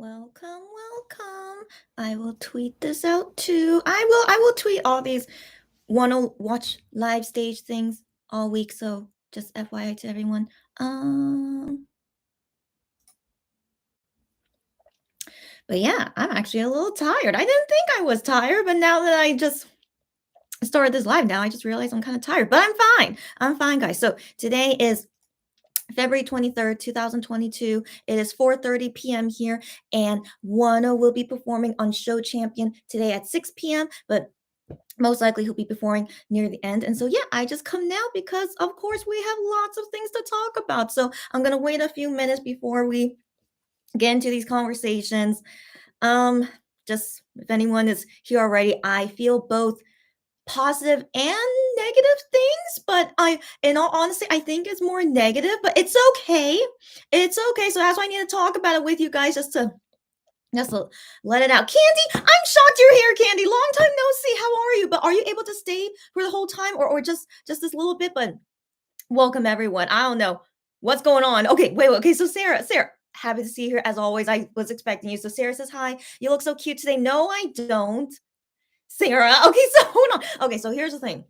Welcome, welcome. I will tweet this out too. I will tweet all these wanna watch live stage things all week, so just FYI to everyone. But yeah, I'm actually a little tired. I didn't think I was tired, but now that I just started this live now, I just realized I'm kind of tired, but I'm fine. I'm fine, guys. So today is February 23rd, 2022. It is 4:30 p.m. here, and Wonho will be performing on Show Champion today at 6 p.m. But most likely he'll be performing near the end. And so, yeah, I just come now because, of course, we have lots of things to talk about. So I'm gonna wait a few minutes before we get into these conversations. Um, just if anyone is here already, I feel both positive and negative things, but in all honesty, I think it's more negative, but it's okay. It's okay. So that's why I need to talk about it with you guys just to let it out. Candy, I'm shocked you're here, Candy. Long time no see. How are you? But are you able to stay for the whole time or just this little bit? But welcome everyone. I don't know what's going on. Okay, wait. Okay, so Sarah, happy to see you here as always. I was expecting you. So Sarah says hi. You look so cute today. No, I don't. Sarah. Okay, so hold on. Okay, so here's the thing.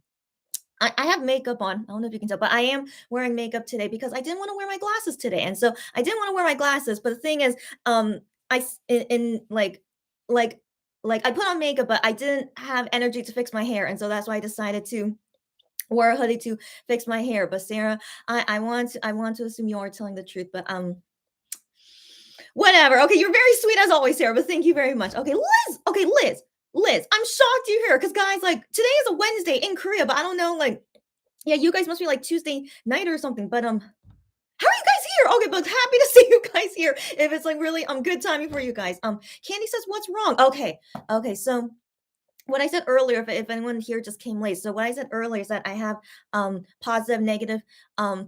I have makeup on. I don't know if you can tell, but I am wearing makeup today because I didn't want to wear my glasses today. And so I didn't want to wear my glasses. But the thing is, in like like I put on makeup, but I didn't have energy to fix my hair. And so that's why I decided to wear a hoodie to fix my hair. But Sarah, I want to assume you are telling the truth, but whatever. Okay, you're very sweet as always, Sarah, but thank you very much. Okay, Liz. Okay, Liz, I'm shocked you're here because guys, like today is a Wednesday in Korea, but I don't know, like, yeah, you guys must be like Tuesday night or something. But how are you guys here? Okay, but happy to see you guys here. If it's like really good timing for you guys. Candy says, what's wrong? Okay, so what I said earlier, if anyone here just came late, so what I said earlier is that I have positive, negative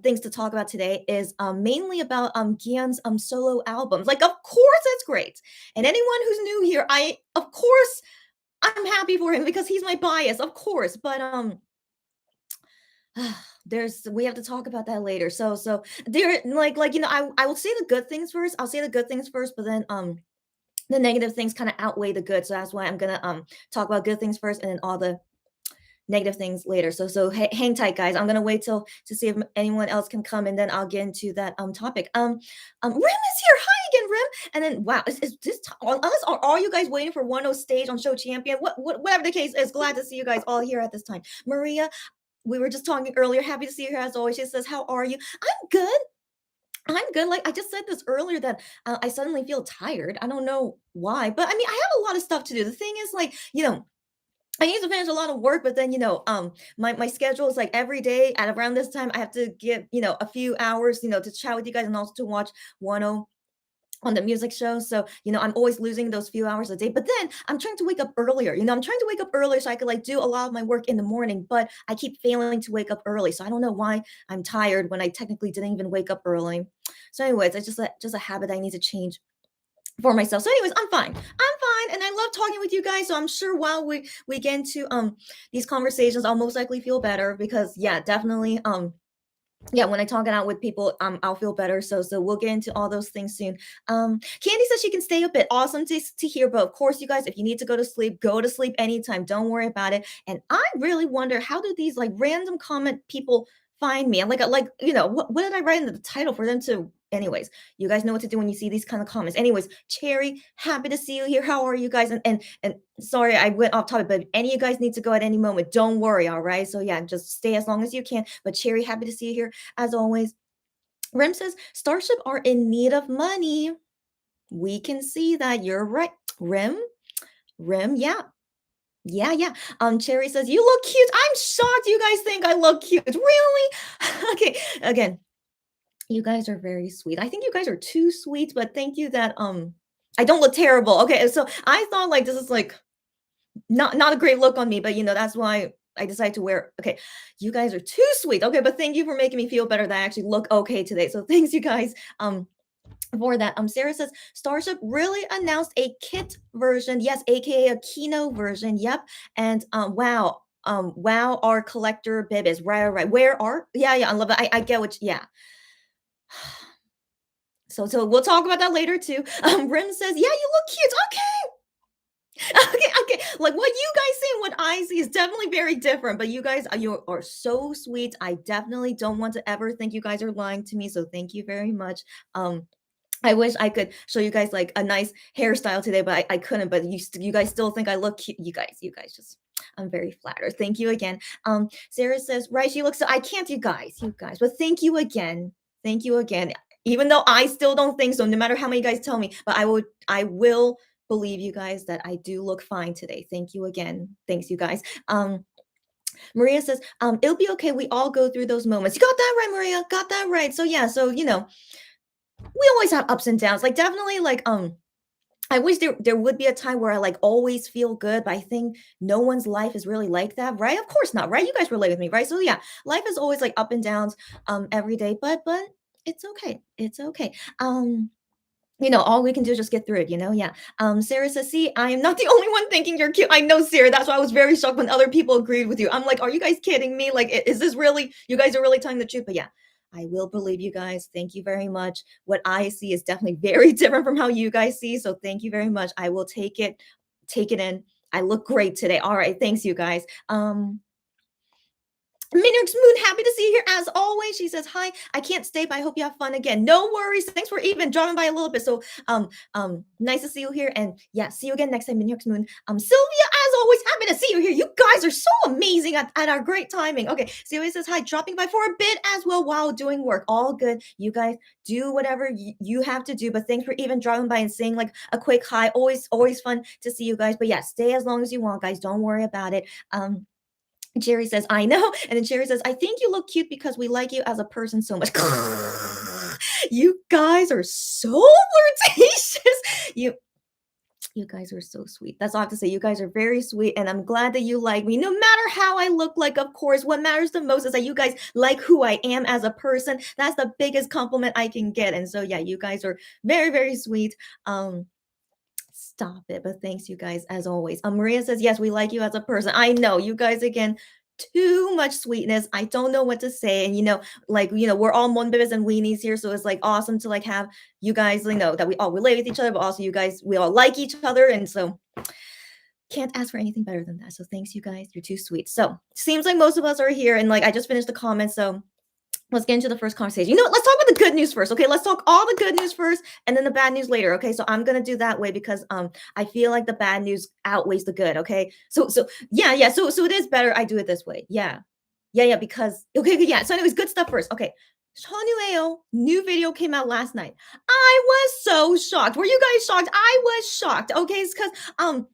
things to talk about today is mainly about Gian's solo albums. Like, of course, it's great, and anyone who's new here, I of course I'm happy for him because he's my bias, of course. But there's we have to talk about that later. So there, I will say the good things first. I'll say the good things first, but then the negative things kind of outweigh the good. So that's why I'm gonna talk about good things first and then all the negative things later. So hang tight, guys. I'm gonna wait till to see if anyone else can come, and then I'll get into that topic. Rim is here. Hi again, Rim. And then wow, is this unless are you guys waiting for one of stage on Show Champion? Whatever the case is, glad to see you guys all here at this time. Maria, we were just talking earlier. Happy to see you here as always. She says, "How are you?" I'm good. I'm good. Like I just said this earlier that I suddenly feel tired. I don't know why, but I mean, I have a lot of stuff to do. The thing is, like, I need to finish a lot of work, but then, my schedule is like every day at around this time, I have to give, a few hours, to chat with you guys and also to watch 10 on the music show. So, I'm always losing those few hours a day. But then I'm trying to wake up earlier. I'm trying to wake up earlier so I could like do a lot of my work in the morning, but I keep failing to wake up early. So I don't know why I'm tired when I technically didn't even wake up early. So, anyways, it's just a habit I need to change for myself. So, anyways, I'm fine. I'm fine, and I love talking with you guys. So I'm sure while we get into these conversations, I'll most likely feel better because yeah, definitely yeah, when I talk it out with people, I'll feel better. So we'll get into all those things soon. Candy says she can stay a bit. Awesome to hear. But of course, you guys, if you need to go to sleep anytime. Don't worry about it. And I really wonder how do these like random comment people find me? I'm like what did I write in the title for them to? Anyways, you guys know what to do when you see these kind of comments. Anyways, Cherry, happy to see you here. How are you guys? And sorry, I went off topic, but if any of you guys need to go at any moment, don't worry. All right. So yeah, just stay as long as you can. But Cherry, happy to see you here as always. Rem says Starship are in need of money. We can see that. You're right. Rem, yeah. Yeah. Cherry says, you look cute. I'm shocked you guys think I look cute. Really? Okay. Again, you guys are very sweet. I think you guys are too sweet, but thank you that I don't look terrible. Okay, so I thought like this is like not a great look on me, but that's why I decided to wear. Okay, you guys are too sweet. Okay, but thank you for making me feel better that I actually look okay today. So thanks you guys for that. Sarah says Starship really announced a kit version. Yes, aka a Kino version. Yep. And wow, our collector bib is right. Where are? Yeah, I love it. I get what. Yeah. So we'll talk about that later too. Rim says, "Yeah, you look cute." Okay, okay. Like what you guys see and what I see is definitely very different. But you guys, you are so sweet. I definitely don't want to ever think you guys are lying to me. So thank you very much. Um, I wish I could show you guys like a nice hairstyle today, but I couldn't. But you guys still think I look cute. You guys just. I'm very flattered. Thank you again. Sarah says, right, she looks. So I can't, you guys. But thank you again. Thank you again. Even though I still don't think so, no matter how many guys tell me, but I will believe you guys that I do look fine today. Thank you again. Thanks, you guys. Maria says, it'll be okay. We all go through those moments. You got that right, Maria. Got that right. So yeah, so we always have ups and downs. Like definitely I wish there would be a time where I like always feel good, but I think no one's life is really like that, right? Of course not, right? You guys relate with me, right? So yeah, life is always like up and downs every day, but it's okay. It's okay. All we can do is just get through it, yeah. Sarah says, see, I am not the only one thinking you're cute. I know, Sarah. That's why I was very shocked when other people agreed with you. I'm like, are you guys kidding me? Like, is this really, you guys are really telling the truth? But yeah, I will believe you guys. Thank you very much. What I see is definitely very different from how you guys see. So thank you very much. I will take it in. I look great today. All right. Thanks, you guys. Minix Moon, happy to see you here as always. She says, hi, I can't stay, but I hope you have fun again. No worries. Thanks for even dropping by a little bit. So nice to see you here. And yeah, see you again next time, Minix Moon. Sylvia, as always, happy to see you here. You guys are so amazing at our great timing. Okay, Sylvia says, hi, dropping by for a bit as well while doing work. All good. You guys do whatever you have to do, but thanks for even dropping by and saying like a quick hi. Always fun to see you guys. But yeah, stay as long as you want, guys. Don't worry about it. Jerry says, I know. And then Jerry says, I think you look cute because we like you as a person so much. You guys are so flirtatious. You guys are so sweet. That's all I have to say. You guys are very sweet. And I'm glad that you like me. No matter how I look like, of course, what matters the most is that you guys like who I am as a person. That's the biggest compliment I can get. And so, yeah, you guys are very, very sweet. Stop it. But thanks, you guys, as always. Maria says, yes, we like you as a person. I know you guys again. Too much sweetness. I don't know what to say. And we're all monbibis and weenies here. So it's like awesome to like have you guys that we all relate with each other, but also you guys, we all like each other. And so can't ask for anything better than that. So thanks, you guys. You're too sweet. So seems like most of us are here. And like I just finished the comments. So let's get into the first conversation. Let's talk about the good news first. Okay, let's talk all the good news first and then the bad news later. Okay, so I'm gonna do that way because I feel like the bad news outweighs the good. Okay, so yeah. So it is better I do it this way. Yeah. Because okay, yeah. So anyways, good stuff first. Okay. Shonu new video came out last night. I was so shocked. Were you guys shocked? I was shocked. Okay, it's because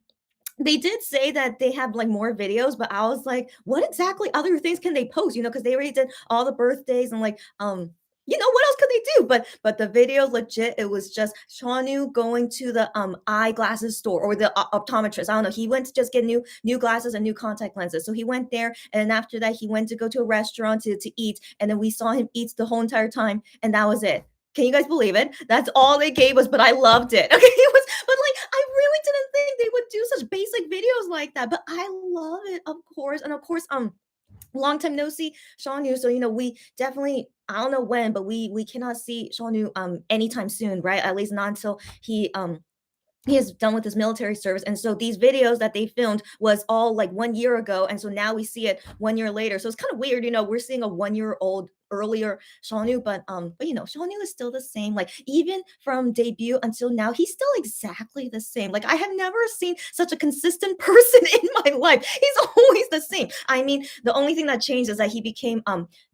they did say that they have like more videos, but I was like, what exactly other things can they post? Because they already did all the birthdays and like what else could they do? But the video legit, it was just Shanu going to the eyeglasses store or the optometrist. I don't know. He went to just get new glasses and new contact lenses. So he went there, and then after that, he went to go to a restaurant to eat, and then we saw him eat the whole entire time, and that was it. Can you guys believe it? That's all they gave us, but I loved it. Okay, it was, but like I really didn't think they would do such basic videos like that. But I love it, of course, and of course, long time no see, Sean Yu. So we definitely, I don't know when, but we cannot see Sean Yu anytime soon, right? At least not until he is done with his military service. And so these videos that they filmed was all like 1 year ago. And so now we see it 1 year later. So it's kind of weird, we're seeing a 1 year old earlier Shanu, but Shanu is still the same. Like even from debut until now, he's still exactly the same. Like I have never seen such a consistent person in my life. He's always the same. I mean, the only thing that changed is that he became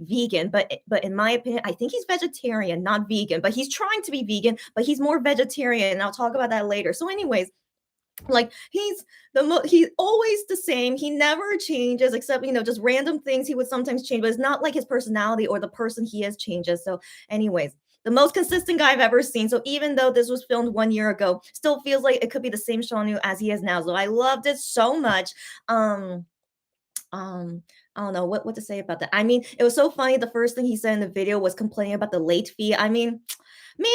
vegan, but in my opinion, I think he's vegetarian, not vegan, but he's trying to be vegan, but he's more vegetarian, and I'll talk about that later. So anyways, like he's he's always the same. He never changes except just random things he would sometimes change, but it's not like his personality or the person he is changes. So anyways, the most consistent guy I've ever seen. So even though this was filmed 1 year ago, still feels like it could be the same Shanu as he is now. So I loved it so much. I don't know what to say about that. I mean, it was so funny. The first thing he said in the video was complaining about the late fee. I mean, Man,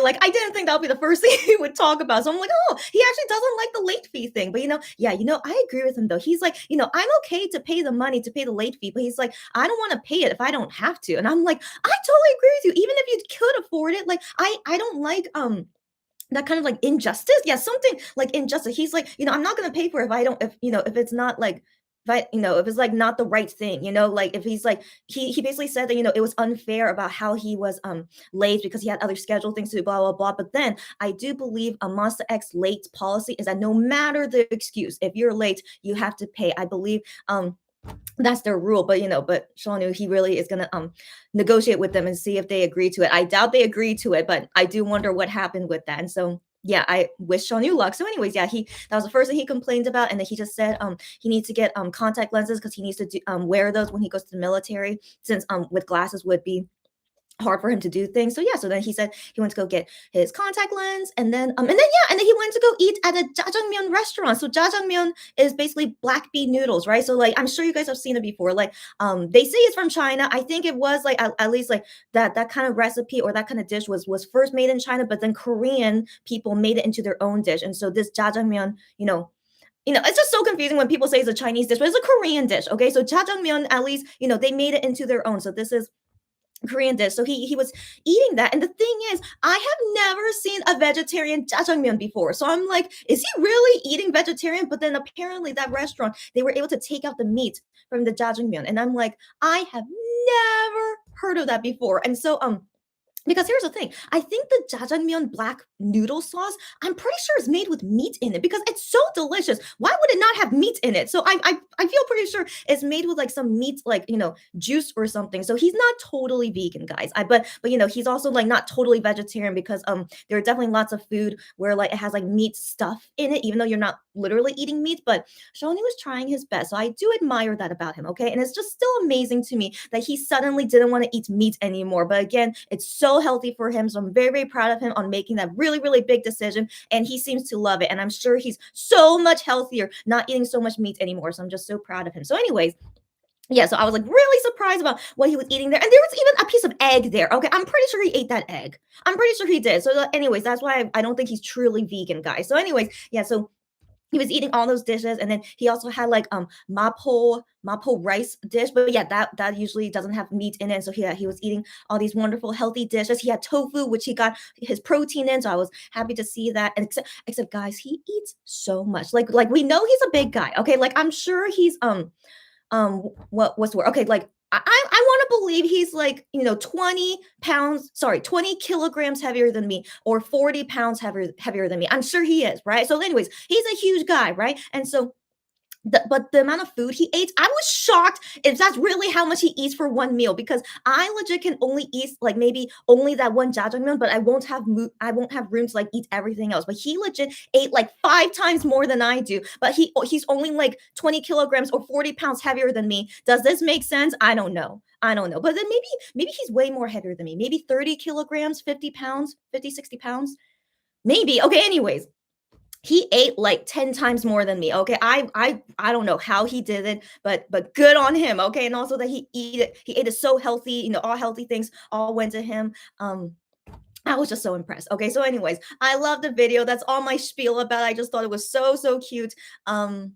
like, I didn't think that would be the first thing he would talk about. So I'm like, oh, he actually doesn't like the late fee thing. But yeah, I agree with him though. He's like, I'm okay to pay the money to pay the late fee, but he's like, I don't want to pay it if I don't have to. And I'm like, I totally agree with you. Even if you could afford it, like, I don't like that kind of like injustice. Yeah, something like injustice. He's like, I'm not gonna pay for it if I don't, if it's not like, if it's like not the right thing, like if he's like, he basically said that, it was unfair about how he was late because he had other scheduled things to do, blah blah blah. But then I do believe a Monster X late policy is that no matter the excuse, if you're late, you have to pay. I believe that's their rule. But Shaunu, he really is gonna negotiate with them and see if they agree to it. I doubt they agree to it, but I do wonder what happened with that. And so yeah, I wish Shaunu luck. So anyways, yeah, he that was the first thing he complained about. And then he just said he needs to get contact lenses because he needs to wear those when he goes to the military, since with glasses would be hard for him to do things. So yeah, so then he said he went to go get his contact lens, and then he went to go eat at a jjajangmyeon restaurant. So jjajangmyeon is basically black bean noodles, right? So like I'm sure you guys have seen it before. Like they say it's from China. I think it was like at least like that kind of recipe or that kind of dish was first made in China, but then Korean people made it into their own dish. And so this jjajangmyeon, it's just so confusing when people say it's a Chinese dish, but it's a Korean dish. Okay, so jjajangmyeon, at least they made it into their own. So this is Korean dish. So he was eating that. And the thing is, I have never seen a vegetarian jjajangmyeon before. So I'm like, is he really eating vegetarian? But then apparently that restaurant, they were able to take out the meat from the jjajangmyeon. And I'm like, I have never heard of that before. And so because here's the thing, I think the jjajangmyeon black noodle sauce, I'm pretty sure is made with meat in it because it's so delicious. Why would it not have meat in it? So I feel pretty sure it's made with like some meat, like juice or something. So he's not totally vegan, guys. But he's also like not totally vegetarian because there are definitely lots of food where like it has like meat stuff in it, even though you're not literally eating meat. But Shawnee was trying his best, so I do admire that about him. Okay, and it's just still amazing to me that he suddenly didn't want to eat meat anymore. But again, it's so healthy for him. So I'm very, very proud of him on making that really, really big decision. And he seems to love it. And I'm sure he's so much healthier, not eating so much meat anymore. So I'm just so proud of him. So, anyways, yeah, so I was like really surprised about what he was eating there. And there was even a piece of egg there. Okay, I'm pretty sure he ate that egg. I'm pretty sure he did. So, anyways, that's why I don't think he's truly vegan, guys. So, anyways, yeah, so he was eating all those dishes, and then he also had like mapo rice dish, but yeah, that usually doesn't have meat in it. So he was eating all these wonderful healthy dishes. He had tofu, which he got his protein in, so I was happy to see that. And except guys, he eats so much. Like we know he's a big guy, okay? Like I'm sure he's what's the word? Okay, like I want to believe he's like 20 pounds, sorry, 20 kilograms heavier than me, or 40 pounds heavier than me. I'm sure he is, right? So anyways, he's a huge guy, right? And so but the amount of food he ate, I was shocked if that's really how much he eats for one meal, because I legit can only eat like maybe only that one jjajangmyeon, but I won't have room to like eat everything else. But he legit ate like 5 times more than I do. But he's only like 20 kilograms or 40 pounds heavier than me. Does this make sense? I don't know. I don't know. But then maybe he's way more heavier than me. Maybe 30 kilograms, 50 pounds, 50, 60 pounds. Maybe. Okay, anyways, he ate like 10 times more than me. Okay, I don't know how he did it, but good on him. Okay, and also that he ate it so healthy. All healthy things all went to him. I was just so impressed. Okay, so anyways, I love the video. That's all my spiel about it. I just thought it was so cute. Yeah,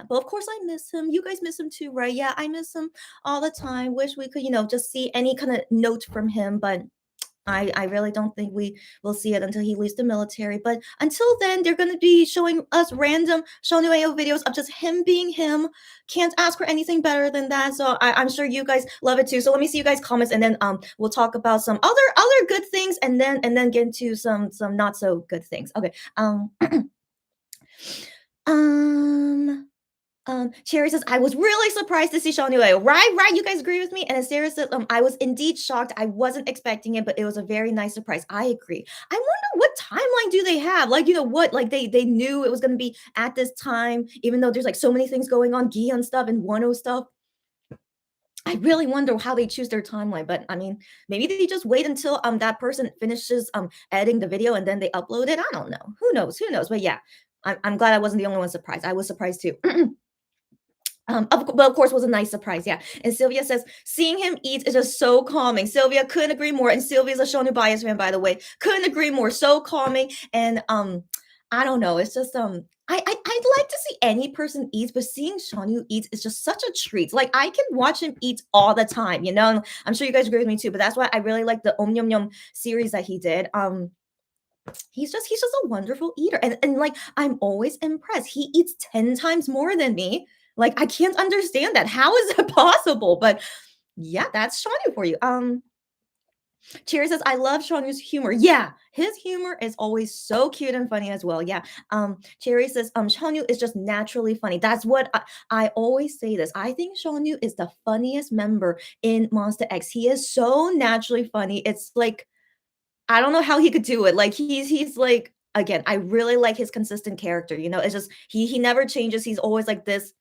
but of course I miss him. You guys miss him too, right? Yeah, I miss him all the time. Wish we could, just see any kind of note from him, but I really don't think we will see it until he leaves the military. But until then, they're going to be showing us random Shonyo videos of just him being him. Can't ask for anything better than that. So I'm sure you guys love it too. So let me see you guys' comments, and then we'll talk about some other good things, and then get into some not so good things. Okay. Um. Cherry says, I was really surprised to see Shawn Yue. Right. You guys agree with me? And then Sarah said, I was indeed shocked. I wasn't expecting it, but it was a very nice surprise. I agree. I wonder what timeline do they have? Like, what? Like they knew it was gonna be at this time, even though there's like so many things going on, Gion stuff and Wonho stuff. I really wonder how they choose their timeline, but I mean, maybe they just wait until that person finishes editing the video and then they upload it. I don't know. Who knows? But yeah, I'm glad I wasn't the only one surprised. I was surprised too. Well, of course, was a nice surprise, yeah. And Sylvia says, seeing him eat is just so calming. Sylvia couldn't agree more. And Sylvia's a Shonu bias fan, by the way. Couldn't agree more. So calming. And I don't know. It's just I'd like to see any person eat, but seeing Shonu eat is just such a treat. Like I can watch him eat all the time, you know. And I'm sure you guys agree with me too. But that's why I really like the Om Yum Yum series that he did. He's just a wonderful eater, and like I'm always impressed. He eats 10 times more than me. Like I can't understand that. How is that possible? But yeah, that's Shawnee for you. Cheers says, I love Shawnee's humor. Yeah, his humor is always so cute and funny as well. Yeah. Cherry says, Shawnee is just naturally funny. That's what I always say this. I think Shawnee is the funniest member in Monster X. He is so naturally funny. It's like I don't know how he could do it. Like he's like again, I really like his consistent character. You know, it's just he never changes. He's always like this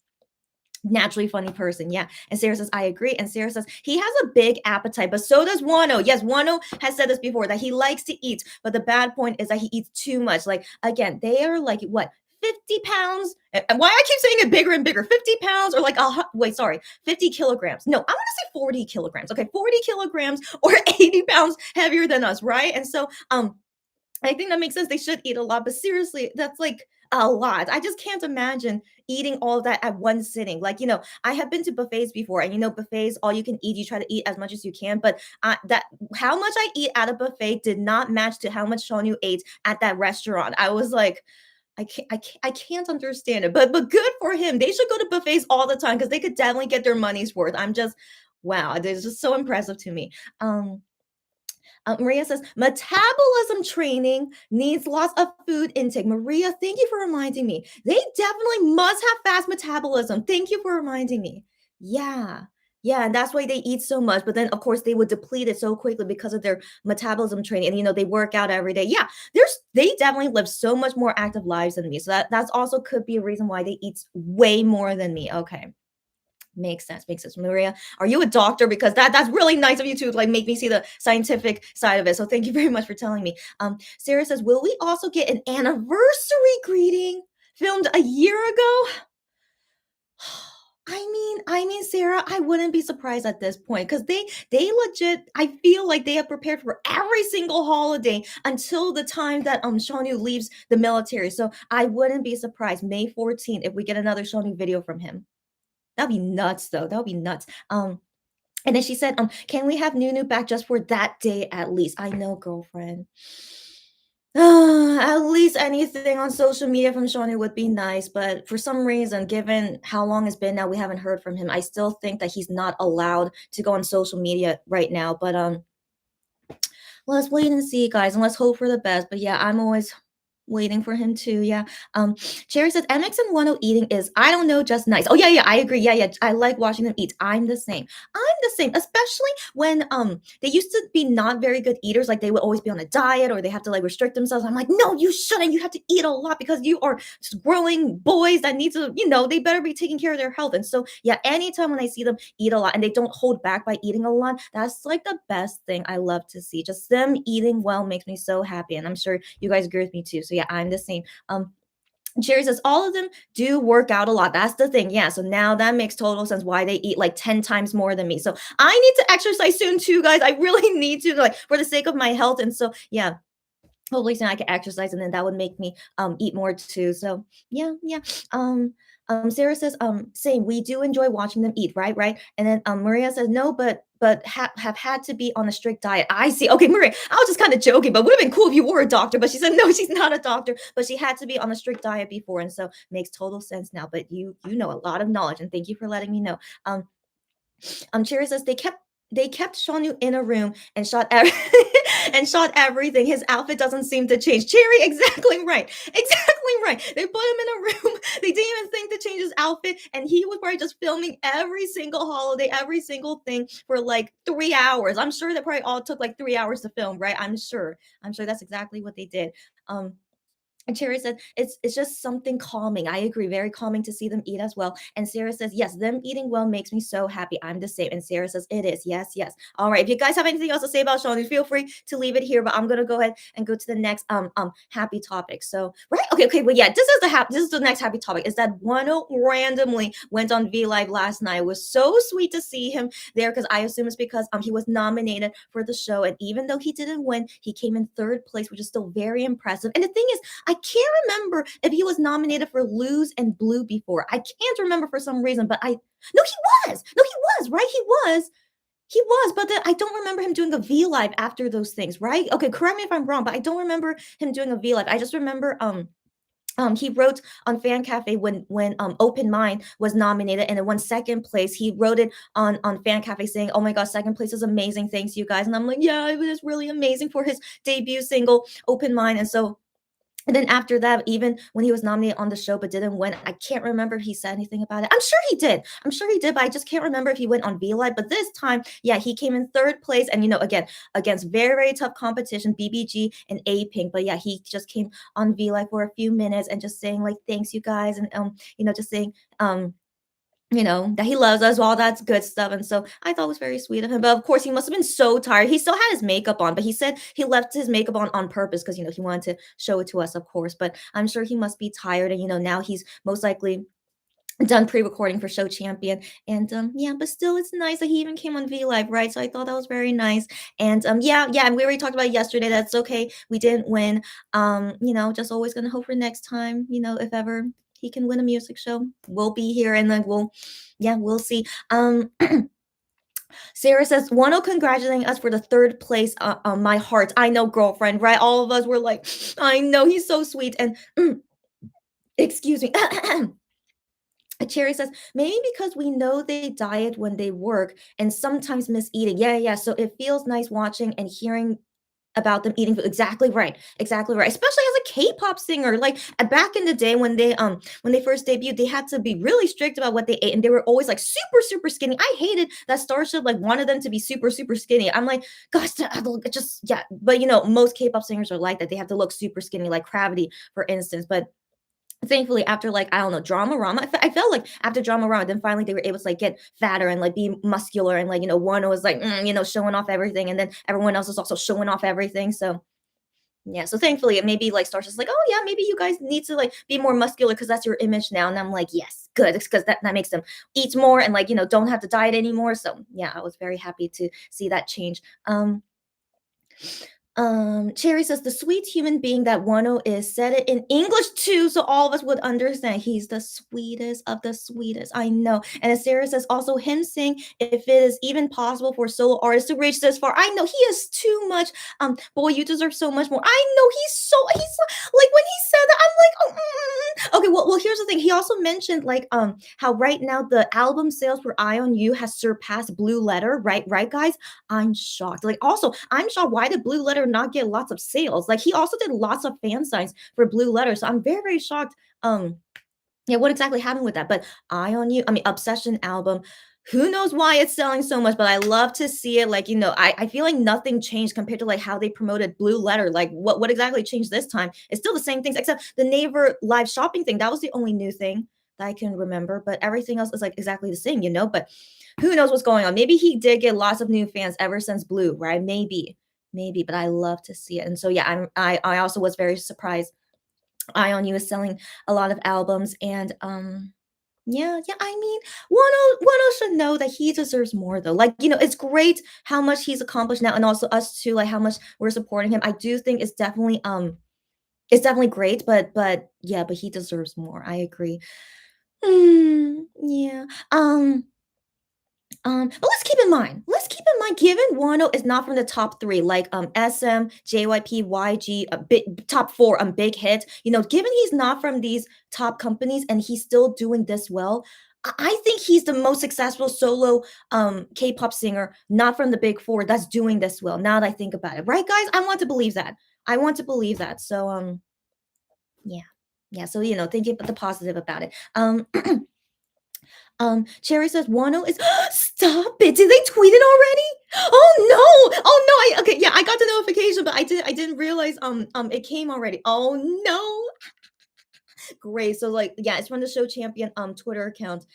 naturally funny person. Yeah. And Sarah says, I agree. And Sarah says, he has a big appetite, but so does Wano. Yes, Wano has said this before that he likes to eat, but the bad point is that he eats too much. Like, again, they are like what? 50 pounds. And why I keep saying it bigger and bigger, 50 pounds or like, wait, sorry, 50 kilograms. No, I'm going to say 40 kilograms. Okay, 40 kilograms or 80 pounds heavier than us, right? And so, I think that makes sense. They should eat a lot, but seriously, that's like a lot. I just can't imagine eating all of that at one sitting. Like, I have been to buffets before, and buffets, all you can eat, you try to eat as much as you can. But that how much I eat at a buffet did not match to how much Shonu ate at that restaurant. I was like, I can't understand it. But good for him. They should go to buffets all the time because they could definitely get their money's worth. I'm just wow, it's just so impressive to me. Maria says metabolism training needs lots of food intake. Maria, thank you for reminding me. They definitely must have fast metabolism. Thank you for reminding me. Yeah. Yeah, and that's why they eat so much. But then, of course, they would deplete it so quickly because of their metabolism training. And they work out every day. Yeah, they definitely live so much more active lives than me. So that's also could be a reason why they eat way more than me. Okay. Makes sense. Makes sense. Maria, are you a doctor? Because that's really nice of you to like make me see the scientific side of it. So thank you very much for telling me. Sarah says, will we also get an anniversary greeting filmed a year ago? I mean, Sarah, I wouldn't be surprised at this point because they legit, I feel like they have prepared for every single holiday until the time that Shonu leaves the military. So I wouldn't be surprised May 14th if we get another Shonu video from him. That'd be nuts, though. That would be nuts. And then she said, can we have Nunu back just for that day at least? I know, girlfriend. At least anything on social media from Shawnee would be nice, but for some reason, given how long it's been now, we haven't heard from him. I still think that he's not allowed to go on social media right now. But let's wait and see, guys, and let's hope for the best. But yeah, I'm always waiting for him too. Yeah. Cherry says MX and Wano eating is I don't know, just nice. Oh yeah, yeah, I agree. Yeah, yeah. I like watching them eat. I'm the same. I'm the same, especially when they used to be not very good eaters. Like they would always be on a diet or they have to like restrict themselves. I'm like, no, you shouldn't. You have to eat a lot because you are just growing boys that need to, they better be taking care of their health. And so yeah, anytime when I see them eat a lot and they don't hold back by eating a lot, that's like the best thing I love to see. Just them eating well makes me so happy. And I'm sure you guys agree with me too. So yeah, I'm the same. Jerry says all of them do work out a lot. That's the thing. Yeah. So now that makes total sense why they eat like 10 times more than me. So I need to exercise soon too, guys. I really need to, like, for the sake of my health. And so, yeah, hopefully soon I can exercise and then that would make me eat more too. So yeah, yeah. Sarah says, same, we do enjoy watching them eat, right? Right. And then Maria says, no, but have had to be on a strict diet. I see. Okay, Maria, I was just kind of joking, but would have been cool if you were a doctor. But she said, no, she's not a doctor, but she had to be on a strict diet before. And so makes total sense now. But you know a lot of knowledge and thank you for letting me know. Cherry says they kept Shonu in a room and shot and shot everything. His outfit doesn't seem to change. Cherry, exactly right. Exactly right. They put him in a room. They didn't even think to change his outfit. And he was probably just filming every single holiday, every single thing for like 3 hours. I'm sure that probably all took like 3 hours to film, right? I'm sure. I'm sure that's exactly what they did. Um, And Cherry said, it's just something calming. I agree, very calming to see them eat as well. And Sarah says, yes, them eating well makes me so happy. I'm the same. And Sarah says, it is. Yes, yes. All right. If you guys have anything else to say about Shawnee, feel free to leave it here. But I'm gonna go ahead and go to the next happy topic. So right, okay, okay. Well, yeah, this is the next happy topic. Is that Wano randomly went on V Live last night. It was so sweet to see him there because I assume it's because he was nominated for the show. And even though he didn't win, he came in third place, which is still very impressive. And the thing is, I can't remember if he was nominated for Lose and Blue before. I can't remember for some reason, but I no, he was. No, he was, right? He was. He was, but then I don't remember him doing a V Live after those things, right? Okay, correct me if I'm wrong, but I don't remember him doing a V Live. I just remember he wrote on Fan Cafe when Open Mind was nominated and it won second place. He wrote it on Fan Cafe saying, "Oh my gosh, second place is amazing, thanks you guys." And I'm like, "Yeah, it was really amazing for his debut single, Open Mind." And then after that, even when he was nominated on the show but didn't win, I can't remember if he said anything about it. I'm sure he did. I'm sure he did, but I just can't remember if he went on V Live. But this time, yeah, he came in third place. And, again, against very, very tough competition, BBG and A Pink. But yeah, he just came on V Live for a few minutes and just saying, like, thanks, you guys. And, just saying, that he loves us, all that's good stuff. And so I thought it was very sweet of him. But of course, he must have been so tired. He still had his makeup on, but he said he left his makeup on purpose because, he wanted to show it to us, of course. But I'm sure he must be tired. And, now he's most likely done pre-recording for Show Champion. And yeah, but still it's nice that he even came on V Live, right? So I thought that was very nice. And yeah, and we already talked about it yesterday. That's okay. We didn't win. Just always gonna hope for next time, if ever he can win a music show, we'll be here and then we'll see. Sarah says, Wano congratulating us for the third place on my heart. I know, girlfriend, right? All of us were like, I know, he's so sweet. And excuse me. Cherry says, maybe because we know they diet when they work and sometimes miss eating. Yeah, yeah. So it feels nice watching and hearing about them eating food. Exactly right. Exactly right. Especially as a K-pop singer. Like back in the day when they first debuted, they had to be really strict about what they ate. And they were always like super, super skinny. I hated that Starship like wanted them to be super, super skinny. I'm like, gosh, just yeah. But most K-pop singers are like that. They have to look super skinny, like Gravity, for instance. But thankfully after like I don't know drama rama I felt like after drama rama then finally they were able to like get fatter and like be muscular and like one was like showing off everything and then everyone else is also showing off everything. So yeah, so thankfully it maybe like starts just like, oh yeah, maybe you guys need to like be more muscular because that's your image now. And I'm like, yes, good, because that makes them eat more and like don't have to diet anymore. So yeah, I was very happy to see that change. Cherry says the sweet human being that Wano is said it in English too, so all of us would understand. He's the sweetest of the sweetest. I know. And as Sarah says, also him saying if it is even possible for solo artists to reach this far. I know he is too much. Boy, you deserve so much more. I know he's like when he said that, I'm like, oh, okay. Well, here's the thing. He also mentioned like how right now the album sales for Eye on You has surpassed Blue Letter. Right, guys. I'm shocked. Like, also, I'm shocked. Why did Blue Letter not get lots of sales? Like, he also did lots of fan signs for Blue Letter. So I'm very, very shocked. Yeah, what exactly happened with that? But Eye on You, I mean, Obsession album. Who knows why it's selling so much, but I love to see it. Like, I feel like nothing changed compared to like how they promoted Blue Letter. Like, what exactly changed this time? It's still the same things, except the Naver live shopping thing. That was the only new thing that I can remember, but everything else is like exactly the same, But who knows what's going on? Maybe he did get lots of new fans ever since Blue, right? Maybe, but I love to see it. And so yeah, I also was very surprised. Eye on You is selling a lot of albums, and yeah. I mean, Wano should know that he deserves more though. Like it's great how much he's accomplished now, and also us too, like how much we're supporting him. I do think it's definitely great, but yeah, but he deserves more. I agree. Yeah. But let's keep in mind, given Wano is not from the top three, like SM, JYP, YG, big top four big hit. Given he's not from these top companies and he's still doing this well, I think he's the most successful solo K-pop singer, not from the big four, that's doing this well. Now that I think about it, right, guys? I want to believe that. I want to believe that. So yeah, yeah. So thinking the positive about it. Cherry says Wano is stop it. Did they tweet it already? Oh no. Oh no, okay, yeah, I got the notification, but I didn't realize it came already. Oh no. Great. So like yeah, it's from the show champion Twitter account.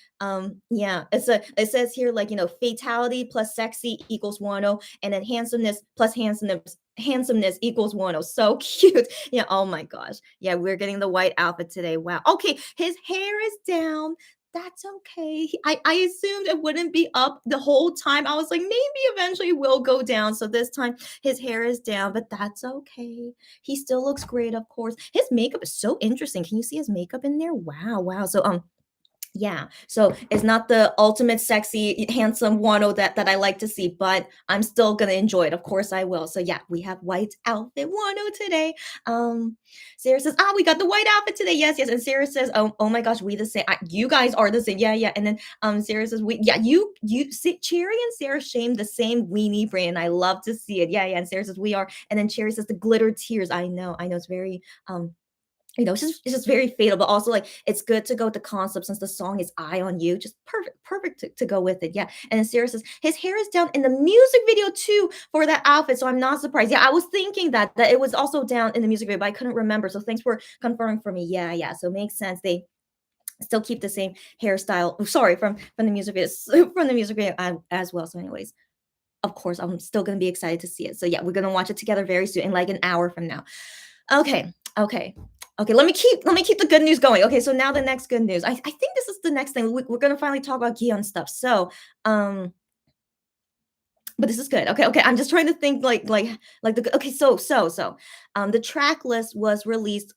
Yeah, it says here like fatality plus sexy equals Wano, and then handsomeness plus handsomeness equals Wano. So cute. Yeah, oh my gosh. Yeah, we're getting the white outfit today. Wow. Okay, his hair is down. That's okay. I assumed it wouldn't be up the whole time. I was like, maybe eventually will go down. So this time his hair is down, but that's okay. He still looks great, of course. His makeup is so interesting. Can you see his makeup in there? Wow, wow. So yeah. So it's not the ultimate sexy, handsome Wano that I like to see, but I'm still gonna enjoy it. Of course I will. So yeah, we have white outfit Wano today. Um, Sarah says, we got the white outfit today. Yes, yes. And Sarah says, oh my gosh, we the same. You guys are the same. Yeah, yeah. And then Sarah says, yeah, you see, Cherry and Sarah shame the same weenie brand. I love to see it. Yeah, yeah. And Sarah says we are. And then Cherry says the glitter tears. I know it's very it's just very fatal, but also like it's good to go with the concept since the song is "Eye on You." Just perfect to go with it. Yeah. And then Sarah says his hair is down in the music video too for that outfit, so I'm not surprised. Yeah, I was thinking that it was also down in the music video, but I couldn't remember. So thanks for confirming for me. Yeah, yeah. So it makes sense. They still keep the same hairstyle. Sorry, from the music video, from the music video as well. So, anyways, of course, I'm still gonna be excited to see it. So yeah, we're gonna watch it together very soon, in like an hour from now. Okay, okay, okay. Let me keep the good news going. Okay, so now the next good news. I think this is the next thing we're gonna finally talk about Gion stuff. So, um, but this is good. Okay, okay. I'm just trying to think like the okay. The track list was released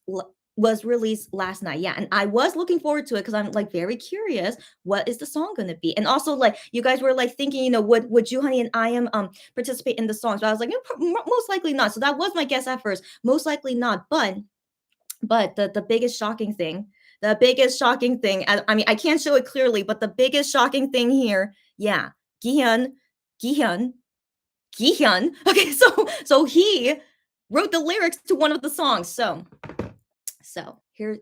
last night. Yeah, and I was looking forward to it because I'm like very curious. What is the song gonna be? And also like you guys were like thinking, would you, honey, and I am participate in the song? So I was like, most likely not. So that was my guess at first. Most likely not. But the biggest shocking thing, I mean, I can't show it clearly, but the biggest shocking thing here, yeah, Gihyun, Gihyun, Gihyun. Okay, so he wrote the lyrics to one of the songs. So here's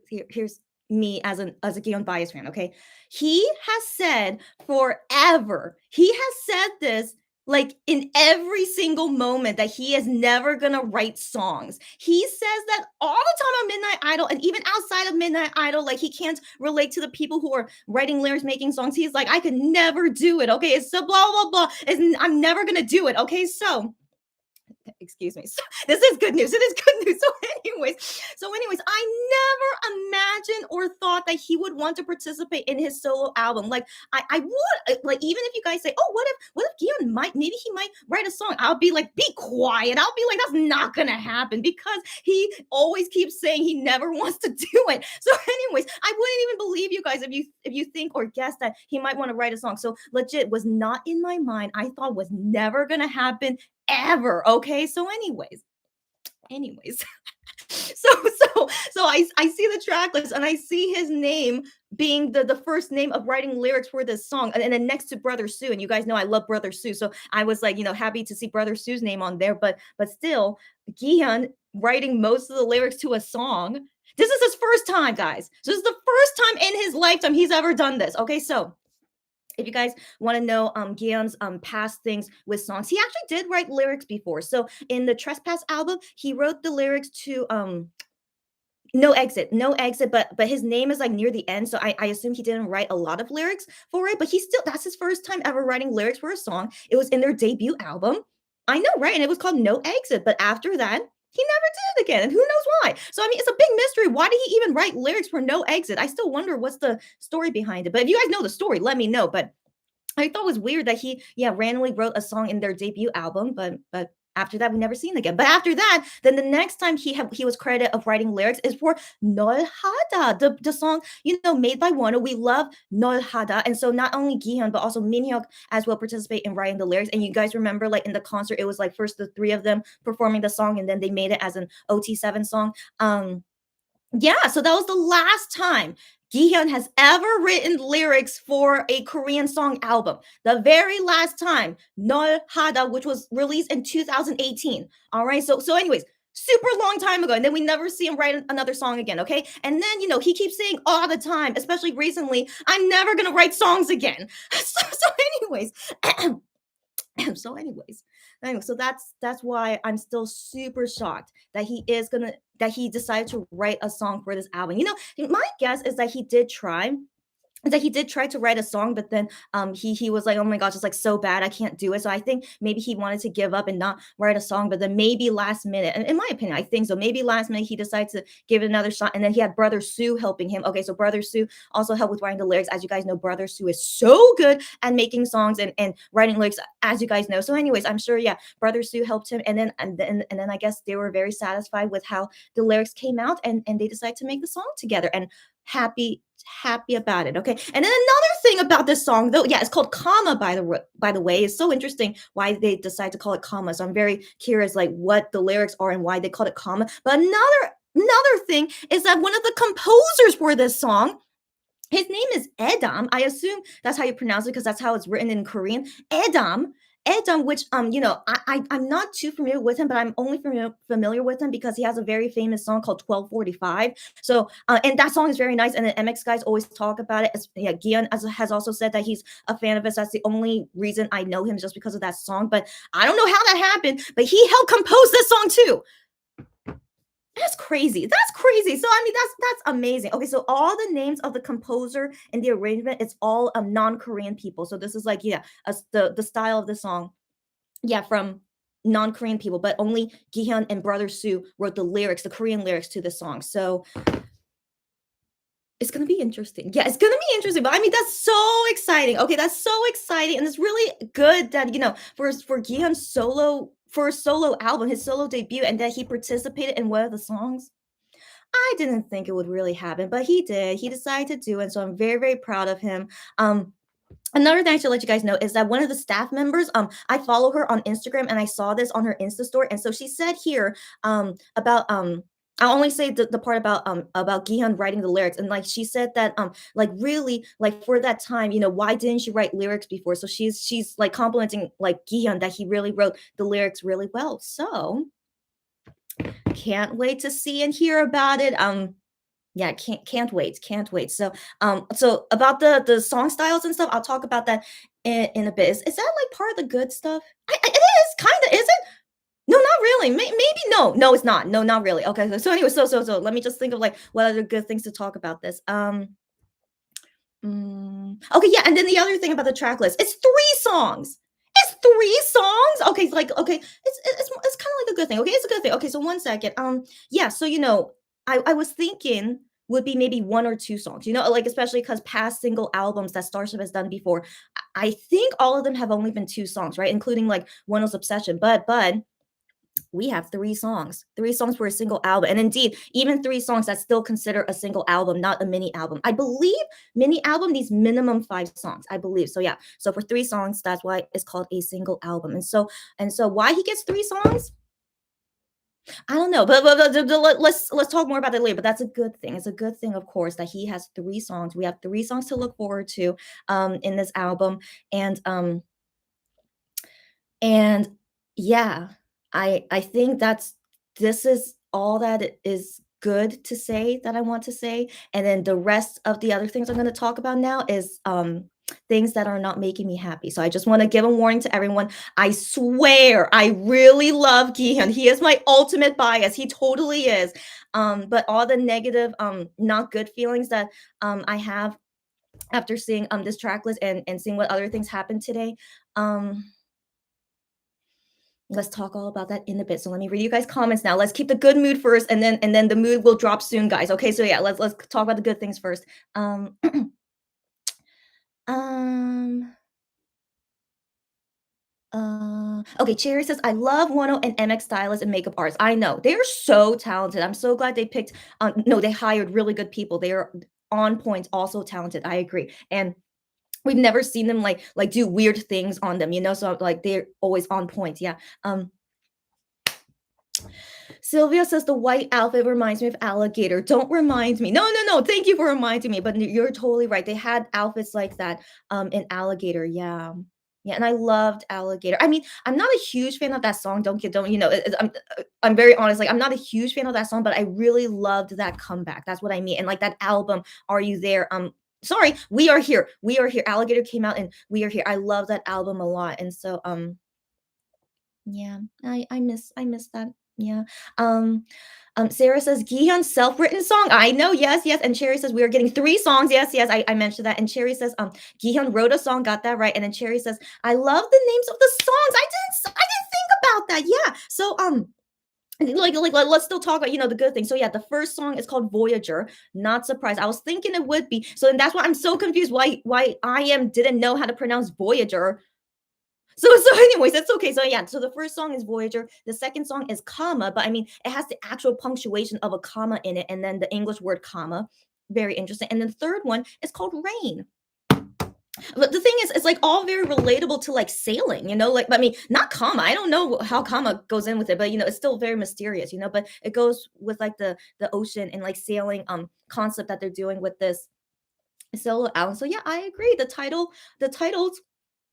me as a Gion bias fan. Okay, he has said forever. He has said this like in every single moment that he is never gonna write songs. He says that all the time on Midnight Idol and even outside of Midnight Idol. Like he can't relate to the people who are writing lyrics, making songs. He's like, I could never do it. Okay, it's so blah blah blah. I'm never gonna do it. Okay, so excuse me. So this is good news. It is good news. So anyways, I never imagined or thought that he would want to participate in his solo album. Like I would like even if you guys say, oh, what if Gion might maybe he might write a song? I'll be like, be quiet. I'll be like, that's not gonna happen because he always keeps saying he never wants to do it. So, anyways, I wouldn't even believe you guys if you think or guess that he might want to write a song. So legit was not in my mind. I thought was never gonna happen ever. Okay. So, anyways, so I see the track list and I see his name being the first name of writing lyrics for this song, and then next to Brother Sue, and you guys know I love Brother Sue, so I was like, happy to see Brother Sue's name on there, but still, Gihan writing most of the lyrics to a song. This is his first time, guys. So this is the first time in his lifetime he's ever done this. Okay, so if you guys want to know Gion's past things with songs, he actually did write lyrics before. So in the Trespass album, he wrote the lyrics to No Exit, but his name is like near the end, so I assume he didn't write a lot of lyrics for it, but he still that's his first time ever writing lyrics for a song. It was in their debut album. I know, right? And it was called No Exit, but after that, he never did it again, and who knows why. So I mean, it's a big mystery. Why did he even write lyrics for No Exit? I still wonder what's the story behind it. But if you guys know the story, let me know. But I thought it was weird that he, yeah, randomly wrote a song in their debut album, but after that we never seen it again. But after that, then the next time he was credited of writing lyrics is for Nol Hada, the song made by Wonho. We love Nol Hada, and so not only Gihyun but also Minhyuk as well participate in writing the lyrics. And you guys remember, like in the concert, it was like first the three of them performing the song, and then they made it as an OT7 song. Yeah, so that was the last time Gihyun has ever written lyrics for a Korean song album. The very last time, Nol Hada, which was released in 2018. All right, so anyways, super long time ago, and then we never see him write another song again. Okay, and then he keeps saying all the time, especially recently, I'm never gonna write songs again. So anyways. So anyway, so that's why I'm still super shocked that he decided to write a song for this album. My guess is that he did try to write a song, but then he was like, oh my gosh, it's like so bad, I can't do it. So I think maybe he wanted to give up and not write a song, but then maybe last minute, and in my opinion, I think so. Maybe last minute he decided to give it another shot, and then he had Brother Sue helping him. Okay, so Brother Sue also helped with writing the lyrics. As you guys know, Brother Sue is so good at making songs and writing lyrics, as you guys know. So, anyways, I'm sure, yeah, Brother Sue helped him, and then I guess they were very satisfied with how the lyrics came out, and they decided to make the song together. And happy about it. Okay. And then another thing about this song, though, yeah, it's called Comma, by the way. It's so interesting why they decide to call it Comma. So I'm very curious, like, what the lyrics are and why they called it Comma. But another thing is that one of the composers for this song, his name is Edam. I assume that's how you pronounce it because that's how it's written in Korean. Edam. Edam, which I'm not too familiar with him, but I'm only familiar with him because he has a very famous song called 1245. So and that song is very nice, and the MX guys always talk about it. Yeah, Gian has also said that he's a fan of it. So that's the only reason I know him, just because of that song. But I don't know how that happened, but he helped compose this song too. That's crazy. That's crazy. So I mean, that's amazing. Okay, so all the names of the composer and the arrangement, it's all non-Korean people. So this is like, yeah, the style of the song, yeah, from non-Korean people, but only Gihyun and Brother Sue wrote the lyrics, the Korean lyrics to the song. So it's gonna be interesting. Yeah, it's gonna be interesting. But I mean, that's so exciting. Okay, that's so exciting, and it's really good that for Gihan's solo album, his solo debut, and that he participated in one of the songs. I didn't think it would really happen, but he did. He decided to do it, so I'm very, very proud of him. Another thing I should let you guys know is that one of the staff members, I follow her on Instagram, and I saw this on her Insta story, and so she said here, about I'll only say the part about Gihan writing the lyrics, and like she said that like really like for that time, why didn't she write lyrics before? So she's like complimenting like Gihan that he really wrote the lyrics really well. So can't wait to see and hear about it. Yeah, can't wait. So about the song styles and stuff, I'll talk about that in a bit. Is that like part of the good stuff? It is kind of, is it? No, not really. Maybe no, it's not. No, not really. Okay, so anyway, so let me just think of like what other good things to talk about this. Okay, yeah, and then the other thing about the track list, it's 3 songs. It's 3 songs. Okay, it's like okay, it's kind of like a good thing. Okay, it's a good thing. Okay, so one second. Yeah, so I was thinking would be maybe 1 or 2 songs. Like especially because past single albums that Starship has done before, I think all of them have only been 2 songs, right? Including like One's Obsession. But we have 3 songs for a single album, and indeed even 3 songs that's still considered a single album, not a mini album. I believe mini album needs minimum 5 songs, I believe. So yeah, so for 3 songs, that's why it's called a single album. And so why he gets 3 songs, I don't know, but let's talk more about it later. But that's a good thing. It's a good thing, of course, that he has 3 songs. We have 3 songs to look forward to in this album. And and yeah, I think this is all that it is good to say that I want to say, and then the rest of the other things I'm gonna talk about now is, things that are not making me happy. So I just wanna give a warning to everyone. I swear I really love Gihyun. He is my ultimate bias. He totally is. But all the negative, not good feelings that, I have after seeing, this track list and seeing what other things happened today, um let's talk all about that in a bit. So let me read you guys' comments now. Let's keep the good mood first, and then the mood will drop soon, guys. Okay, so yeah, let's talk about the good things first. Um, um, okay, Cherry says, I love Wonho and MX stylists and makeup artists. I know they're so talented. I'm so glad they picked. No, they hired really good people. They are on point, also talented. I agree, and we've never seen them like do weird things on them. So like they're always on point. Yeah. Sylvia says the white outfit reminds me of Alligator. Don't remind me. No, no, no. Thank you for reminding me. But you're totally right. They had outfits like that in Alligator. Yeah. Yeah, and I loved Alligator. I mean, I'm not a huge fan of that song. I'm very honest. Like, I'm not a huge fan of that song, but I really loved that comeback. That's what I mean. And like that album, Are You There? Sorry, We Are Here. We Are Here. Alligator came out, and We Are Here. I love that album a lot. And so Yeah, I miss that. Yeah. Um, Sarah says Gihyun's self-written song. I know, yes, yes. And Cherry says we are getting three songs. Yes, yes. I mentioned that. And Cherry says Gihyun wrote a song, got that right. And then Cherry says I love the names of the songs. I didn't think about that. Yeah. So let's still talk about the good thing. So yeah, the first song is called Voyager. Not surprised. I was thinking it would be. So and that's why I'm so confused why I am didn't know how to pronounce Voyager. So anyways, that's okay. So yeah, so the first song is Voyager. The second song is comma, but I mean it has the actual punctuation of a comma in it, and then the English word comma. Very interesting. And then the third one is called Rain. But the thing is, it's like all very relatable to like sailing, like I mean, not comma. I don't know how comma goes in with it, but it's still very mysterious, but it goes with like the ocean and like sailing concept that they're doing with this solo album. So yeah, I agree. The title's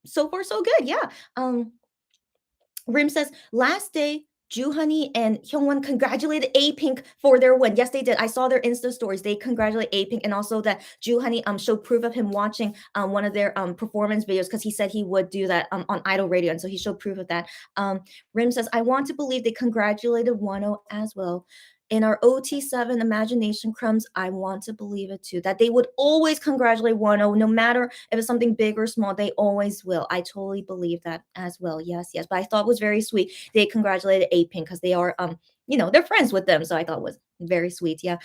so far so good. Yeah. Rim says, last day, Juhani and Hyungwon congratulated A Pink for their win. Yes, they did. I saw their Insta stories. They congratulate A Pink, and also that Juhani showed proof of him watching one of their performance videos because he said he would do that on Idol Radio, and so he showed proof of that. Rim says, I want to believe they congratulated Wonho as well. In our OT7 imagination crumbs, I want to believe it too. That they would always congratulate Wonho, no matter if it's something big or small, they always will. I totally believe that as well. Yes, yes. But I thought it was very sweet. They congratulated A Pink because they are they're friends with them. So I thought it was very sweet. Yeah.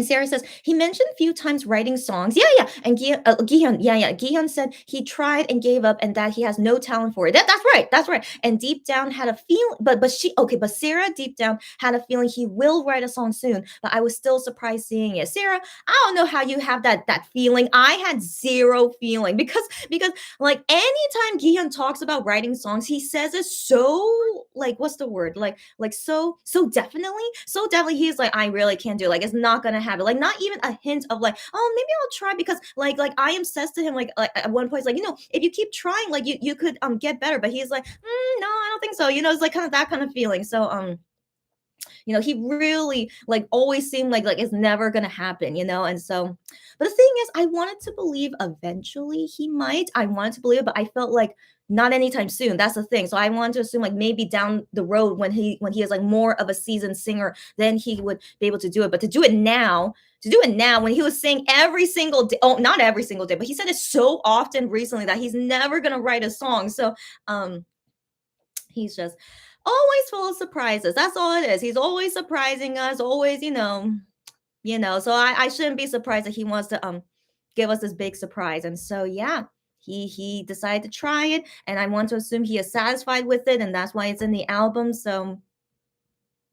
Sarah says he mentioned a few times writing songs. Yeah, yeah. And Gihyun, yeah, yeah. Gihyun said he tried and gave up, and that he has no talent for it. That's right. That's right. And deep down had a feeling, but Sarah deep down had a feeling he will write a song soon. But I was still surprised seeing it. Sarah, I don't know how you have that feeling. I had zero feeling because like anytime Gihyun talks about writing songs, he says it so like what's the word like so definitely he's like I really can't do it. Like it's not gonna happen. Like not even a hint of like oh maybe I'll try because like I am says to him like at one point it's like if you keep trying like you could get better. But he's like no I don't think so. It's like kind of that kind of feeling. So he really like always seemed like it's never gonna happen, and so but the thing is I wanted to believe eventually he might. I wanted to believe it, but I felt like not anytime soon. That's the thing. So I wanted to assume like maybe down the road when he is like more of a seasoned singer, then he would be able to do it. But to do it now when he was saying every single day, oh not every single day, but he said it so often recently that he's never gonna write a song. So he's just always full of surprises. That's all it is. He's always surprising us, always, So I shouldn't be surprised that he wants to give us this big surprise. And so yeah, he decided to try it, and I want to assume he is satisfied with it, and that's why it's in the album. So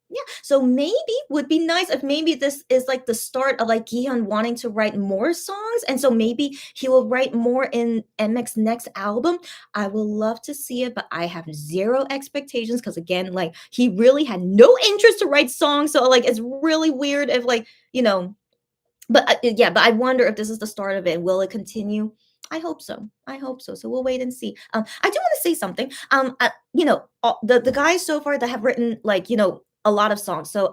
yeah, so maybe would be nice if maybe this is like the start of like Gihyun wanting to write more songs, and so maybe he will write more in MX's next album. I will love to see it, but I have zero expectations because again, like he really had no interest to write songs, so like it's really weird if like but yeah, but I wonder if this is the start of it. Will it continue? I hope so. I hope so. So we'll wait and see. I do want to say something. The guys so far that have written like a lot of songs. So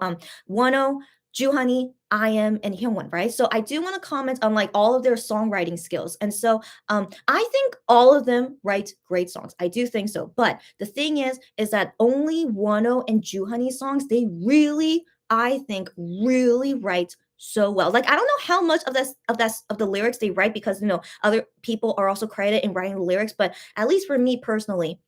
Wonho, Juhani, I am, and Hyungwon, right? So I do want to comment on like all of their songwriting skills. And so I think all of them write great songs. I do think so. But the thing is that only Wonho and Juhani songs, they really, I think, really write so well. Like I don't know how much of the lyrics they write because other people are also credited in writing the lyrics, but at least for me personally,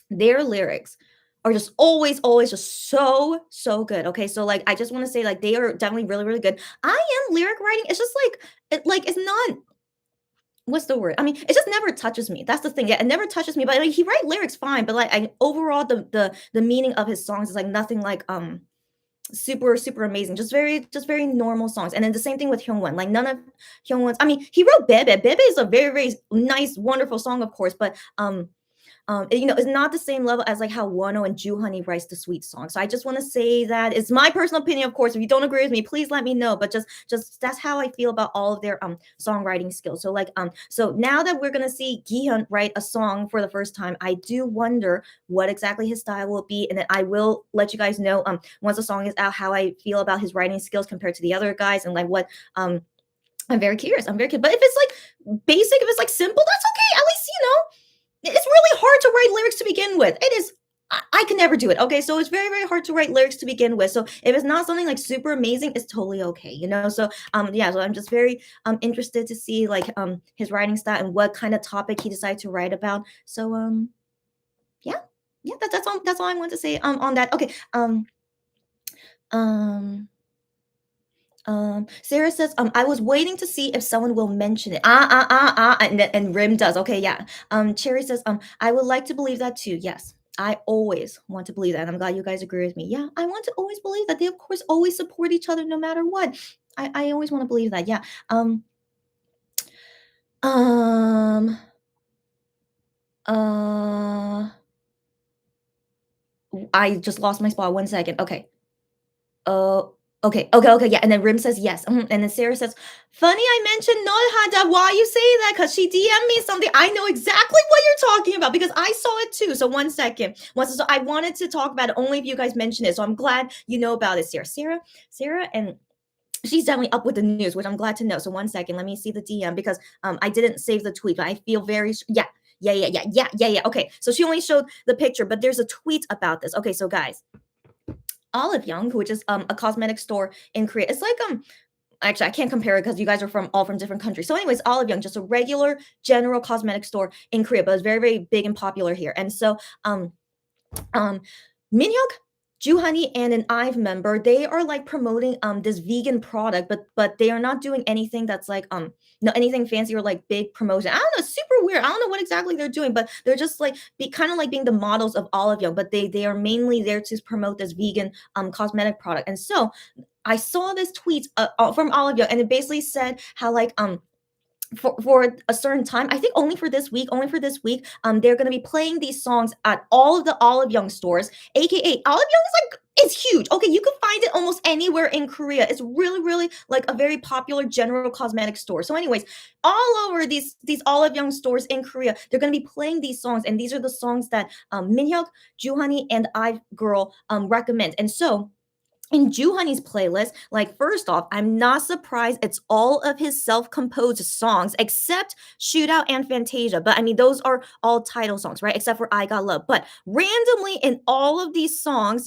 their lyrics are just always just so good. Okay, so like I just want to say like they are definitely really really good. I am lyric writing. It's just like it's not what's the word? I mean, it just never touches me. That's the thing. Yeah, it never touches me. But like he write lyrics fine, but like I overall the meaning of his songs is like nothing like super super amazing, just very normal songs. And then the same thing with Hyungwon, like none of Hyungwon's, I mean he wrote Bebe is a very very nice wonderful song of course, but it's not the same level as like how Wonho and Juhani writes the sweet song. So I just want to say that it's my personal opinion, of course. If you don't agree with me, please let me know. But just that's how I feel about all of their songwriting skills. So like so now that we're gonna see Gihyun write a song for the first time, I do wonder what exactly his style will be, and then I will let you guys know once the song is out how I feel about his writing skills compared to the other guys and like what I'm very curious. I'm very curious. But if it's like basic, if it's like simple, that's okay. At least it's really hard to write lyrics to begin with. It is I can never do it. Okay, so it's very very hard to write lyrics to begin with. So if it's not something like super amazing, it's totally okay, you know. So yeah, so I'm just very interested to see like his writing style and what kind of topic he decided to write about. So yeah, yeah, that's all I want to say on that. Okay, um Sarah says, I was waiting to see if someone will mention it. And Rim does. Okay, yeah. Cherry says, I would like to believe that too. Yes. I always want to believe that. And I'm glad you guys agree with me. Yeah, I want to always believe that they of course always support each other no matter what. I always want to believe that. Yeah. Um uh I just lost my spot. 1 second. Okay. Oh, okay, yeah, and then Rim says yes, and then Sarah says, "Funny I mentioned Nolhada. Why you say that? Cause she DM'd me something. I know exactly what you're talking about because I saw it too. So 1 second. So I wanted to talk about it only if you guys mentioned it. So I'm glad you know about it, Sarah. Sarah, and she's definitely up with the news, which I'm glad to know. So 1 second, let me see the DM because I didn't save the tweet, but I feel yeah. Yeah. Okay, so she only showed the picture, but there's a tweet about this. Okay, so guys, Olive Young, which is a cosmetic store in Korea. It's like actually I can't compare it because you guys are from all from different countries. So, anyways, Olive Young, just a regular general cosmetic store in Korea, but it's very, very big and popular here. And so um Minhyuk, Juhani, and an IVE member, they are like promoting this vegan product, but they are not doing anything that's like no anything fancy or like big promotion. I don't know, it's super weird. I don't know what exactly they're doing, but they're just like be kind of like being the models of Olive Young, but they are mainly there to promote this vegan cosmetic product. And so I saw this tweet from Olive Young, and it basically said how like for a certain time, I think only for this week, they're gonna be playing these songs at all of the Olive Young stores, aka Olive Young is like it's huge. Okay, you can find it almost anywhere in Korea. It's really, really like a very popular general cosmetic store. So, anyways, all over these Olive Young stores in Korea, they're gonna be playing these songs, and these are the songs that Minhyuk, Juhani, and I Girl recommend. And so in Juhani's playlist, like first off, I'm not surprised it's all of his self-composed songs except Shootout and Fantasia. But I mean, those are all title songs, right? Except for I Got Love. But randomly in all of these songs,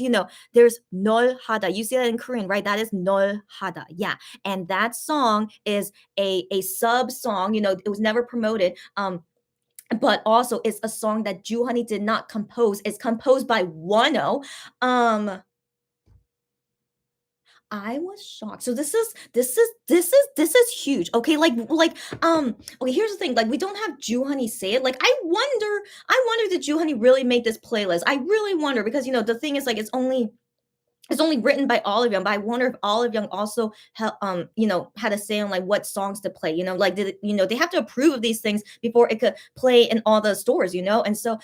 there's Nol Hada. You see that in Korean, right? That is Nol Hada. Yeah. And that song is a sub song, it was never promoted. But also it's a song that Juhani did not compose. It's composed by Wonho. I was shocked. So this is huge. Okay, okay, here's the thing. Like we don't have Juhani say it. Like I wonder did Juhani really make this playlist? I really wonder because the thing is like it's only written by Olive Young, but I wonder if Olive Young also had a say on like what songs to play. Like they have to approve of these things before it could play in all the stores. And so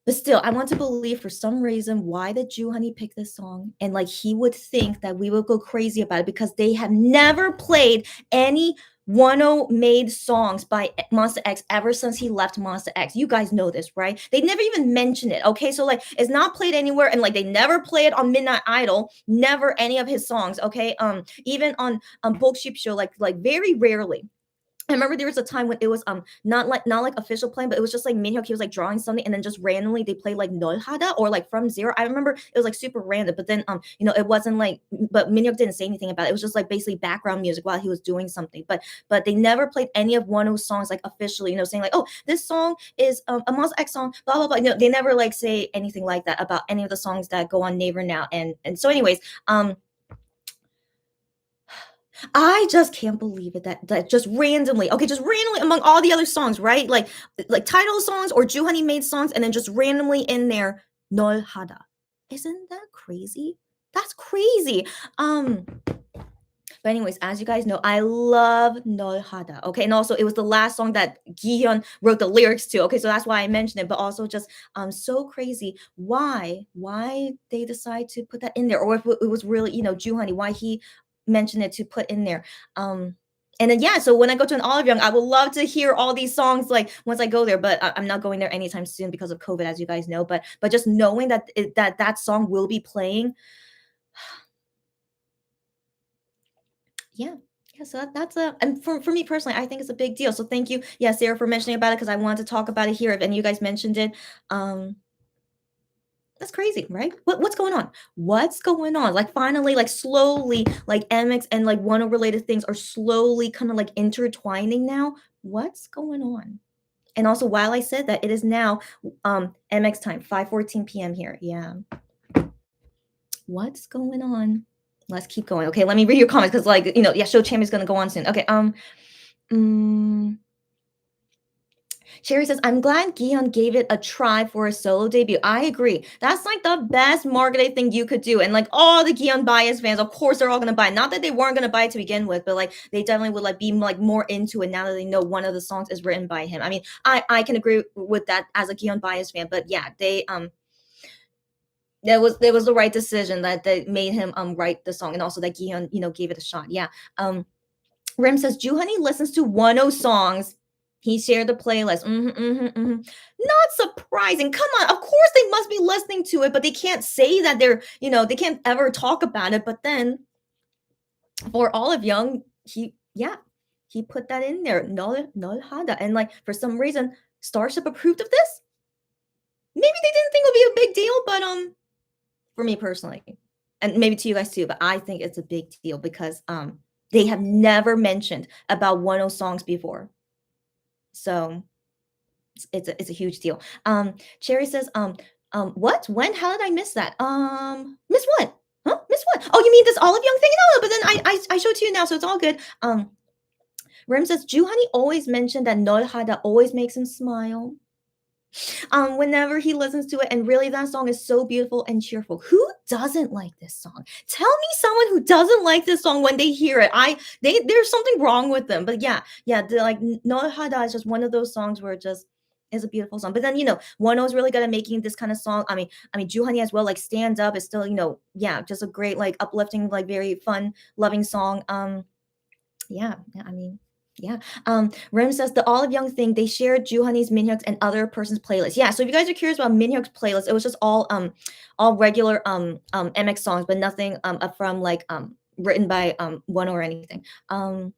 but still, I want to believe for some reason why did Honey pick this song? And like he would think that we would go crazy about it because they have never played any Wano made songs by Monster X ever since he left Monster X. You guys know this, right? They never even mentioned it. Okay, so like it's not played anywhere, and like they never play it on Midnight Idol. Never any of his songs. Okay, even on Sheep Show, like very rarely. I remember there was a time when it was not like official playing, but it was just like Minhyuk, he was like drawing something and then just randomly they play like Nolhada or like From Zero. I remember it was like super random, but then it wasn't like but Minhyuk didn't say anything about it. It was just like basically background music while he was doing something. But they never played any of Wano's songs like officially, saying like, oh, this song is a Monster X song, blah blah blah. They never like say anything like that about any of the songs that go on Naver now. And so anyways, I just can't believe it that just randomly, okay, just randomly among all the other songs, right? Like title songs or Juhani made songs, and then just randomly in there, Nol Hada. Isn't that crazy? That's crazy. But anyways, as you guys know, I love Nol Hada. Okay, and also it was the last song that Gihyun wrote the lyrics to. Okay, so that's why I mentioned it. But also just so crazy why they decide to put that in there, or if it was really Juhani, why he mentioned it to put in there. And then yeah, so when I go to an Olive Young, I would love to hear all these songs like once I go there, but I'm not going there anytime soon because of COVID, as you guys know. But just knowing that song will be playing, yeah, Yeah, so that's a and for me personally, I think it's a big deal. So thank you, yeah, Sarah, for mentioning about it because I wanted to talk about it here. If any of you guys mentioned it, um, that's crazy, right? What's going on? What's going on? Like finally, like slowly, like MX and like one related things are slowly kind of like intertwining now. What's going on? And also, while I said that, it is now MX time, 5:14 p.m. here. Yeah, what's going on? Let's keep going. Okay, let me read your comments because, like, yeah, show champ is gonna go on soon. Okay, mm, Sherry says, I'm glad Gion gave it a try for a solo debut. I agree. That's like the best marketing thing you could do. And like all the Gion bias fans, of course, they're all gonna buy it. Not that they weren't gonna buy it to begin with, but like they definitely would like be like more into it now that they know one of the songs is written by him. I mean, I can agree with that as a Gion bias fan, but yeah, they there was the right decision that they made him write the song and also that Gion, gave it a shot. Yeah. Rim says Juhani listens to 10 songs. He shared the playlist. Not surprising. Come on. Of course they must be listening to it, but they can't say that they can't ever talk about it. But then for Olive Young, he put that in there. No hada. And like for some reason, Starship approved of this. Maybe they didn't think it would be a big deal, but for me personally, and maybe to you guys too, but I think it's a big deal because they have never mentioned about 10 songs before. So it's a huge deal. Cherry says, what? When? How did I miss that? Miss what? Huh? Miss what? Oh, you mean this Olive Young thing? No, but then I showed to you now, so it's all good. Rim says, Juhani always mentioned that Nol Hada always makes him smile. Whenever he listens to it, and really that song is so beautiful and cheerful. Who doesn't like this song? Tell me someone who doesn't like this song when they hear it. There's something wrong with them. But yeah, like No Hada is just one of those songs where it just is a beautiful song. But then Wonho is really good at making this kind of song. I mean Juhani as well, like Stand Up is still, yeah, just a great, like uplifting, like very fun, loving song. Yeah, I mean, yeah. Rim says the Olive Young thing, they shared Juhani's Minhyuk's and other person's playlist. Yeah, so if you guys are curious about Minhyuk's playlist, it was just all regular MX songs, but nothing from like written by one or anything. Um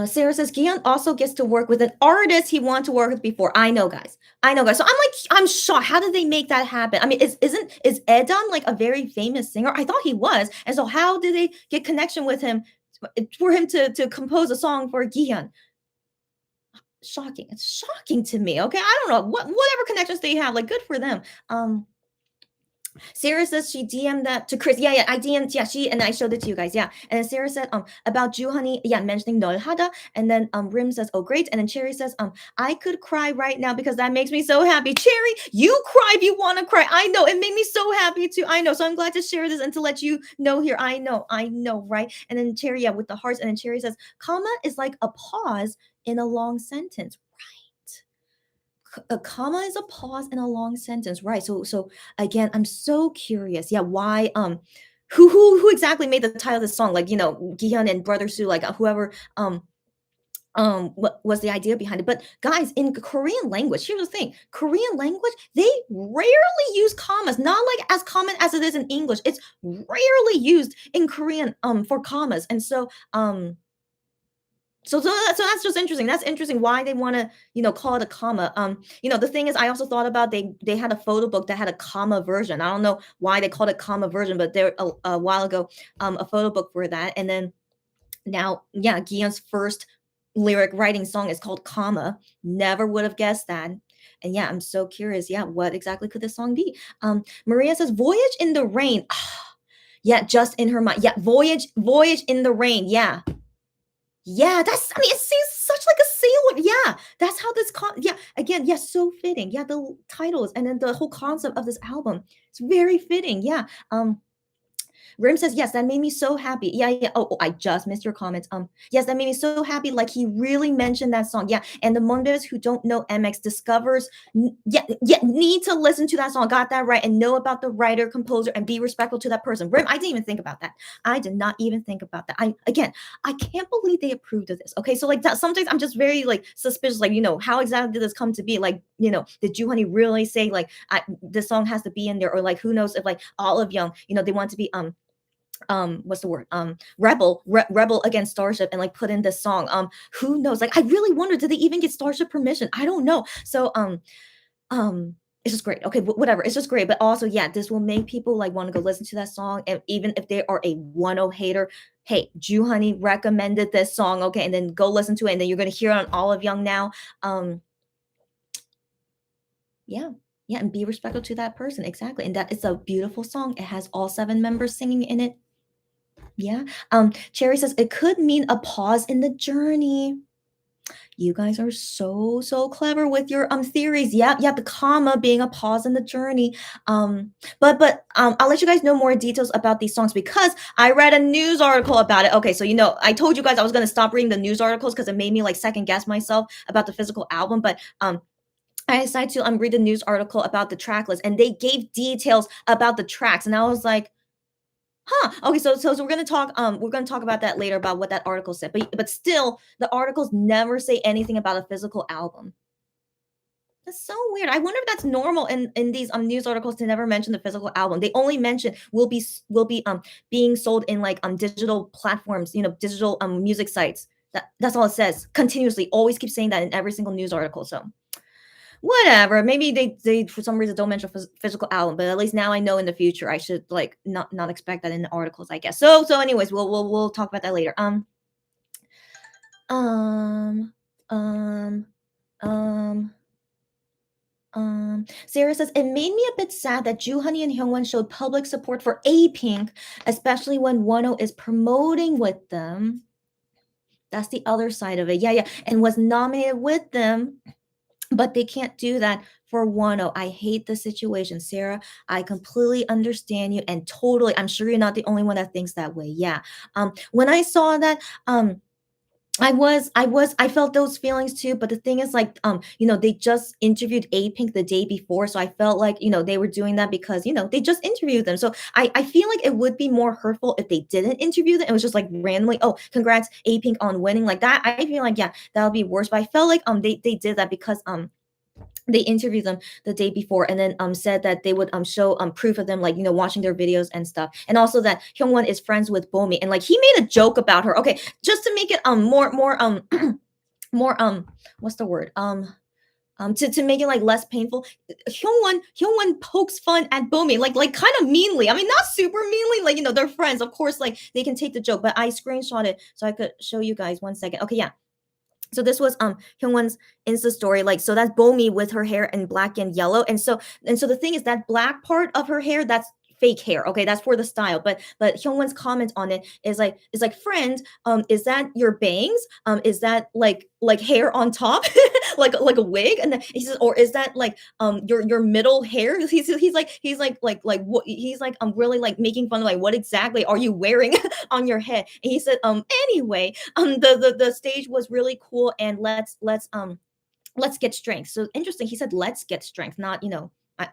Sarah says Gian also gets to work with an artist he wanted to work with before. I know, guys. I know, guys. So I'm shocked. How did they make that happen? I mean, is Edon like a very famous singer? I thought he was. And so how did they get connection with him for him to compose a song for Gian? Shocking. It's shocking to me. Okay. I don't know. Whatever connections they have, like good for them. Sarah says she DM'd that to Chris. Yeah, I DM'd, yeah, she and I showed it to you guys. Yeah. And then Sarah said, about Juhani, yeah, mentioning Nolhada. And then Rim says, oh, great. And then Cherry says, I could cry right now because that makes me so happy. Cherry, you cry if you want to cry. I know. It made me so happy too. I know. So I'm glad to share this and to let you know here. I know, right? And then Cherry, yeah, with the hearts. And then Cherry says, comma is like a pause in a long sentence. A comma is a pause in a long sentence, right? So again, I'm so curious. Yeah, why who exactly made the title of the song? Like, Gihyun and Brother Sue, like whoever what was the idea behind it. But guys, in Korean language, here's the thing. Korean language, they rarely use commas, not like as common as it is in English. It's rarely used in Korean for commas. And so that's just interesting. That's interesting why they want to, call it a comma. The thing is, I also thought about they had a photo book that had a comma version. I don't know why they called it comma version, but there a while ago, a photo book for that. And then now, yeah, Gian's first lyric writing song is called Comma. Never would have guessed that. And yeah, I'm so curious. Yeah, what exactly could this song be? Maria says, "Voyage in the Rain." Yeah, just in her mind. Yeah, voyage in the rain. Yeah. Yeah, it seems such like a sailor. Yeah, that's how yeah, again, yeah, so fitting. Yeah, the titles and then the whole concept of this album. It's very fitting. Yeah. Rim says, yes, that made me so happy. Yeah. Oh, I just missed your comments. Yes, that made me so happy. Like he really mentioned that song. Yeah. And the Monbebes who don't know MX discovers, need to listen to that song. Got that right. And know about the writer, composer, and be respectful to that person. Rim, I didn't even think about that. I did not even think about that. I can't believe they approved of this. Okay. So like that sometimes I'm just very like suspicious, like, how exactly did this come to be? Like, did Juhani really say like this song has to be in there? Or like who knows if like Olive Young, they want to be what's the word, rebel against Starship and like put in this song. Who knows, like I really wonder, did they even get Starship permission? I don't know. So it's just great. Okay, whatever, it's just great. But also, yeah, this will make people like want to go listen to that song, and even if they are a 1 hater, hey, Ju Honey recommended this song, okay, and then go listen to it, and then you're gonna hear it on Olive Young now. Yeah. Yeah, and be respectful to that person, exactly, and that is a beautiful song. It has all 7 members singing in it. Yeah. Cherry says it could mean a pause in the journey. You guys are so clever with your theories. Yeah, yeah, the comma being a pause in the journey. But I'll let you guys know more details about these songs because I read a news article about it. Okay, so I told you guys I was gonna stop reading the news articles because it made me like second guess myself about the physical album. But I decided to read a news article about the track list, and they gave details about the tracks, and I was like, huh. Okay, so we're gonna talk about that later about what that article said. But still, the articles never say anything about a physical album. That's so weird. I wonder if that's normal in these news articles to never mention the physical album. They only mention will be being sold in like digital platforms, digital music sites. That's all it says continuously. Always keep saying that in every single news article. So whatever. Maybe they for some reason don't mention physical album, but at least now I know in the future I should like not expect that in the articles, I guess. So anyways, we'll talk about that later. Um um um Sarah says it made me a bit sad that Honey and Hyungwon showed public support for A Pink, especially when Wonho is promoting with them. That's the other side of it. Yeah, yeah, and was nominated with them, but they can't do that for 1 I hate the situation, Sarah. I completely understand you and totally. I'm sure you're not the only one that thinks that way. Yeah. When I saw that, I felt those feelings too. But the thing is, like, they just interviewed A Pink the day before, so I felt like they were doing that because they just interviewed them. So I feel like it would be more hurtful if they didn't interview them. It was just like randomly, oh, congrats A Pink on winning like that. I feel like yeah, that would be worse. But I felt like they did that because they interviewed them the day before and then said that they would show proof of them like watching their videos and stuff, and also that Hyungwon is friends with Bomi, and like he made a joke about her, okay, just to make it more more what's the word, to make it like less painful. Hyungwon pokes fun at Bomi like kind of meanly. I mean, not super meanly, like they're friends, of course, like they can take the joke, but I screenshot it so I could show you guys 1 second. Okay, yeah, so this was Hyungwon's Insta story. Like, so that's Bomi with her hair in black and yellow. And so the thing is that black part of her hair, that's fake hair. Okay, that's for the style. But Hyungwon's comment on it is like, friend, is that your bangs? Is that like hair on top? like a wig? And then he says, or is that like your middle hair? He's like what he's like really like making fun of like what exactly are you wearing on your head? And he said, anyway, the stage was really cool, and let's get strength. So interesting. He said let's get strength, not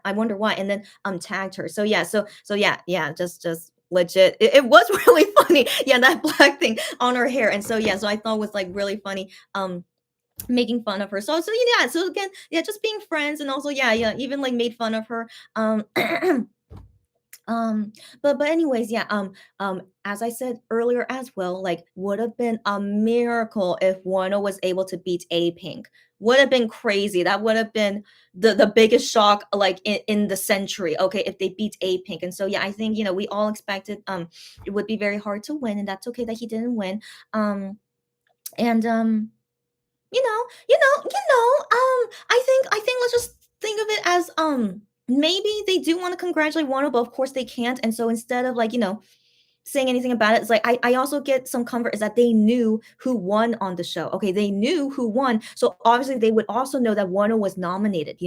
I wonder why. And then tagged her. So yeah, so yeah, just legit. It was really funny. Yeah, that black thing on her hair. And so yeah, so I thought it was like really funny. Making fun of her. So yeah, so again, yeah, just being friends, and also yeah, even like made fun of her. Um, but anyways, yeah, as I said earlier as well, like would have been a miracle if Wano was able to beat A Pink. Would have been crazy. That would have been the biggest shock like in the century. Okay, if they beat A Pink. And so yeah, I think we all expected it would be very hard to win, and that's okay that he didn't win. And I think let's just think of it as maybe they do want to congratulate Wano, but of course they can't. And so instead of like, saying anything about it, it's like I also get some comfort is that they knew who won on the show. Okay, they knew who won. So obviously they would also know that Wano was nominated.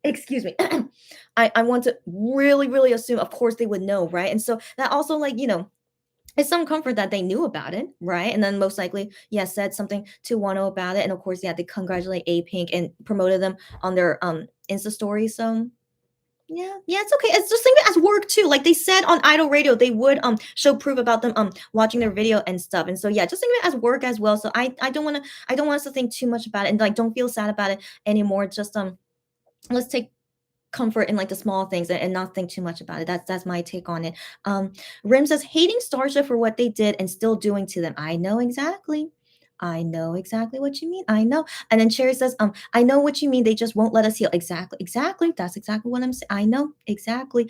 Excuse me. I want to really, really assume, of course, they would know, right? And so that also like, it's some comfort that they knew about it, right? And then most likely, yeah, said something to Wano about it. And of course, yeah, they congratulate A Pink and promoted them on their Insta story. So yeah, it's okay. It's just think of it as work too. Like they said on Idol Radio, they would show proof about them watching their video and stuff. And so yeah, just think of it as work as well. So I don't want us to think too much about it, and like don't feel sad about it anymore. Just let's take comfort in like the small things and not think too much about it. That's my take on it. Um, Rim says hating Starship for what they did and still doing to them. I know exactly. I know exactly what you mean. I know. And then Cherry says, I know what you mean. They just won't let us heal. Exactly. Exactly. That's exactly what I'm saying. I know exactly.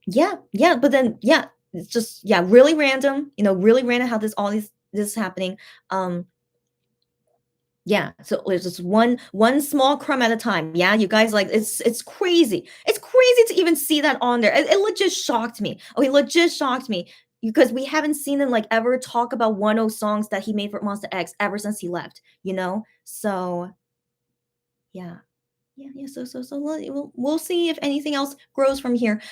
Yeah, yeah, but then yeah, it's just yeah, really random, really random how this is happening. Um, yeah, so there's just one small crumb at a time. Yeah, you guys like it's crazy. It's crazy to even see that on there. It legit shocked me. Okay, legit shocked me because we haven't seen him like ever talk about one of songs that he made for Monster X ever since he left. So yeah, yeah. So we'll see if anything else grows from here.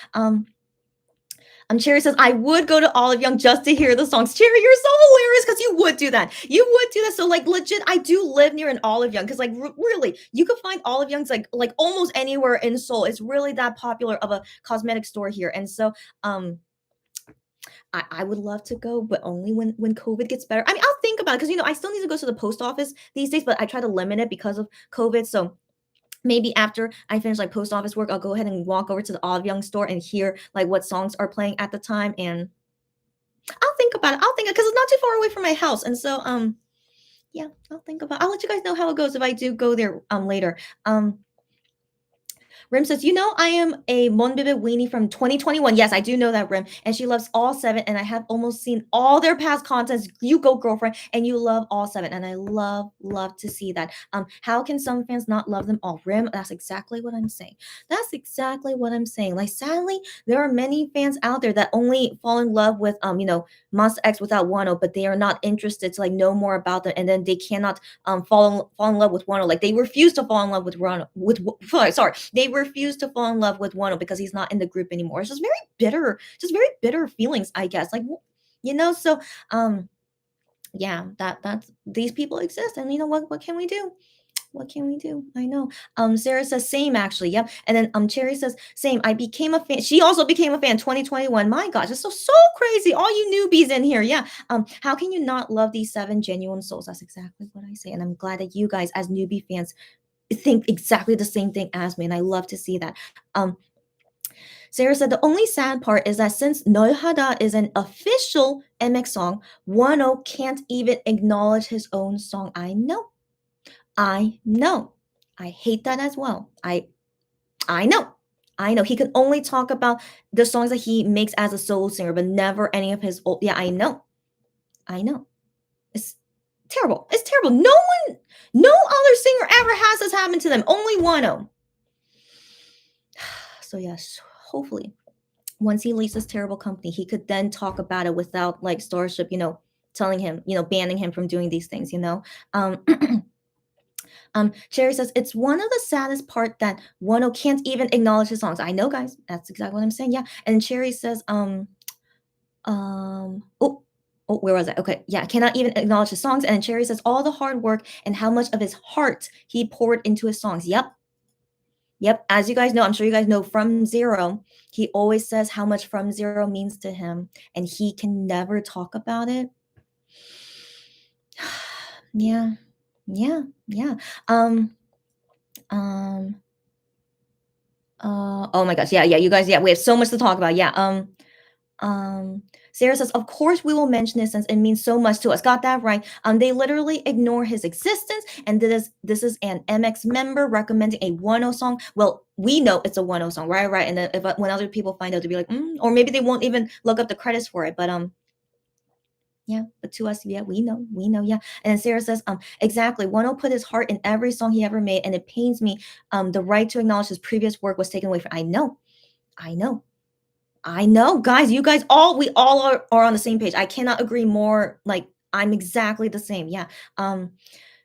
Cherry says, I would go to Olive Young just to hear the songs. Cherry, you're so hilarious because you would do that. You would do that. So, like, legit, I do live near an Olive Young because, like, really, you could find Olive Young's like almost anywhere in Seoul. It's really that popular of a cosmetic store here. And so, I would love to go, but only when COVID gets better. I mean, I'll think about it because I still need to go to the post office these days, but I try to limit it because of COVID. So maybe after I finish like post office work, I'll go ahead and walk over to the Olive Young store and hear like what songs are playing at the time, and I'll think about it. I'll think because it's not too far away from my house, and so yeah, I'll let you guys know how it goes if I do go there later. Rim says, I am a Monbibi weenie from 2021. Yes, I do know that, Rim. And she loves all seven. And I have almost seen all their past contents. You go, girlfriend. And you love all seven. And I love to see that. How can some fans not love them all? Rim, that's exactly what I'm saying. That's exactly what I'm saying. Like, sadly, there are many fans out there that only fall in love with, Monster X without Wano, but they are not interested to like know more about them. And then they cannot fall in love with Wano. Like they refuse to fall in love with Wano. Sorry, they refuse to fall in love with Wano because he's not in the group anymore. It's just very bitter feelings, I guess. Like so yeah, that's these people exist, and what can we do? What can we do? I know. Sarah says same actually. Yep. And then Cherry says same. I became a fan. She also became a fan 2021. My gosh, it's so crazy. All you newbies in here. Yeah. How can you not love these seven genuine souls? That's exactly what I say. And I'm glad that you guys as newbie fans think exactly the same thing as me. And I love to see that. Sarah said the only sad part is that since Noihada is an official MX song, Wano can't even acknowledge his own song. I know. I know. I hate that as well. I know. I know. He can only talk about the songs that he makes as a solo singer, but never any of his old. Yeah, I know. I know. It's terrible. It's terrible. No other singer ever has this happen to them. Only Wano. So yes, hopefully, once he leaves this terrible company, he could then talk about it without like Starship, telling him, banning him from doing these things. Um, Cherry says it's one of the saddest part that Wano can't even acknowledge his songs. I know, guys. That's exactly what I'm saying. Yeah. And Cherry says, where was I? Okay, yeah, cannot even acknowledge his songs. And then Cherry says all the hard work and how much of his heart he poured into his songs. Yep. Yep. As you guys know, I'm sure you guys know from Zero, he always says how much From Zero means to him, and he can never talk about it. Yeah. Yeah. Yeah. Oh my gosh. Yeah, you guys, yeah, we have so much to talk about. Yeah. Sarah says, of course we will mention this since it means so much to us. Got that right. They literally ignore his existence, and this is an MX member recommending a Wano song. Well, we know it's a Wano song, right? Right. And then if when other people find out, they'll be like, or maybe they won't even look up the credits for it. But yeah, but to us, yeah, we know, yeah. And then Sarah says, exactly. Wano put his heart in every song he ever made, and it pains me. The right to acknowledge his previous work was taken away from. I know. I know, guys. You guys we all are on the same page. I cannot agree more. Like I'm exactly the same. Yeah.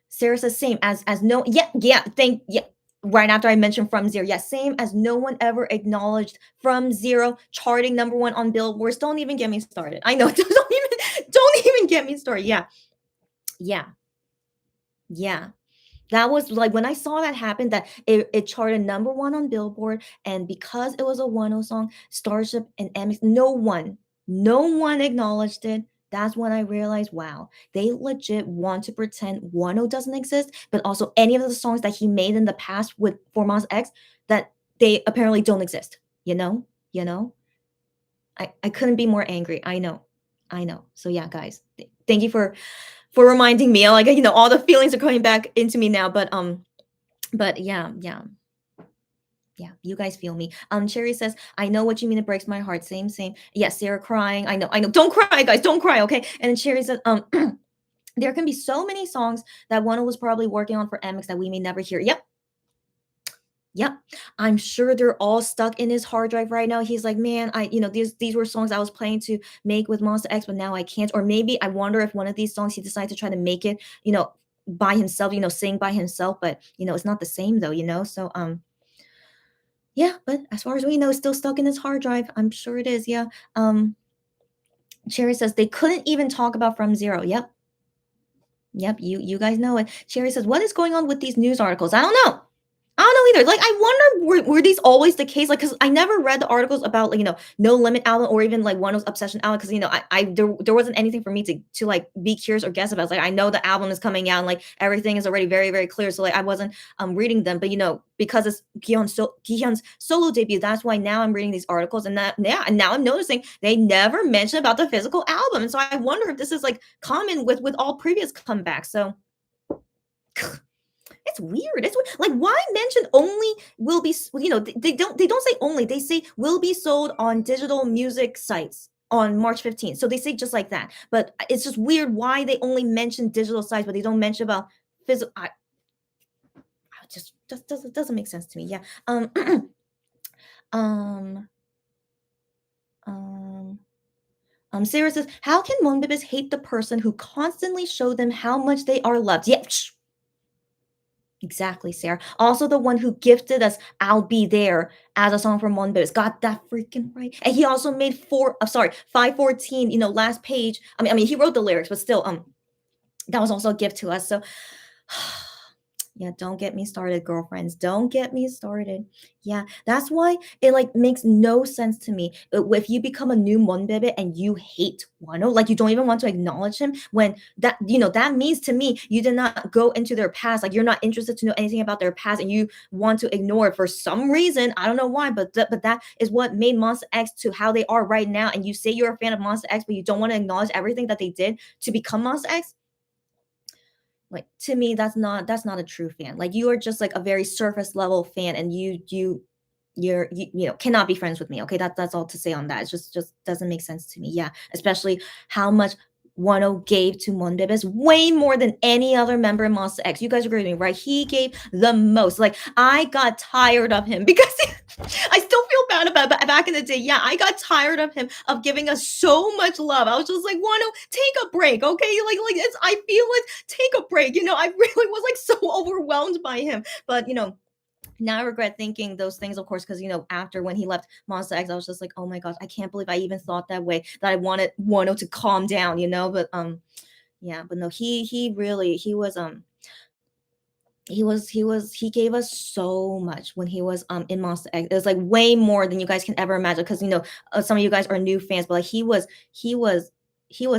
Sarah says same as no. Yeah. Right after I mentioned From Zero, yeah, same as no one ever acknowledged From Zero charting #1 on Billboards. Don't even get me started. I know. Don't even get me started. Yeah, yeah. That was like when I saw that happen, that it charted #1 on Billboard, and because it was a Wano song, Starship and MX, no one acknowledged it. That's when I realized, wow, they legit want to pretend Wano doesn't exist, but also any of the songs that he made in the past with for Monsta X, that they apparently don't exist, you know? You know? I couldn't be more angry. I know. I know. So yeah, guys, thank you for reminding me. Like, all the feelings are coming back into me now, but yeah, yeah. Yeah, you guys feel me. Cherry says, I know what you mean. It breaks my heart. Same, same. Yes, Sarah crying. I know, I know. Don't cry, guys. Don't cry, okay? And then Cherry says, there can be so many songs that one was probably working on for MX that we may never hear. Yep, yep. I'm sure they're all stuck in his hard drive right now. He's like, man, these were songs I was planning to make with Monster X, but now I can't. Or maybe I wonder if one of these songs he decided to try to make it, by himself, sing by himself, but it's not the same though, So yeah, but as far as we know, it's still stuck in his hard drive. I'm sure it is. Yeah. Um, Cherry says they couldn't even talk about From Zero. Yep. Yep. You guys know it. Cherry says, what is going on with these news articles? I don't know. I don't know either. Like, I wonder, were these always the case? Like, because I never read the articles about, like, No Limit album, or even like One of Obsession album. Because there wasn't anything for me to like be curious or guess about. It's like, I know the album is coming out and like everything is already very, very clear. So like I wasn't reading them. But because it's Gihyun's solo debut, that's why now I'm reading these articles. And that, yeah, and now I'm noticing they never mention about the physical album. And so I wonder if this is like common with all previous comebacks. So it's weird. Like, why mention only will be, they don't say only, they say will be sold on digital music sites on March 15th. So they say just like that. But it's just weird why they only mention digital sites, but they don't mention about physical. I just doesn't make sense to me. Yeah. Um, um, Sarah says, how can Monbibis hate the person who constantly show them how much they are loved? Yeah. Exactly, Sarah. Also, the one who gifted us "I'll Be There" as a song from Monbos got that freaking right. And he also made 514. Last page. I mean, he wrote the lyrics, but still, that was also a gift to us. So, yeah, don't get me started, girlfriends. Don't get me started. Yeah, that's why it like makes no sense to me if you become a new Monbebe and you hate Wano, like you don't even want to acknowledge him. When that means to me you did not go into their past, like you're not interested to know anything about their past, and you want to ignore it for some reason. I don't know why, but that is what made Monster X to how they are right now. And you say you're a fan of Monster X, but you don't want to acknowledge everything that they did to become Monster X. Like, to me, that's not a true fan. Like, you are just like a very surface level fan, and you cannot be friends with me. Okay, that's all to say on that. It just doesn't make sense to me. Yeah, especially how much Wano gave to Monbebes, way more than any other member in Monster X. You guys agree with me, right? He gave the most. Like, I got tired of him because I still feel bad about it, but back in the day, yeah, I got tired of him of giving us so much love. I was just like, Wano, take a break, okay? Like I feel like take a break. I really was like so overwhelmed by him, but now I regret thinking those things, of course, because after when he left Monster X, I was just like, oh my gosh, I can't believe I even thought that way. That I wanted Wano to calm down, But yeah, but no, he really he gave us so much when he was in Monster X. It was like way more than you guys can ever imagine, because some of you guys are new fans, but like he was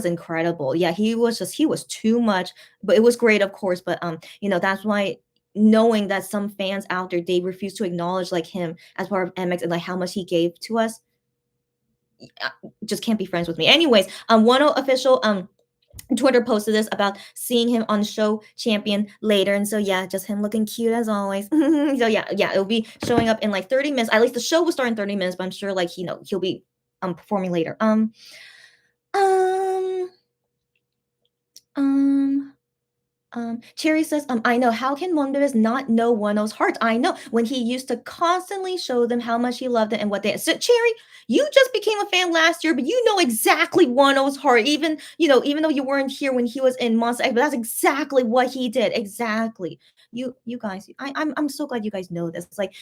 incredible. Yeah, he was too much, but it was great, of course. But that's why, knowing that some fans out there, they refuse to acknowledge like him as part of MX and like how much he gave to us, just can't be friends with me. Anyways, Wano official Twitter posted this about seeing him on Show Champion later, and so yeah, just him looking cute as always. So yeah, it'll be showing up in like 30 minutes. At least the show will start in 30 minutes, but I'm sure like he'll be performing later. Um um Cherry says, I know. How can Monbebes not know Wano's heart? I know. When he used to constantly show them how much he loved it and what they. So, Cherry, you just became a fan last year, but you know exactly Wano's heart. Even though you weren't here when he was in Monster X, but that's exactly what he did. Exactly. You guys, I'm so glad you guys know this. It's like,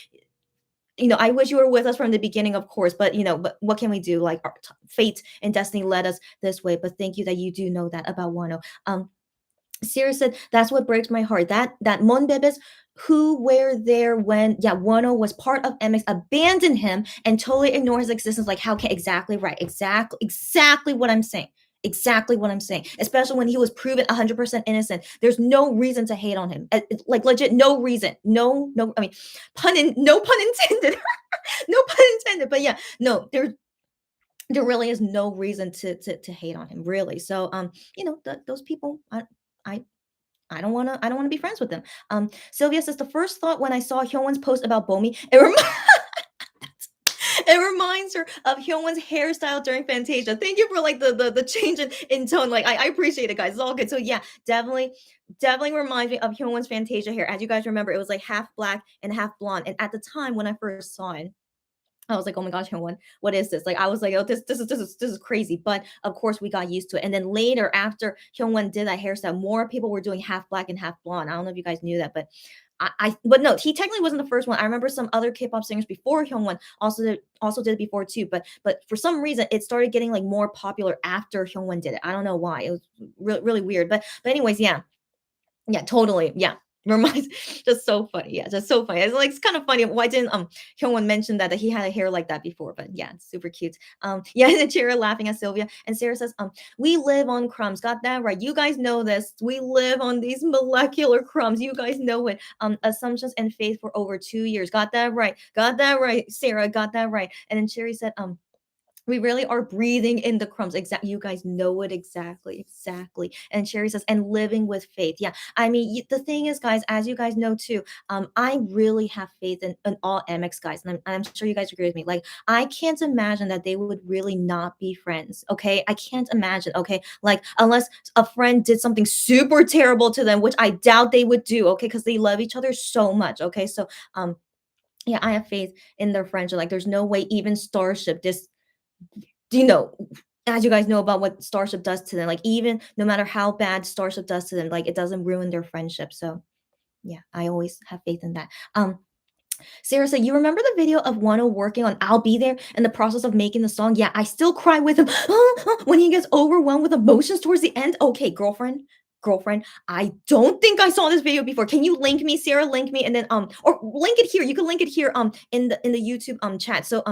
I wish you were with us from the beginning, of course, but what can we do? Like, our fate and destiny led us this way. But thank you that you do know that about Wano. Sierra said, that's what breaks my heart. That Monbebes who were there when Wano was part of MX abandoned him and totally ignore his existence. Like, how can exactly right. Exactly what I'm saying. exactly what I'm saying. Especially when he was proven 100% innocent. There's no reason to hate on him. Like legit, no reason. No, no. I mean, no pun intended. No pun intended. But yeah, no. There really is no reason to hate on him. Really. So those people, I I don't want to be friends with them. Sylvia says the first thought when I saw Hyunwon's post about Bomi, it reminds her of Hyunwon's hairstyle during Fantasia. Thank you for like the change in tone. Like I appreciate it, guys. It's all good. So yeah, definitely reminds me of Hyunwon's Fantasia hair. As you guys remember, it was like half black and half blonde. And at the time when I first saw it, I was like, "Oh my gosh, Hyunwon, what is this?" Like, I was like, "Oh, this is crazy." But of course, we got used to it. And then later, after Hyunwon did that hairstyle, more people were doing half black and half blonde. I don't know if you guys knew that, but but no, he technically wasn't the first one. I remember some other K-pop singers before Hyunwon also did it before too. But for some reason, it started getting like more popular after Hyunwon did it. I don't know why. It was really weird. But anyways, yeah. Yeah, totally. Yeah. Reminds just so funny. Yeah, just so funny. It's kind of funny. Why didn't Hyungwon mention that he had a hair like that before? But yeah, it's super cute. Yeah, and Chira laughing at Sylvia. And Sarah says, we live on crumbs. Got that right. You guys know this. We live on these molecular crumbs. You guys know it. Assumptions and faith for over 2 years. Got that right. Got that right. Sarah got that right. And then Cherry said, we really are breathing in the crumbs. Exactly. You guys know it exactly. Exactly. And Sherry says, and living with faith. Yeah. I mean, the thing is, guys, as you guys know too, I really have faith in all MX guys. And I'm sure you guys agree with me. Like, I can't imagine that they would really not be friends. Okay. I can't imagine. Okay. Like, unless a friend did something super terrible to them, which I doubt they would do. Okay. Because they love each other so much. Okay. So, yeah, I have faith in their friendship. Like, there's no way even Starship, this do you know as you guys know about what Starship does to them, like even no matter how bad Starship does to them, like it doesn't ruin their friendship. So yeah, I always have faith in that. Sarah said, you remember the video of Wonho working on I'll Be There and the process of making the song? Yeah, I still cry with him when he gets overwhelmed with emotions towards the end. Okay, girlfriend, I don't think I saw this video before. Can you link me, Sarah? Link me and then or link it here. You can link it here in the YouTube chat. So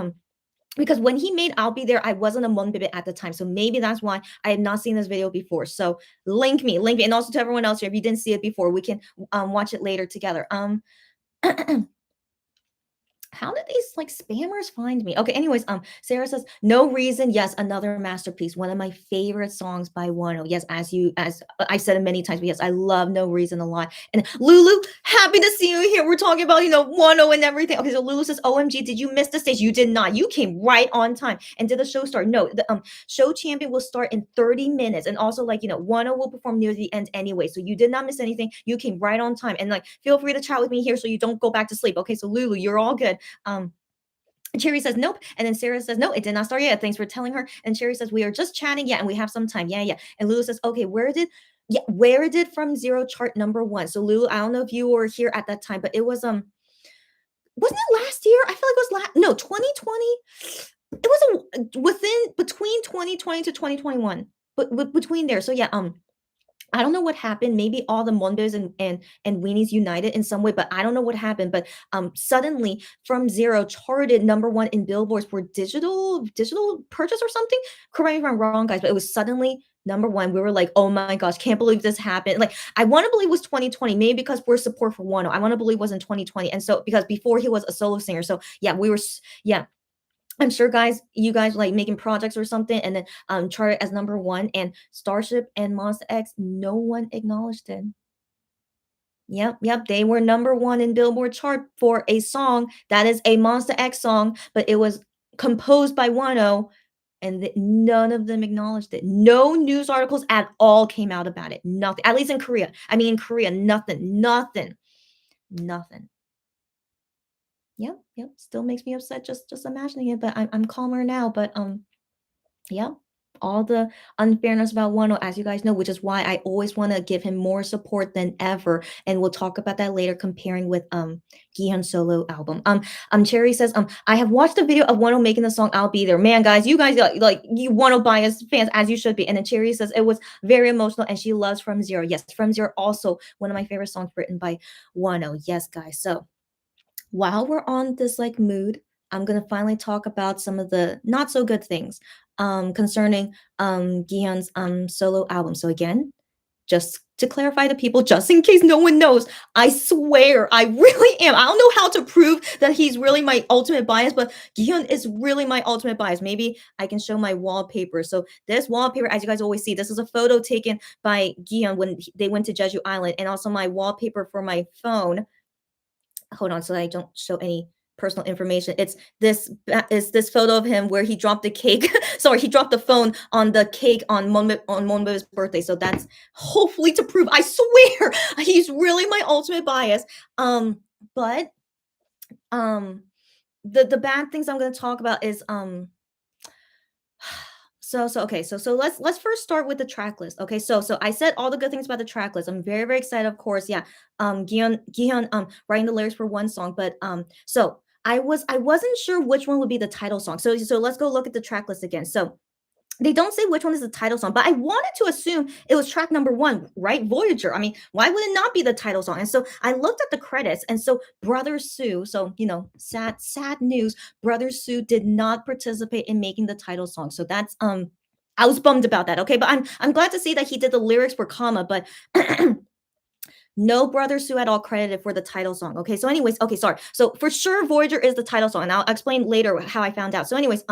because when he made I'll Be There, I wasn't a Monbibit at the time. So maybe that's why I had not seen this video before. So link me. And also to everyone else here, if you didn't see it before, we can watch it later together. How did these like spammers find me? Okay, anyways, Sarah says, no reason. Yes, another masterpiece. One of my favorite songs by Wonho. Yes, as I said it many times, but yes, I love No Reason a lot. And Lulu, happy to see you here. We're talking about, Wonho and everything. Okay, so Lulu says, OMG, did you miss the stage? You did not. You came right on time. And did the show start? No, the show champion will start in 30 minutes. And also, like, Wonho will perform near the end anyway. So you did not miss anything. You came right on time. And like, feel free to chat with me here so you don't go back to sleep. Okay, so Lulu, you're all good. Cherry says nope, and then Sarah says no, it did not start yet. Thanks for telling her. And Cherry says we are just chatting, yeah, and we have some time, yeah. And Lulu says okay, where did From Zero chart number 1? So Lulu, I don't know if you were here at that time, but it was wasn't it last year? I feel like it was no 2020. It was between 2020 to 2021, but between there. So yeah, I don't know what happened. Maybe all the Mondos and Weenies united in some way, but I don't know what happened. But suddenly From Zero charted number 1 in billboards for digital purchase or something. Correct me if I'm wrong, guys, but it was suddenly number 1. We were like, oh my gosh, can't believe this happened. Like, I want to believe it was 2020, maybe because we're support for Wano. I want to believe it was in 2020. And so because before he was a solo singer. So yeah, yeah. I'm sure you guys like making projects or something and then chart it as number 1 and Starship and Monster X, no one acknowledged it. Yep. They were number 1 in Billboard chart for a song that is a Monster X song, but it was composed by Wano and none of them acknowledged it. No news articles at all came out about it. Nothing. At least in Korea. I mean, in Korea, nothing. Yep. Still makes me upset just imagining it, but I'm calmer now. But yeah, all the unfairness about Wano, as you guys know, which is why I always want to give him more support than ever. And we'll talk about that later, comparing with Gihan's solo album. Cherry says, I have watched the video of Wano making the song I'll Be There. Man, guys, you guys like you Wano bias fans as you should be. And then Cherry says it was very emotional and she loves From Zero. Yes, From Zero also one of my favorite songs written by Wano. Yes, guys. So while we're on this like mood, I'm gonna finally talk about some of the not so good things. concerning Gihyun's solo album. So again, just to clarify to people, just in case no one knows, I swear I really am. I don't know how to prove that he's really my ultimate bias, but Gihyun is really my ultimate bias. Maybe I can show my wallpaper. So this wallpaper, as you guys always see, this is a photo taken by Gihyun when they went to Jeju Island, and also my wallpaper for my phone. Hold on, so I don't show any personal information. It's this photo of him where he dropped the cake. Sorry, he dropped the phone on the cake on Monbe's birthday. So that's hopefully to prove. I swear, he's really my ultimate bias. But um, the bad things I'm going to talk about is so let's first start with the track list. Okay, so I said all the good things about the track list. I'm very excited, of course. Yeah, Gion writing the lyrics for one song, but so I wasn't sure which one would be the title song. So let's go look at the track list again. So they don't say which one is the title song, but I wanted to assume it was track number one, right? Voyager. I mean, why would it not be the title song? And so I looked at the credits, and so Brother Sue, so sad news. Brother Sue did not participate in making the title song. So that's I was bummed about that. Okay, but I'm glad to see that he did the lyrics for comma, but no Brother Sue at all credited for the title song. Okay, so anyways, okay, sorry. So for sure, Voyager is the title song, and I'll explain later how I found out. So anyways,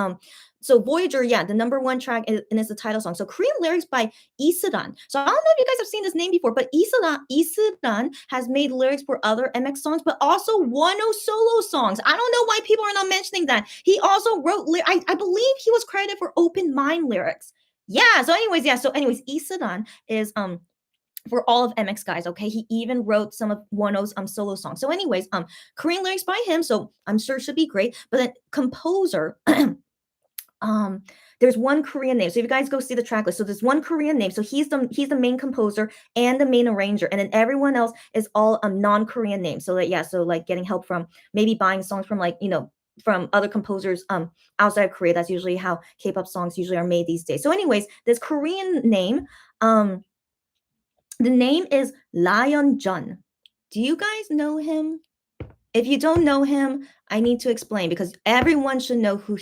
so Voyager, yeah, the number one track and it's the title song. So Korean lyrics by Isudan. So I don't know if you guys have seen this name before, but Isudan has made lyrics for other MX songs, but also Wonho solo songs. I don't know why people are not mentioning that. He also wrote, I believe he was credited for Open Mind lyrics. Yeah. So anyways, yeah. So anyways, Isudan is for all of MX guys, okay? He even wrote some of Wonho's solo songs. So, anyways, Korean lyrics by him, so I'm sure should be great. But then composer, um, there's one Korean name. So if you guys go see the track list, so there's one Korean name. So he's the main composer and the main arranger, and then everyone else is all non-Korean names. So that yeah, so like getting help from maybe buying songs from like from other composers outside of Korea. That's usually how K-pop songs usually are made these days. So, anyways, this Korean name. The name is Lion Jun. Do you guys know him? If you don't know him, I need to explain because everyone should know who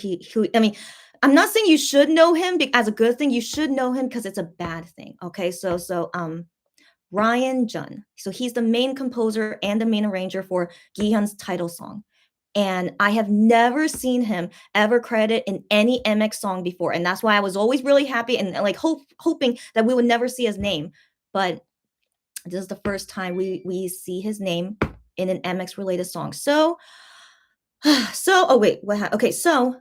I mean, I'm not saying you should know him as a good thing. You should know him because it's a bad thing. Okay, so Ryan Jun. So he's the main composer and the main arranger for Gihyun's title song. And I have never seen him ever credit in any MX song before. And that's why I was always really happy and like hoping that we would never see his name. But this is the first time we see his name in an MX related song. So oh wait, okay, so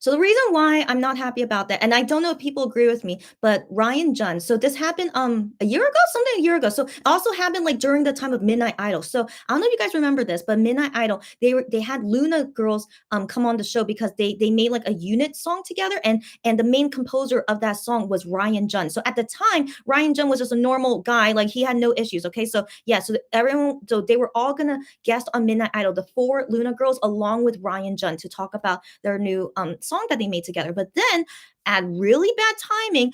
the reason why I'm not happy about that, and I don't know if people agree with me, but Ryan Jun. So this happened a year ago, something a year ago. So it also happened like during the time of Midnight Idol. So I don't know if you guys remember this, but Midnight Idol, they had Luna girls come on the show because they made like a unit song together, and the main composer of that song was Ryan Jun. So at the time, Ryan Jun was just a normal guy, like he had no issues. Okay, so yeah, so they were all gonna guest on Midnight Idol, the four Luna girls, along with Ryan Jun to talk about their new song that they made together. But then at really bad timing,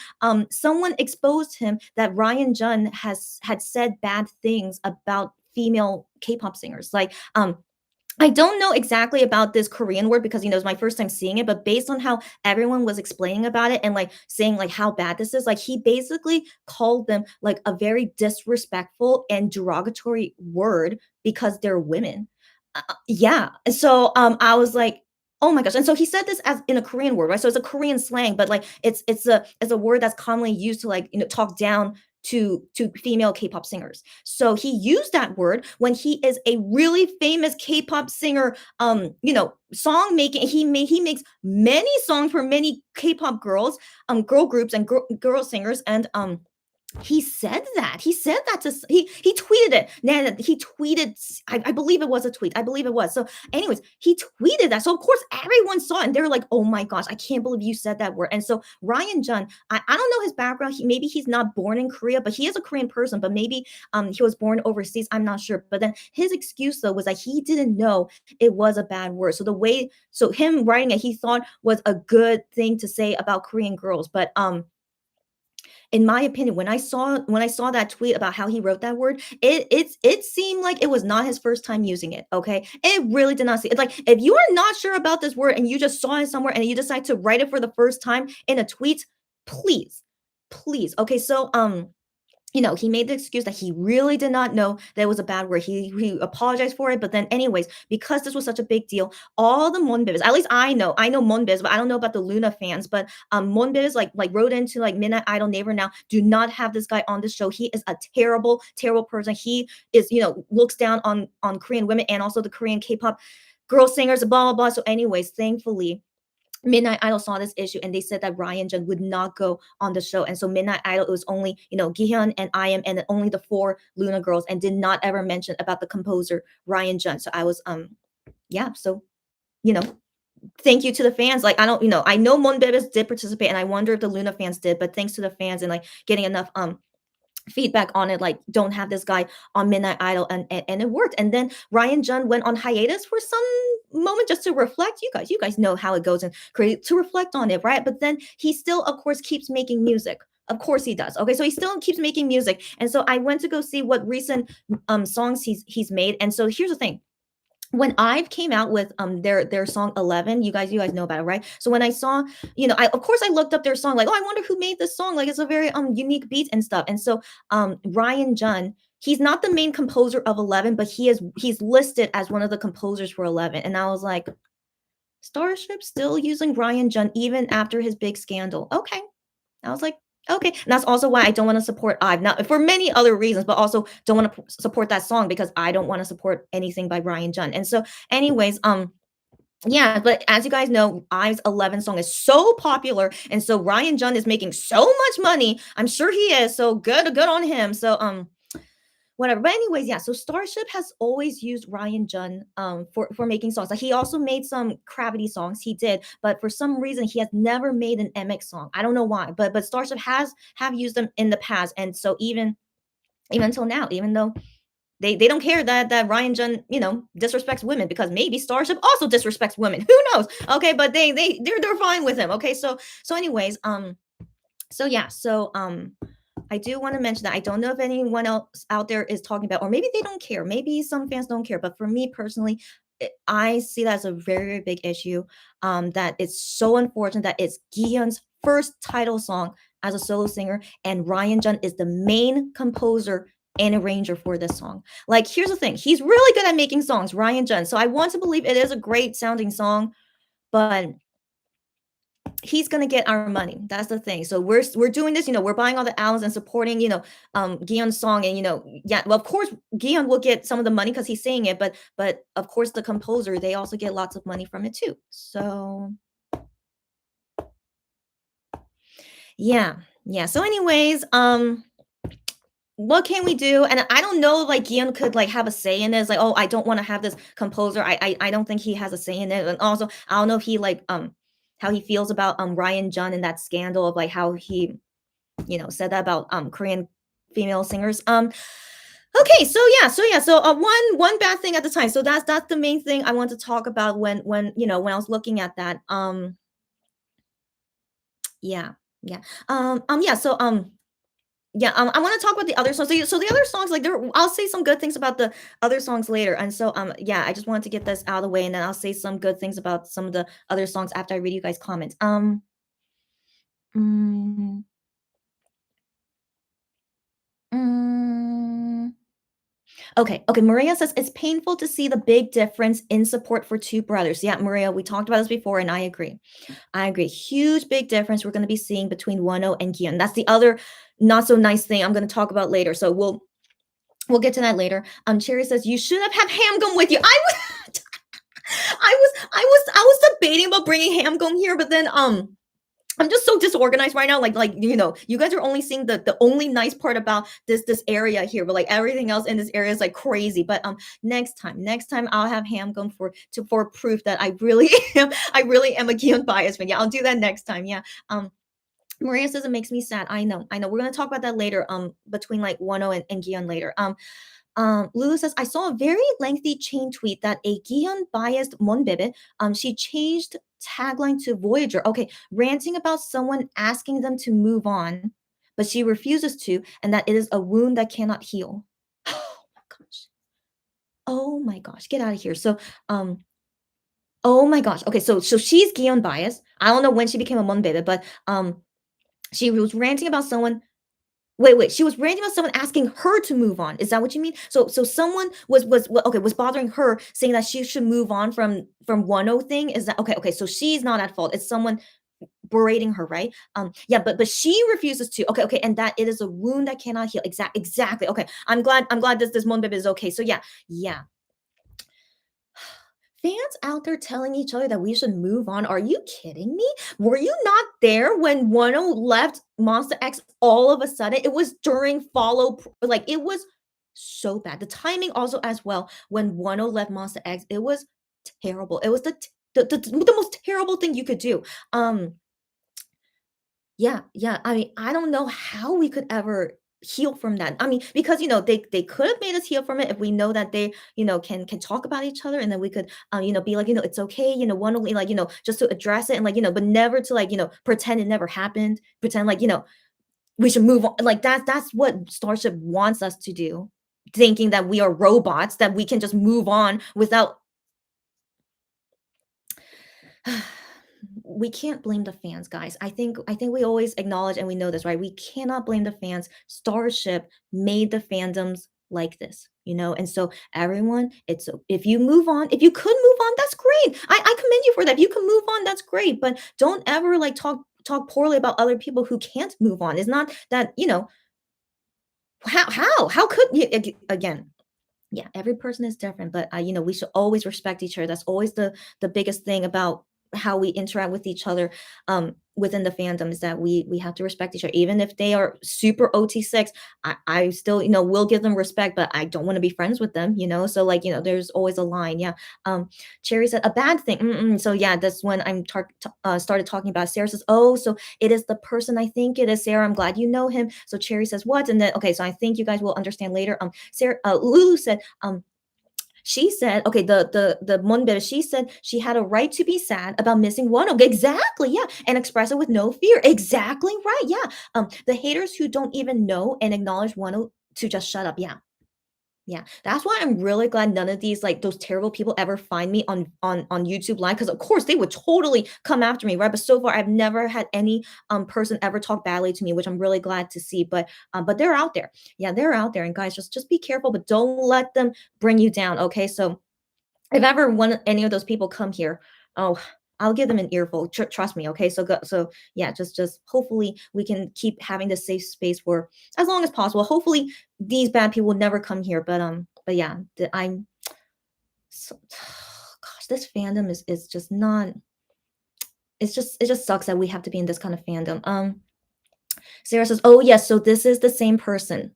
someone exposed him that Ryan Jun had said bad things about female K-pop singers. Like I don't know exactly about this Korean word because it's my first time seeing it, but based on how everyone was explaining about it and like saying like how bad this is, like he basically called them like a very disrespectful and derogatory word because they're women. Yeah. So I was like, oh my gosh. And so he said this as in a Korean word, right? So it's a Korean slang, but like it's a word that's commonly used to like talk down to female K-pop singers. So he used that word when he is a really famous K-pop singer, song making. He makes many songs for many K-pop girls, girl groups and girl singers, and he said that he tweeted it. Nah, he tweeted. I believe it was a tweet. I believe it was. So, anyways, he tweeted that. So of course everyone saw it and they're like, "Oh my gosh, I can't believe you said that word." And so Ryan Jun, I don't know his background. Maybe he's not born in Korea, but he is a Korean person. But maybe he was born overseas. I'm not sure. But then his excuse though was that he didn't know it was a bad word. So him writing it, he thought was a good thing to say about Korean girls. But in my opinion, when I saw that tweet about how he wrote that word, it seemed like it was not his first time using it, okay? It really did not seem it's like, if you are not sure about this word and you just saw it somewhere and you decide to write it for the first time in a tweet, please, please. Okay, so, he made the excuse that he really did not know that it was a bad word. He apologized for it, but then anyways, because this was such a big deal, all the Monbibs, at least I know Monbibs, but I don't know about the Luna fans, but Monbibs like wrote into like Midnight Idol Neighbor now, do not have this guy on the show. He is a terrible, terrible person. He is, looks down on Korean women and also the Korean K-pop girl singers, blah blah blah. So, anyways, thankfully Midnight Idol saw this issue and they said that Ryan Jun would not go on the show. And so Midnight Idol, it was only, Gihyun and I am and then only the four Luna girls and did not ever mention about the composer Ryan Jun. So I was yeah, so you know, thank you to the fans. Like I don't, I know Monbebes did participate and I wonder if the Luna fans did, but thanks to the fans and like getting enough feedback on it, like don't have this guy on Midnight Idol, and it worked. And then Ryan Jun went on hiatus for some moment just to reflect. You guys know how it goes and create to reflect on it, right? But then he still, of course, keeps making music. Of course he does. Okay, so he still keeps making music. And so I went to go see what recent songs he's made. And so here's the thing, when IVE came out with their song 11, you guys know about it, right? So when I saw, I of course I looked up their song, like, oh, I wonder who made this song. Like it's a very unique beat and stuff. And so Ryan Jun, he's not the main composer of 11, but he's listed as one of the composers for 11. And I was like, Starship still using Ryan Jun even after his big scandal. Okay. I was like, okay. And that's also why I don't want to support IVE. Now, for many other reasons, but also don't want to support that song because I don't want to support anything by Ryan Jun. And so, anyways, yeah, but as you guys know, IVE's 11 song is so popular, and so Ryan Jun is making so much money. I'm sure he is. So good on him. So whatever. But anyways, yeah. So Starship has always used Ryan Jun for making songs. Like he also made some Gravity songs. He did, but for some reason he has never made an MX song. I don't know why, but Starship have used them in the past, and so even till now, even though they don't care that Ryan Jun disrespects women because maybe Starship also disrespects women. Who knows? Okay, but they're fine with him. Okay, so anyways, so yeah, so I do want to mention that I don't know if anyone else out there is talking about, or maybe they don't care. Maybe some fans don't care, but for me personally, I see that as a very, very big issue. That it's so unfortunate that it's Gihyun's first title song as a solo singer, and Ryan Jun is the main composer and arranger for this song. Like, here's the thing: he's really good at making songs, Ryan Jun. So I want to believe it is a great sounding song, but he's gonna get our money. That's the thing. So we're doing this, we're buying all the albums and supporting, Gion's song, and yeah, well, of course, Gion will get some of the money because he's saying it, but of course, the composer they also get lots of money from it too. So yeah, yeah. So, anyways, what can we do? And I don't know, like Gion could like have a say in this. Like, oh, I don't want to have this composer. I don't think he has a say in it. And also, I don't know if he like how he feels about Ryan Jun and that scandal of like how he said that about Korean female singers. Okay, so one bad thing at the time. So that's the main thing I want to talk about when I was looking at that. Yeah, yeah. Yeah, so yeah, I want to talk about the other songs. So the other songs, like I'll say some good things about the other songs later. And so yeah, I just wanted to get this out of the way, and then I'll say some good things about some of the other songs after I read you guys' comments. Mm, mm. Okay. Maria says it's painful to see the big difference in support for two brothers. Yeah, Maria, we talked about this before, and I agree. I agree. Huge, big difference we're going to be seeing between Wonho and Gion. That's the other not so nice thing I'm going to talk about later. So we'll get to that later. Cherry says you should have had Hamgum with you. I was debating about bringing Hamgum here, but then I'm just so disorganized right now. Like you guys are only seeing the only nice part about this area here, but like everything else in this area is like crazy. But next time I'll have Hamgum for proof that I really am a Gion bias fan. Yeah, I'll do that next time. Yeah. Maria says it makes me sad. I know. We're gonna talk about that later. Between like Wano and Gion later. Lulu says I saw a very lengthy chain tweet that a Gion biased Monbebe. She changed tagline to Voyager. Okay, ranting about someone asking them to move on, but she refuses to, and that it is a wound that cannot heal. Oh my gosh. Oh my gosh, get out of here. Um, oh my gosh. Okay, so she's Gion bias. I don't know when she became a Monbebe, but she was ranting about someone. Wait, she was ranting about someone asking her to move on. Is that what you mean? So someone okay, was bothering her saying that she should move on from Wonho thing. Is that okay? So she's not at fault. It's someone berating her, right? Yeah, but she refuses to. Okay, and that it is a wound that cannot heal. Exactly. Okay, I'm glad this Monbebe is okay. So yeah, fans out there telling each other that we should move on. Are you kidding me? Were you not there when Wano left Monster X all of a sudden? It was during like it was so bad. The timing also as well when Wano left Monster X, it was terrible. It was the most terrible thing you could do. Um yeah. I mean, I don't know how we could ever heal from that. I mean, because they could have made us heal from it if we know that they can talk about each other, and then we could be like it's okay, one only like just to address it, and like but never to like pretend it never happened, pretend like we should move on. Like that's what Starship wants us to do, thinking that we are robots that we can just move on without. We can't blame the fans, guys. I think we always acknowledge and we know this, right? We cannot blame the fans. Starship made the fandoms like this, and so everyone, if you move on, if you could move on, that's great. I commend you for that. If you can move on, that's great. But don't ever like talk poorly about other people who can't move on. It's not that, how could you again? Yeah, every person is different, but we should always respect each other. That's always the biggest thing about how we interact with each other within the fandom, is that we have to respect each other, even if they are super OT6. I still will give them respect, but I don't want to be friends with them. So like there's always a line. Yeah. Cherry said a bad thing. So yeah, that's when started talking about. Sarah says, oh, so it is the person I think it is. Sarah, I'm glad you know him. So Cherry says what, and then okay, so I think you guys will understand later. Sarah, Lulu said she said, okay, the Monbere, she said she had a right to be sad about missing one. Okay, exactly, yeah, and express it with no fear. Exactly right, yeah. The haters who don't even know and acknowledge one to just shut up. Yeah, yeah, that's why I'm really glad none of these like those terrible people ever find me on YouTube Live, because of course they would totally come after me, right? But so far I've never had any person ever talk badly to me, which I'm really glad to see. But they're out there, yeah, they're out there, and guys, just be careful, but don't let them bring you down. Okay, so if ever any of those people come here, oh, I'll give them an earful. Trust me, okay? So yeah, just hopefully we can keep having this safe space for as long as possible. Hopefully these bad people will never come here. But yeah, I'm so, gosh, this fandom is just not. It just sucks that we have to be in this kind of fandom. Sarah says, "Oh yes, so this is the same person."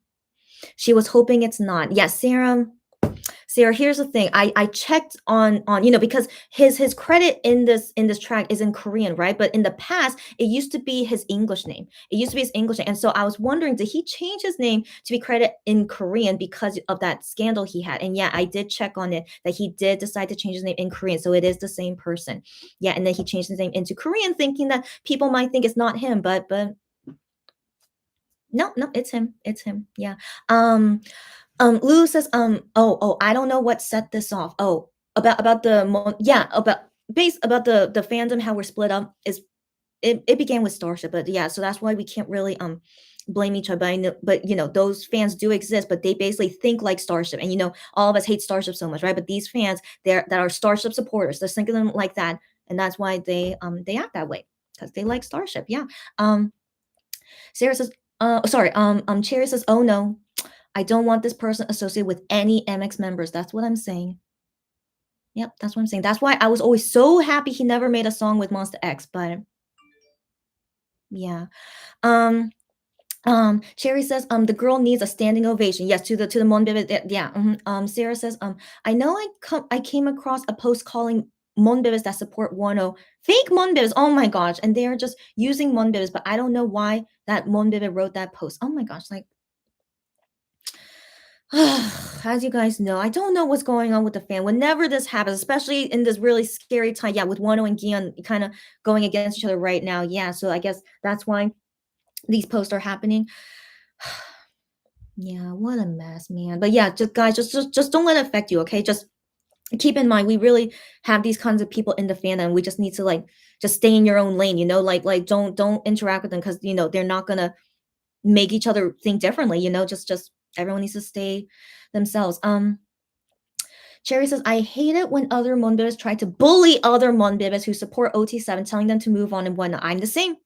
She was hoping it's not. Yes, Sarah, here's the thing. I checked on because his credit in this track is in Korean, right? But in the past, it used to be his English name. It used to be his English name. And so I was wondering, did he change his name to be credit in Korean because of that scandal he had? And yeah, I did check on it that he did decide to change his name in Korean. So it is the same person. Yeah, and then he changed his name into Korean, thinking that people might think it's not him, but no, no, it's him. It's him. Yeah. Lulu says, I don't know what set this off. Oh, about yeah, about the fandom, how we're split up is it began with Starship, but yeah, so that's why we can't really blame each other. But those fans do exist, but they basically think like Starship, and all of us hate Starship so much, right? But these fans, that are Starship supporters, they're thinking them like that, and that's why they act that way, because they like Starship. Yeah. Sarah says, sorry, Cherry says, oh no, I don't want this person associated with any MX members. That's what I'm saying. Yep, that's what I'm saying. That's why I was always so happy he never made a song with Monster X. But yeah. Um, Cherry says, the girl needs a standing ovation. Yes, to the Monbebe. Yeah. Sarah says, I know I came across a post calling Monbebes that support Wano fake Monbebes. Oh my gosh, and they are just using Monbebes, but I don't know why that Monbebe wrote that post. Oh my gosh, like as you guys know, I don't know what's going on with the fan. Whenever this happens, especially in this really scary time, yeah, with Wano and Gion kind of going against each other right now. Yeah, so I guess that's why these posts are happening. Yeah, what a mess, man. But yeah, just guys, just don't let it affect you, okay? Just keep in mind we really have these kinds of people in the fandom. We just need to like just stay in your own lane, like don't interact with them because they're not gonna make each other think differently, just everyone needs to stay themselves. Cherry says, I hate it when other Monbibs try to bully other Monbibs who support OT7, telling them to move on and whatnot. I'm the same.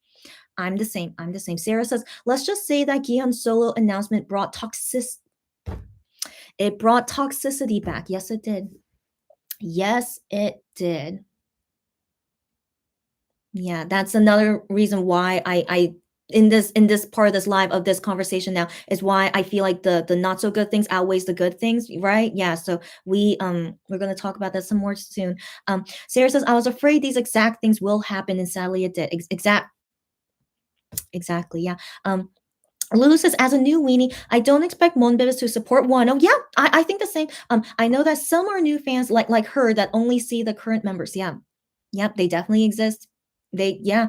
I'm the same. I'm the same. Sarah says, let's just say that Gihan's solo announcement brought toxicity back. Yes, it did. Yes, it did. Yeah, that's another reason why I in this part of this live of this conversation now is why I feel like the not so good things outweighs the good things, right? Yeah, so we're gonna talk about that some more soon. Sarah says, I was afraid these exact things will happen, and sadly it did. Exactly, yeah. Lulu says, as a new weenie, I don't expect Monbibs to support one. Oh, yeah, I think the same. I know that some are new fans like her that only see the current members. Yeah. Yep, they definitely exist. Yeah.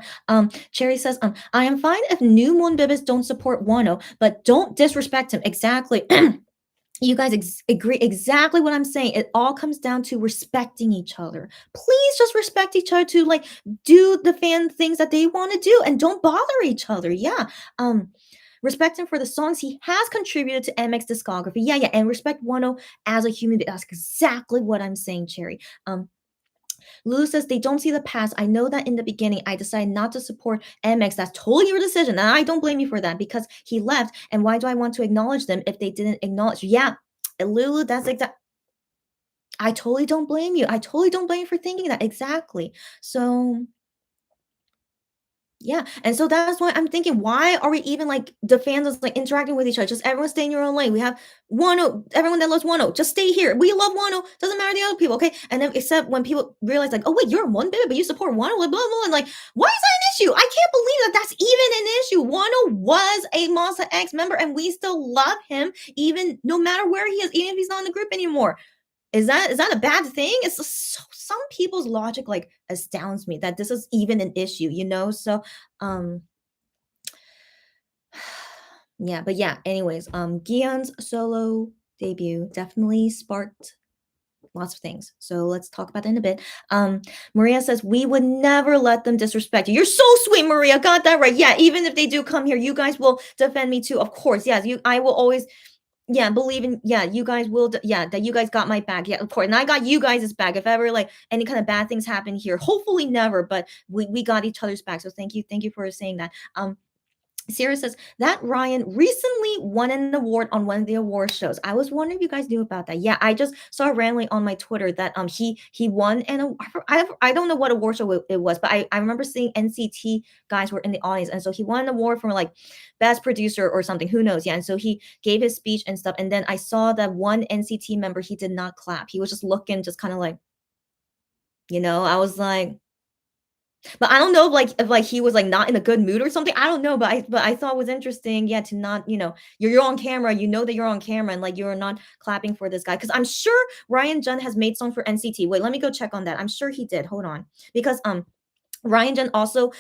Cherry says, I am fine if new Monbibs don't support Wano, but don't disrespect him. Exactly. You guys agree exactly what I'm saying. It all comes down to respecting each other. Please just respect each other to like do the fan things that they want to do and don't bother each other. Yeah. Respect him for the songs he has contributed to MX discography. Yeah, and respect Wano as a human being. That's exactly what I'm saying, Cherry. Lulu says they don't see the past. I know that in the beginning I decided not to support MX. That's totally your decision. And I don't blame you for that because he left. And why do I want to acknowledge them if they didn't acknowledge? Yeah, Lulu, that's exact. I totally don't blame you. I totally don't blame you for thinking that. Exactly. So yeah, and so that's why I'm thinking, why are we even like the fans is like interacting with each other? Just everyone stay in your own lane. We have Wano, everyone that loves Wano, just stay here. We love Wano, doesn't matter the other people, okay? And then except when people realize like, oh wait, you're one bit, but you support Wano, blah blah blah, and like, why is that an issue? I can't believe that that's even an issue. Wano was a Monster X member, and we still love him, even no matter where he is, even if he's not in the group anymore. Is that a bad thing? It's just some people's logic like astounds me that this is even an issue. So um yeah, but yeah, anyways, Gion's solo debut definitely sparked lots of things. So let's talk about that in a bit. Maria says, we would never let them disrespect you. You're so sweet, Maria. Got that right. Yeah, even if they do come here, you guys will defend me too. Of course. Yes, I will always believe in, you guys will, that you guys got my back. Yeah, of course. And I got you guys' back. If ever like any kind of bad things happen here, hopefully never, but we got each other's back. So thank you. Thank you for saying that. Sarah says that Ryan recently won an award on one of the award shows. I was wondering if you guys knew about that. Yeah, I just saw randomly on my Twitter that he won and I don't know what award show it was, but I remember seeing NCT guys were in the audience, and so he won an award for like best producer or something. Who knows? Yeah, and so he gave his speech and stuff, and then I saw that one NCT member, he did not clap. He was just looking, just kind of like, I was like. But I don't know if he was like not in a good mood or something. I don't know, but I thought it was interesting, yeah, to not, you're on camera, you know that you're on camera and like you're not clapping for this guy. Because I'm sure Ryan Jun has made songs for NCT. Wait, let me go check on that. I'm sure he did. Hold on. Because Ryan Jun also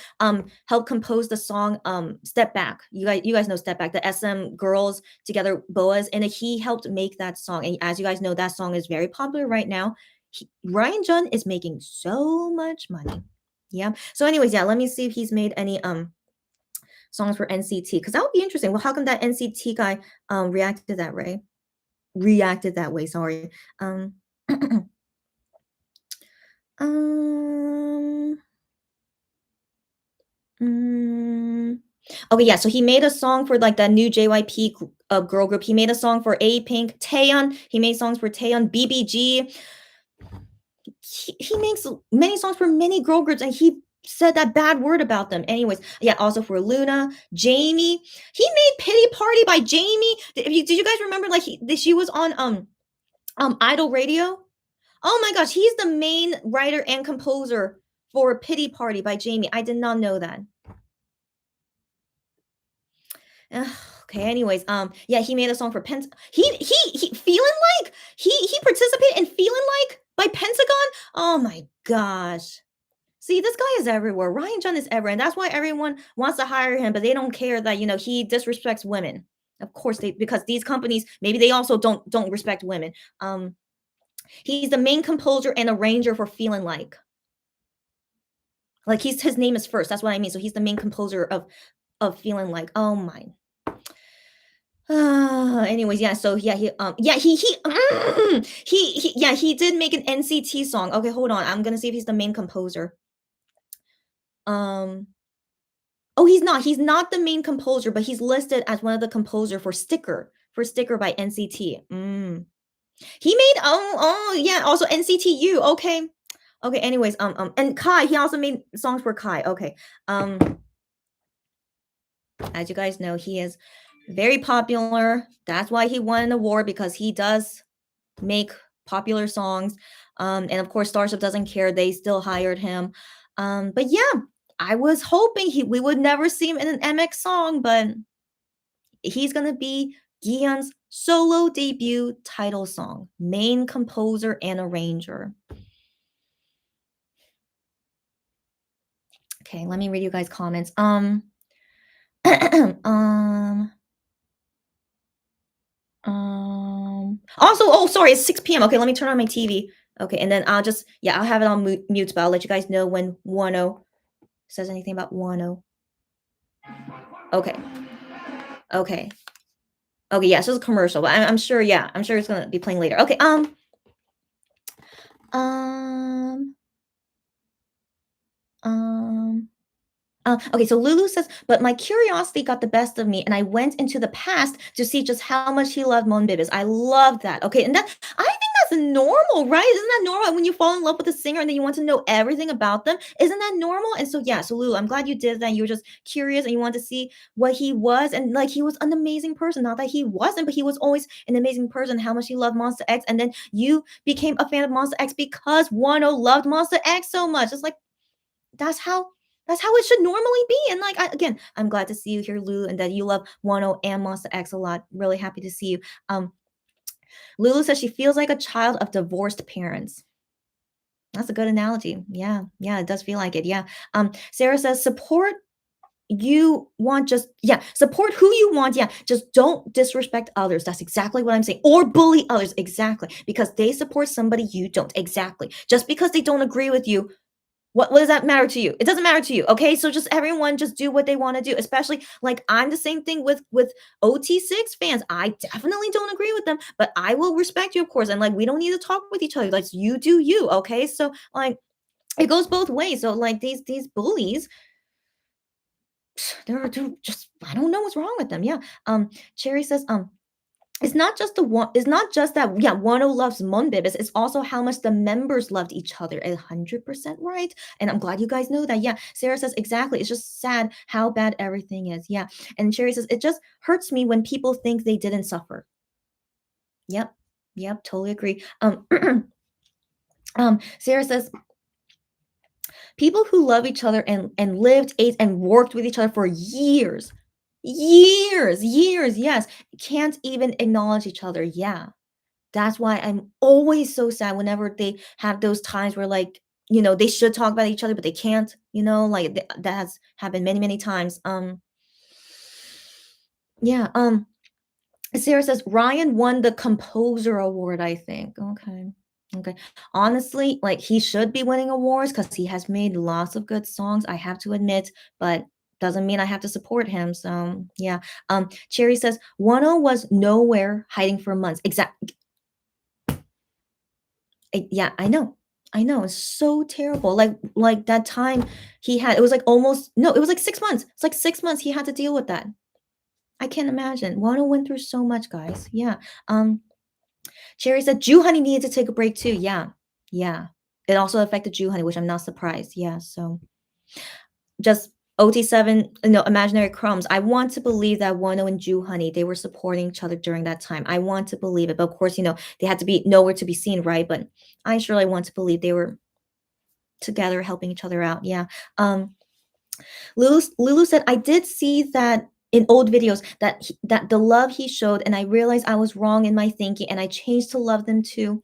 helped compose the song Step Back. You guys know Step Back, the SM girls together, Boas, and he helped make that song. And as you guys know, that song is very popular right now. Ryan Jun is making so much money. Yeah. So anyways, yeah, let me see if he's made any songs for NCT, because that would be interesting. Well, how come that NCT guy reacted that way? Reacted that way, sorry. Um mm, okay, yeah, so he made a song for like that new JYP girl group. He made a song for A Pink, Taeyeon. He made songs for Taeyeon, BBG. He makes many songs for many girl groups, and he said that bad word about them. Anyways, yeah, also for Luna, Jamie. He made Pity Party by Jamie. Did you guys remember like she was on Idol Radio? Oh my gosh, he's the main writer and composer for Pity Party by Jamie. I did not know that. Ugh, okay, anyways, yeah, he made a song for he feeling like he participated in Feeling Like by Pentagon. Oh my gosh. See, this guy is everywhere. Ryan Jun is everywhere, and that's why everyone wants to hire him, but they don't care that, he disrespects women. Of course they because these companies, maybe they also don't respect women. Um, he's the main composer and arranger for Feeling Like. Like his name is first. That's what I mean. So he's the main composer of Feeling Like. Oh my. Anyways, yeah. So yeah, he did make an NCT song. Okay, hold on. I'm gonna see if he's the main composer. Um, oh, he's not. He's not the main composer, but he's listed as one of the composer for Sticker by NCT. He made yeah, also NCTU. Okay. Okay, anyways, and Kai, he also made songs for Kai. Okay. As you guys know, he is very popular. That's why he won an award because he does make popular songs. And of course, Starship doesn't care. They still hired him. But yeah, I was hoping we would never see him in an MX song, but he's gonna be Gian's solo debut title song, main composer and arranger. Okay, let me read you guys' comments. Um, also, oh, sorry, it's 6 p.m. Okay, let me turn on my TV. Okay, and then I'll have it on mute, but I'll let you guys know when Wonho says anything about Wonho. Okay, okay, okay, yeah, so it's a commercial, but I'm sure, yeah, I'm sure it's gonna be playing later. Okay, um, um, okay, so Lulu says, but my curiosity got the best of me, and I went into the past to see just how much he loved Mon Bibis. I love that. Okay, and I think that's normal, right? Isn't that normal when you fall in love with a singer and then you want to know everything about them? Isn't that normal? And so yeah, so Lulu, I'm glad you did that. You were just curious and you wanted to see what he was, and like he was an amazing person. Not that he wasn't, but he was always an amazing person. How much he loved Monster X, and then you became a fan of Monster X because Wano loved Monster X so much. It's like that's how that's how it should normally be. And like again, I'm glad to see you here, Lulu, and that you love Wano and Monster X a lot. Really happy to see you. Lulu says she feels like a child of divorced parents. That's a good analogy. Yeah, yeah, it does feel like it. Yeah. Sarah says support you want just yeah support who you want, yeah, just don't disrespect others. That's exactly what I'm saying, or bully others, exactly, because they support somebody you don't, exactly, just because they don't agree with you. What does that matter to you? It doesn't matter to you, okay? So just everyone just do what they wanna do, especially like, I'm the same thing with OT6 fans. I definitely don't agree with them, but I will respect you, of course, and, like, we don't need to talk with each other, like, you do you, okay? So, like, it goes both ways. So, like, these bullies, they're just I don't know what's wrong with them, yeah. Cherry says, it's not just that, yeah, Wano loves Monbibis, it's also how much the members loved each other. 100% right. And I'm glad you guys know that. Yeah. Sarah says exactly. It's just sad how bad everything is. Yeah. And Sherry says it just hurts me when people think they didn't suffer. Yep. Yep. Totally agree. Sarah says people who love each other and lived, ate, and worked with each other for years, years, yes, can't even acknowledge each other. Yeah. That's why I'm always so sad whenever they have those times where, like, they should talk about each other, but they can't, like that has happened many, many times. Yeah. Sarah says Ryan won the composer award, I think. Okay. Okay. Honestly, like he should be winning awards because he has made lots of good songs, I have to admit, but doesn't mean I have to support him. So yeah. Cherry says Wano was nowhere hiding for months. Exactly. Yeah, I know. I know, it's so terrible. Like that time he had it was like almost no, it was like 6 months. It's like 6 months he had to deal with that. I can't imagine. Wano went through so much, guys. Yeah. Cherry said Jew Honey needed to take a break too. Yeah. Yeah. It also affected Jew Honey, which I'm not surprised. Yeah. So just OT7, Imaginary Crumbs. I want to believe that Wano and Jew Honey, they were supporting each other during that time. I want to believe it. But of course, they had to be nowhere to be seen, right? But I surely want to believe they were together helping each other out. Yeah. Lulu said, I did see that in old videos that the love he showed, and I realized I was wrong in my thinking, and I changed to love them too.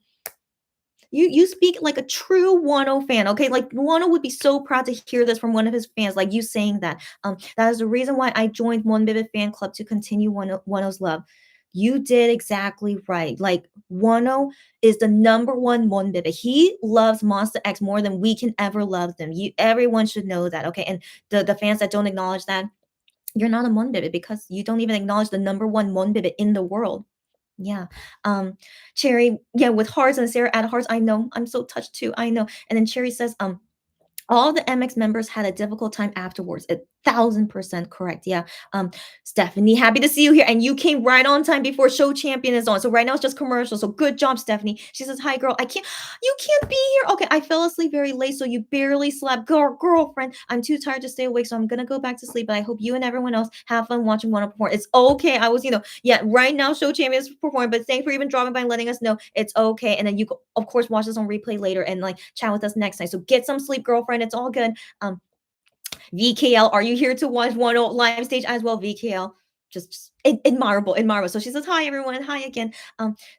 You speak like a true Wano fan, okay? Like Wano would be so proud to hear this from one of his fans, like you saying that. That is the reason why I joined One Vivid Fan Club to continue Wano's love. You did exactly right. Like Wano is the number one Vivid. He loves Monster X more than we can ever love them. Everyone should know that, okay? And the fans that don't acknowledge that, you're not a Monbibbit because you don't even acknowledge the number one Monbibbit in the world. Yeah. Cherry, yeah, with hearts and Sarah add hearts. I know. I'm so touched too. I know. And then Cherry says, all the MX members had a difficult time afterwards. 1,000% correct. Yeah. Stephanie, happy to see you here. And you came right on time before show champion is on. So right now it's just commercial. So good job, Stephanie. She says, hi, girl. You can't be here. Okay. I fell asleep very late. So you barely slept. Girlfriend, I'm too tired to stay awake. So I'm going to go back to sleep. But I hope you and everyone else have fun watching one perform. It's okay. I was, yeah, right now show champion is performing. But thanks for even dropping by and letting us know. It's okay. And then you, of course, watch this on replay later and like chat with us next time. So get some sleep, girlfriend. It's all good. VKL, are you here to watch one live stage as well? VKL, just admirable. So she says, hi, everyone. Hi again.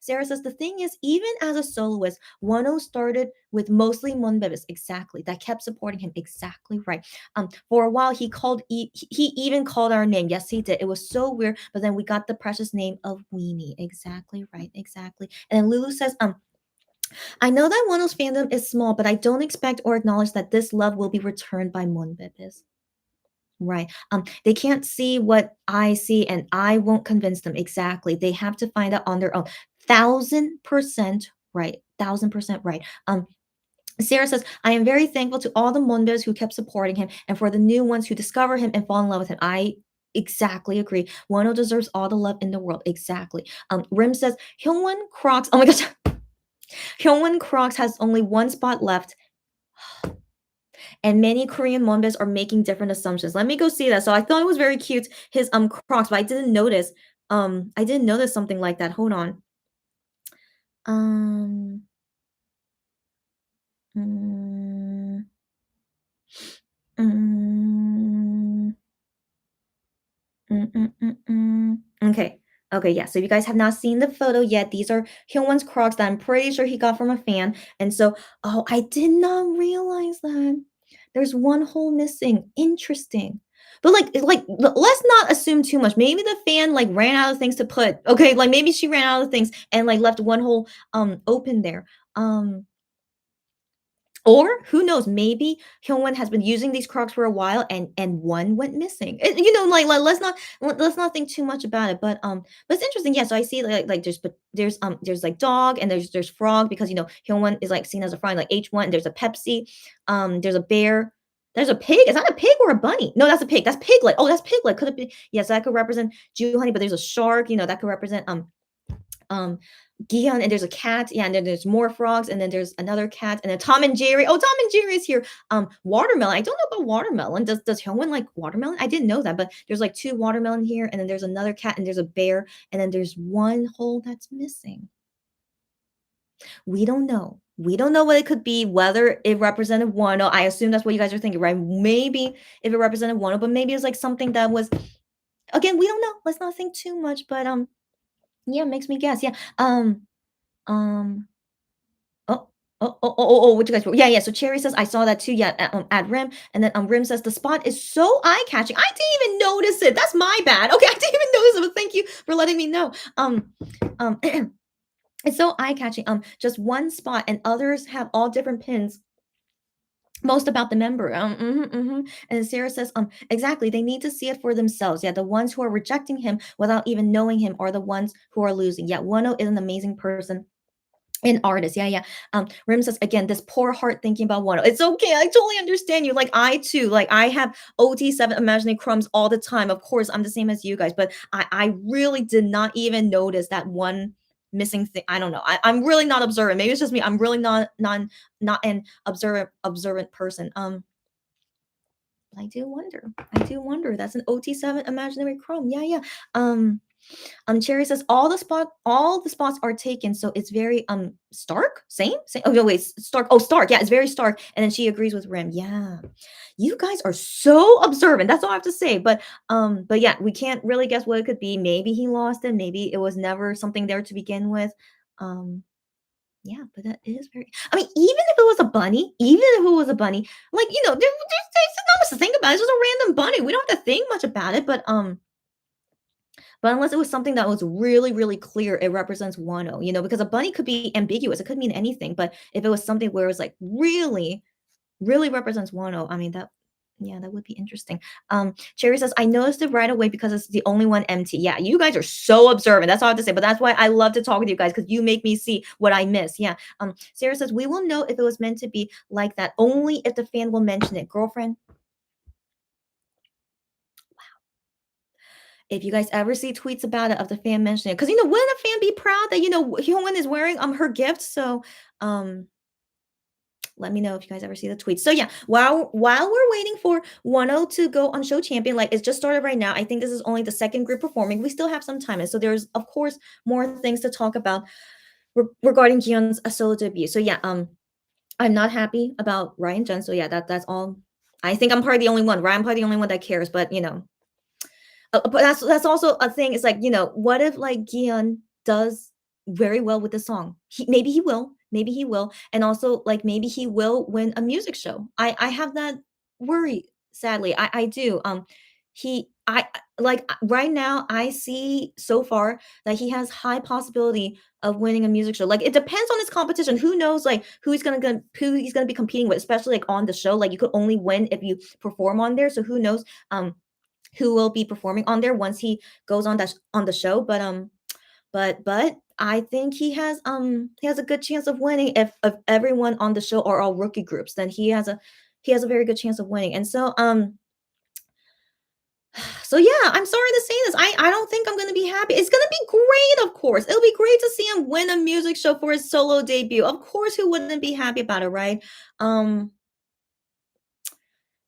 Sarah says, the thing is, even as a soloist, Wano started with mostly Monbebes. Exactly. That kept supporting him. Exactly right. For a while, he even called our name. Yes, he did. It was so weird. But then we got the precious name of Weenie. Exactly right. Exactly. And then Lulu says, I know that Wano's fandom is small, but I don't expect or acknowledge that this love will be returned by Monbebes. Right. They can't see what I see, and I won't convince them. Exactly. They have to find out on their own. 1,000% right. 1,000% right. Sarah says, I am very thankful to all the Mondos who kept supporting him and for the new ones who discover him and fall in love with him. I exactly agree. Wano deserves all the love in the world. Exactly. Rim says, Hyungwon Crocs. Oh my gosh. Hyungwon Crocs has only one spot left, and many Korean monbas are making different assumptions. Let me go see that. So I thought it was very cute, his Crocs, but I didn't notice something like that. Hold on. Um mm, mm, Okay. Okay, yeah. So if you guys have not seen the photo yet, these are Hyunwon's Crocs that I'm pretty sure he got from a fan. And so, oh, I did not realize that. There's one hole missing. Interesting. But let's not assume too much. Maybe the fan like ran out of things to put. Okay, like maybe she ran out of things and like left one hole open there. Or who knows? Maybe Hyungwon has been using these Crocs for a while, and one went missing. Like let's not think too much about it. But it's interesting. Yeah. So I see there's like dog and there's frog because Hyungwon is like seen as a frog. Like H1. There's a Pepsi. There's a bear. There's a pig. Is that a pig or a bunny? No, that's a pig. That's piglet. Oh, that's piglet. Could it be? Yes, that could represent Jew honey. But there's a shark. That could represent um Gion, and there's a cat. Yeah, and then there's more frogs, and then there's another cat, and then Tom and Jerry. Oh, Tom and Jerry is here. Watermelon. I don't know about watermelon. Does Hyungwon like watermelon? I didn't know that, but there's like two watermelon here, and then there's another cat, and there's a bear, and then there's one hole that's missing. We don't know. We don't know what it could be, whether it represented Wano. I assume that's what you guys are thinking, right? Maybe if it represented Wano, but maybe it's like something that was, again, we don't know. Let's not think too much, but yeah, makes me guess. Yeah. Um. What you guys wrote? Yeah. So Cherry says, I saw that too. Yeah, at Rim. And then Rim says, the spot is so eye-catching. I didn't even notice it. That's my bad. Okay, I didn't even notice it, but thank you for letting me know. Um, it's so eye-catching. Just one spot, and others have all different pins. Most about the member. And Sarah says, exactly. They need to see it for themselves. Yeah, the ones who are rejecting him without even knowing him are the ones who are losing. Yeah, Wano is an amazing person. An artist, yeah. Rim says again, this poor heart thinking about Wano. It's okay. I totally understand you. Like I too, like I have OT7 imagining crumbs all the time. Of course, I'm the same as you guys, but I really did not even notice that one missing thing. I don't know. I'm really not observant. Maybe it's just me. I'm really not an observant person. I do wonder. That's an OT7 imaginary chrome. Yeah. Cherry says all the spots are taken, so it's very stark. Same. Oh no, wait, stark. Oh, stark. Yeah, it's very stark. And then she agrees with Rim. Yeah, you guys are so observant. That's all I have to say. But yeah, we can't really guess what it could be. Maybe he lost it. Maybe it was never something there to begin with. Um, Yeah, but that is very I mean, even if it was a bunny, even if it was a bunny, like, there's not much to think about. It's just a random bunny. We don't have to think much about it, but unless it was something that was really, really clear, it represents Wano, because a bunny could be ambiguous. It could mean anything, but if it was something where it was like really, really represents Wano, I mean that yeah, that would be interesting. Cherry says, I noticed it right away because it's the only one empty. Yeah, you guys are so observant. That's all I have to say. But that's why I love to talk with you guys because you make me see what I miss. Yeah. Sarah says, we will know if it was meant to be like that only if the fan will mention it. Girlfriend, if you guys ever see tweets about it of the fan mentioning it, because wouldn't a fan be proud that Hyun is wearing her gift? So um let me know if you guys ever see the tweets. So yeah, while we're waiting for 1-0 to go on Show Champion, like it's just started right now. I think this is only the second group performing. We still have some time, and so there's of course more things to talk about regarding Kyun's solo debut. So yeah, I'm not happy about Ryan Jun. So yeah, that's all. I think I'm probably the only one. Right? I'm probably the only one that cares. But but that's also a thing. It's like, what if like Gion does very well with the song? Maybe he will. Maybe he will. And also like maybe he will win a music show. I have that worry, sadly. I do. He I like right now I see so far that he has high possibility of winning a music show. Like it depends on his competition. Who knows like who he's gonna be competing with, especially like on the show. Like you could only win if you perform on there. So who knows? Who will be performing on there once he goes on the show. But I think he has a good chance of winning if everyone on the show are all rookie groups. Then he has a very good chance of winning. And so yeah, I'm sorry to say this. I don't think I'm gonna be happy. It's gonna be great, of course. It'll be great to see him win a music show for his solo debut. Of course, who wouldn't be happy about it, right? Um,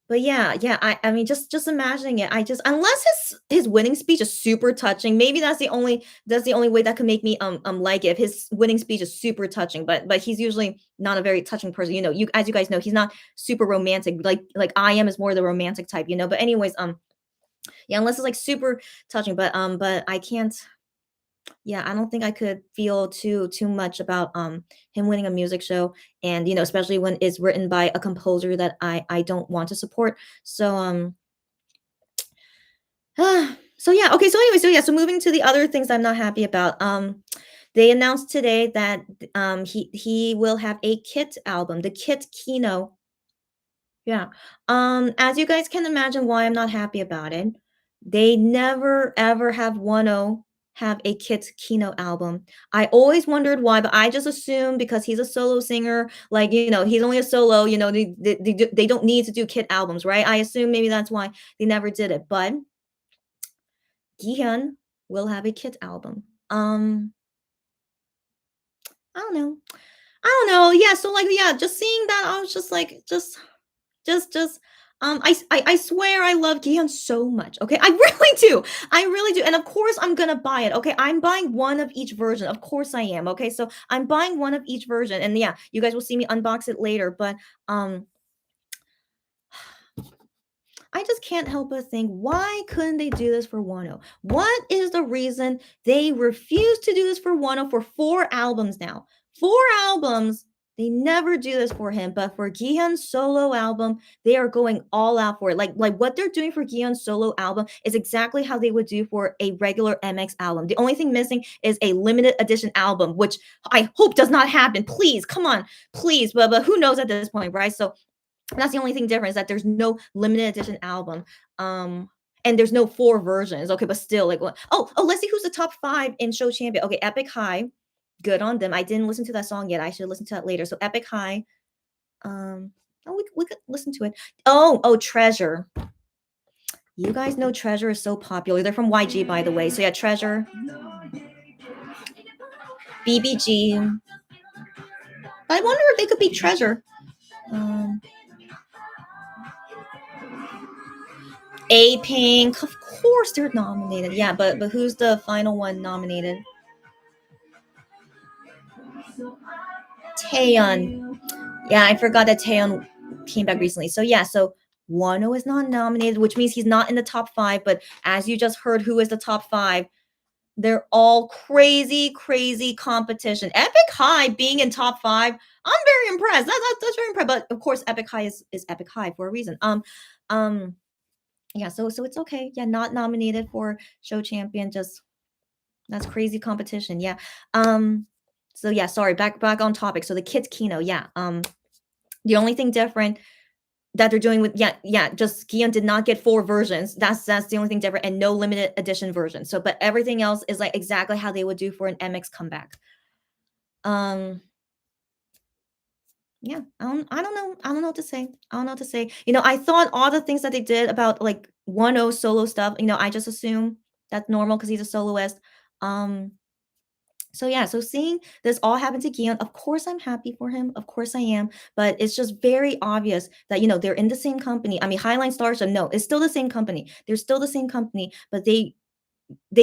But yeah, I mean, just imagining it, I just unless his winning speech is super touching, maybe that's the only way that could make me like it. If his winning speech is super touching, but he's usually not a very touching person. As you guys know, he's not super romantic. Like I am is more the romantic type. But anyways, yeah, unless it's like super touching, but I can't. Yeah, I don't think I could feel too much about him winning a music show, and especially when it's written by a composer that I don't want to support. So so yeah, okay. So anyway, so yeah, so moving to the other things I'm not happy about. They announced today that he will have a Kit album, the Kit Kino. Yeah. As you guys can imagine why I'm not happy about it. They never ever have Wonho have a Kit Kino album. I always wondered why, but I just assumed because he's a solo singer, like, he's only a solo, they don't need to do Kit albums, right? I assume maybe that's why they never did it. But Gihyun will have a Kit album. I don't know. I don't know. Yeah, so like yeah, just seeing that I was just like just I swear I love Gion so much. Okay, I really do. I really do. And of course I'm gonna buy it. Okay, I'm buying one of each version. Of course I am. Okay, so I'm buying one of each version, and yeah, you guys will see me unbox it later. But I just can't help but think, why couldn't they do this for Wano? What is the reason they refuse to do this for Wano for 4 albums now? 4 albums. They never do this for him, but for Gihan's solo album, they are going all out for it. Like what they're doing for Gihan's solo album is exactly how they would do for a regular MX album. The only thing missing is a limited edition album, which I hope does not happen. Please, come on, please. But who knows at this point, right? So that's the only thing different is that there's no limited edition album. And there's no 4 versions. Okay, but still, like what? Oh, let's see who's the top 5 in Show Champion. Okay, Epic High. Good on them. I didn't listen to that song yet. I should listen to that later. So Epic High. We could listen to it. Oh, Treasure. You guys know Treasure is so popular. They're from YG, by the way. So yeah, Treasure. BBG. I wonder if they could beat Treasure. A Pink, of course they're nominated. Yeah, but who's the final one nominated? Taeyeon. Yeah, I forgot that Taeyeon came back recently. So yeah, so Wano is not nominated, which means he's not in the top 5. But as you just heard, who is the top 5? They're all crazy, crazy competition. Epic High being in top 5, I'm very impressed. That's very impressed. But of course, Epic High is Epic High for a reason. Um, yeah, so it's okay. Yeah, not nominated for show champion, just that's crazy competition. Yeah. Um, so yeah, sorry, back on topic. So the kids Kino, yeah. The only thing different that they're doing with yeah, just Gion did not get 4 versions. That's the only thing different and no limited edition version. So but everything else is like exactly how they would do for an MX comeback. Um yeah, I don't know what to say. I don't know what to say. I thought all the things that they did about like 1-0 solo stuff, I just assume that's normal because he's a soloist. Um so yeah, so seeing this all happen to Gion, of course I'm happy for him. Of course I am. But it's just very obvious that they're in the same company. I mean, Highline Starship, no, it's still the same company. They're still the same company, but they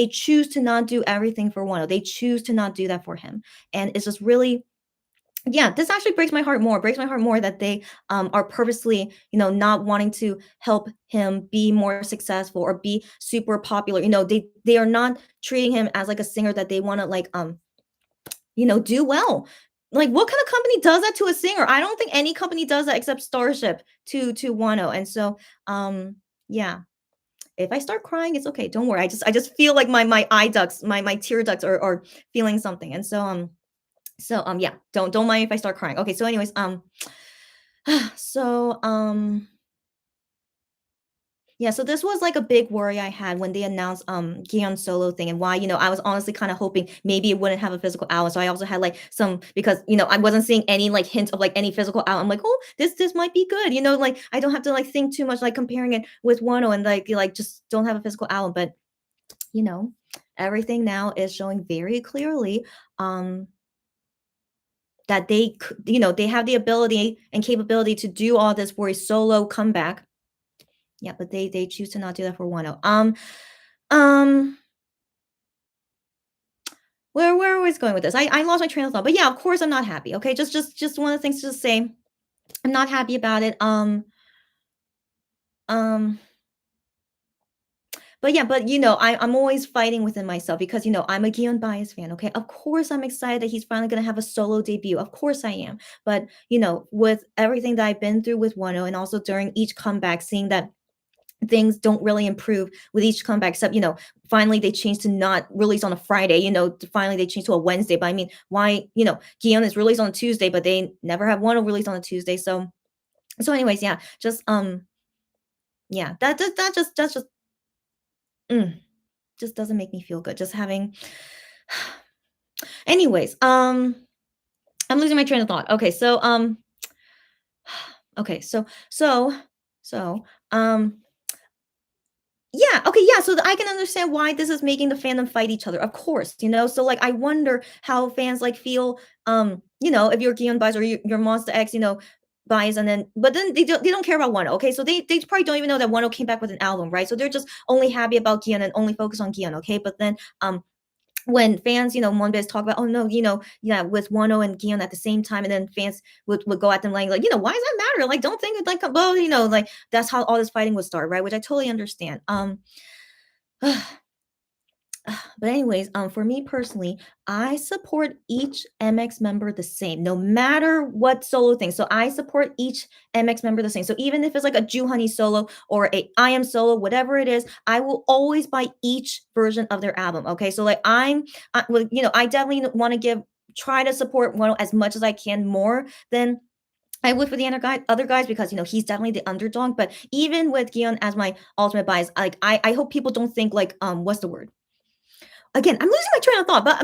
choose to not do everything for Wano. They choose to not do that for him. And it's just really yeah, this actually breaks my heart more. Breaks my heart more that they are purposely, not wanting to help him be more successful or be super popular. They are not treating him as like a singer that they want to like do well. Like, what kind of company does that to a singer? I don't think any company does that except Starship to Wano. And so, yeah, if I start crying, it's okay. Don't worry. I just feel like my eye ducts, my tear ducts are feeling something. And so yeah, don't mind if I start crying. Okay, so anyways, so yeah, so this was like a big worry I had when they announced Gion's solo thing and why, I was honestly kind of hoping maybe it wouldn't have a physical album. So I also had like some because I wasn't seeing any like hint of like any physical album. I'm like, oh, this might be good. Like I don't have to like think too much like comparing it with Wano and like just don't have a physical album. But you know, everything now is showing very clearly that they have the ability and capability to do all this for a solo comeback. Yeah, but they choose to not do that for Wano. Um, where was going with this? I lost my train of thought. But yeah, of course I'm not happy. Okay, just one of the things to just say. I'm not happy about it. Um, but yeah, but I'm always fighting within myself because I'm a Gion Bias fan. Okay, of course I'm excited that he's finally gonna have a solo debut. Of course I am. But with everything that I've been through with Wano and also during each comeback, seeing that things don't really improve with each comeback except finally they changed to not release on a Friday, finally they changed to a Wednesday. But I mean, why, Gion is released on a Tuesday but they never have one release on a Tuesday. So anyways, yeah, just yeah, that just mm, just doesn't make me feel good just having anyways, I'm losing my train of thought. Okay, so okay, so yeah, okay, yeah, so I can understand why this is making the fandom fight each other, of course, so, like, I wonder how fans, like, feel, if you're Gion buys or you're Monster X, buys and then but then they don't care about Wano, okay? So they probably don't even know that Wano came back with an album, right? So they're just only happy about Gion and only focus on Gion, okay? But then, when fans, Monbez talk about, oh no, yeah, with Wano and Gion at the same time, and then fans would go at them like, why does that matter? Like, don't think like, well, like that's how all this fighting would start, right? Which I totally understand. But anyways, for me personally, I support each MX member the same, no matter what solo thing. So I support each MX member the same. So even if it's like a Ju Honey solo or a I Am solo, whatever it is, I will always buy each version of their album. Okay, so like well, I definitely want to try to support one as much as I can more than I would for the other guys because he's definitely the underdog. But even with Gion as my ultimate bias, like I hope people don't think like what's the word? Again, I'm losing my train of thought, but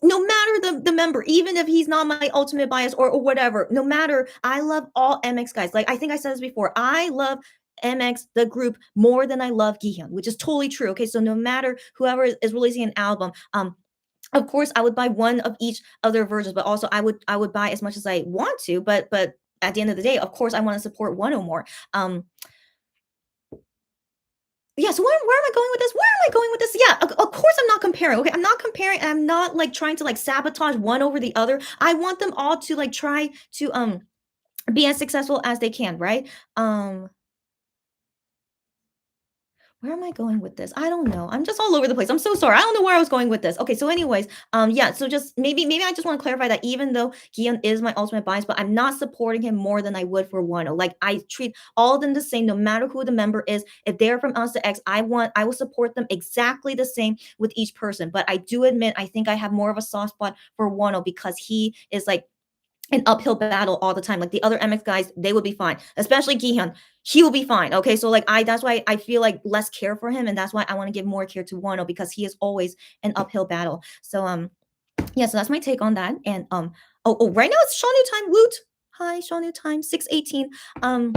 no matter the member, even if he's not my ultimate bias or whatever, no matter, I love all MX guys. Like I think I said this before, I love MX the group more than I love Gihyun, which is totally true. Okay, so no matter whoever is releasing an album, of course I would buy one of each of their versions, but also I would buy as much as I want to, but at the end of the day, of course I want to support one or more. Yeah, so where am I going with this? Where am I going with this? Yeah, of course I'm not comparing. Okay, I'm not comparing. I'm not like trying to like sabotage one over the other. I want them all to like try to be as successful as they can, right? Um where am I going with this? I don't know. I'm just all over the place. I'm so sorry. I don't know where I was going with this. Okay, so anyways, yeah, so just maybe I just want to clarify that even though Gion is my ultimate bias, but I'm not supporting him more than I would for Wano. Like I treat all of them the same, no matter who the member is. If they're from us to X, I will support them exactly the same with each person. But I do admit I think I have more of a soft spot for Wano because he is like an uphill battle all the time. Like the other MX guys, they would be fine, especially Gihyun. He will be fine. Okay, so like that's why I feel like less care for him, and that's why I want to give more care to Wano because he is always an uphill battle. So yeah, so that's my take on that. And right now it's Shawnu time. Woot! Hi, Shawnu time, 6:18. Um,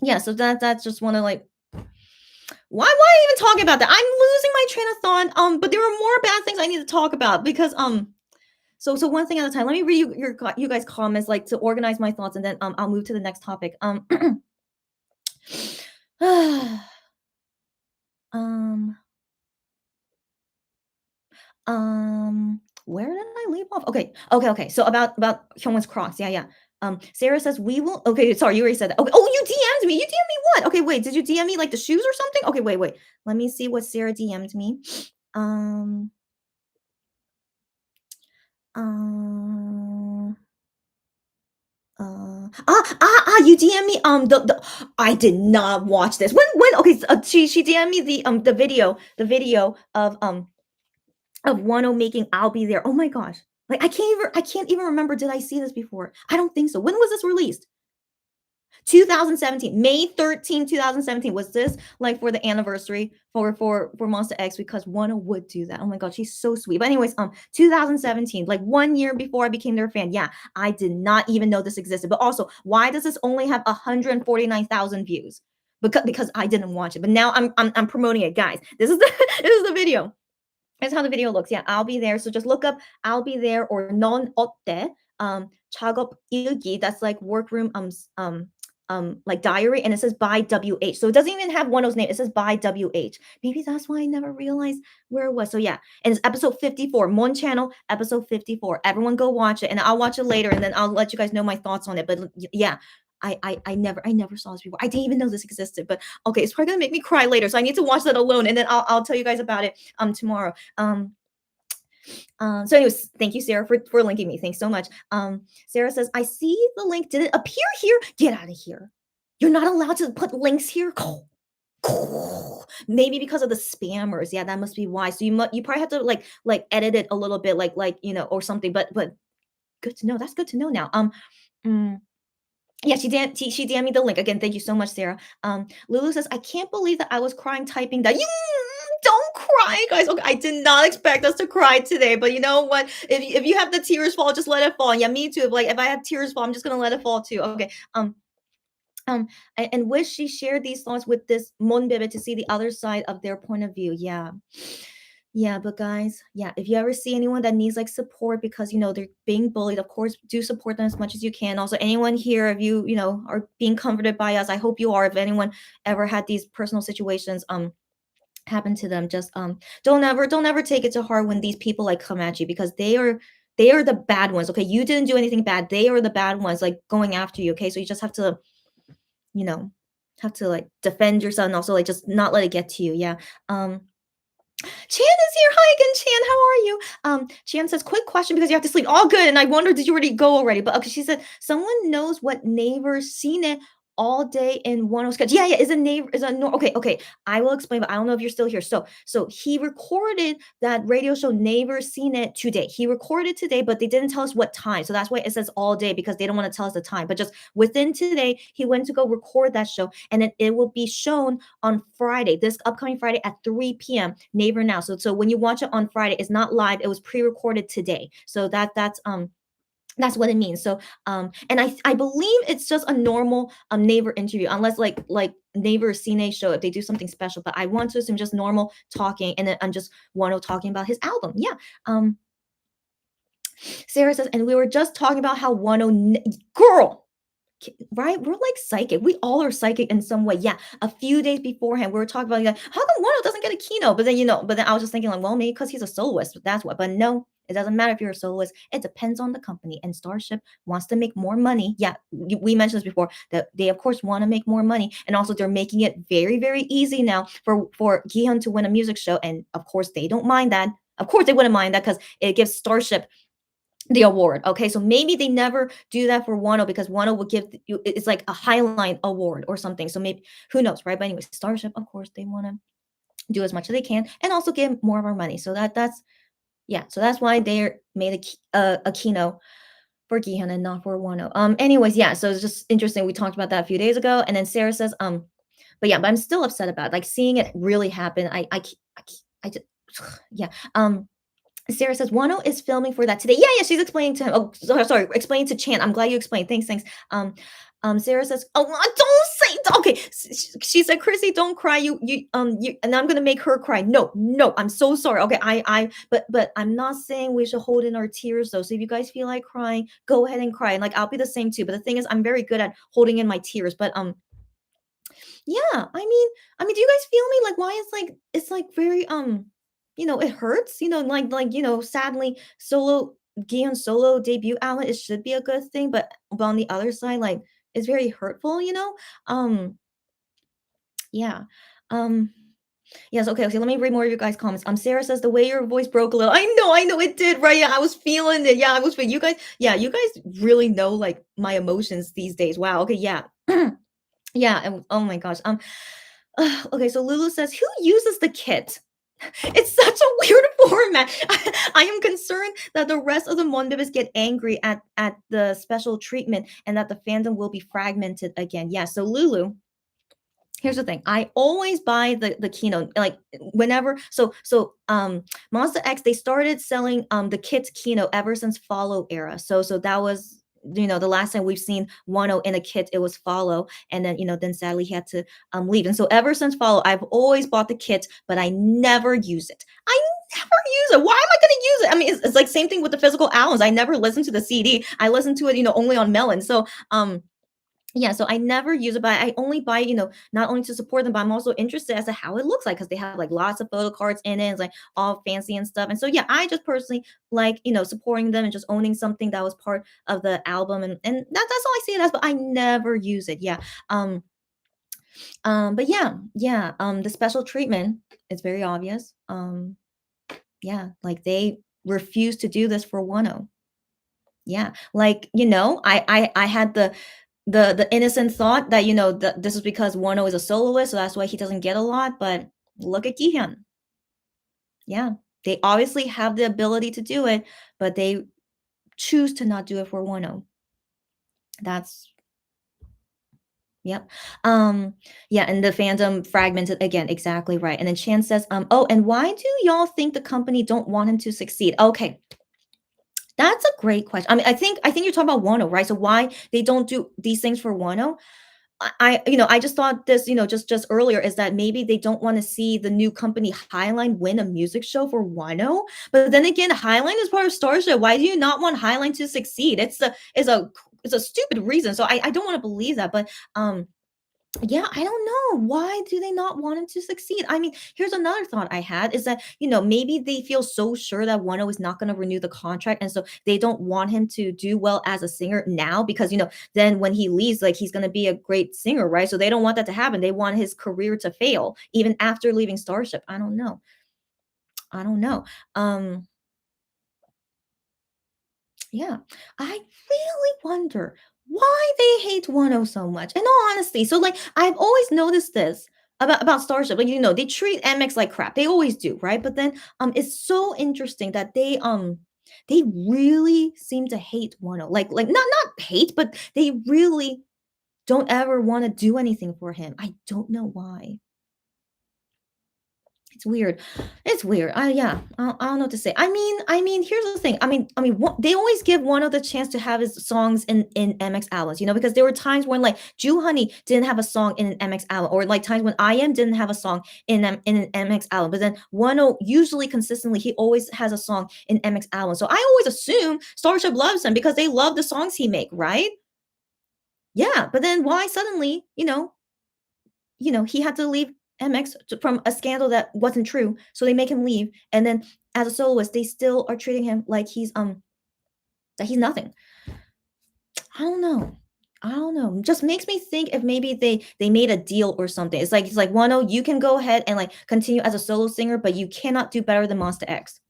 yeah, so that's just want to like why even talking about that? I'm losing my train of thought. But there are more bad things I need to talk about because so one thing at a time. Let me read you guys comments like to organize my thoughts, and then I'll move to the next topic. um where did I leave off? Okay. So about Hyungwon's Crocs. Yeah. Sarah says we will. Okay, sorry, you already said that. Okay. Oh, you DM'd me. You DM'd me what? Okay, wait. Did you DM me like the shoes or something? Okay, wait. Let me see what Sarah DM'd me. Um. Um. You DM me the I did not watch this. When okay, she DM me the video of Wano making I'll be there. Oh my gosh. Like I can't even remember did I see this before? I don't think so. When was this released? 2017, May 13, 2017. Was this like for the anniversary for Monster X? Because Wano would do that. Oh my god, she's so sweet. But anyways, 2017, like 1 year before I became their fan. Yeah, I did not even know this existed. But also, why does this only have 149,000 views? Because I didn't watch it. But now I'm promoting it, guys. This is the this is the video. That's how the video looks. Yeah, I'll be there. So just look up "I'll be there" or "넌 어때?" 작업 일기. That's like workroom like diary, and it says by WH. So it doesn't even have One's name. It says by WH. Maybe that's why I never realized where it was. So yeah, and it's episode 54. Mon channel episode 54. Everyone go watch it, and I'll watch it later, and then I'll let you guys know my thoughts on it. But yeah. I never saw this before. I didn't even know this existed. But okay, it's probably gonna make me cry later. So I need to watch that alone, and then I'll tell you guys about it tomorrow. So anyways, thank you, Sarah, for linking me. Thanks so much. Sarah says, I see the link. Did it appear here? Get out of here. You're not allowed to put links here. Maybe because of the spammers. Yeah, that must be why. So you probably have to like edit it a little bit, like or something. But good to know. That's good to know now. Mm, yeah, she DM'd me the link. Again, thank you so much, Sarah. Lulu says, I can't believe that I was crying typing that. You don't cry, guys. Okay, I did not expect us to cry today, but you know what? If you have the tears fall, just let it fall. Yeah, me too. If I have tears fall, I'm just gonna let it fall too. Okay. And wish she shared these thoughts with this Monbebe to see the other side of their point of view. Yeah. Yeah, but guys, yeah, if you ever see anyone that needs like support because they're being bullied, of course, do support them as much as you can. Also, anyone here, if you are being comforted by us, I hope you are. If anyone ever had these personal situations happen to them, just don't ever take it to heart when these people like come at you because they are the bad ones. Okay, you didn't do anything bad. They are the bad ones like going after you. Okay, so you just you know like defend yourself and also like just not let it get to you. Yeah. Chan is here. Hi again, Chan. How are you? Chan says, quick question because you have to sleep. All good. And I wonder, did you already go already? But okay, she said, someone knows what neighbor seen it all day in one sketch. Yeah. Is a neighbor is a no okay. I will explain, but I don't know if you're still here. So he recorded that radio show Neighbor Seen It today. He recorded today, but they didn't tell us what time. So that's why it says all day because they don't want to tell us the time. But just within today, he went to go record that show, and then it will be shown on Friday, this upcoming Friday at 3 p.m. Neighbor Now. So when you watch it on Friday, it's not live. It was pre-recorded today. So that's what it means. So and I believe it's just a normal neighbor interview, unless like neighbor Cine show if they do something special. But I want to assume just normal talking, and then I'm just Wano talking about his album. Yeah. Sarah says, and we were just talking about how girl. Right, we're like psychic. We all are psychic in some way. Yeah, a few days beforehand, we were talking about like, how come Wano doesn't get a keynote? But then I was just thinking like, well, maybe because he's a soloist. That's what. But no, It doesn't matter if you're a soloist. It depends on the company. And Starship wants to make more money. Yeah, we mentioned this before that they of course want to make more money, and also they're making it very very easy now for Gihyun to win a music show, and of course they don't mind that. Of course they wouldn't mind that because it gives Starship the award. Okay, so maybe they never do that for Wano because Wano will give you it's like a highline award or something. So maybe who knows, right? But anyway, Starship, of course, they want to do as much as they can and also get more of our money. So that's yeah. So that's why they made a kino for Gihan and not for Wano. Anyways, yeah. So it's just interesting. We talked about that a few days ago, and then Sarah says, but yeah, but I'm still upset about it. Like seeing it really happen. I just yeah. Sarah says Wano is filming for that today. Yeah, yeah, she's explaining to him. Oh, sorry, explaining to Chan. I'm glad you explained. Thanks, thanks. Sarah says, "Oh, don't say." Okay, she said, "Chrissy, don't cry. And I'm gonna make her cry." No, no, I'm so sorry. Okay, but I'm not saying we should hold in our tears though. So if you guys feel like crying, go ahead and cry. And like I'll be the same too. But the thing is, I'm very good at holding in my tears. But yeah, do you guys feel me? Like, why it's like very it hurts. Sadly, Gion solo debut album, it should be a good thing, but on the other side, like, it's very hurtful. Yeah. Um, yes. Okay. Okay. Let me read more of your guys' comments. Sarah says the way your voice broke a little. I know it did. Right? Yeah, I was feeling it. Yeah, I was. You guys. Yeah, you guys really know like my emotions these days. Wow. Okay. Yeah. Yeah. And oh my gosh. Okay, so Lulu says, "Who uses the kit?" It's such a weird format. I am concerned that the rest of the Mondibus get angry at the special treatment and that the fandom will be fragmented again. Yeah, so Lulu, here's the thing. I always buy the keynote like whenever Monster X they started selling the kits keynote ever since Follow era. So that was the last time we've seen Wano in a kit it was Follow, and then then sadly he had to leave. And so ever since Follow I've always bought the kit, but I never use it. I never use it. Why am I going to use it? I mean it's like same thing with the physical albums. I never listen to the CD. I listen to it only on Melon. So yeah, so I never use it, but I only buy, not only to support them, but I'm also interested as to how it looks like because they have like lots of photo cards in it. It's like all fancy and stuff. And so yeah, I just personally like, supporting them and just owning something that was part of the album. And that's all I see it as, but I never use it. Yeah. But yeah. The special treatment is very obvious. Yeah, like they refuse to do this for Wano. Yeah, like I had the innocent thought that that this is because Wano is a soloist, so that's why he doesn't get a lot. But look at Gihyun. Yeah, they obviously have the ability to do it, but they choose to not do it for Wano. That's yep. Yeah, and the fandom fragmented again, exactly right. And then Chan says, oh, and why do y'all think the company don't want him to succeed? Okay, that's a great question. I mean, I think you're talking about Wano, right? So why they don't do these things for Wano? I just thought this, just earlier is that maybe they don't want to see the new company Highline win a music show for Wano. But then again, Highline is part of Starship. Why do you not want Highline to succeed? It's a stupid reason. So I don't want to believe that. But yeah, I don't know. Why do they not want him to succeed? I mean, here's another thought I had is that, maybe they feel so sure that Wano is not going to renew the contract. And so they don't want him to do well as a singer now because, then when he leaves, like he's going to be a great singer, right? So they don't want that to happen. They want his career to fail even after leaving Starship. I don't know. I don't know. Yeah, I really wonder why they hate 1 so much. In all honesty, so like I've always noticed this about Starship. Like they treat MX like crap. They always do, right? But then it's so interesting that they really seem to hate 1. Like not hate, but they really don't ever want to do anything for him. I don't know why. It's weird. It's weird. Yeah. I don't know what to say. I mean, here's the thing. They always give one of the chance to have his songs in MX albums, because there were times when like Jew Honey didn't have a song in an MX album, or like times when I Am didn't have a song in an MX album. But then Wano usually consistently he always has a song in MX album. So I always assume Starship loves him because they love the songs he make, right? Yeah. But then why suddenly, he had to leave MX from a scandal that wasn't true. So they make him leave. And then as a soloist, they still are treating him like that he's nothing. I don't know. I don't know. Just makes me think if maybe they made a deal or something. It's like, "Wano, you can go ahead and, like, continue as a solo singer, but you cannot do better than Monster X."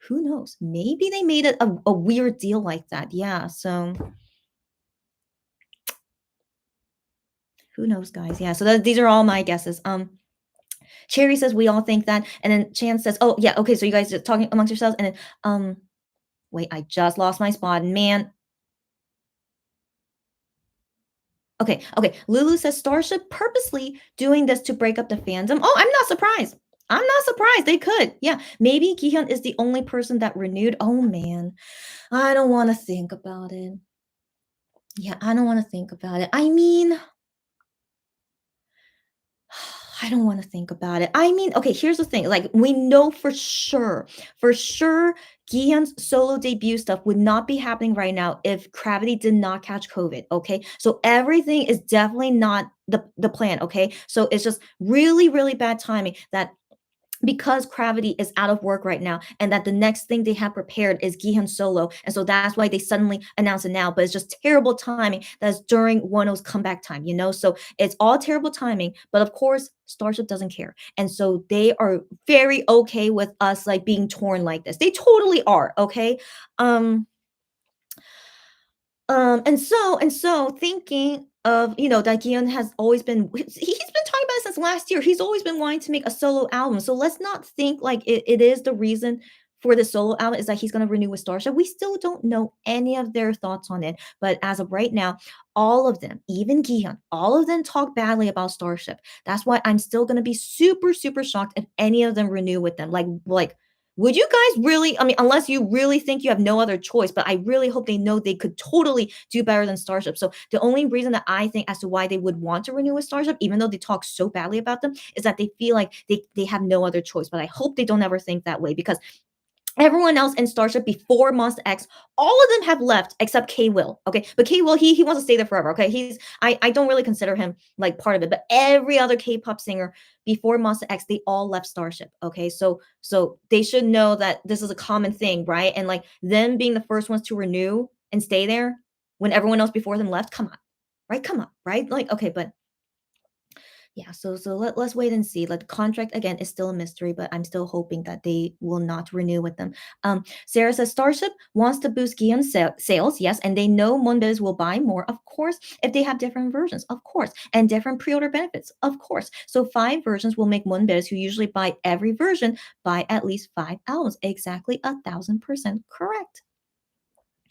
Who knows? Maybe they made it a weird deal like that. Yeah, so who knows, guys? Yeah, so these are all my guesses. Cherry says we all think that, and then Chance says, "Oh yeah, okay." So you guys just talking amongst yourselves, and then wait, I just lost my spot, man. Okay, okay. Lulu says Starship purposely doing this to break up the fandom. Oh, I'm not surprised. I'm not surprised. They could. Yeah, maybe Gihyun is the only person that renewed. Oh man, I don't want to think about it. Yeah, I don't want to think about it. I mean, I don't want to think about it. I mean, okay, here's the thing. Like, we know for sure, Gihan's solo debut stuff would not be happening right now if Gravity did not catch COVID. Okay. So everything is definitely not the plan. Okay. So it's just really, really bad timing that because Gravity is out of work right now, and that the next thing they have prepared is Gihan solo, and so that's why they suddenly announce it now. But it's just terrible timing. That's during Wano's comeback time, you know. So it's all terrible timing. But of course, Starship doesn't care, and so they are very okay with us like being torn like this. They totally are okay. Um, and so thinking of, that Gion has always been he's been talking about it since last year. He's always been wanting to make a solo album. So let's not think like it is the reason for the solo album is that he's going to renew with Starship. We still don't know any of their thoughts on it. But as of right now, all of them, even Gion, all of them talk badly about Starship. That's why I'm still going to be super, super shocked if any of them renew with them. Like would you guys really, I mean, unless you really think you have no other choice, but I really hope they know they could totally do better than Starship. So the only reason that I think as to why they would want to renew with Starship, even though they talk so badly about them, is that they feel like they have no other choice. But I hope they don't ever think that way, because everyone else in Starship before Monster X, all of them have left except K Will. Okay. But K Will, he wants to stay there forever. Okay. I don't really consider him like part of it, but every other K-pop singer before Monster X, they all left Starship. Okay. So they should know that this is a common thing, right? And like them being the first ones to renew and stay there when everyone else before them left. Come on. Right? Come on, right? Like, okay, but yeah, so let's wait and see. Like the contract again is still a mystery, but I'm still hoping that they will not renew with them. Sarah says Starship wants to boost Gion sales, yes, and they know Monbez will buy more, of course, if they have different versions, of course, and different pre-order benefits, of course. So 5 versions will make Monbez, who usually buy every version, buy at least 5 albums. Exactly 1,000% correct.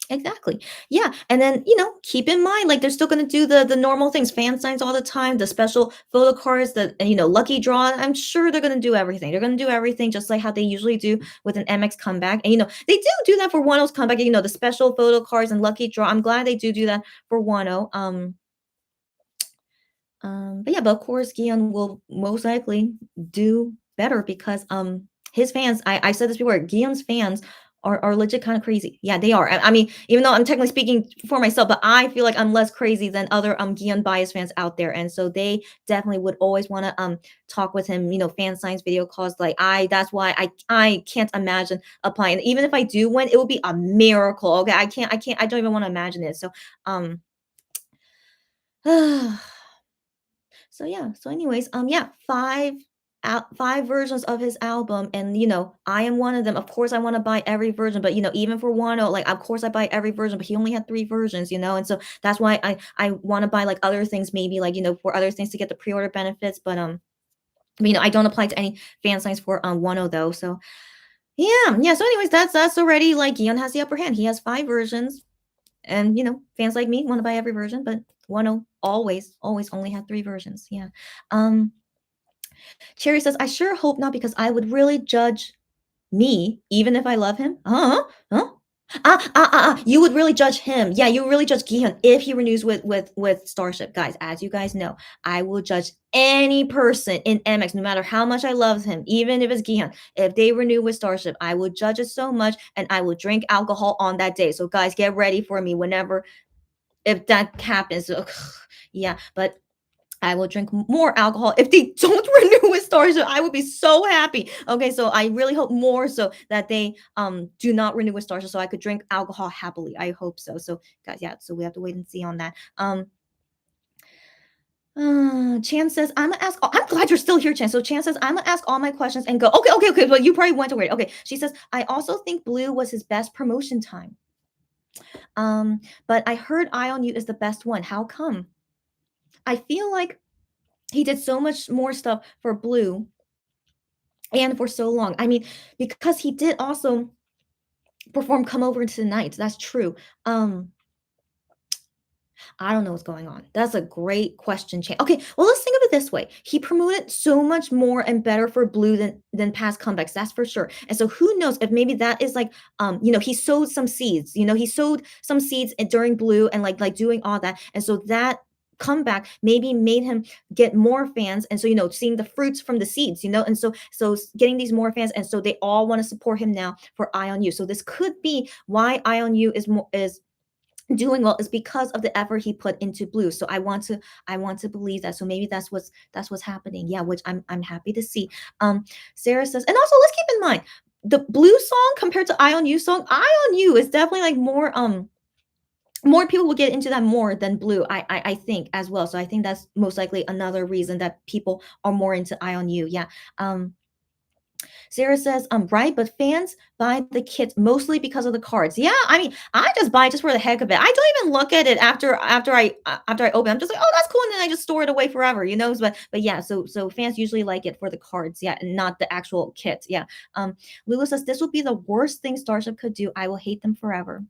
Exactly. Yeah, and then, keep in mind, like, they're still gonna do the normal things, fan signs all the time, the special photo cards, the lucky draw. I'm sure they're gonna do everything. They're gonna do everything just like how they usually do with an MX comeback. And, they do that for Wano's comeback, the special photo cards and lucky draw. I'm glad they do that for Wano. But yeah, but of course, Gion will most likely do better because his fans. I said this before. Gion's fans are legit kind of crazy. Yeah, they are. I mean, even though I'm technically speaking for myself, but I feel like I'm less crazy than other Gion bias fans out there, and so they definitely would always want to talk with him. Fan signs, video calls. Like that's why I can't imagine applying. Even if I do win, it would be a miracle. Okay, I don't even want to imagine it. So So yeah. So anyways, yeah, five versions of his album, and I am one of them. Of course, I want to buy every version, but even for Wano, like of course I buy every version, but he only had 3 versions, and so that's why I want to buy like other things, maybe like for other things to get the pre-order benefits, but I don't apply to any fan signs for Wano though. So yeah. So anyways, that's already like Gion has the upper hand. He has 5 versions. And fans like me want to buy every version, but Wano always only had 3 versions. Yeah. Um, Cherry says, I sure hope not, because I would really judge me, even if I love him. Huh? You would really judge him. Yeah, you would really judge Gihyun if he renews with Starship. Guys, as you guys know, I will judge any person in MX, no matter how much I love him, even if it's Gihyun. If they renew with Starship, I will judge it so much, and I will drink alcohol on that day. So guys, get ready for me whenever if that happens. Ugh, yeah, but I will drink more alcohol if they don't renew with Starship. I would be so happy. Okay, so I really hope more so that they do not renew with Starship, so I could drink alcohol happily. I hope so. So guys, yeah. So we have to wait and see on that. Chan says, I'm gonna ask. I'm glad you're still here, Chan. So Chan says, I'm gonna ask all my questions and go. Okay, okay, okay. But you probably went away. Okay. She says, I also think Blue was his best promotion time. But I heard Eye on You is the best one. How come? I feel like he did so much more stuff for Blue and for so long. I mean, because he did also perform Come Over into the Night. That's true. Um, I don't know what's going on. That's a great question, Chan. Okay, well, let's think of it this way. He promoted so much more and better for Blue than past comebacks. That's for sure. And so who knows if maybe that is like he sowed some seeds. He sowed some seeds during Blue and like doing all that. And so that comeback maybe made him get more fans, and so seeing the fruits from the seeds, and so getting these more fans, and so they all want to support him now for Eye on You. So this could be why Eye on You is doing well, is because of the effort he put into Blue. So I want to believe that. So maybe that's what's happening. Yeah, which I'm happy to see. Sarah says, and also let's keep in mind the Blue song compared to Eye on You song. Eye on You is definitely like more people will get into that more than Blue. I think as well. So I think that's most likely another reason that people are more into Eye on You. Yeah. Sarah says, right, but fans buy the kits mostly because of the cards. Yeah, I mean, I just buy it just for the heck of it. I don't even look at it after I open. I'm just like, oh, that's cool, and then I just store it away forever, But yeah, so fans usually like it for the cards, yeah, and not the actual kit. Yeah. Lulu says this would be the worst thing Starship could do. I will hate them forever.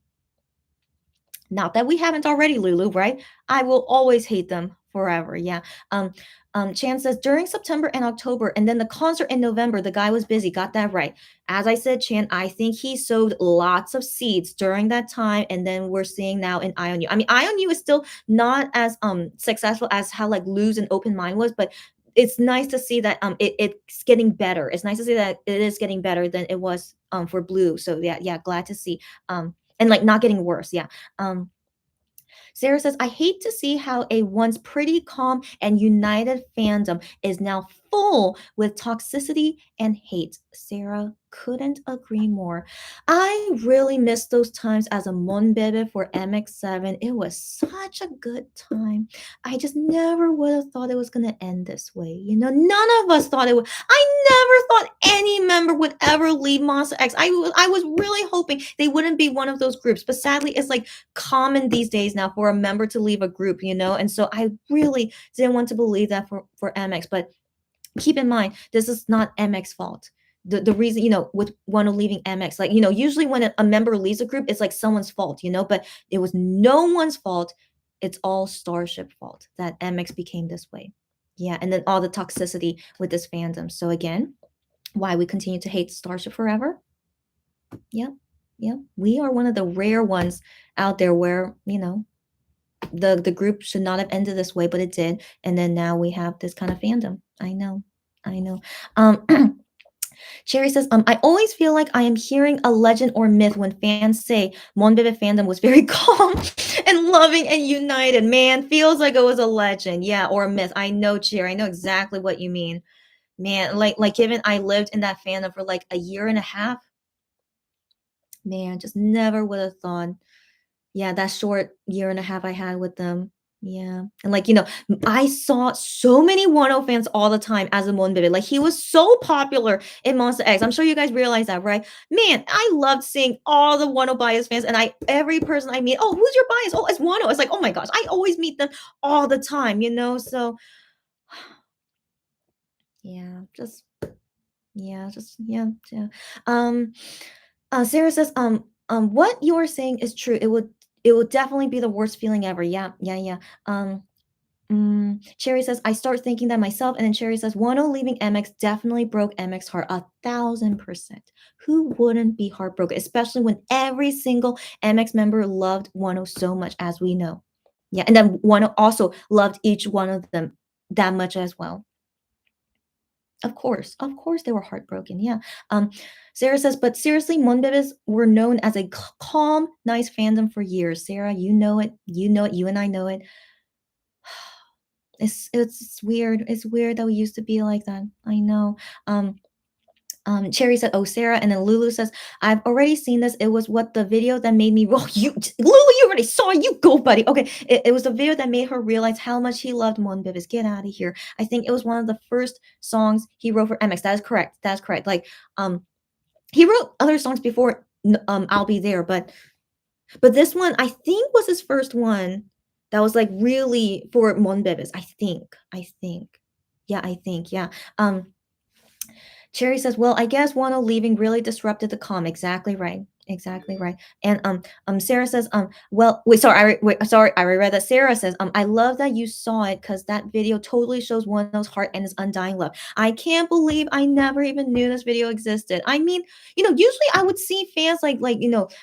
Not that we haven't already, Lulu, right? I will always hate them forever. Yeah. Um, Chan says during September and October, and then the concert in November, the guy was busy. Got that right. As I said, Chan, I think he sowed lots of seeds during that time, and then we're seeing now in Eye on You. I mean, Eye on You is still not as successful as how like Lose and Open Mind was, but it's nice to see that it's getting better. It's nice to see that it is getting better than it was for Blue. So yeah, glad to see. And like not getting worse. Yeah. Um, Sarah says, I hate to see how a once pretty calm and united fandom is now full with toxicity and hate. Sarah couldn't agree more. I really miss those times as a Monbebe for MX7. It was such a good time. I just never would have thought it was going to end this way. None of us thought it would. I never thought any member would ever leave Monster X. I was really hoping they wouldn't be one of those groups, but sadly, it's like common these days now for a member to leave a group, and so I really didn't want to believe that for MX. But keep in mind, this is not MX fault. The reason, with one of leaving MX, like, usually when a member leaves a group, it's like someone's fault, but it was no one's fault. It's all Starship fault that MX became this way. Yeah, and then all the toxicity with this fandom. So again, why we continue to hate Starship forever? Yep, yep. We are one of the rare ones out there where, the group should not have ended this way, but it did. And then now we have this kind of fandom. I know. I know. Um Cherry says, I always feel like I am hearing a legend or myth when fans say Monbebe fandom was very calm and loving and united. Man, feels like it was a legend. Yeah, or a myth. I know, Cherry. I know exactly what you mean. Man, like given I lived in that fandom for like a year and a half, man, just never would have thought. Yeah, that short year and a half I had with them. Yeah. And like, I saw so many Wonho fans all the time as a Monbebe. Like he was so popular in Monster X. I'm sure you guys realize that, right? Man, I loved seeing all the Wonho bias fans, and every person I meet, oh, who's your bias? Oh, it's Wonho. It's like, oh my gosh, I always meet them all the time. So yeah, yeah. Um Sarah says, what you're saying is true. It would definitely be the worst feeling ever. Yeah, yeah, yeah. Cherry says, I start thinking that myself, and then Cherry says, Wano leaving MX definitely broke MX heart 1,000%. Who wouldn't be heartbroken, especially when every single MX member loved Wano so much, as we know. Yeah, and then Wano also loved each one of them that much as well. Of course, they were heartbroken. Yeah. Um, Sarah says, but seriously, Monbebes were known as a calm, nice fandom for years. Sarah, you know it. You know it. You and I know it. It's weird. It's weird that we used to be like that. I know. Um, Cherry said, "Oh, Sarah," and then Lulu says, "I've already seen this. It was what the video that made me roll." You, Lulu, you already saw it. You go, buddy. Okay, it was the video that made her realize how much he loved Mon Bibis. Get out of here. I think it was one of the first songs he wrote for MX. That is correct. That's correct. Like, he wrote other songs before. I'll be there, but this one I think was his first one that was like really for Mon Bibis. I think. I think. Yeah, I think. Yeah. Cherry says, "Well, I guess Wano leaving really disrupted the calm." Exactly right. Exactly right. And Sarah says, well, wait, sorry, sorry, I reread that. Sarah says, I love that you saw it because that video totally shows Wano's heart and his undying love. I can't believe I never even knew this video existed. I mean, usually I would see fans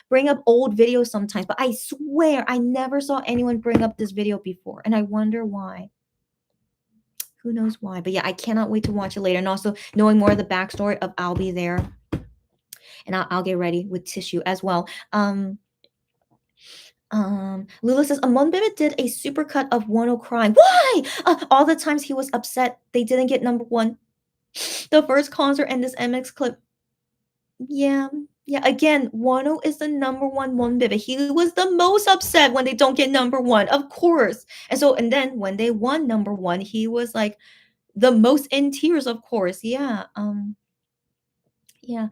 bring up old videos sometimes, but I swear I never saw anyone bring up this video before, and I wonder why. Who knows why? But yeah, I cannot wait to watch it later. And also knowing more of the backstory of I'll Be There. And I'll get ready with tissue as well. Lula says Amon Bibit did a supercut of Wano crying. Why? All the times he was upset they didn't get number one. The first concert and this MX clip. Yeah. Yeah, again, Wano is the number one Bibit. He was the most upset when they don't get number one, of course. And then when they won number one, he was like the most in tears, of course. Yeah. Yeah.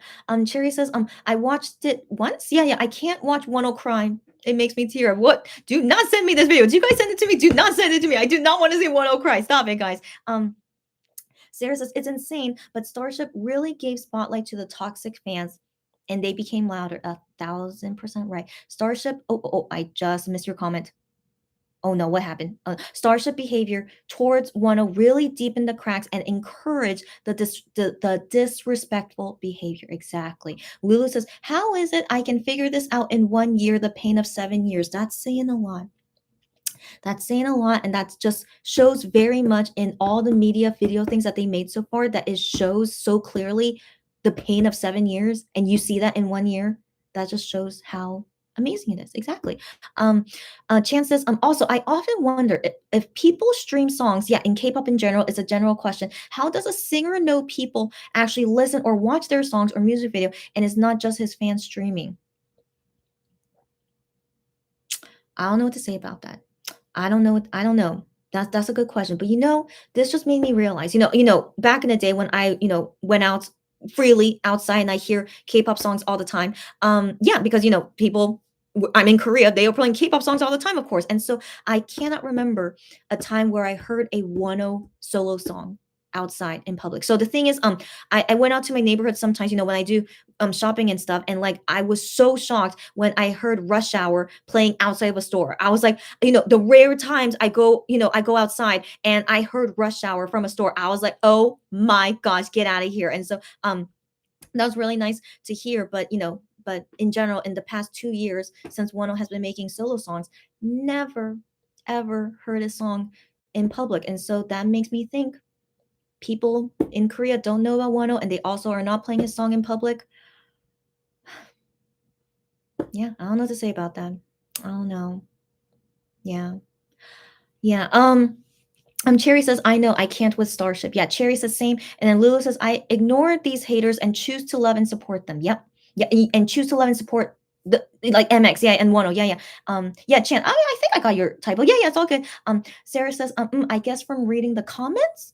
Cherry says, I watched it once. Yeah, yeah. I can't watch One Crime. It makes me tear up. What? Do not send me this video. Do you guys send it to me? Do not send it to me. I do not want to see One Cry. Stop it, guys. Sarah says it's insane, but Starship really gave spotlight to the toxic fans, and they became louder. 1,000% right. Starship. Oh, I just missed your comment. Oh no, what happened? Starship behavior towards Wano really deepened the cracks and encouraged the disrespectful behavior. Exactly. Lulu says, "How is it I can figure this out in 1 year? The pain of 7 years." That's saying a lot. That's saying a lot, and that just shows very much in all the media video things that they made so far. That it shows so clearly the pain of 7 years, and you see that in 1 year. That just shows how amazing it is. Exactly. Chan says, also, I often wonder if people stream songs, yeah, in K-pop in general, it's a general question. How does a singer know people actually listen or watch their songs or music video, and it's not just his fans streaming? I don't know what to say about that. I don't know. I don't know. That's a good question. But this just made me realize. Back in the day when I went out freely outside and I hear K-pop songs all the time. Yeah, because people. I'm in Korea. They are playing K-pop songs all the time, of course. And so I cannot remember a time where I heard a Wano solo song outside in public. So the thing is, I went out to my neighborhood sometimes, when I do shopping and stuff, and like I was so shocked when I heard Rush Hour playing outside of a store. I was like, the rare times I go outside and I heard Rush Hour from a store. I was like, oh my gosh, get out of here. And so that was really nice to hear. But in general, in the past 2 years, since Wano has been making solo songs, never ever heard a song in public. And so that makes me think people in Korea don't know about Wano, and they also are not playing his song in public. Yeah, I don't know what to say about that. I don't know. Yeah. Yeah. Cherry says, I know I can't with Starship. Yeah, Cherry says same. And then Lulu says, I ignore these haters and choose to love and support them. Yep. Yeah, and choose to love and support the like MX, yeah, and Wano, yeah, yeah. Yeah, Chan, I think I got your typo. Yeah, yeah, it's all good. Sarah says, I guess from reading the comments.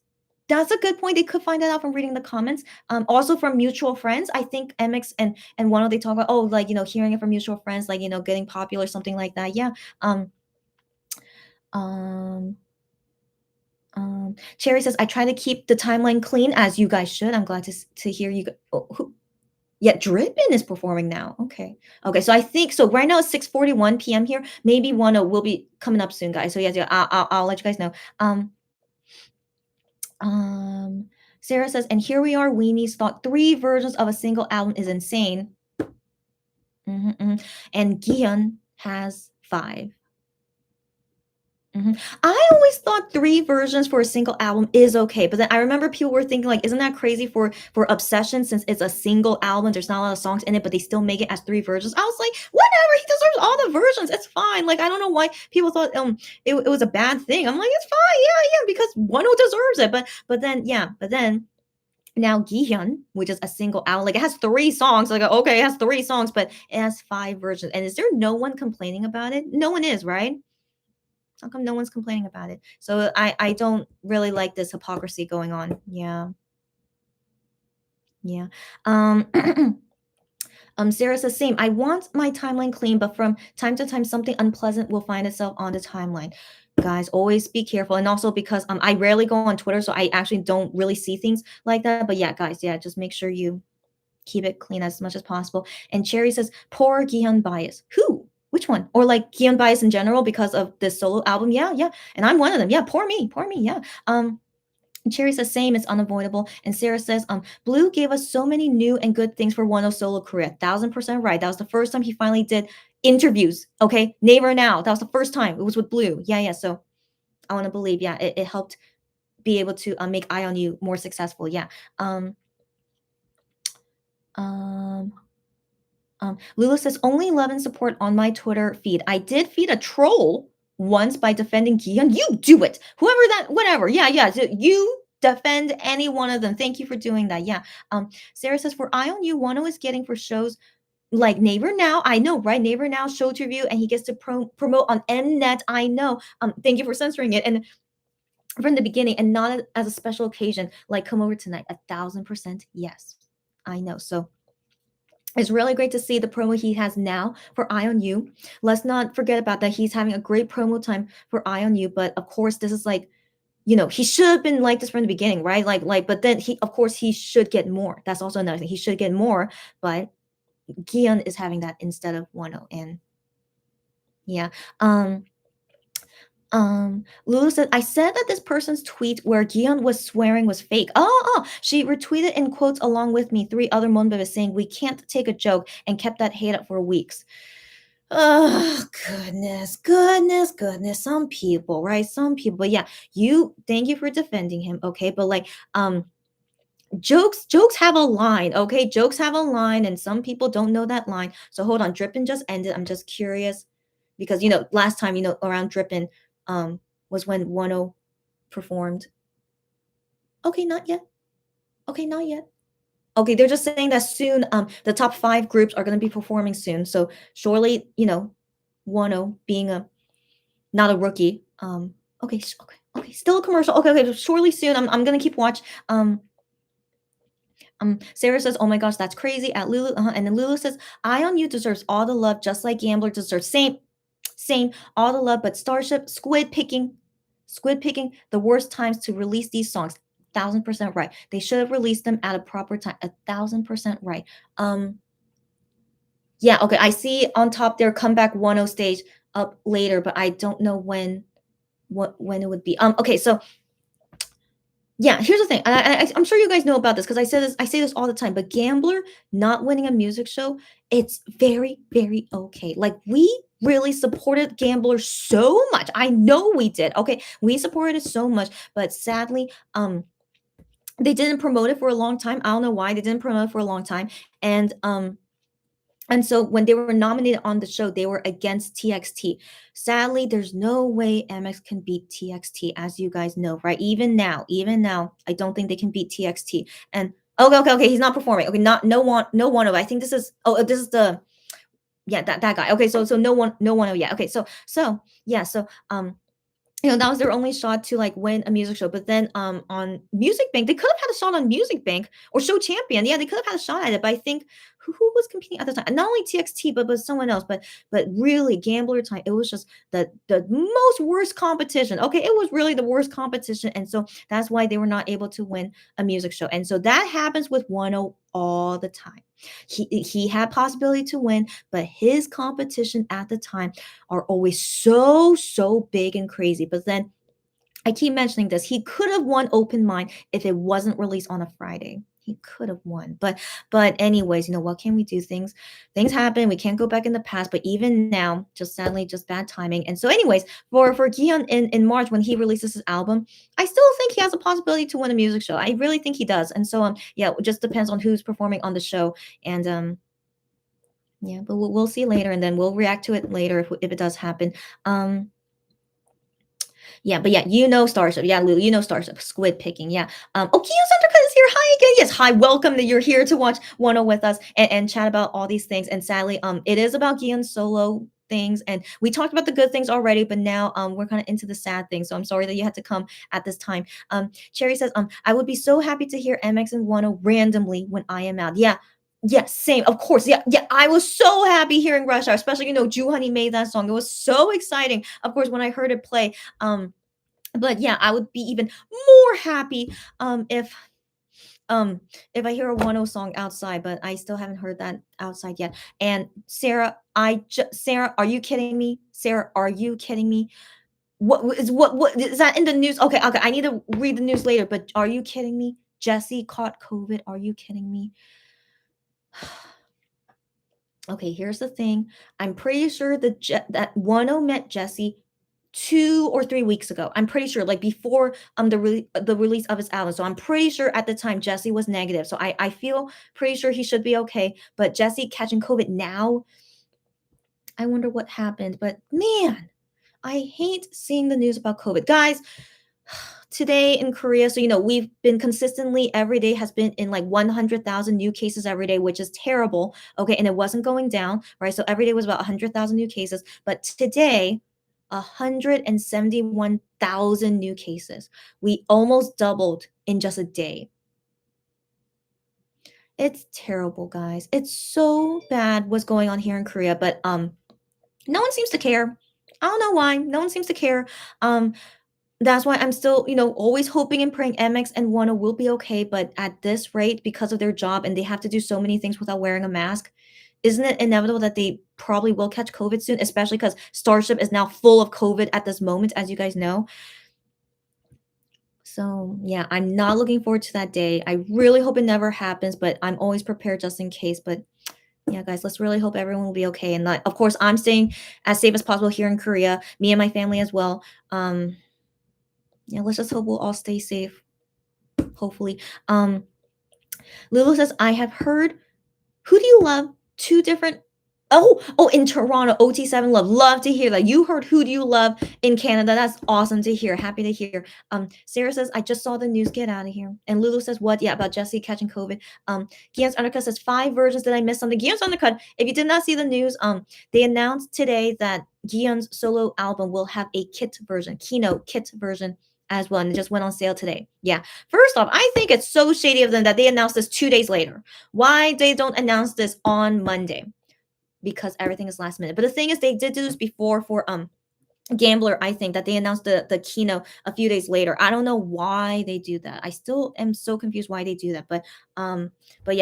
That's a good point. They could find that out from reading the comments. Also from mutual friends. I think MX and Wano, they talk about, oh, like hearing it from mutual friends, like getting popular, something like that. Yeah. Um Cherry says, I try to keep the timeline clean, as you guys should. I'm glad to hear you. Yeah, Drippin is performing now. Okay. Okay. So I think so. Right now it's 6:41 p.m. here. Maybe one will be coming up soon, guys. So yes, yeah, I'll let you guys know. Sarah says, and here we are. Weenies thought 3 versions of a single album is insane. And Gion has 5. I always thought 3 versions for a single album is okay, but then I remember people were thinking like, "Isn't that crazy for Obsession since it's a single album, there's not a lot of songs in it, but they still make it as 3 versions?" I was like, "Whatever, he deserves all the versions, it's fine." Like, I don't know why people thought, it was a bad thing. I'm like, "It's fine, yeah, yeah, because Wonho deserves it." But then now Gihyun, which is a single album, like, it has 3 songs, like, okay, it has 3 songs, but it has 5 versions, and is there no one complaining about it? No one is, right? How come no one's complaining about it? So I don't really like this hypocrisy going on. Yeah. Yeah. Um Sarah says same. I want my timeline clean, but from time to time something unpleasant will find itself on the timeline. Guys, always be careful. And also because I rarely go on Twitter, so I actually don't really see things like that. But yeah, guys, yeah, just make sure you keep it clean as much as possible. And Cherry says, poor Gion bias. Who? Which one? Or like Gion bias in general because of this solo album? Yeah, yeah. And I'm one of them. Yeah, poor me, poor me. Yeah. Cherry says same, it's unavoidable. And Sarah says, Blue gave us so many new and good things for Wano's solo career. 1000% right. That was the first time he finally did interviews. Okay. Never now. That was the first time. It was with Blue. Yeah, yeah. So I want to believe, yeah, it helped be able to make Eye on You more successful. Yeah. Um, um, Lulu says only love and support on my Twitter feed. I did feed a troll once by defending Kian. You do it. Whoever that, whatever. Yeah, yeah. So you defend any one of them. Thank you for doing that. Yeah. Sarah says for Eye on You, Wano is getting for shows like Neighbor Now. I know, right? Neighbor Now showed review and he gets to promote on Mnet. I know. Thank you for censoring it. And from the beginning and not as a special occasion, like come over tonight. 1000% yes. I know. So it's really great to see the promo he has now for Eye on You. Let's not forget about that. He's having a great promo time for Eye on You, but of course, this is like, he should have been like this from the beginning, right? But then of course, he should get more. That's also another thing. He should get more, but Gion is having that instead of Wano, and yeah. Lulu said, I said that this person's tweet where Gion was swearing was fake. Oh, she retweeted in quotes along with me 3 other Monbebes saying, we can't take a joke and kept that hate up for weeks. Oh, goodness. Some people, right? Some people. But yeah, thank you for defending him. Okay. But like, jokes have a line. Okay. Jokes have a line and some people don't know that line. So hold on. Drippin' just ended. I'm just curious because, last time, around Drippin', was when Wano performed. Okay, not yet. Okay, not yet. Okay, they're just saying that soon, the top 5 groups are gonna be performing soon. So surely, Wano being not a rookie. Okay, still a commercial. Okay, surely soon. I'm gonna keep watch. Sarah says, "Oh my gosh, that's crazy." At Lulu, and then Lulu says, "Eye on You deserves all the love, just like Gambler deserves same, all the love, but Starship, Squid picking the worst times to release these songs. 1000% right. They should have released them at a proper time. 1000% right. Yeah, okay. I see on top there comeback 10 stage up later, but I don't know when it would be. Okay, so yeah, here's the thing. I'm sure you guys know about this because I say this all the time. But Gambler not winning a music show, it's very, very okay. Like we really supported Gambler so much. I know we did. Okay, we supported it so much, but sadly, they didn't promote it for a long time. I don't know why they didn't promote it for a long time, and so when they were nominated on the show, they were against TXT. Sadly, there's no way MX can beat TXT, as you guys know, right? Even now, I don't think they can beat TXT. And okay, he's not performing. Okay, no one of. I think this is. Oh, this is the. Yeah, that guy. Okay, so no one of. Yeah. Okay, so yeah, so that was their only shot to like win a music show. But then on Music Bank, they could have had a shot on Music Bank or Show Champion. Yeah, they could have had a shot at it. But I think who was competing at the time? Not only TXT, but someone else. But really, Gambler time, it was just the most worst competition. Okay, it was really the worst competition, and so that's why they were not able to win a music show. And so that happens with 1 all the time. He had possibility to win, but his competition at the time are always so big and crazy. But then I keep mentioning this. He could have won Open Mind if it wasn't released on a Friday. He could have won. But anyways, what can we do? Things happen. We can't go back in the past. But even now, just sadly, just bad timing. And so, anyways, for Gion in March when he releases his album, I still think he has a possibility to win a music show. I really think he does. And so yeah, it just depends on who's performing on the show. And yeah, but we'll see later, and then we'll react to it later if it does happen. Um yeah, but yeah, Starship. Yeah, Lulu, Starship. Squid picking. Yeah. Oh, Keo Undercut is here. Hi again. Yes, hi. Welcome that you're here to watch Wonho with us and chat about all these things. And sadly, it is about Gion's solo things, and we talked about the good things already, but now we're kind of into the sad things. So I'm sorry that you had to come at this time. Cherry says, I would be so happy to hear MX and Wonho randomly when I am out. Yeah. Yeah, same. Of course. Yeah, yeah. I was so happy hearing Rush Hour, especially Ju Honey made that song. It was so exciting. Of course, when I heard it play, but yeah, I would be even more happy um if I hear a 1 song outside, but I still haven't heard that outside yet. And Sarah, are you kidding me? Sarah, are you kidding me? What is that in the news? Okay, okay, I need to read the news later, but are you kidding me? Jesse caught COVID. Are you kidding me? Okay, here's the thing. I'm pretty sure that Wano met Jesse 2 or 3 weeks ago. I'm pretty sure, like before the release of his album. So I'm pretty sure at the time Jesse was negative. So I feel pretty sure he should be okay. But Jesse catching COVID now, I wonder what happened. But man, I hate seeing the news about COVID, guys. Today in Korea, so we've been consistently every day has been in like 100,000 new cases every day, which is terrible. Okay, and it wasn't going down, right? So every day was about 100,000 new cases, but today 171,000 new cases. We almost doubled in just a day. It's terrible, guys. It's so bad what's going on here in Korea, but no one seems to care. I don't know why. No one seems to care. That's why I'm still, always hoping and praying MX and Wano will be okay. But at this rate, because of their job and they have to do so many things without wearing a mask, isn't it inevitable that they probably will catch COVID soon? Especially because Starship is now full of COVID at this moment, as you guys know. So yeah, I'm not looking forward to that day. I really hope it never happens, but I'm always prepared just in case. But yeah, guys, let's really hope everyone will be okay. And of course, I'm staying as safe as possible here in Korea, me and my family as well. Yeah, let's just hope we'll all stay safe. Hopefully. Lulu says, I have heard Who Do You Love? Two different. Oh, in Toronto, OT7 Love to hear that. You heard Who Do You Love in Canada. That's awesome to hear. Happy to hear. Sarah says, I just saw the news. Get out of here. And Lulu says, what? Yeah, about Jesse catching COVID. Guillaume's Undercut says, 5 versions. Did I miss something? Guillaume's Undercut, if you did not see the news, they announced today that Guillaume's solo album will have a keynote kit version as well, and it just went on sale today. Yeah. First off, I think it's so shady of them that they announced this 2 days later. Why they don't announce this on Monday? Because everything is last minute. But the thing is, they did do this before for Gambler. I think that they announced the keynote a few days later. I don't know why they do that. I still am so confused why they do that. But they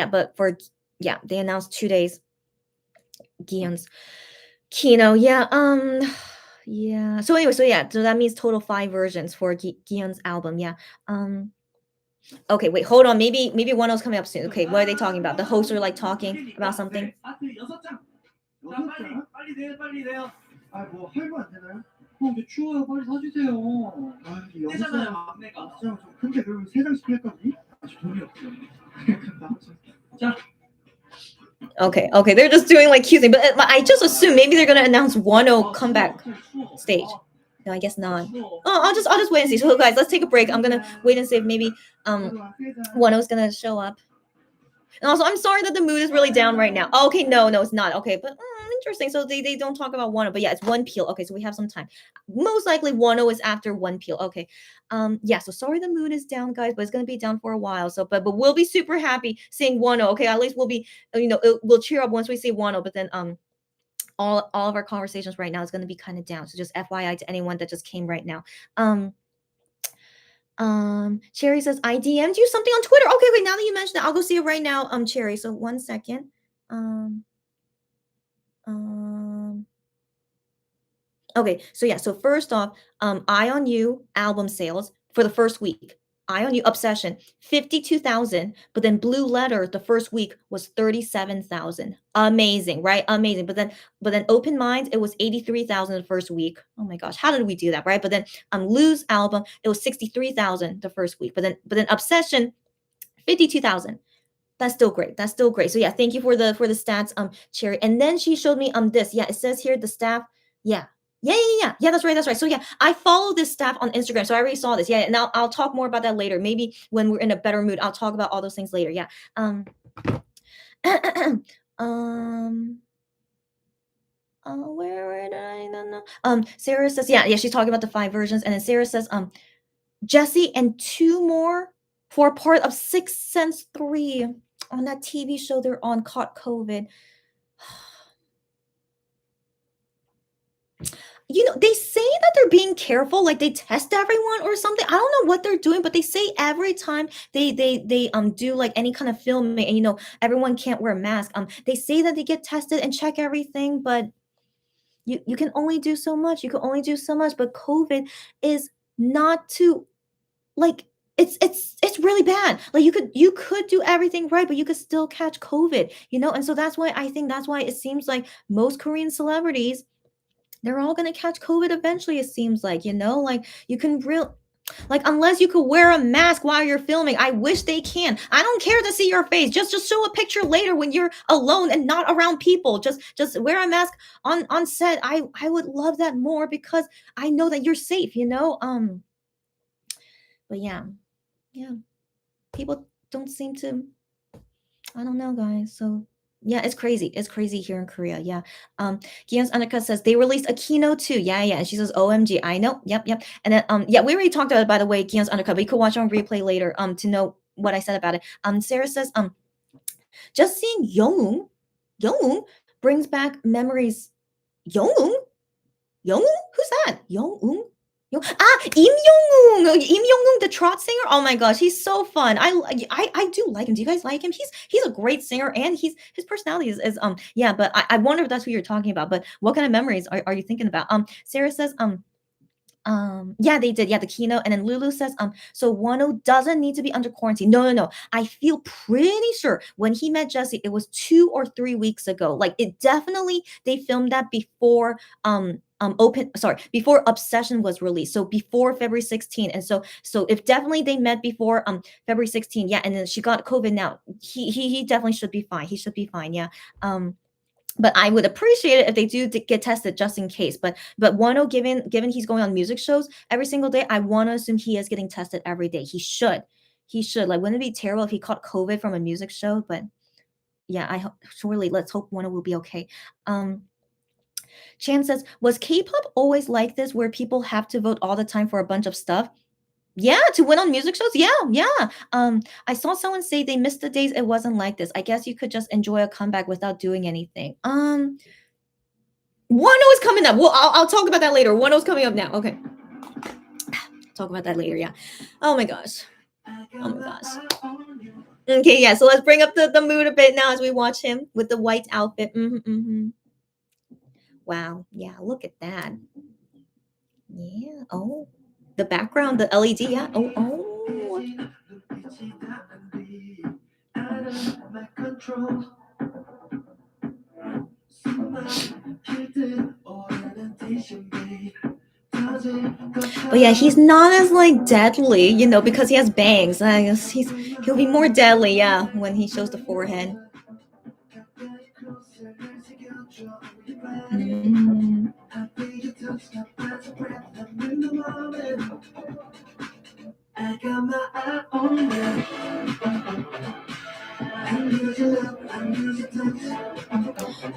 announced 2 days Guillaume's keynote. Yeah. Yeah. So anyway, so that means total 5 versions for Guillaume's album. Yeah. Okay, wait, hold on. Maybe one else coming up soon. Okay, what are they talking about? The hosts are like talking about something. Okay, they're just doing like cute thing, but I just assume maybe they're gonna announce Wano comeback stage. No, I guess not. Oh, I'll just wait and see. So guys, let's take a break. I'm gonna wait and see if maybe Wano's gonna show up. And also, I'm sorry that the mood is really down right now. Okay, no, it's not. Okay, but interesting. So they don't talk about Wano, but yeah, it's One Peel. Okay, so we have some time. Most likely Wano is after One Peel. Okay, yeah. So sorry the mood is down, guys, but it's gonna be down for a while. So, but we'll be super happy seeing Wano. Okay, at least we'll be, we'll cheer up once we see Wano. But then all of our conversations right now is gonna be kind of down. So just FYI to anyone that just came right now. Cherry says, I DM'd you something on Twitter. Okay, wait, now that you mentioned it, I'll go see it right now. Cherry, so 1 second. Okay, so yeah, so first off, Eye on You album sales for the first week. Eye on You, Obsession, 52,000, but then Blue Letter the first week was 37,000. Amazing, right? Amazing. But then Open Minds, it was 83,000 the first week. Oh my gosh, how did we do that, right? But then Lose album, it was 63,000 the first week. But then Obsession, 52,000. That's still great. That's still great. So yeah, thank you for the stats, Cherry. And then she showed me this. Yeah, it says here the staff. Yeah. Yeah. That's right. That's right. So yeah, I follow this staff on Instagram. So I already saw this. Yeah, and I'll talk more about that later. Maybe when we're in a better mood, I'll talk about all those things later. Yeah. Um where did I don't know? Sarah says, yeah, she's talking about the five versions, and then Sarah says, Jesse and two more for part of Sixth Sense 3 on that TV show they're on caught COVID. They say that they're being careful, like they test everyone or something. I don't know what they're doing, but they say every time they do like any kind of filming, and everyone can't wear a mask. They say that they get tested and check everything, but you can only do so much. You can only do so much. But COVID is not to like it's really bad. Like you could do everything right, but you could still catch COVID. And so that's why I think that's why it seems like most Korean celebrities, they're all gonna catch COVID eventually, it seems like you can real like unless you could wear a mask while you're filming. I wish they can. I don't care to see your face. Just show a picture later when you're alone and not around people. Just wear a mask on set. I would love that more because I know that you're safe. But yeah, people don't seem to. I don't know, guys. So yeah, it's crazy. It's crazy here in Korea. Yeah. Gian's Annika says they released a keynote too. Yeah. And she says, OMG, I know. Yep. And then yeah, we already talked about it, by the way, Gian's Annika, but you could watch on replay later to know what I said about it. Sarah says, just seeing Young brings back memories. Young? Who's that? Young? Im Young-woon, the trot singer. Oh my gosh, he's so fun. I do like him. Do you guys like him? He's a great singer, and his personality is yeah. But I wonder if that's who you're talking about. But what kind of memories are you thinking about? Sarah says yeah, they did. Yeah, the keynote. And then Lulu says, so Wano doesn't need to be under quarantine. No. I feel pretty sure when he met Jesse, it was 2 or 3 weeks ago. Like it definitely they filmed that before before Obsession was released. So before February 16th. And so if definitely they met before February 16th, yeah, and then she got COVID now. He definitely should be fine. He should be fine. Yeah. But I would appreciate it if they do get tested just in case. But Wano, given he's going on music shows every single day, I want to assume he is getting tested every day. He should. Like, wouldn't it be terrible if he caught COVID from a music show? But yeah, surely let's hope Wano will be okay. Chan says, was K-pop always like this, where people have to vote all the time for a bunch of stuff? Yeah, to win on music shows. Yeah. I saw someone say they missed the days it wasn't like this. I guess you could just enjoy a comeback without doing anything. Wonho is coming up. Well, I'll talk about that later. Wonho's coming up now. Okay. Talk about that later. Yeah. Oh my gosh. Okay, yeah. So let's bring up the mood a bit now as we watch him with the white outfit. Wow. Yeah. Look at that. Yeah. Oh, the background, the LED. Yeah. Oh. But yeah, he's not as like deadly, because he has bangs. I guess he'll be more deadly, yeah, when he shows the forehead. Mm.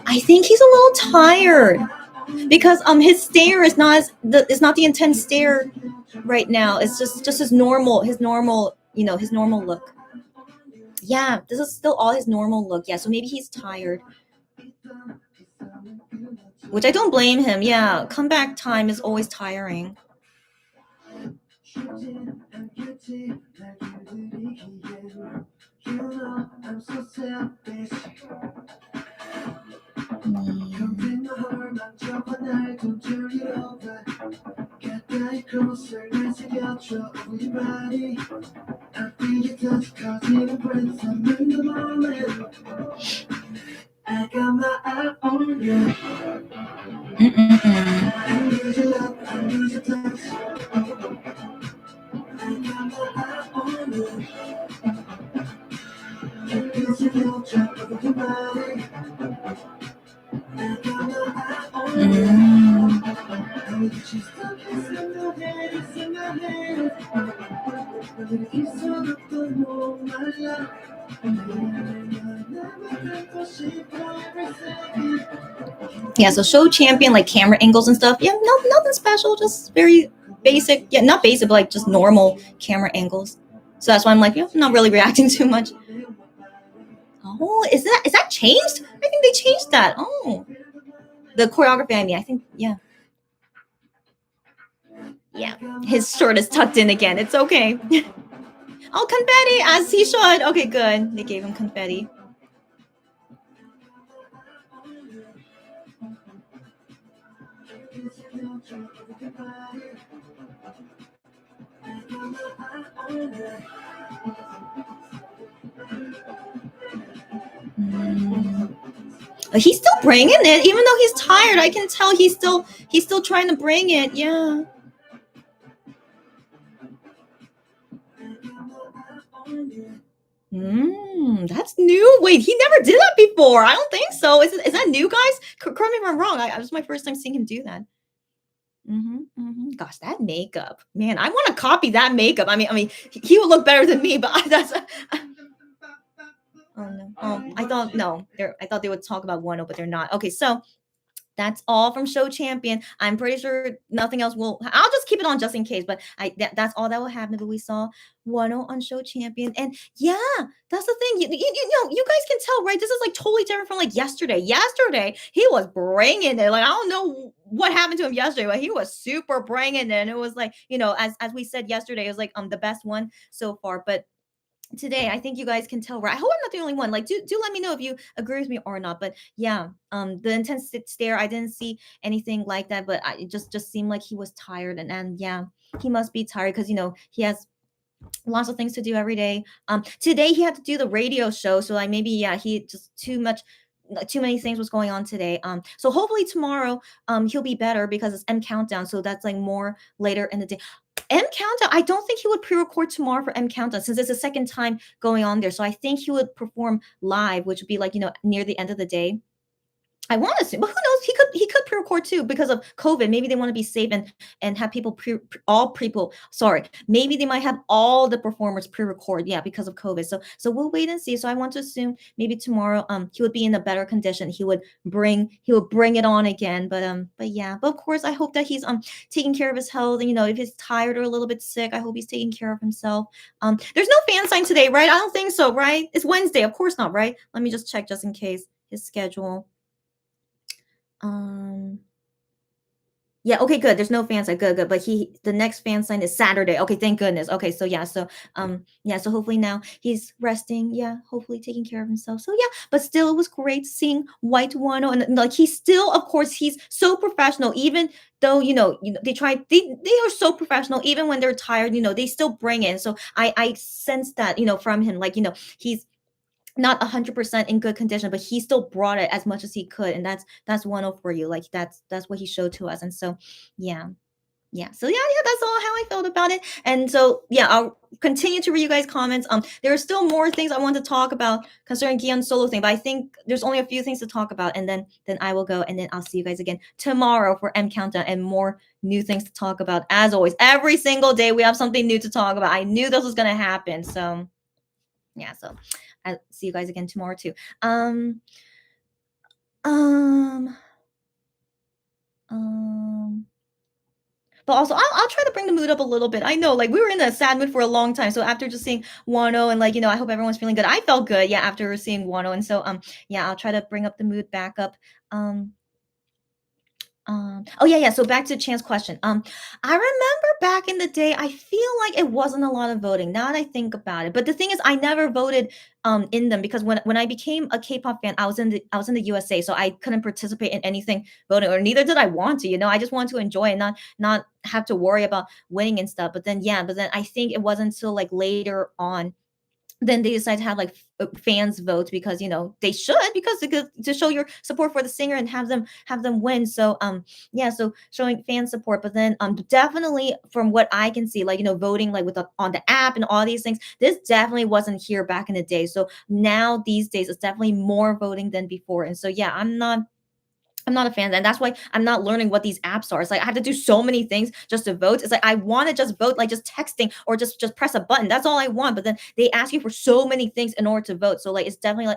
I think he's a little tired because his stare is not the intense stare right now. It's just his normal his normal look. Yeah, this is still all his normal look. Yeah, so maybe he's tired, which I don't blame him. Yeah, comeback time is always tiring. Yeah, so show champion, like camera angles and stuff. Yeah, no, nothing special, just very basic. Yeah, not basic, but like just normal camera angles. So that's why I'm like, yeah, I'm not really reacting too much. Oh, is that changed? I think they changed that. Oh, the choreography. I mean, I think yeah. Yeah, his shirt is tucked in again. It's okay. Oh, confetti, as he should. Okay, good. They gave him confetti. He's still bringing it, even though he's tired. I can tell he's still trying to bring it. Yeah. That's new. Wait, he never did that before. I don't think so. Is that new, guys? Correct me if I'm wrong. It was my first time seeing him do that. Gosh, that makeup, man! I want to copy that makeup. I mean, he would look better than me, but that's. Oh no! Oh, I thought no. I thought they would talk about Wonho, but they're not. Okay, so that's all from Show Champion. I'm pretty sure nothing else will. I'll just keep it on just in case. But that's all that will happen. But we saw Wonho on Show Champion, and yeah, that's the thing. You know, you guys can tell, right? This is like totally different from like yesterday. Yesterday he was bringing it. Like I don't know what happened to him yesterday, but he was super bringing it. And it was like as we said yesterday, it was like the best one so far. But today I think you guys can tell, right? I hope I'm not the only one. Like do let me know if you agree with me or not. But yeah, the intense stare, I didn't see anything like that, but it just seemed like he was tired. And yeah, he must be tired because he has lots of things to do every day. Today he had to do the radio show, so like maybe yeah, he just too many things was going on today. So hopefully tomorrow he'll be better because it's M Countdown, so that's like more later in the day. M Countdown, I don't think he would pre-record tomorrow for M Countdown since it's the second time going on there. So I think he would perform live, which would be like, near the end of the day. I want to see, but who knows? He could pre-record too because of COVID. Maybe they want to be safe and have people all people. Sorry, maybe they might have all the performers pre-record. Yeah, because of COVID. So we'll wait and see. So I want to assume maybe tomorrow he would be in a better condition. He would bring it on again. But yeah. But of course, I hope that he's taking care of his health. And if he's tired or a little bit sick, I hope he's taking care of himself. There's no fan sign today, right? I don't think so, right? It's Wednesday, of course not, right? Let me just check just in case his schedule. Yeah, okay, good. There's no fan sign. Good, good. But the next fan sign is Saturday. Okay, thank goodness. Okay, so yeah, so hopefully now he's resting. Yeah, hopefully taking care of himself. So yeah, but still it was great seeing White Wano, and like he's still, of course, he's so professional, even though they are so professional, even when they're tired, they still bring it. So I sense that, from him, like, he's not 100% in good condition, but he still brought it as much as he could, and that's Wonho for you. Like that's what he showed to us, and so yeah. Yeah, so yeah, that's all how I felt about it. And so yeah, I'll continue to read you guys' comments. There are still more things I want to talk about concerning Gion's solo thing, but I think there's only a few things to talk about, and then I will go, and then I'll see you guys again tomorrow for M Countdown and more new things to talk about. As always, every single day we have something new to talk about. I knew this was gonna happen, so yeah, so I'll see you guys again tomorrow too. Um, um, um, but also I'll try to bring the mood up a little bit. I know, like we were in a sad mood for a long time. So after just seeing Wano and like, I hope everyone's feeling good. I felt good, yeah, after seeing Wano. And so yeah, I'll try to bring up the mood back up. Um Oh yeah, yeah. So back to Chan's question. I remember back in the day, I feel like it wasn't a lot of voting. Now that I think about it, but the thing is, I never voted in them because when I became a K-pop fan, I was in the USA, so I couldn't participate in anything voting, or neither did I want to. You know, I just wanted to enjoy and not have to worry about winning and stuff. But then yeah, but then I think it wasn't until like later on then they decide to have like fans vote because they should because to show your support for the singer and have them win. So yeah, so showing fan support, but then definitely from what I can see, like voting like on the app and all these things, this definitely wasn't here back in the day. So now these days it's definitely more voting than before. And so yeah, I'm not a fan, and that's why I'm not learning what these apps are. It's like I have to do so many things just to vote. It's like I want to just vote, like just texting or just press a button. That's all I want. But then they ask you for so many things in order to vote. So like it's definitely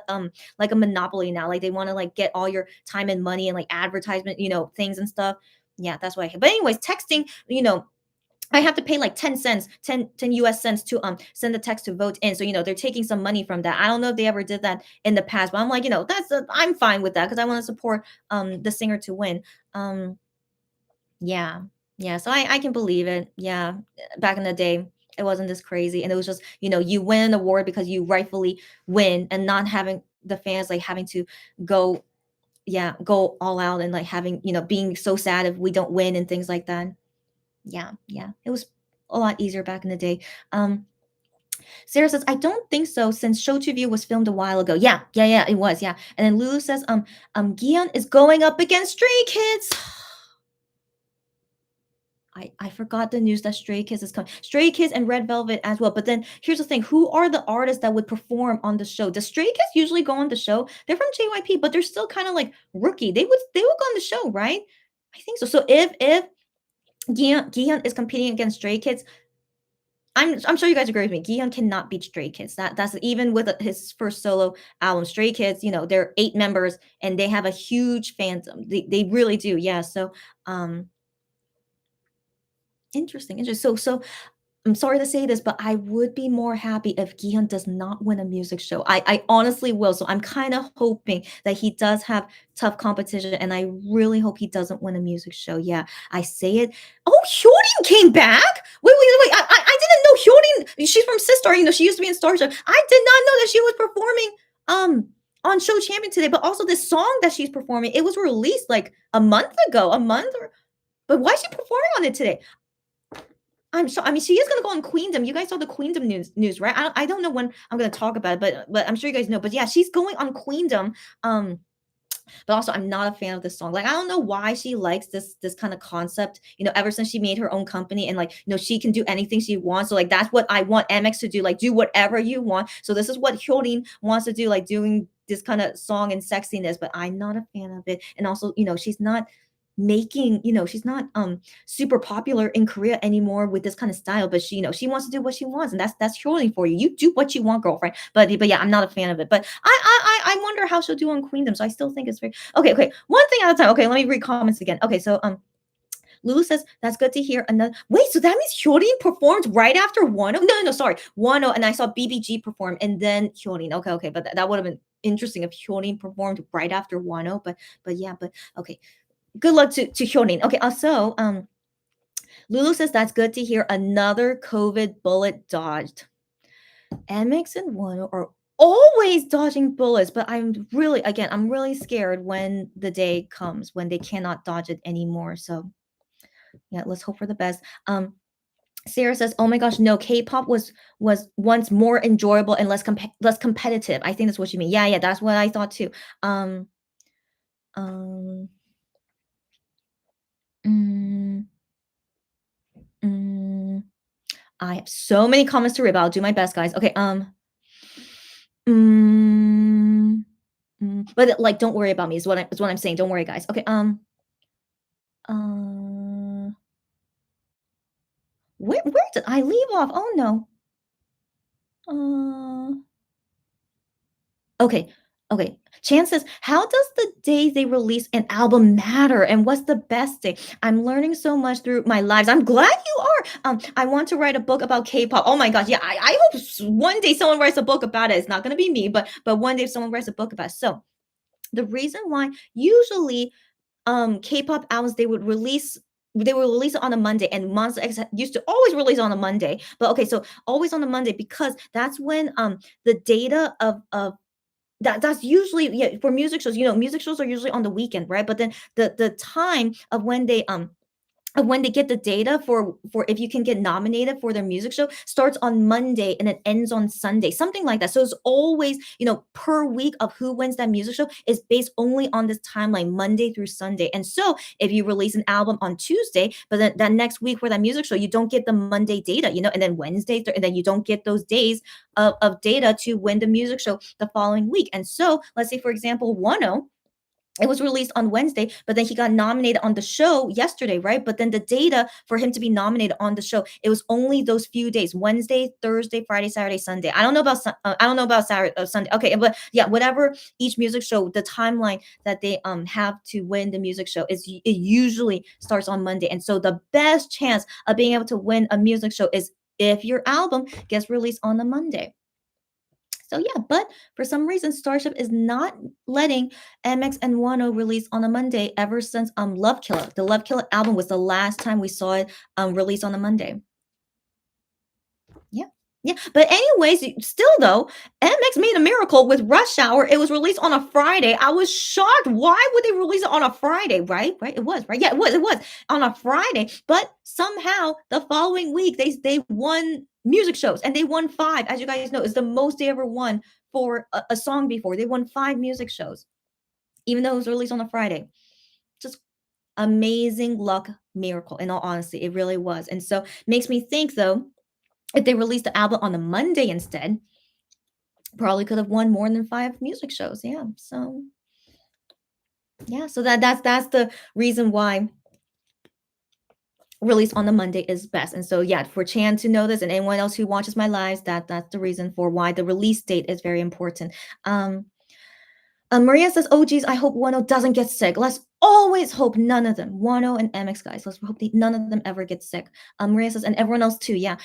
like a monopoly now. Like they want to like get all your time and money and like advertisement, things and stuff. Yeah, that's why I hate. But anyways, texting, I have to pay like 10 cents, 10 US cents to send the text to vote in. So, they're taking some money from that. I don't know if they ever did that in the past, but I'm like, I'm fine with that because I want to support the singer to win. Um yeah. Yeah, so I can believe it. Yeah. Back in the day, it wasn't this crazy and it was just, you win an award because you rightfully win and not having the fans like having to go go all out and like having, being so sad if we don't win and things like that. Yeah, yeah. It was a lot easier back in the day. Um, Sarah says, I don't think so since Show to View was filmed a while ago. Yeah, yeah, yeah, it was, yeah. And then Lulu says, Gion is going up against Stray Kids. I forgot the news that Stray Kids is coming. Stray Kids and Red Velvet as well. But then here's the thing: who are the artists that would perform on the show? Does Stray Kids usually go on the show? They're from JYP, but they're still kind of like rookie. They would go on the show, right? I think so. So if Gion is competing against Stray Kids, I'm sure you guys agree with me. Gion cannot beat Stray Kids. That's even with his first solo album, Stray Kids. They're 8 members and they have a huge fandom. They really do. Yeah. So interesting. Interesting. So I'm sorry to say this, but I would be more happy if Gion does not win a music show. I honestly will. So I'm kind of hoping that he does have tough competition, and I really hope he doesn't win a music show. Yeah, I say it. Oh, Hyodin came back. Wait. I didn't know Hyodin. She's from Sistar. She used to be in Starship. I did not know that she was performing on Show Champion today. But also this song that she's performing, it was released like a month ago. A month or. But why is she performing on it today? I mean, she is gonna go on Queendom. You guys saw the Queendom news, right? I don't know when I'm gonna talk about it, but I'm sure you guys know. But yeah, she's going on Queendom. But also I'm not a fan of this song. Like I don't know why she likes this kind of concept. Ever since she made her own company and like she can do anything she wants. So like that's what I want MX to do. Like do whatever you want. So this is what Hyodin wants to do, like doing this kind of song and sexiness. But I'm not a fan of it. And also, she's not making she's not super popular in Korea anymore with this kind of style, but she wants to do what she wants, and that's Hyolyn for you. You do what you want, girlfriend. But yeah, I'm not a fan of it. But I wonder how she'll do on Queendom. So I still think it's very okay. One thing at a time. Okay, let me read comments again. Okay, so Lulu says that's good to hear. Another wait, so that means Hyolyn performed right after Wonho. No, sorry, Wonho, and I saw BBG perform and then Hyolyn. Okay, but that would have been interesting if Hyolyn performed right after Wonho. But yeah, but okay. Good luck to Hyonin. Okay, also, Lulu says that's good to hear. Another COVID bullet dodged. MX and One are always dodging bullets, but I'm really scared when the day comes when they cannot dodge it anymore. So yeah, let's hope for the best. Sarah says, "Oh my gosh, no! K-pop was once more enjoyable and less competitive." I think that's what you mean. Yeah, that's what I thought too. Um, mm, mm, I have so many comments to read, but I'll do my best, guys. Okay, mm, but like, don't worry about me. Is what I'm saying. Don't worry, guys. Okay, uh, where did I leave off? Oh no. Uh, okay, okay. Chan says, "How does the day they release an album matter, and what's the best day?" I'm learning so much through my lives. I'm glad you are. I want to write a book about K-pop. Oh my gosh, yeah. I hope one day someone writes a book about it. It's not gonna be me, but one day someone writes a book about it. So the reason why usually K-pop albums, they would release it on a Monday, and Monster X used to always release on a Monday. But okay, so always on a Monday because that's when the data of that's usually, yeah, for music shows. Music shows are usually on the weekend, right? But then the time of when they get the data for if you can get nominated for their music show starts on Monday and it ends on Sunday, something like that. So it's always, per week of who wins that music show is based only on this timeline, Monday through Sunday. And so if you release an album on Tuesday, but then that next week for that music show, you don't get the Monday data, and then Wednesday, and then you don't get those days of data to win the music show the following week. And so let's say, for example, Wonho, it was released on Wednesday, but then he got nominated on the show yesterday, right? But then the data for him to be nominated on the show, it was only those few days: Wednesday, Thursday, Friday, Saturday, Sunday. I don't know about Saturday, Sunday. Okay, but yeah, whatever each music show, the timeline that they have to win the music show it usually starts on Monday, and so the best chance of being able to win a music show is if your album gets released on a Monday. So yeah, but for some reason, Starship is not letting MX and Wano release on a Monday ever since Love Killer. The Love Killer album was the last time we saw it released on a Monday. Yeah. Yeah. But anyways, still though, MX made a miracle with Rush Hour. It was released on a Friday. I was shocked. Why would they release it on a Friday? Right? Right. It was, right? Yeah, it was on a Friday. But somehow the following week they won music shows and they won five. As you guys know, it's the most they ever won for a song before. They won five music shows, even though it was released on a Friday. Just amazing luck miracle, in all honesty. It really was. And so makes me think though, if they released the album on a Monday instead, probably could have won more than five music shows. Yeah. So yeah. So that's the reason why release on the Monday is best. And so yeah, for Chan to know this and anyone else who watches my lives, that's the reason for why the release date is very important. Maria says, "Oh geez, I hope Wano doesn't get sick. Let's always hope none of them, Wano and MX guys. Let's hope none of them ever get sick." Maria says, and everyone else too. Yeah.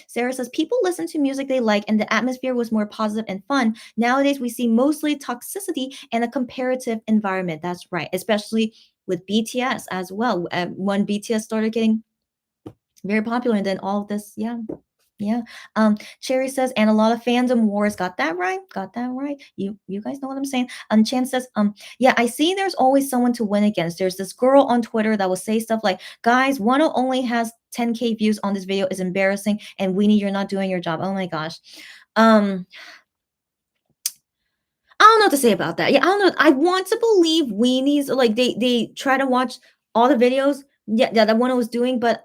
Sarah says, "People listen to music they like, and the atmosphere was more positive and fun. Nowadays, we see mostly toxicity and a comparative environment." That's right, especially with BTS as well. When BTS started getting very popular, and then all of this, yeah, yeah. Cherry says, and a lot of fandom wars. Got that right. Got that right. You guys know what I'm saying. Chan says, yeah, I see there's always someone to win against. There's this girl on Twitter that will say stuff like, guys, Wano only has 10K views on this video is embarrassing, and Weenie, you're not doing your job. Oh my gosh. I don't know what to say about that. Yeah, I don't know. I want to believe weenies like they try to watch all the videos. Yeah, yeah, that one I was doing, but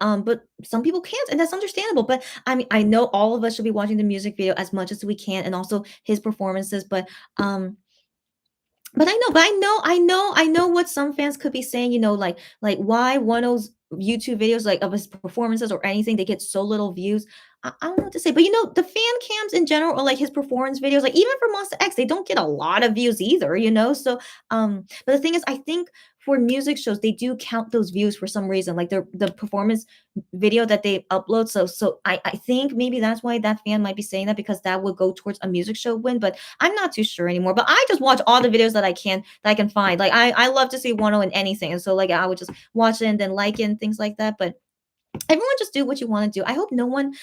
some people can't, and that's understandable. But I mean, I know all of us should be watching the music video as much as we can, and also his performances. But I know what some fans could be saying, like why one of those YouTube videos, like of his performances or anything, they get so little views. I don't know what to say, but the fan cams in general, or like his performance videos, like even for Monster X, they don't get a lot of views either. So, but the thing is, I think for music shows, they do count those views for some reason, like the performance video that they upload. So I think maybe that's why that fan might be saying that, because that would go towards a music show win. But I'm not too sure anymore. But I just watch all the videos that I can find. Like I love to see Wano in anything, and so like I would just watch it and then like it and things like that. But everyone just do what you want to do. I hope no one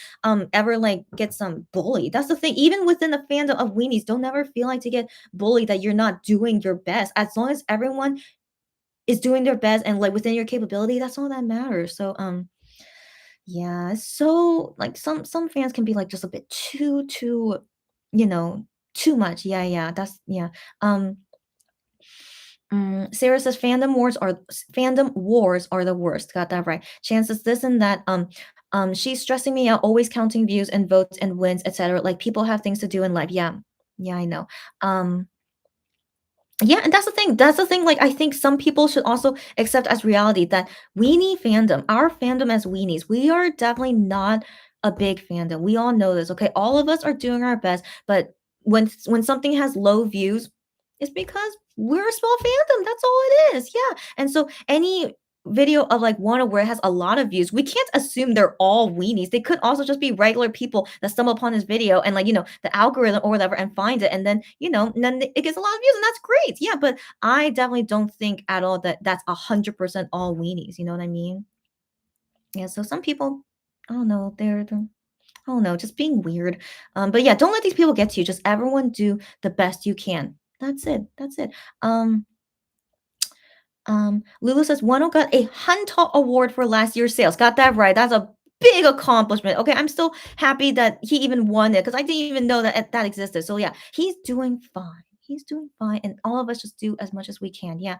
ever like gets bullied. That's the thing. Even within the fandom of weenies, don't ever feel like to get bullied that you're not doing your best. As long as everyone is doing their best and like within your capability, that's all that matters. So yeah, so like some fans can be like just a bit too, you know, too much. Yeah, yeah, that's yeah. Sarah says fandom wars are the worst. Got that right. Chances this and that. She's stressing me out, always counting views and votes and wins, etc. Like people have things to do in life. Yeah, yeah, I know. Yeah, and that's the thing. That's the thing. Like, I think some people should also accept as reality that weenie fandom, our fandom as weenies, we are definitely not a big fandom. We all know this. Okay, all of us are doing our best, but when something has low views, it's because we're a small fandom. That's all it is. Yeah, and so video of like Wonho where it has a lot of views, we can't assume they're all weenies. They could also just be regular people that stumble upon this video and like, the algorithm or whatever and find it and then, and then it gets a lot of views and that's great. Yeah, but I definitely don't think at all that that's 100% all weenies. You know what I mean? Yeah, so some people, I don't know, they're I don't know, just being weird. But yeah, don't let these people get to you. Just everyone do the best you can. That's it. That's it. Um, Lulu says Wano got a Hunter Award for last year's sales. Got that right. That's a big accomplishment. Okay, I'm still happy that he even won it because I didn't even know that existed. So yeah, he's doing fine. He's doing fine, and all of us just do as much as we can. Yeah.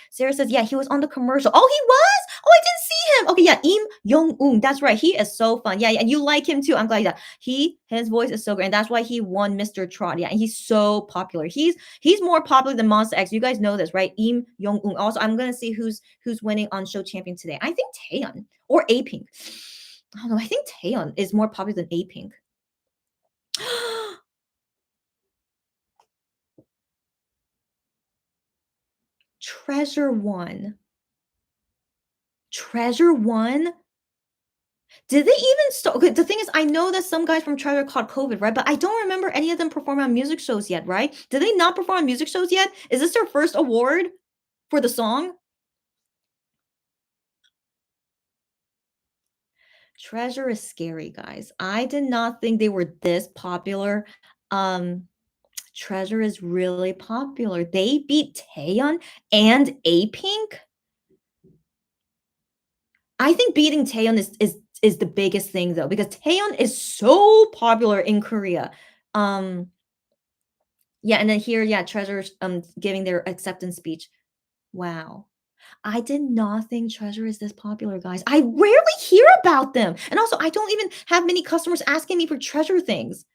Sarah says, yeah, he was on the commercial. Oh, he was. Oh, I didn't see him. Okay, yeah, Im Young Un. That's right. He is so fun. Yeah, yeah, and you like him too. I'm glad that his voice is so great, and that's why he won Mr. Trot. Yeah, and he's so popular. He's more popular than Monster X. You guys know this, right? Im Young Un. Also, I'm gonna see who's winning on Show Champion today. I think Taeyeon or A Pink. I don't know. I think Taeyeon is more popular than A Pink. Treasure one. Treasure one. Did they even start? Okay, the thing is, I know that some guys from Treasure caught COVID, right? But I don't remember any of them performing on music shows yet, right? Did they not perform on music shows yet? Is this their first award for the song? Treasure is scary, guys. I did not think they were this popular. Um, Treasure is really popular. They beat Taeyeon and A Pink. I think beating Taeyeon is the biggest thing though, because Taeyeon is so popular in Korea. Um, yeah, and then here, yeah, Treasure's giving their acceptance speech. Wow. I did not think Treasure is this popular, guys. I rarely hear about them. And also, I don't even have many customers asking me for Treasure things.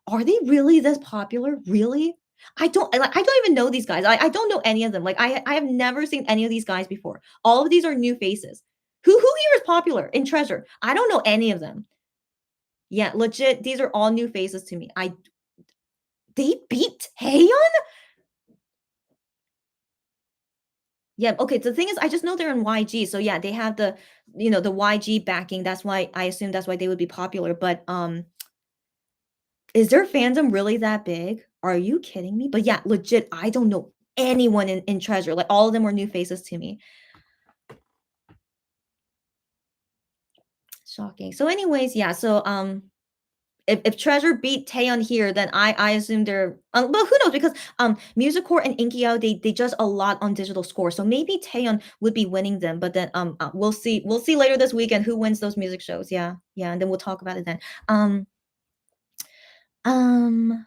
Are they really this popular? Really? I don't even know these guys. I don't know any of them. Like I have never seen any of these guys before. All of these are new faces. Who here is popular in Treasure? I don't know any of them. Yeah, legit. These are all new faces to me. They beat Taeyeon? Yeah, okay, the thing is I just know they're in YG, so yeah, they have the YG backing, that's why I assume that's why they would be popular, but, is their fandom really that big? Are you kidding me? But yeah, legit, I don't know anyone in Treasure, like, all of them were new faces to me. Shocking. So anyways, yeah, so, if Treasure beat Taeyeon here, then I assume they're but who knows? Because Music Core and Inkyo they judge a lot on digital score, so maybe Taeyeon would be winning them. But then we'll see later this weekend who wins those music shows. Yeah, yeah, and then we'll talk about it then. Um um.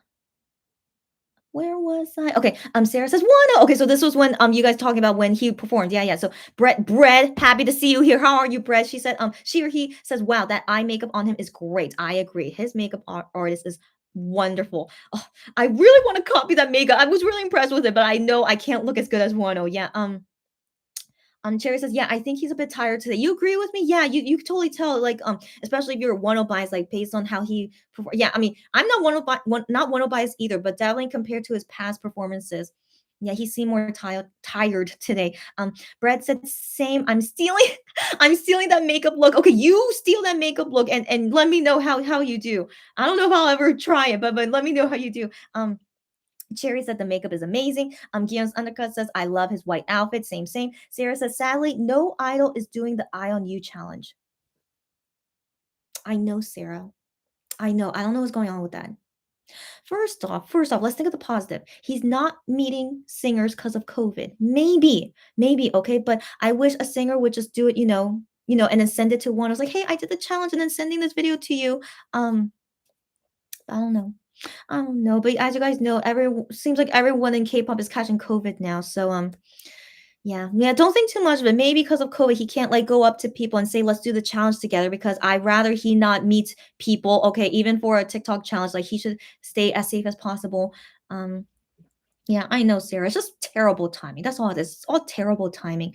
Where was I? Okay, Sarah says, "Wano." Okay, so this was when you guys talking about when he performed. Yeah, yeah. So Bread, happy to see you here. How are you, Bread? She said, she or he says, "Wow, that eye makeup on him is great." I agree. His makeup artist is wonderful. Oh, I really want to copy that makeup. I was really impressed with it, but I know I can't look as good as Wano. Yeah. Cherry says, "Yeah, I think he's a bit tired today." You agree with me? Yeah, you can totally tell, like, especially if you're one of bias, like based on how he perform. Yeah, I mean, I'm not not one of bias either, but definitely compared to his past performances, yeah, he seemed more tired today. Brad said, "Same. I'm stealing, I'm stealing that makeup look." Okay, you steal that makeup look and let me know how you do. I don't know if I'll ever try it, but let me know how you do. Cherry said the makeup is amazing. Guillaume's undercut says, I love his white outfit. Same, same. Sarah says, sadly, no idol is doing the Eye on You challenge. I know, Sarah. I know. I don't know what's going on with that. First off, let's think of the positive. He's not meeting singers because of COVID. Maybe, okay. But I wish a singer would just do it, and then send it to one. I was like, hey, I did the challenge, and then sending this video to you. I don't know. I don't know, but as you guys know, seems like everyone in K-pop is catching COVID now. So yeah, don't think too much of it. Maybe because of COVID, he can't like go up to people and say, "Let's do the challenge together." Because I'd rather he not meet people. Okay, even for a TikTok challenge, like he should stay as safe as possible. Um, yeah, I know, Sarah. It's just terrible timing. That's all it is. It's all terrible timing.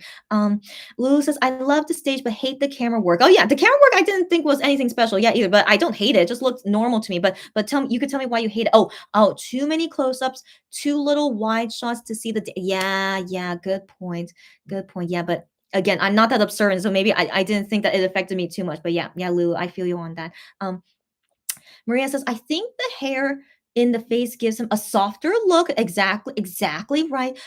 Lulu says, I love the stage, but hate the camera work. Oh, yeah, the camera work I didn't think was anything special. Yeah, either, but I don't hate it. It just looks normal to me. But tell me, you could tell me why you hate it. Oh, too many close-ups, too little wide shots to see the yeah, good point. Good point. Yeah, but Again, I'm not that observant, so maybe I didn't think that it affected me too much. But yeah, yeah, Lulu, I feel you on that. Um, Maria says, I think the hair in the face gives him a softer look. Exactly, exactly right.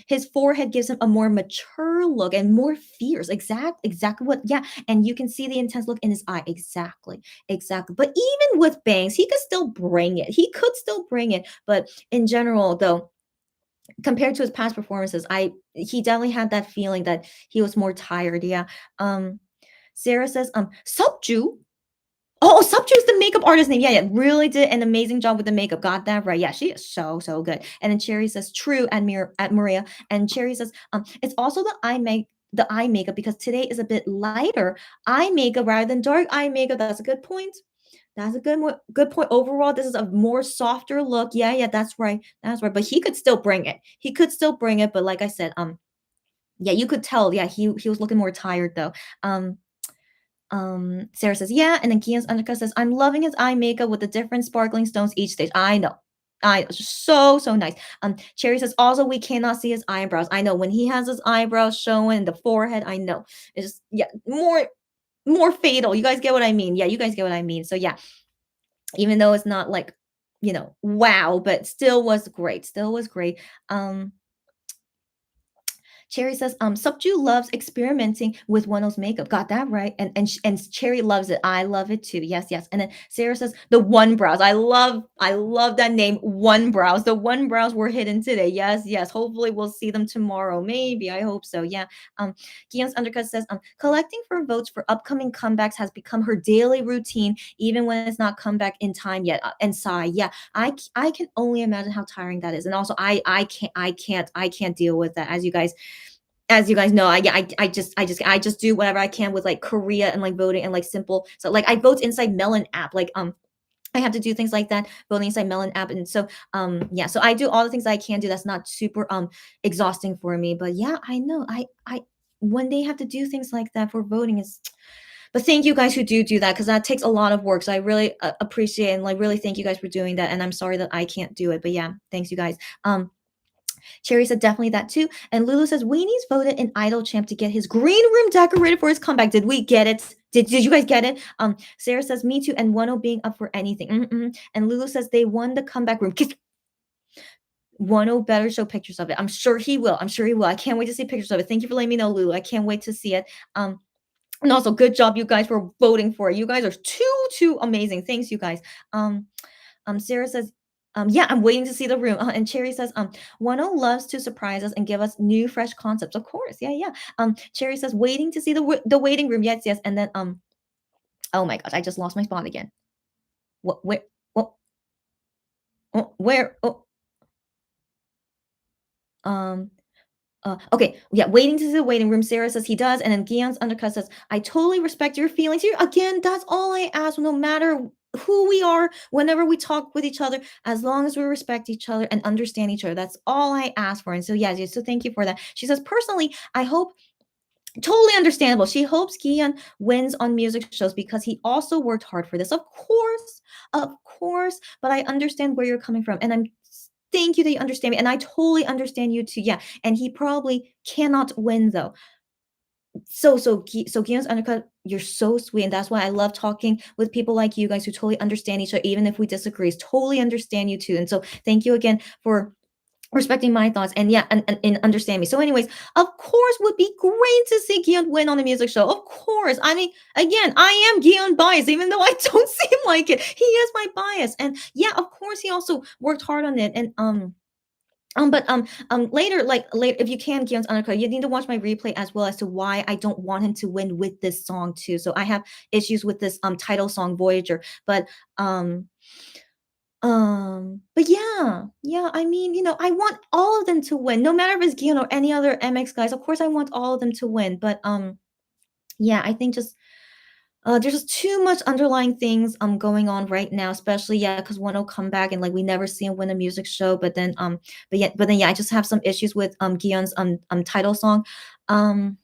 His forehead gives him a more mature look and more fierce. Exactly what, yeah. And you can see the intense look in his eye. Exactly, exactly. But even with bangs, he could still bring it. He could still bring it. But in general, though, compared to his past performances, I he definitely had that feeling that he was more tired. Yeah. Um, Sarah says, Subju. Oh, Subju's the makeup artist name. Yeah, yeah, really did an amazing job with the makeup. Got that right. Yeah, she is so so good. And then Cherry says, "True," at Maria. And Cherry says, it's also the eye makeup because today is a bit lighter eye makeup rather than dark eye makeup. That's a good point. That's a good point. Overall, this is a more softer look. Yeah, yeah, that's right. That's right. But he could still bring it. He could still bring it. But like I said, yeah, you could tell. Yeah, he was looking more tired though. Um, Sarah says, yeah. And then Kian's undercut says, I'm loving his eye makeup with the different sparkling stones each stage. I know. It's just so, so nice. Cherry says, also, we cannot see his eyebrows. I know when he has his eyebrows showing, the forehead, I know. It's just, yeah, more fatal. You guys get what I mean? Yeah, you guys get what I mean. So yeah, even though it's not like, wow, but still was great. Still was great. Cherry says, Subju loves experimenting with Wonho's makeup. Got that right. And Cherry loves it. I love it too. Yes, yes. And then Sarah says, the one brows. I love that name, one brows. The one brows were hidden today. Yes, yes. Hopefully we'll see them tomorrow. Maybe. I hope so. Yeah. Guillaume's undercut says, collecting for votes for upcoming comebacks has become her daily routine, even when it's not come back in time yet. And sigh. Yeah. I can only imagine how tiring that is. And also I can't deal with that, as you guys know. I just do whatever I can with like Korea and like voting and like simple. So like I vote inside Melon app. Like I have to do things like that, voting inside Melon app. And so yeah, so I do all the things I can do that's not super exhausting for me. But yeah, I know. I when they have to do things like that for voting is, but thank you guys who do that because that takes a lot of work. So I really appreciate and like really thank you guys for doing that. And I'm sorry that I can't do it. But yeah, thanks you guys. Cherry said definitely that too. And Lulu says Weenie's voted in Idol Champ to get his green room decorated for his comeback. Did we get it? Did you guys get it? Sarah says me too, and Wano being up for anything. Mm-mm. And Lulu says they won the comeback room. Wano better show pictures of it. I'm sure he will. I'm sure he will. I can't wait to see pictures of it. Thank you for letting me know, Lulu. I can't wait to see it. And also good job, you guys, for voting for it. You guys are too amazing. Thanks, you guys. Sarah says, yeah, I'm waiting to see the room. And Cherry says, Wano loves to surprise us and give us new, fresh concepts. Of course, yeah, yeah. Cherry says, waiting to see the waiting room. Yes, yes. And then, oh my gosh, I just lost my spot again. What? Where? What? Where? Oh, um. Okay, yeah, waiting to see the waiting room. Sarah says he does, and then Guillaume's undercut says, "I totally respect your feelings." Here again, that's all I ask. No matter who we are, whenever we talk with each other, as long as we respect each other and understand each other, that's all I ask for. And so, yes, yes. So, thank you for that. She says, personally, I hope. Totally understandable. She hopes Kian wins on music shows because he also worked hard for this. Of course. But I understand where you're coming from, and I'm thank you that you understand me, and I totally understand you too. Yeah, and he probably cannot win though. So Kian's undercut, you're so sweet, and that's why I love talking with people like you guys who totally understand each other, even if we disagree. Totally understand you too, and so thank you again for respecting my thoughts and yeah and understand me. So anyways, of course would be great to see Gion win on a music show. Of course. I mean, again, I am Gion bias, even though I don't seem like it. He is my bias. And yeah, of course he also worked hard on it. And later, later, if you can, Gion's undercut, you need to watch my replay as well as to why I don't want him to win with this song too. So I have issues with this title song Voyager, but but yeah, yeah, I mean, I want all of them to win, no matter if it's Gion or any other MX guys. Of course, I want all of them to win, but yeah, I think just there's just too much underlying things going on right now, especially yeah, because one will come back and like we never see him win a music show, but then yeah, I just have some issues with Gion's title song. Um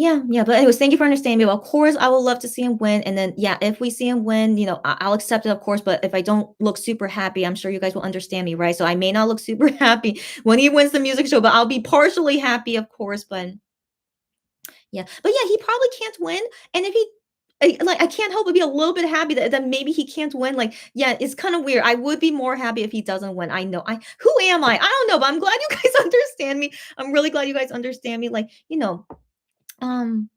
Yeah, yeah, but anyways, thank you for understanding me. Well, of course, I would love to see him win, and then, yeah, if we see him win, I'll accept it, of course, but if I don't look super happy, I'm sure you guys will understand me, right? So I may not look super happy when he wins the music show, but I'll be partially happy, of course, but yeah. But yeah, he probably can't win, and if he I can't help but be a little bit happy that maybe he can't win, like, yeah, it's kinda weird. I would be more happy if he doesn't win, I know. I Who am I? I don't know, but I'm glad you guys understand me. I'm really glad you guys understand me, like, um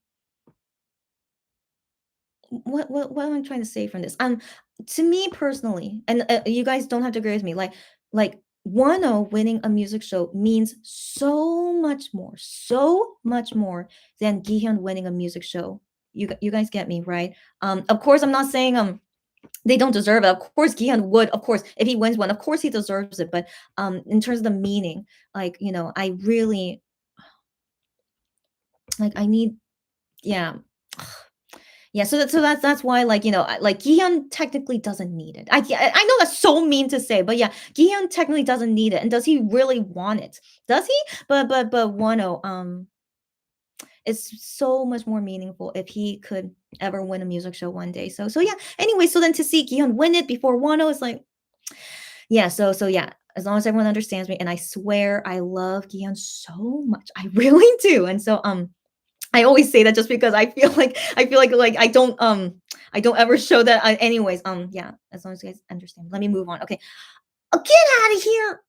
what am I trying to say from this? To me personally, and you guys don't have to agree with me. Like Wano winning a music show means so much more than Gihyun winning a music show. You guys get me, right? Of course, I'm not saying they don't deserve it. Of course, Gihyun would. Of course, if he wins one, of course he deserves it. But in terms of the meaning, like I really like. I need, yeah. Yeah, so that's why, like, like, Gihyun technically doesn't need it. I know that's so mean to say, but yeah, Gihyun technically doesn't need it, and does he really want it? Does he? But Wano, it's so much more meaningful if he could ever win a music show one day. So yeah. Anyway, so then to see Gihyun win it before Wano is like, yeah. So yeah. As long as everyone understands me, and I swear I love Gihyun so much, I really do, and so I always say that just because I feel like I don't ever show that anyways. Yeah, as long as you guys understand. Let me move on. Okay. Oh, get out of here.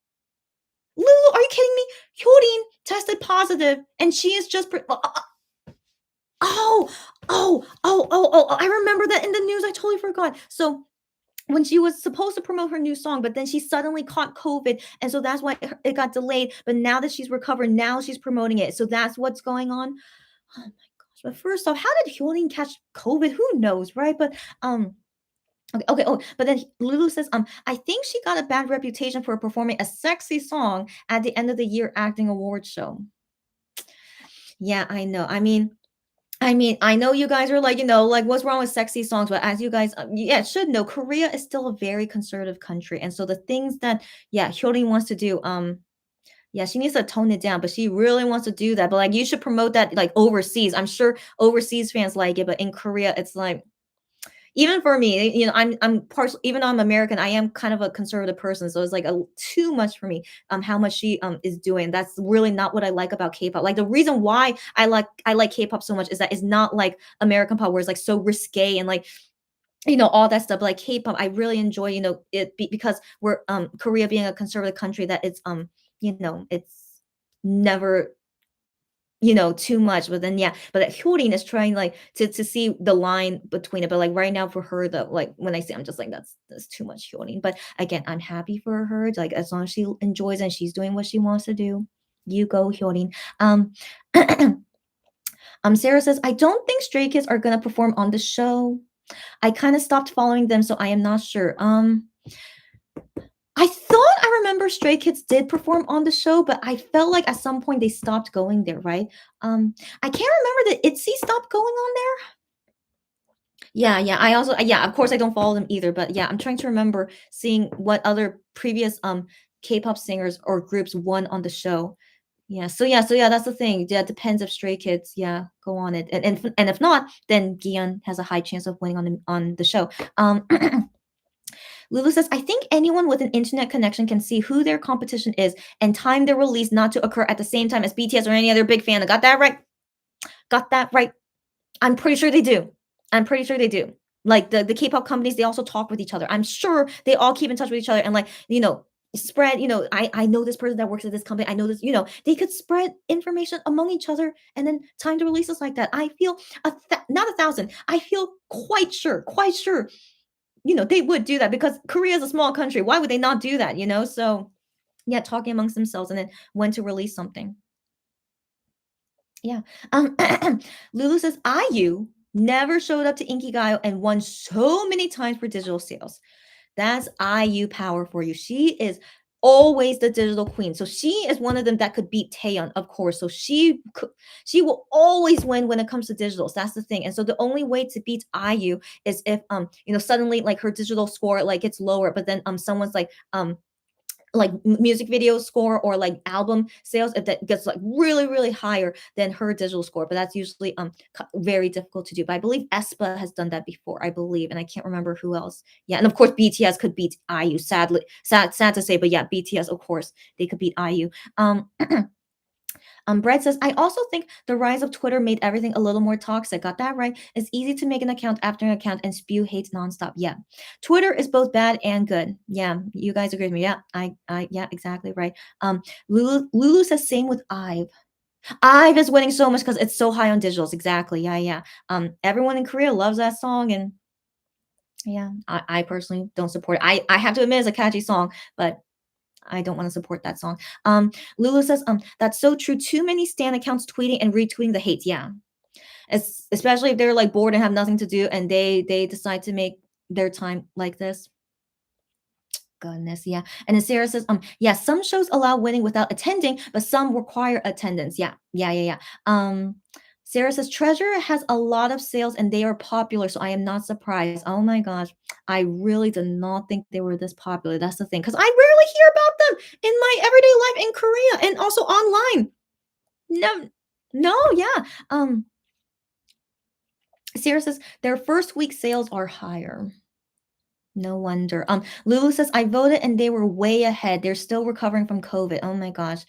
Lulu, are you kidding me? Hyodin tested positive and she is just oh, I remember that in the news. I totally forgot. So when she was supposed to promote her new song, but then she suddenly caught COVID, and so that's why it got delayed. But now that she's recovered, now she's promoting it. So that's what's going on. Oh my gosh. But first off, how did Hyolyn catch COVID? Who knows, right? But okay, okay. Oh, but then Lulu says, I think she got a bad reputation for performing a sexy song at the end of the year acting award show. Yeah, I know. I mean, I know you guys are like, like, what's wrong with sexy songs? But as you guys, yeah, should know, Korea is still a very conservative country, and so the things that, yeah, Hyolyn wants to do, yeah, she needs to tone it down, but she really wants to do that. But like, you should promote that like overseas. I'm sure overseas fans like it, but in Korea, it's like, even for me, I'm partial. Even though I'm American, I am kind of a conservative person, so it's like too much for me. How much she is doing. That's really not what I like about K-pop. Like, the reason why I like K-pop so much is that it's not like American pop, where it's like so risque and like, all that stuff. But like K-pop, I really enjoy, because we're Korea being a conservative country, that it's never, too much. But then, yeah, but that Hyorin is trying, like, to see the line between it. But like right now for her, the like, when I say, I'm just like, that's too much Hyorin. But again, I'm happy for her. Like, as long as she enjoys and she's doing what she wants to do, you go Hyorin. Sarah says, I don't think Stray Kids are gonna perform on the show. I kind of stopped following them, so I am not sure. I thought I remember Stray Kids did perform on the show, but I felt like at some point they stopped going there, right? I can't remember that ITZY stopped going on there. Yeah, yeah. I also, yeah, of course I don't follow them either, but yeah, I'm trying to remember seeing what other previous K-pop singers or groups won on the show. Yeah, so yeah, that's the thing. Yeah, it depends if Stray Kids, yeah, go on it, and if not, then Gion has a high chance of winning on the show. Um, Lulu says, I think anyone with an internet connection can see who their competition is and time their release not to occur at the same time as BTS or any other big fan. I got that right. Got that right. I'm pretty sure they do. I'm pretty sure they do. Like, the K-pop companies, they also talk with each other. I'm sure they all keep in touch with each other, and like, spread, I know this person that works at this company. I know this, they could spread information among each other and then time the releases like that. I feel not 1,000. I feel quite sure, they would do that, because Korea is a small country. Why would they not do that, So, yeah, talking amongst themselves and then when to release something. Yeah. Um, Lulu says, IU never showed up to Inkigayo and won so many times for digital sales. That's IU power for you. She is always the digital queen. So she is one of them that could beat Taeyeon, of course. So she will always win when it comes to digitals. That's the thing. And so the only way to beat IU is if suddenly, like, her digital score, like, gets lower, but then someone's like like music video score or like album sales if that gets like really really higher than her digital score, but that's usually very difficult to do. But I believe espa has done that before, I believe, and I can't remember who else. Yeah, and of course BTS could beat IU, sadly, sad to say, but yeah, BTS, of course, they could beat IU. Brett says, I also think the rise of Twitter made everything a little more toxic. Got that right. It's easy to make an account after an account and spew hate nonstop. Yeah. Twitter is both bad and good. Yeah. You guys agree with me. Yeah. Yeah, exactly right. Lulu says, same with IVE. IVE is winning so much because it's so high on digitals. Exactly. Yeah. Yeah. Everyone in Korea loves that song. And yeah, I personally don't support it. I have to admit it's a catchy song, but I don't want to support that song. Lulu says, that's so true. Too many stan accounts tweeting and retweeting the hate. Yeah. Especially if they're like bored and have nothing to do and they decide to make their time like this. Goodness, yeah. And then Sarah says, yeah, some shows allow winning without attending, but some require attendance. Yeah, yeah. Sarah says, Treasure has a lot of sales and they are popular, so I am not surprised. Oh my gosh, I really did not think they were this popular. That's the thing, because I rarely hear about them in my everyday life in Korea and also online. No, no, yeah. Sarah says, their first week sales are higher. No wonder. Lulu says, I voted and they were way ahead. They're still recovering from COVID. Oh my gosh.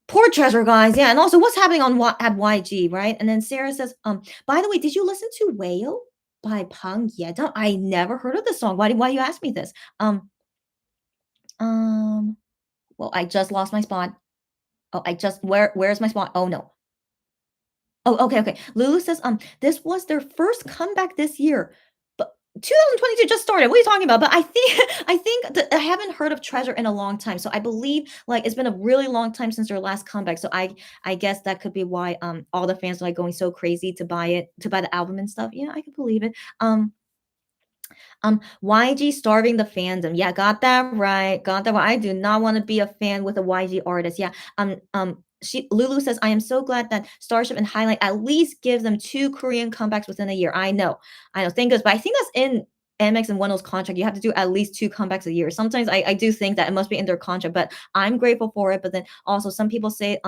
Poor Treasure, guys. Yeah, and also what's happening on at YG, right? And then Sarah says, by the way, did you listen to Whale by Pang Yeda? I never heard of this song. Why you ask me this? Um, well, I just lost my spot. Oh, where's my spot? Oh no. Oh, okay. Lulu says, this was their first comeback this year, but 2022 just started. What are you talking about? But I think that I haven't heard of Treasure in a long time, so I believe like it's been a really long time since their last comeback. So I guess that could be why all the fans are like going so crazy to buy the album and stuff. Yeah, I can believe it. YG starving the fandom. Yeah, got that right. Got that right. I do not want to be a fan with a YG artist. Yeah. Lulu says, I am so glad that Starship and Highlight at least give them 2 Korean comebacks within a year. I know. Thank goodness, but I think that's in MX and Wonho's contract. You have to do at least 2 comebacks a year. Sometimes I do think that it must be in their contract, but I'm grateful for it. But then also some people say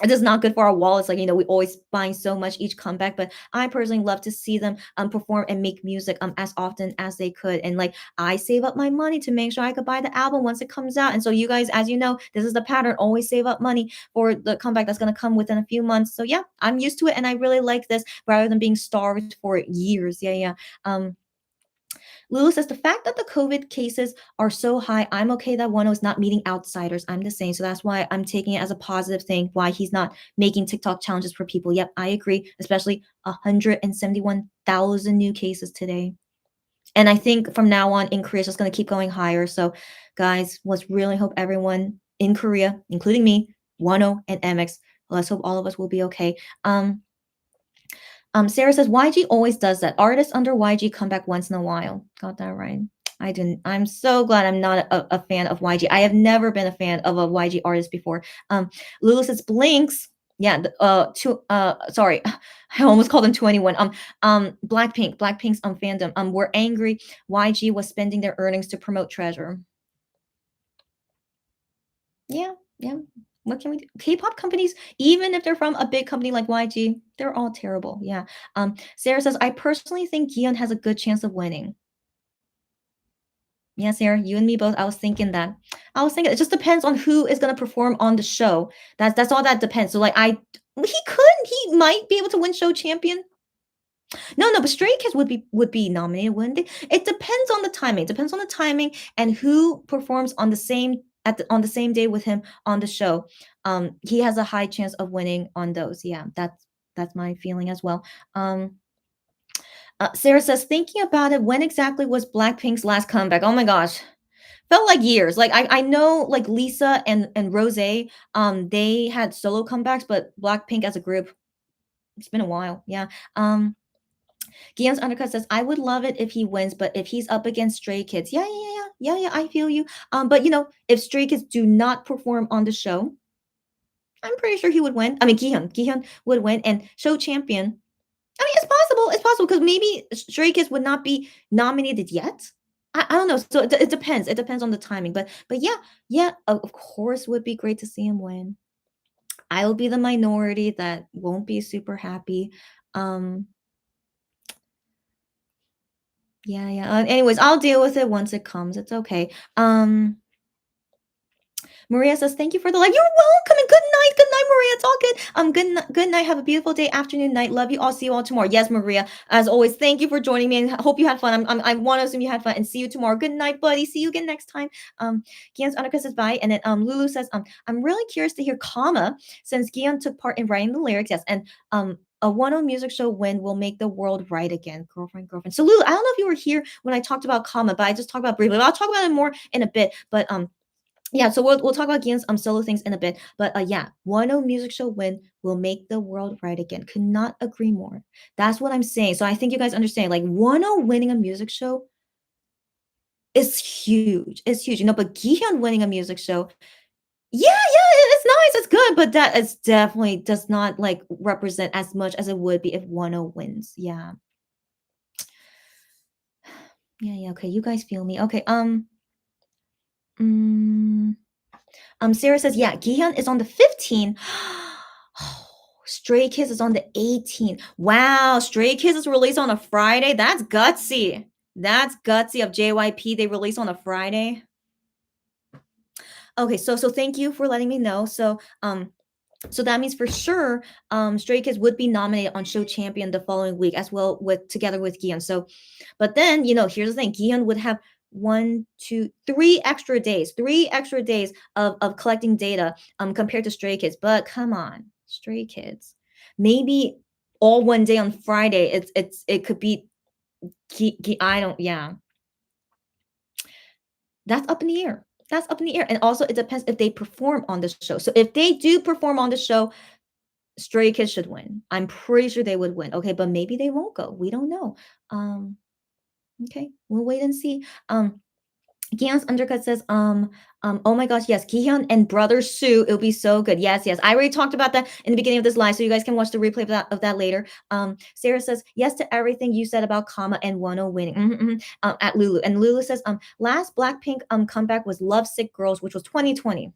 it is not good for our wallets. Like, we always buying so much each comeback, but I personally love to see them perform and make music as often as they could. And like I save up my money to make sure I could buy the album once it comes out. And so you guys, as you know, this is the pattern. Always save up money for the comeback that's gonna come within a few months. So yeah, I'm used to it and I really like this rather than being starved for years. Yeah. Lulu says the fact that the COVID cases are so high, I'm okay that Wano is not meeting outsiders. I'm the same. So that's why I'm taking it as a positive thing, why he's not making TikTok challenges for people. Yep, I agree, especially 171,000 new cases today. And I think from now on in Korea, it's just going to keep going higher. So, guys, let's really hope everyone in Korea, including me, Wano and MX, let's hope all of us will be okay. Sarah says YG always does that. Artists under YG come back once in a while. Got that right. I didn't. I'm so glad I'm not a fan of YG. I have never been a fan of a YG artist before. Lulu says Blinks. Yeah. Sorry, I almost called them 21. Blackpink's fandom. Were angry. YG was spending their earnings to promote Treasure. Yeah. What can we do? K-pop companies, even if they're from a big company like YG, they're all terrible. Yeah. Sarah says, I personally think Gion has a good chance of winning. Yeah, Sarah, you and me both. I was thinking that. It just depends on who is gonna perform on the show. That's all that depends. So like he might be able to win show champion. No, but Stray Kids would be nominated, wouldn't they? It depends on the timing. It depends on the timing and who performs on the same day with him on the show. He has a high chance of winning on those. Yeah, that's my feeling as well. Sarah says, thinking about it, when exactly was Blackpink's last comeback? Oh my gosh. Felt like years. Like I know like Lisa and Rose, they had solo comebacks, but Blackpink as a group, it's been a while. Yeah. Guillaume's undercut says, I would love it if he wins, but if he's up against Stray Kids, yeah, I feel you. But if Stray Kids do not perform on the show, I'm pretty sure he would win. I mean, Gihyun would win and show champion. I mean, it's possible because maybe Stray Kids would not be nominated yet. I don't know. So it depends. It depends on the timing. But yeah, yeah, of course would be great to see him win. I will be the minority that won't be super happy. Um, yeah, yeah. Anyways, I'll deal with it once it comes. It's okay. Maria says, "Thank you for the like." You're welcome, and good night, Maria. It's all good. Good night. Have a beautiful day, afternoon, night. Love you all. See you all tomorrow. Yes, Maria. As always, thank you for joining me, and hope you had fun. I want to assume you had fun, and see you tomorrow. Good night, buddy. See you again next time. Gian's Annika says bye, and then Lulu says, I'm really curious to hear Kama since Gian took part in writing the lyrics. Yes, and a Wonho music show win will make the world right again. Girlfriend. So Lulu, I don't know if you were here when I talked about Kama, but I just talked about it briefly. But I'll talk about it more in a bit. But yeah, so we'll talk about Gian's solo things in a bit. But yeah, Wano music show win will make the world right again. Could not agree more. That's what I'm saying. So I think you guys understand. Like Wano winning a music show is huge. It's huge, but Gihan winning a music show, yeah, it's nice, it's good, but that is definitely does not like represent as much as it would be if Wano wins. Yeah. Yeah, okay. You guys feel me. Okay. Mm, Sarah says, yeah, Gihan is on the 15th. Stray Kids is on the 18th. Wow, Stray Kids is released on a Friday. That's gutsy. That's gutsy of JYP. They release on a Friday. Okay, so thank you for letting me know. So that means for sure, Stray Kids would be nominated on Show Champion the following week as well with together with Gion. So, but then here's the thing: Gion would have 3 extra days of collecting data compared to Stray Kids. But come on, Stray Kids, maybe all one day on Friday. It could be. I don't. Yeah, that's up in the air. That's up in the air, and also it depends if they perform on the show. So if they do perform on the show, Stray Kids should win. I'm pretty sure they would win. Okay, but maybe they won't go. We don't know. Okay, we'll wait and see. Gihan's undercut says, oh my gosh, yes, Gihan and brother Sue, it'll be so good. Yes. I already talked about that in the beginning of this live, so you guys can watch the replay of that later. Sarah says, yes to everything you said about Kama and Wano winning. At Lulu. And Lulu says, last Blackpink comeback was Lovesick Girls, which was 2020.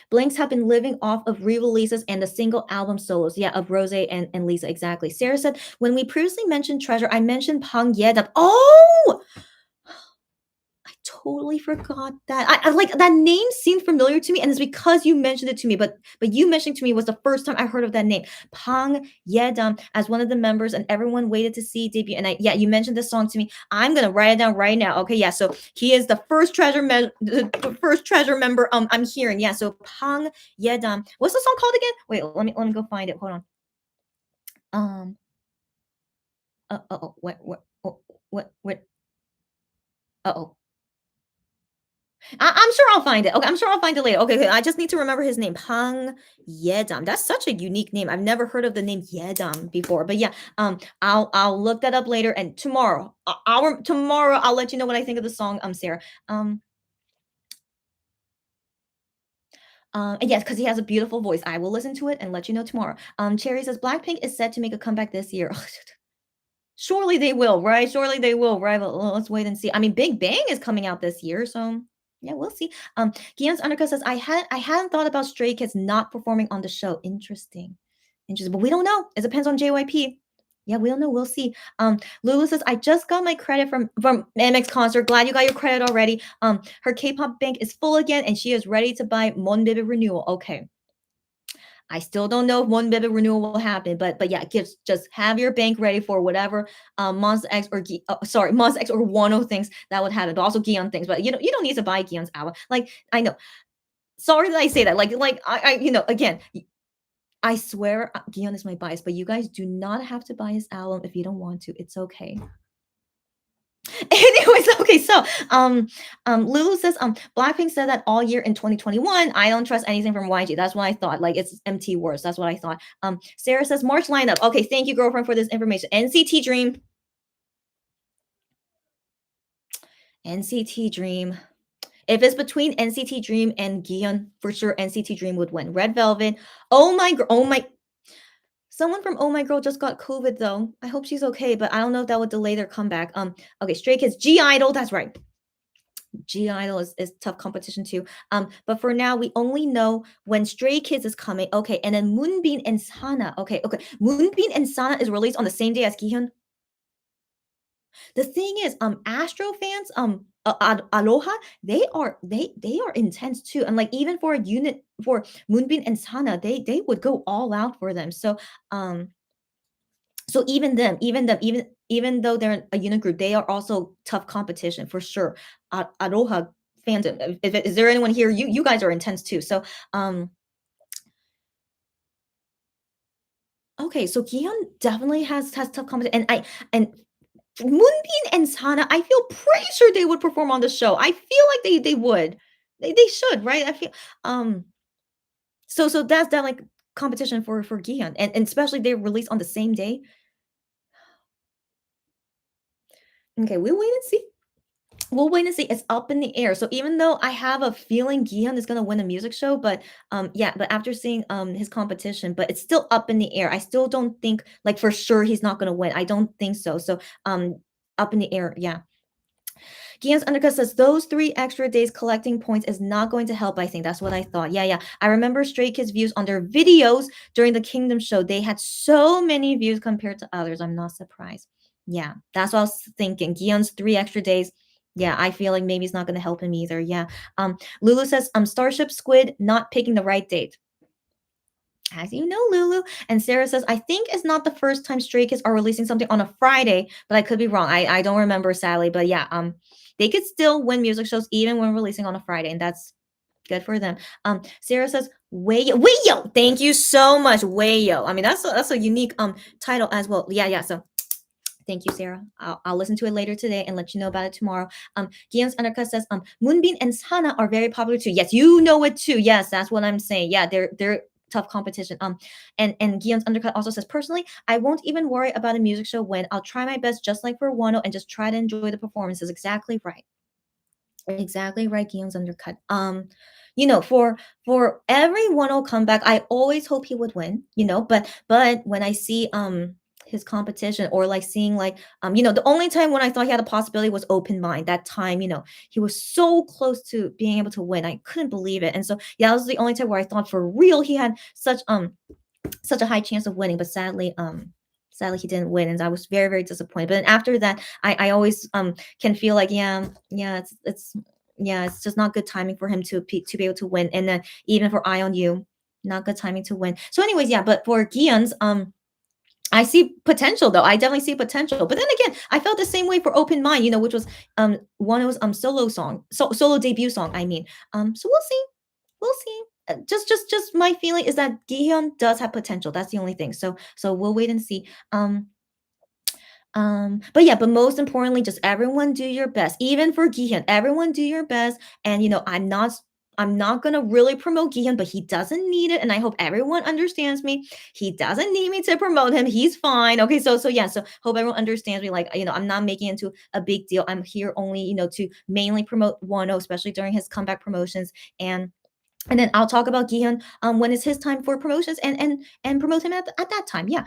Blanks have been living off of re-releases and the single album solos, of Rose and Lisa, exactly. Sarah said, when we previously mentioned Treasure, I mentioned Pang Yedap. Oh! I totally forgot that. I like that name seemed familiar to me, and it's because you mentioned it to me. But you mentioning to me was the first time I heard of that name, Pang Yedam, as one of the members, and everyone waited to see debut. And you mentioned this song to me. I'm gonna write it down right now. Okay, yeah. So he is the first the first treasure member. I'm hearing. Yeah. So Pang Yedam. What's the song called again? Wait, let me go find it. Hold on. What? Oh. I'm sure I'll find it. Okay, I'm sure I'll find it later. Okay. I just need to remember his name, Hang Yedam. That's such a unique name. I've never heard of the name Yedam before. But yeah, I'll look that up later. And tomorrow, tomorrow, I'll let you know what I think of the song. Sarah. And yes, because he has a beautiful voice. I will listen to it and let you know tomorrow. Cherry says Blackpink is set to make a comeback this year. Surely they will, right? Surely they will, right? Well, let's wait and see. I mean, Big Bang is coming out this year, so yeah, we'll see. Gian's undercut says I hadn't thought about Stray Kids not performing on the show. Interesting, but we don't know. It depends on JYP. Yeah, we don't know. We'll see. Lulu says I just got my credit from MX concert. Glad you got your credit already. Her K-pop bank is full again, and she is ready to buy Monbebe renewal. Okay. I still don't know if one Bebe renewal will happen, but yeah, just have your bank ready for whatever Monster X or Monster X or Wano thinks that would happen, but also Gion thinks. But you don't need to buy Gion's album. Like I know, sorry that I say that. Like I again, I swear Gion is my bias, but you guys do not have to buy his album if you don't want to. It's okay. Anyways, okay, so Lulu says Blackpink said that all year in 2021. I don't trust anything from YG. That's what I thought. Like it's MT words. That's what I thought. Sarah says March lineup. Okay, thank you, girlfriend, for this information. NCT Dream. NCT Dream. If it's between NCT Dream and Gion, for sure NCT Dream would win. Red Velvet. Oh my. Someone from Oh My Girl just got COVID though. I hope she's okay, but I don't know if that would delay their comeback. Okay, Stray Kids, G Idol. That's right. G Idol is tough competition too. But for now, we only know when Stray Kids is coming. Okay, and then Moonbin and Sana. Okay. Moonbin and Sana is released on the same day as Gihyun. The thing is, Astro fans, Aloha, they are intense too, and like even for a unit for Moonbin and Sana, they would go all out for them. Um, so even though they're a unit group, they are also tough competition for sure. Aloha fandom. Is there anyone here? You guys are intense too. Um, okay, so Gion definitely has tough competition, and Moonbin and Sana, I feel pretty sure they would perform on the show. I feel like they would. They should, right? I feel um so that's definitely competition for Gion, and especially they release on the same day. Okay, we'll wait and see. We'll wait and see. It's up in the air. So even though I have a feeling Gion is gonna win a music show, but yeah, but after seeing his competition, but it's still up in the air. I still don't think like for sure he's not gonna win. I don't think so. So up in the air, yeah. Gian's undercut says those 3 extra days collecting points is not going to help. I think that's what I thought. Yeah. I remember Stray Kids views on their videos during the Kingdom show. They had so many views compared to others. I'm not surprised. Yeah, that's what I was thinking. Gian's 3 extra days. Yeah, I feel like maybe it's not going to help him either. Yeah. Lulu says Starship Squid not picking the right date. As you know, Lulu. And Sarah says, I think it's not the first time Stray Kids are releasing something on a Friday, but I could be wrong. I don't remember, sadly. But yeah, they could still win music shows even when releasing on a Friday, and that's good for them. Sarah says, Wayo. Thank you so much, Wayo. I mean, that's a unique title as well. Yeah. So thank you, Sarah. I'll listen to it later today and let you know about it tomorrow. Gian's undercut says, Moonbin and Sana are very popular too. Yes, you know it too. Yes, that's what I'm saying. Yeah, they're tough competition. And Gian's undercut also says, personally, I won't even worry about a music show when I'll try my best, just like for Wonho, and just try to enjoy the performances. Exactly right. Exactly right, Guillaume's undercut. For every will comeback, I always hope he would win, but when I see his competition or like seeing like the only time when I thought he had a possibility was open mind. That time, he was so close to being able to win. I couldn't believe it. And so yeah, that was the only time where I thought for real he had such a high chance of winning, but sadly he didn't win, and I was very, very disappointed. But then after that, I always can feel like it's yeah, it's just not good timing for him to be able to win. And then even for Eye on You, not good timing to win. So anyways, yeah, but for Gian's I see potential though. I definitely see potential. But then again, I felt the same way for Open Mind, which was one of those solo debut song, I mean. So we'll see. We'll see. Just my feeling is that Gihyun does have potential. That's the only thing. So we'll wait and see. But yeah, but most importantly, just everyone do your best. Even for Gihyun, everyone do your best. And I'm not gonna really promote Gihyun, but he doesn't need it. And I hope everyone understands me. He doesn't need me to promote him. He's fine. Okay, so yeah, so hope everyone understands me. Like, I'm not making it into a big deal. I'm here only, to mainly promote Wano, especially during his comeback promotions. And then I'll talk about Gihyun when it's his time for promotions and promote him at that time. Yeah.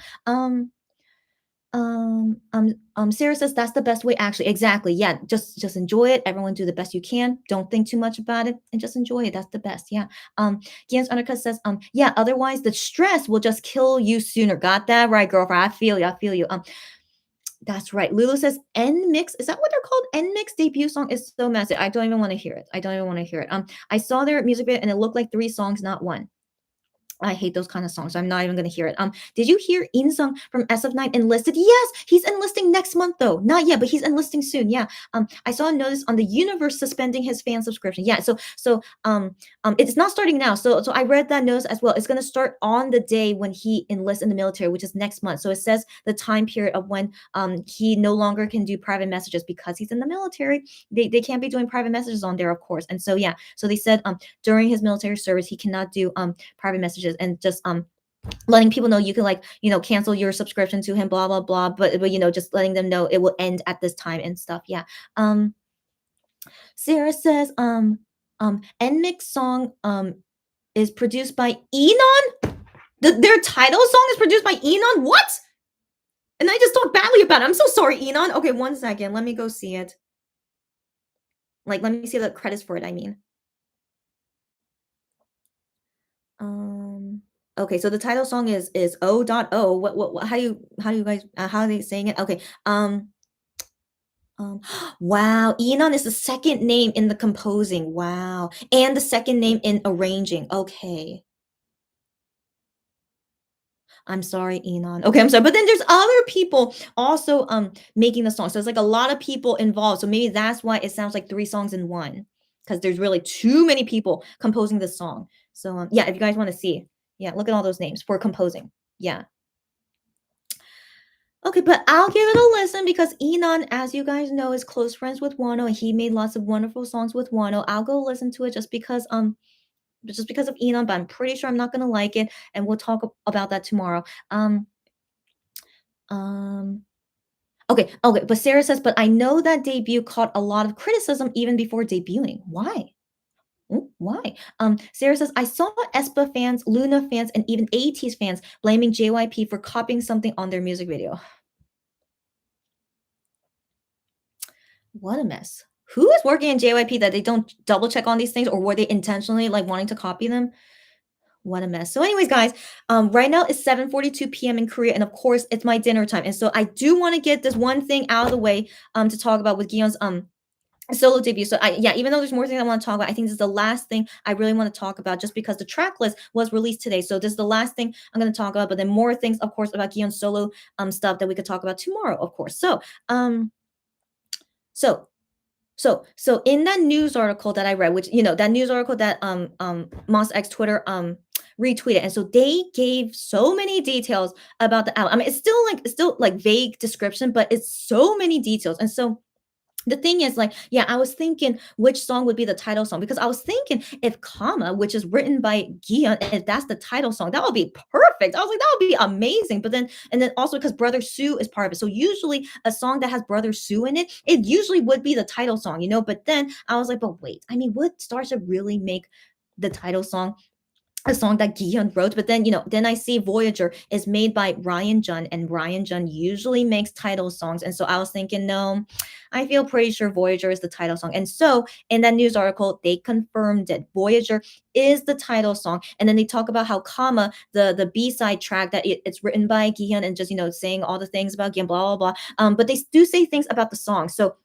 Sarah says that's the best way. Actually, exactly. Yeah, just enjoy it. Everyone do the best you can. Don't think too much about it and just enjoy it. That's the best. Yeah. Gian's undercut says, yeah, otherwise the stress will just kill you sooner. Got that right, girlfriend. I feel you. I feel you. That's right. Lulu says N Mix. Is that what they're called? N Mix debut song is so massive. I don't even want to hear it. I don't even want to hear it. I saw their music video and it looked like 3 songs, not one. I hate those kind of songs. So I'm not even gonna hear it. Did you hear Insung from SF9 enlisted? Yes, he's enlisting next month though. Not yet, but he's enlisting soon. Yeah. I saw a notice on the universe suspending his fan subscription. Yeah. It's not starting now. So I read that notice as well. It's gonna start on the day when he enlists in the military, which is next month. So it says the time period of when he no longer can do private messages because he's in the military. They can't be doing private messages on there, of course. And so yeah, so they said during his military service he cannot do private messages and just letting people know you can like cancel your subscription to him, blah blah blah, but just letting them know it will end at this time and stuff. Yeah. Sarah says NMIX song is produced by Enon. Their title song is produced by Enon? What? And I just talked badly about it. I'm so sorry, Enon. Okay, one second. Let me go see it. Like, let me see the credits for it, I mean. Um, okay, so the title song is O dot O. What how do you guys how are they saying it? Okay. Wow, Enon is the second name in the composing. Wow. And the second name in arranging. Okay. I'm sorry, Enon. Okay, I'm sorry. But then there's other people also making the song. So it's like a lot of people involved. So maybe that's why it sounds like three songs in one. Because there's really too many people composing the song. So yeah, if you guys want to see, yeah, look at all those names for composing. Yeah. Okay, but I'll give it a listen because Enon, as you guys know, is close friends with Wonho, and he made lots of wonderful songs with Wonho. I'll go listen to it just because of Enon, but I'm pretty sure I'm not gonna like it, and we'll talk about that tomorrow. Um, um, okay, but Sarah says, but I know that debut caught a lot of criticism even before debuting. Why? Why? Sarah says, I saw aespa fans, Luna fans, and even 80s fans blaming JYP for copying something on their music video. What a mess. Who is working in JYP that they don't double check on these things, or were they intentionally like wanting to copy them? What a mess. So, anyways, guys, right now it's 7:42 p.m. in Korea, and of course, it's my dinner time. And so, I do want to get this one thing out of the way, to talk about with Gion's solo debut. So, yeah, even though there's more things I want to talk about, I think this is the last thing I really want to talk about, just because the track list was released today. So, this is the last thing I'm going to talk about. But then more things, of course, about Gion's solo stuff that we could talk about tomorrow, of course. Um, so so in that news article that I read, which that news article that Moss X Twitter retweeted, and so they gave so many details about the album. I mean, it's still like vague description, but it's so many details. And so the thing is, like, yeah, I was thinking which song would be the title song, because I was thinking if Kama, which is written by Gian, if that's the title song, that would be perfect. I was like, that would be amazing. But then, and then also because Brother Sue is part of it. So usually a song that has Brother Sue in it, it usually would be the title song. But then I was like, but wait, I mean, would Starship really make the title song a song that Gihyun wrote? But then, then I see Voyager is made by Ryan Jun, and Ryan Jun usually makes title songs. And so I was thinking, no, I feel pretty sure Voyager is the title song. And so in that news article, they confirmed it. Voyager is the title song. And then they talk about how Kama, the B-side track, that it's written by Gihyun, and just, saying all the things about Gihyun, blah, blah, blah. But they do say things about the song. So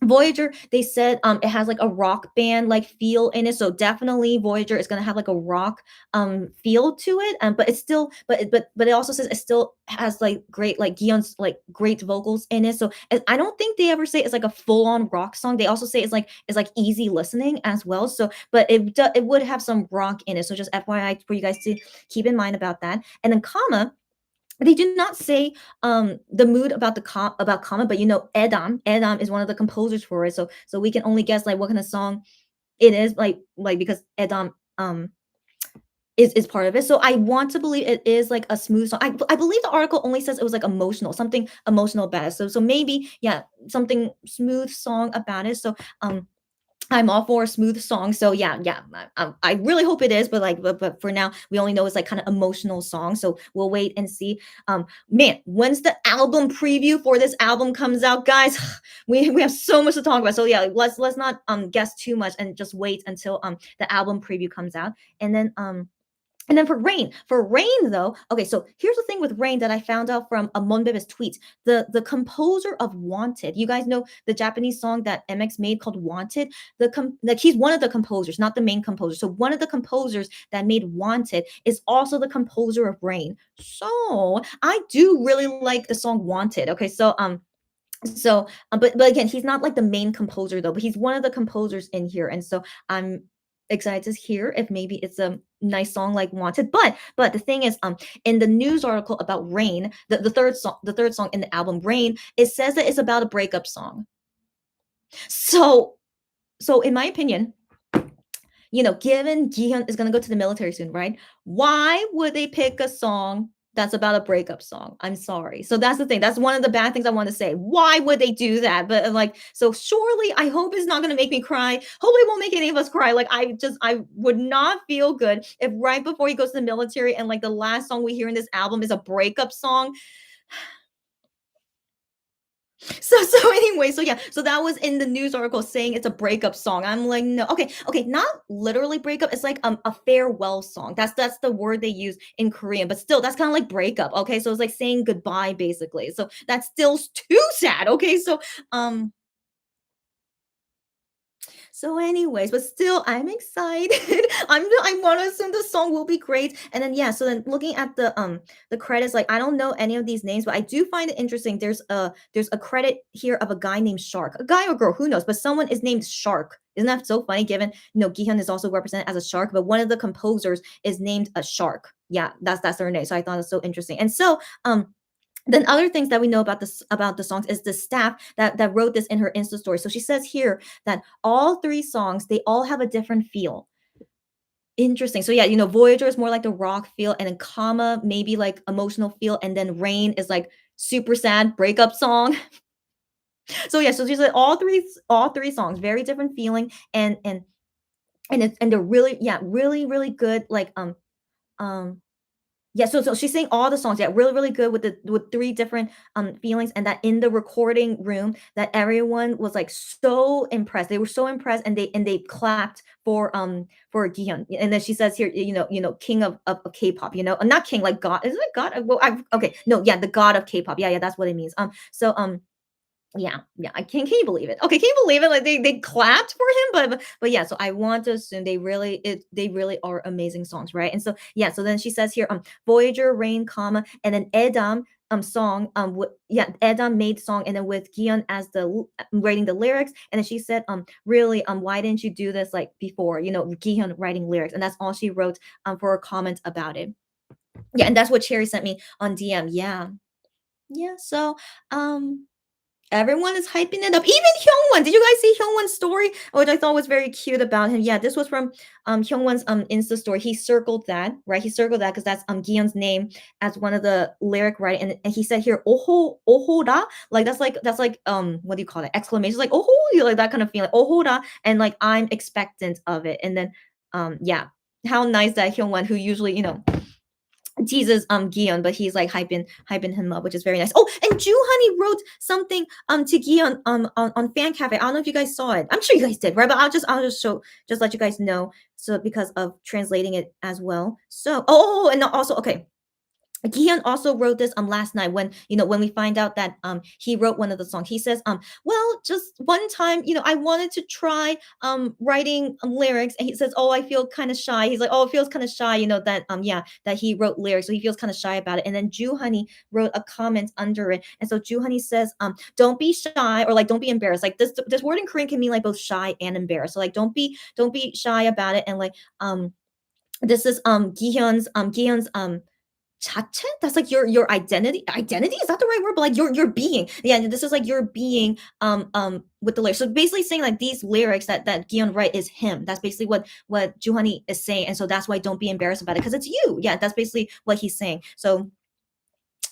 Voyager, they said it has like a rock band like feel in it. So definitely Voyager is gonna have like a rock feel to it. But it's still but it also says it still has like great like Gion's like great vocals in it. So I don't think they ever say it's like a full-on rock song. They also say it's like easy listening as well. So but it would have some rock in it. So just FYI for you guys to keep in mind about that. And then comma, they do not say the mood about about Kama, but Edam is one of the composers for it. So we can only guess like what kind of song it is, like because Edam is part of it. So I want to believe it is like a smooth song. I believe the article only says it was like emotional, something emotional about it. So maybe, yeah, something smooth song about it. So I'm all for a smooth song. So yeah, I really hope it is, but but for now, we only know it's like kind of emotional song. So we'll wait and see. Man, when's the album preview for this album comes out, guys? We have so much to talk about. So yeah, let's not guess too much and just wait until the album preview comes out. And then for Rain though, okay, so here's the thing with Rain that I found out from Monbebe's tweets. The composer of Wanted, you guys know the Japanese song that MX made called Wanted. Like he's one of the composers, not the main composer. So one of the composers that made Wanted is also the composer of Rain. So I do really like the song Wanted. Okay, but again, he's not like the main composer though, but he's one of the composers in here, and so I'm excited to hear if maybe it's a nice song like Wanted. But the thing is, in the news article about Rain, the third song in the album Rain, it says that it's about a breakup song. So in my opinion, given Gihyun is gonna go to the military soon, right? Why would they pick a song That's about a breakup song. I'm sorry. So that's the thing. That's one of the bad things I want to say. Why would they do that? But like, so surely I hope it's not going to make me cry. Hope it won't make any of us cry. Like, I would not feel good if right before he goes to the military and like the last song we hear in this album is a breakup song. So anyway, so yeah, so that was in the news article saying it's a breakup song. I'm like, no, okay, not literally breakup. It's like a farewell song. That's the word they use in Korean, but still, that's kind of like breakup. Okay, so it's like saying goodbye basically. So that's still too sad. Okay, so um so, anyways, but still, I'm excited. I want to assume the song will be great. And then yeah, so then looking at the credits, like I don't know any of these names, but I do find it interesting. There's a credit here of a guy named Shark, a guy or girl, who knows? But someone is named Shark. Isn't that so funny? Given Gihyun is also represented as a shark, but one of the composers is named a shark. Yeah, that's their name. So I thought it was so interesting. And so then other things that we know about the songs is the staff that wrote this in her Insta story. So she says here that all three songs they all have a different feel. Interesting. So yeah, Voyager is more like the rock feel, and then Comma maybe like emotional feel, and then Rain is like super sad breakup song. So yeah, so she said all three songs very different feeling, and they're really, yeah, really really good, like um yeah, so she's saying all the songs, yeah, really, really good with three different feelings, and that in the recording room, that everyone was like so impressed. They were so impressed, and they clapped for Gihyun. And then she says here, king of K-pop, not king like God, isn't it God? Well, okay, no, yeah, the God of K-pop, yeah, that's what it means. Yeah, I can you believe it? Okay, can you believe it? Like they clapped for him, but yeah, so I want to assume they really are amazing songs, right? And so yeah, so then she says here, Voyager, Rain, comma, and then Edam song, Edam made song, and then with Gion as writing the lyrics, and then she said, really, why didn't you do this like before? Gion writing lyrics, and that's all she wrote for a comment about it. Yeah, and that's what Cherry sent me on DM. Yeah. Yeah, so everyone is hyping it up. Even Hyungwon. Did you guys see Hyungwon's story? Which I thought was very cute about him. Yeah, this was from Hyungwon's Insta story. He circled that, right? He circled that because that's Giyeon's name as one of the lyric, right? And he said here, ohora, like that's like what do you call it? Exclamation, like oh, like that kind of feeling. Ohora, and like I'm expectant of it. And then yeah, how nice that Hyungwon, who usually teases Gion, but he's like hyping him up, which is very nice. Oh, and Ju Honey wrote something to Gion on Fan Cafe. I don't know if you guys saw it. I'm sure you guys did, right? But I'll just let you guys know. So because of translating it as well. So and also okay. Gion also wrote this last night when we find out that he wrote one of the songs. He says well, just one time, I wanted to try writing lyrics, and he says, oh, I feel kind of shy. He's like, oh, it feels kind of shy, that that he wrote lyrics, so he feels kind of shy about it. And then Ju Honey wrote a comment under it, and so Ju Honey says don't be shy, or like don't be embarrassed. Like this word in Korean can mean like both shy and embarrassed. So like don't be shy about it, and like this is Gihyun's 자체? That's like your identity. Identity? Is that the right word? But like your being. Yeah, this is like your being with the lyrics. So basically saying like these lyrics that Gion write is him. That's basically what Juhani is saying. And so that's why don't be embarrassed about it, because it's you. Yeah, that's basically what he's saying. So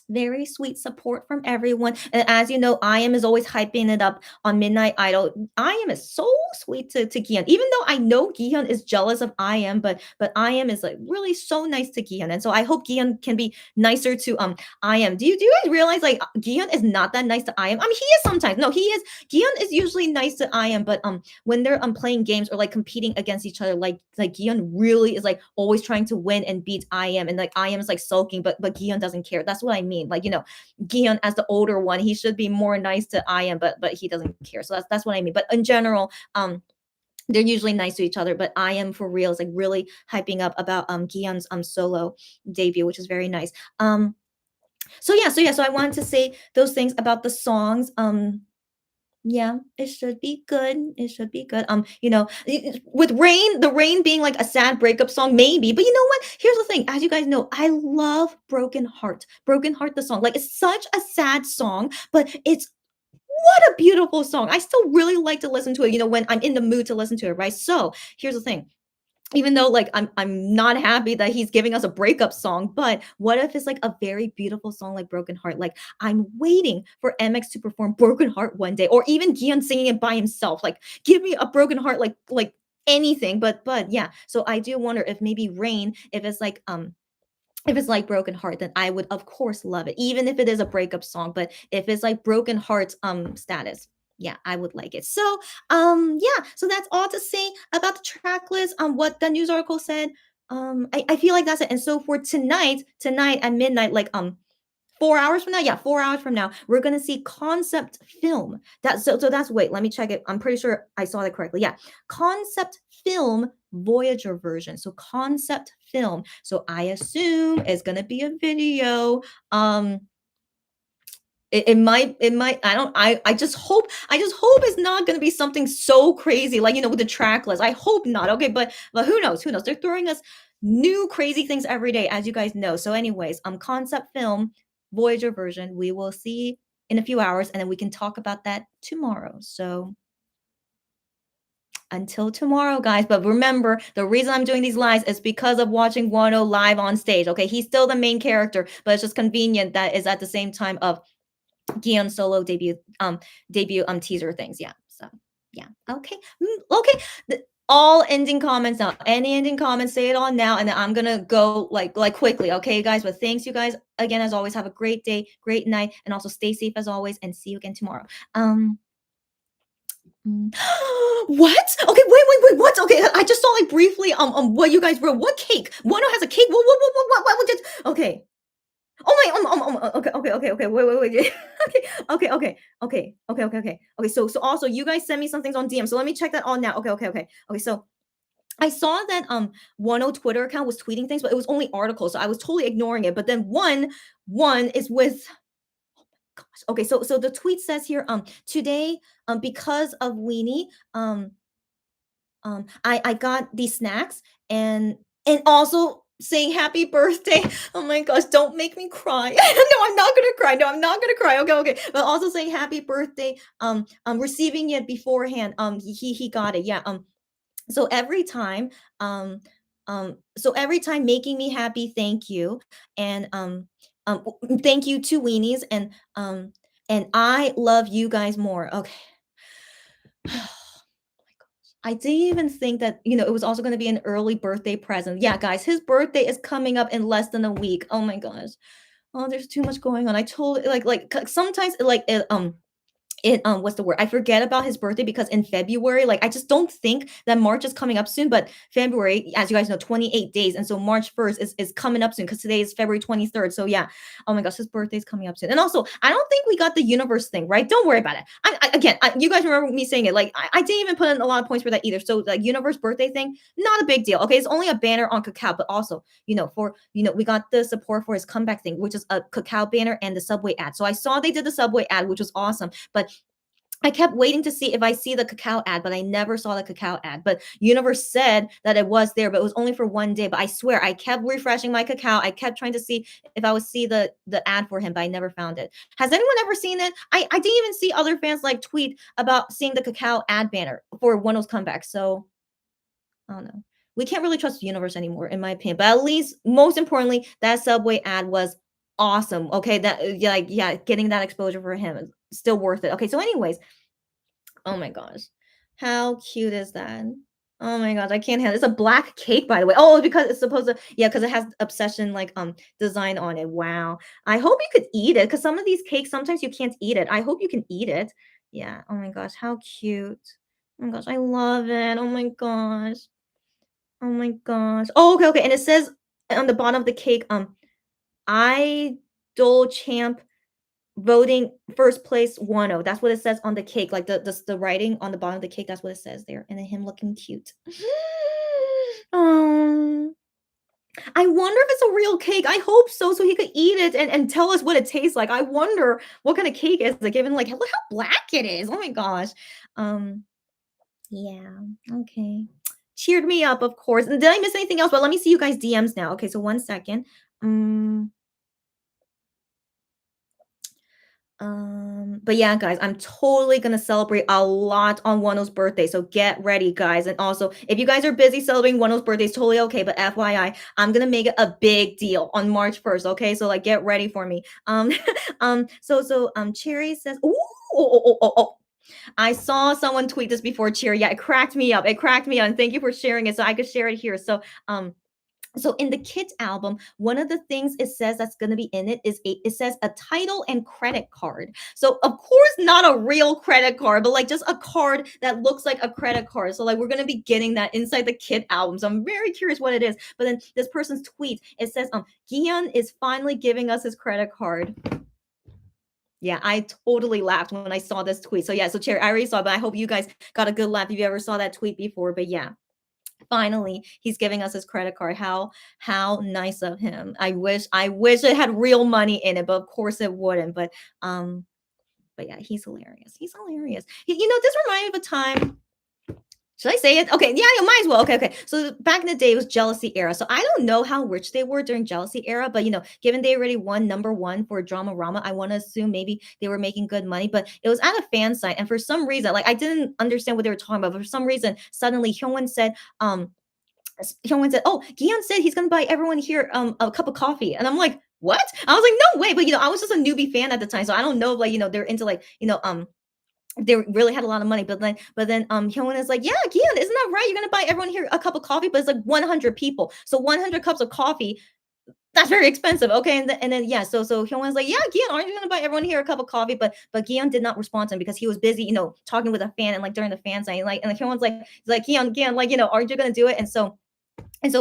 very sweet support from everyone. And as you know, I.M is always hyping it up on Midnight Idol. I.M is so sweet to Gion. Even though I know Gion is jealous of I.M, but I.M is like really so nice to Gion. And so I hope Gion can be nicer to I.M. Do you guys realize like Gion is not that nice to I.M? I mean, he is sometimes. No, he is. Gion is usually nice to I.M, but when they're playing games or like competing against each other, like Gion really is like always trying to win and beat I.M, and like I.M is like sulking, but Gion doesn't care. That's what I mean. Like, Gion as the older one, he should be more nice to I.M, but he doesn't care. So that's what I mean. But in general, they're usually nice to each other, but I.M for real is like really hyping up about Gion's solo debut, which is very nice. So I wanted to say those things about the songs. Yeah, it should be good. It should be good. With Rain, the Rain being like a sad breakup song, maybe. But you know what? Here's the thing. As you guys know, I love Broken Heart. Broken Heart, the song. Like, it's such a sad song, but it's what a beautiful song. I still really like to listen to it, when I'm in the mood to listen to it, right? So here's the thing. even though like I'm not happy that he's giving us a breakup song, but what if it's like a very beautiful song like Broken Heart? Like I'm waiting for MX to perform Broken Heart one day, or even Gian singing it by himself. Like give me a Broken Heart, like anything. But yeah. So I do wonder if maybe Rain, if it's like Broken Heart, then I would of course love it, even if it is a breakup song. But if it's like Broken Heart status, yeah, I would like it. So yeah, so that's all to say about the track list. What the news article said. I feel like that's it. And so for tonight at midnight, like 4 hours from now, yeah, 4 hours from now, we're gonna see concept film. So that's wait, let me check it. I'm pretty sure I saw that correctly. Yeah, concept film Voyager version. So concept film. So I assume it's gonna be a video. Um, it might I just hope it's not going to be something so crazy like with the track list. I hope not. Okay, but who knows, they're throwing us new crazy things every day, as you guys know. So anyways, concept film Voyager version we will see in a few hours, and then we can talk about that tomorrow. So until tomorrow, guys. But remember, the reason I'm doing these lives is because of watching Wano live on stage. Okay, he's still the main character, but it's just convenient that is at the same time of Guillaume solo debut teaser things. Yeah. So yeah. Okay. Okay. All ending comments now. Any ending comments, say it on now, and then I'm gonna go like quickly. Okay, guys. But thanks, you guys. Again, as always, have a great day, great night, and also stay safe as always, and see you again tomorrow. Mm. What? Okay, wait. What? Okay, I just saw like briefly what you guys wrote. What cake? Wano has a cake. What did? Okay. Oh my, okay. Wait. Okay. So also you guys send me some things on DM. So let me check that all now. Okay. So I saw that One Twitter account was tweeting things, but it was only articles, so I was totally ignoring it. But then one is with gosh. Okay, so the tweet says here, today, because of Weenie, I got these snacks and also saying happy birthday. Oh my gosh, don't make me cry. No, I'm not gonna cry. No, I'm not gonna cry. Okay. But also saying happy birthday. Receiving it beforehand. He got it. Yeah. So every time making me happy, thank you. And thank you to Weenies and I love you guys more. Okay. I didn't even think that, it was also going to be an early birthday present. Yeah, guys, his birthday is coming up in less than a week. Oh my gosh. Oh, there's too much going on. I told sometimes what's the word? I forget about his birthday because in February, like I just don't think that March is coming up soon, but February, as you guys know, 28 days. And so March 1st is coming up soon because today is February 23rd. So yeah. Oh my gosh, his birthday is coming up soon. And also, I don't think we got the universe thing, right? Don't worry about it. Again, you guys remember me saying it. Like I didn't even put in a lot of points for that either. So like universe birthday thing, not a big deal. Okay. It's only a banner on Kakao, but also, we got the support for his comeback thing, which is a Kakao banner and the Subway ad. So I saw they did the Subway ad, which was awesome. But I kept waiting to see if I see the Kakao ad, but I never saw the Kakao ad. But Universe said that it was there, but it was only for one day. But I swear, I kept refreshing my Kakao. I kept trying to see if I would see the ad for him, but I never found it. Has anyone ever seen it? I didn't even see other fans like tweet about seeing the Kakao ad banner for Wonho's comeback. So I don't know. We can't really trust Universe anymore, in my opinion. But at least, most importantly, that Subway ad was awesome. Okay, yeah, getting that exposure for him is still worth it. Okay, so anyways, oh my gosh. How cute is that? Oh my gosh, I can't handle it. It's a black cake, by the way. Oh, because it's supposed to, yeah, because it has obsession like design on it. Wow. I hope you could eat it because some of these cakes, sometimes you can't eat it. I hope you can eat it. Yeah. Oh my gosh, how cute. Oh my gosh, I love it. Oh my gosh. Oh my gosh. Oh, okay. And it says on the bottom of the cake, idol champ voting first place Wano. That's what it says on the cake. Like the writing on the bottom of the cake, that's what it says there. And then him looking cute. Um, I wonder if it's a real cake. I hope so, so he could eat it and tell us what it tastes like. I wonder what kind of cake is it, given like look how black it is. Oh my gosh. Um, yeah, okay. Cheered me up, of course. And did I miss anything else? Well, let me see you guys' DMs now. Okay, so 1 second. Mm, But yeah, guys, I'm totally gonna celebrate a lot on Wano's birthday. So get ready, guys. And also, if you guys are busy celebrating Wano's birthday, it's totally okay. But FYI, I'm gonna make it a big deal on March 1st. Okay, so like get ready for me. Cherry says, ooh, oh. I saw someone tweet this before, Cherry. Yeah, it cracked me up. It cracked me up. And thank you for sharing it so I could share it here. So in the kids album, one of the things it says that's going to be in it is it says a title and credit card. So of course not a real credit card, but like just a card that looks like a credit card. So like we're going to be getting that inside the kid album. So I'm very curious what it is. But then this person's tweet, it says Gian is finally giving us his credit card. Yeah, I totally laughed when I saw this tweet. So yeah, so Cherry, I already saw it, but I hope you guys got a good laugh if you ever saw that tweet before. But yeah, finally he's giving us his credit card. How nice of him. I wish it had real money in it, but of course it wouldn't. But yeah, he's hilarious. He's hilarious. This reminded me of a time. Should I say it? Okay, yeah, you might as well. Okay. So back in the day, it was Jealousy era. So I don't know how rich they were during Jealousy era, but given they already won number one for Drama Rama, I want to assume maybe they were making good money. But it was at a fan site, and for some reason, like I didn't understand what they were talking about. But for some reason, suddenly Hyungwon said, "Oh, Gion said he's gonna buy everyone here a cup of coffee," and I'm like, "What?" I was like, "No way!" But I was just a newbie fan at the time, so I don't know. Like they're into like they really had a lot of money. But then Hyun is like, yeah, Gian, isn't that right? You're gonna buy everyone here a cup of coffee, but it's like 100 people, so 100 cups of coffee. That's very expensive. Okay, and then yeah, so Hyun's like, yeah, Gian, aren't you gonna buy everyone here a cup of coffee? But Gian did not respond to him because he was busy, talking with a fan and like during the fan sign, like, and Hyun's like, he's like, Gian, like, aren't you gonna do it? And so it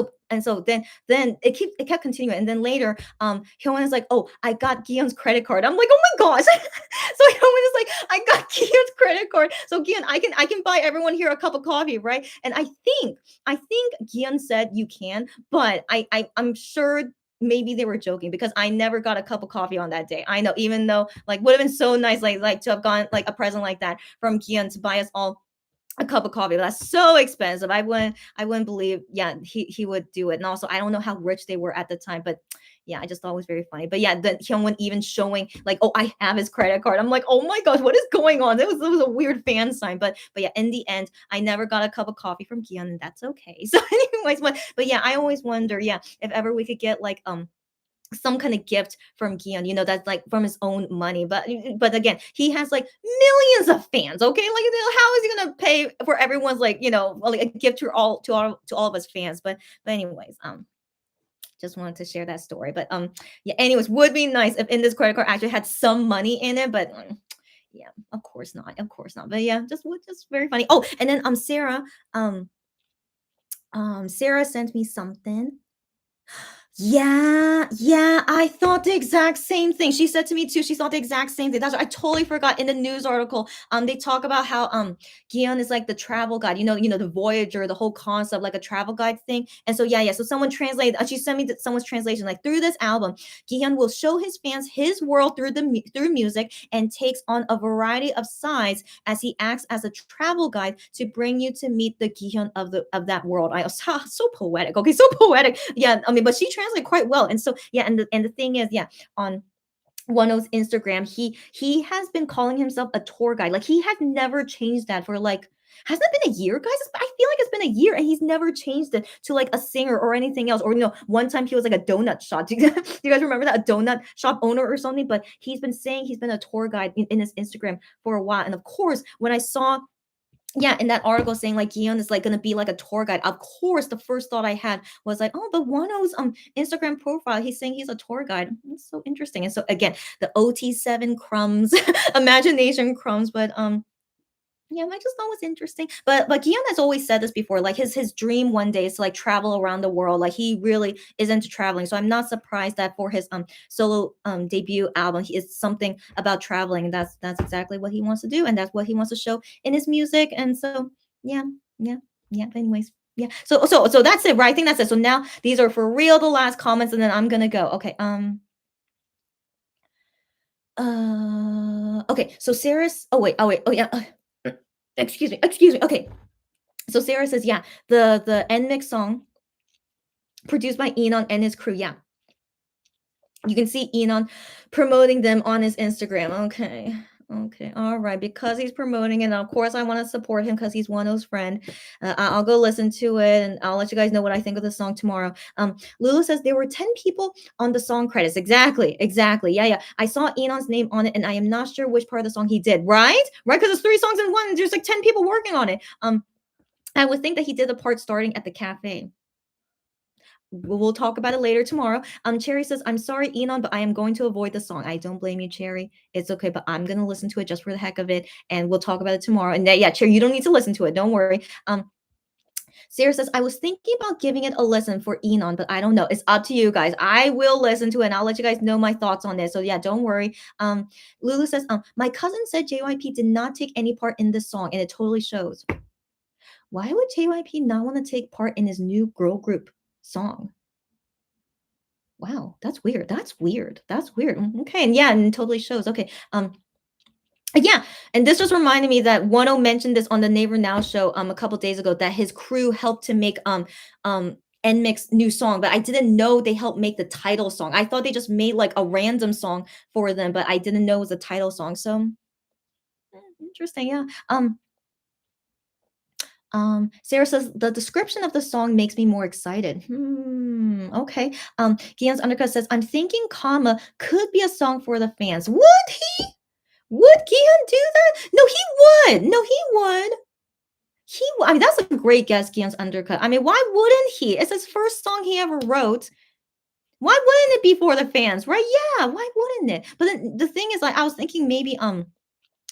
kept continuing, and then later, Hyun is like, "Oh, I got Gion's credit card." I'm like, "Oh my gosh!" So Hyun is like, "I got Gion's credit card, so Gion, I can buy everyone here a cup of coffee, right?" And I think Gion said you can, but I'm sure maybe they were joking because I never got a cup of coffee on that day. I know, even though like would have been so nice, like to have gotten like a present like that from Gion to buy us all a cup of coffee. But that's so expensive. I wouldn't believe, yeah, he would do it. And also I don't know how rich they were at the time, but yeah, I just thought it was very funny. But yeah, the Hyungwon even showing like, oh, I have his credit card. I'm like, oh my gosh, what is going on? It was a weird fan sign. But yeah, in the end, I never got a cup of coffee from Gion, and that's okay. So anyways, but yeah, I always wonder, yeah, if ever we could get like some kind of gift from Gian, that's like from his own money. But again, he has like millions of fans. Okay, like how is he gonna pay for everyone's like like a gift to all of us fans? But anyways, just wanted to share that story. But yeah, anyways, would be nice if in this credit card actually had some money in it, but. Yeah, of course not. But yeah, just very funny. Oh, and then Sarah sent me something. Yeah, I thought the exact same thing. She said to me too, she thought the exact same thing. That's what I totally forgot in the news article. They talk about how Gion is like the travel guide, the Voyager, the whole concept, like a travel guide thing. And so yeah. So someone translated, she sent me someone's translation, like through this album, Gion will show his fans his world through music and takes on a variety of sides as he acts as a travel guide to bring you to meet the Gion of that world. I was so poetic. Okay, so poetic. Yeah, I mean, but she translated quite well. And so yeah, and the thing is, yeah, on Wonho's Instagram, he has been calling himself a tour guide. Like he has never changed that for like. Hasn't it been a year, guys? I feel like it's been a year, and he's never changed it to like a singer or anything else. Or one time he was like a donut shop. Do you guys remember that? A donut shop owner or something? But he's been saying he's been a tour guide in his Instagram for a while. And of course, when I saw in that article saying like Gion is like gonna be like a tour guide. Of course, the first thought I had was like, oh, but Wano's Instagram profile, he's saying he's a tour guide. It's so interesting. And so again, the OT7 crumbs, imagination crumbs, but yeah, I just thought it was interesting. But Gion has always said this before. Like his dream one day is to like travel around the world. Like he really is into traveling. So I'm not surprised that for his solo debut album, he is something about traveling. And that's exactly what he wants to do, and that's what he wants to show in his music. And so yeah, yeah, yeah. But anyways. Yeah. So that's it, right? I think that's it. So now these are for real the last comments, and then I'm gonna go. Okay. Okay. So Sarah's. Oh wait. Oh yeah. Excuse me. Okay. So Sarah says, yeah, the N mix song produced by Enon and his crew. Yeah. You can see Enon promoting them on his Instagram. Okay. Okay. All right. Because he's promoting it. And of course, I want to support him because he's Wonho's friend. I'll go listen to it and I'll let you guys know what I think of the song tomorrow. Lulu says there were 10 people on the song credits. Exactly. Exactly. Yeah. Yeah. I saw Enon's name on it and I am not sure which part of the song he did. Right? Right. Because it's three songs in one. There's like 10 people working on it. I would think that he did the part starting at the cafe. We'll talk about it later tomorrow. Cherry says, I'm sorry, Enon, but I am going to avoid the song. I don't blame you, Cherry. It's okay, but I'm gonna listen to it just for the heck of it, and we'll talk about it tomorrow. And yeah, Cherry, you don't need to listen to it. Don't worry. Sarah says, I was thinking about giving it a listen for Enon, but I don't know. It's up to you guys. I will listen to it and I'll let you guys know my thoughts on this. So yeah, don't worry. Lulu says, my cousin said JYP did not take any part in this song, and it totally shows. Why would JYP not want to take part in his new girl group song? Wow, that's weird. That's weird. That's weird. Okay, and yeah, and it totally shows. Okay, yeah, and this just reminded me that Wonho mentioned this on the Neighbor Now show a couple days ago that his crew helped to make NMIXX new song, but I didn't know they helped make the title song. I thought they just made like a random song for them, but I didn't know it was a title song. So interesting, yeah. Sarah says the description of the song makes me more excited. Okay. Gian's Undercut says, I'm thinking comma could be a song for the fans. Would he? Would Gian do that? No, he would. No, he would. I mean, that's a great guess, Gian's Undercut. I mean, why wouldn't he? It's his first song he ever wrote. Why wouldn't it be for the fans, right? Yeah, why wouldn't it? But then the thing is, like, I was thinking maybe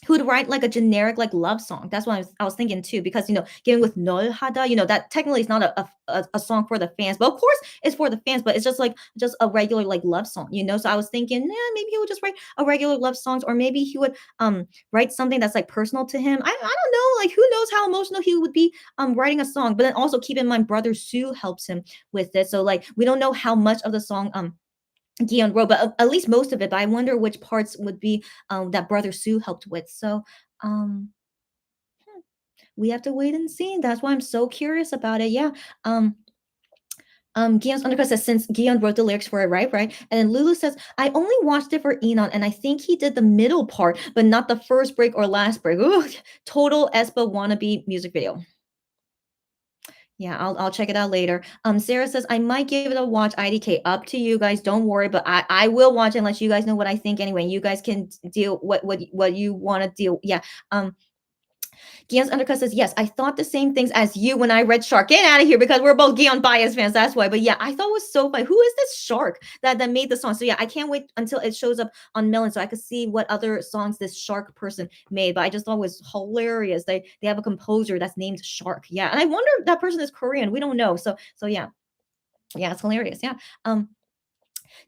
who would write like a generic like love song. That's what I was thinking too, because getting with Nol Hada, that technically is not a song for the fans, but of course it's for the fans, but it's just a regular like love song. So I was thinking, yeah, maybe he would just write a regular love songs, or maybe he would write something that's like personal to him. I don't know, like who knows how emotional he would be writing a song. But then also keep in mind brother Sue helps him with this. So like we don't know how much of the song Guion wrote, but at least most of it. But I wonder which parts would be that Brother Sue helped with. So um, we have to wait and see. That's why I'm so curious about it. Yeah. Guion's undercut says since Guion wrote the lyrics for it, right? And then Lulu says, I only watched it for Enon, and I think he did the middle part, but not the first break or last break. Ooh, total Espa wannabe music video. Yeah, I'll check it out later. Sarah says I might give it a watch. IDK, up to you guys. Don't worry, but I will watch it and let you guys know what I think anyway. You guys can deal what you want to deal. Yeah. Gian's Undercut says, yes, I thought the same things as you when I read Shark. Get out of here because we're both Gian bias fans. That's why. But yeah, I thought it was so funny. Who is this shark that made the song? So yeah, I can't wait until it shows up on Melon so I could see what other songs this shark person made. But I just thought it was hilarious. They have a composer that's named Shark. Yeah. And I wonder if that person is Korean. We don't know. So yeah. Yeah, it's hilarious. Yeah.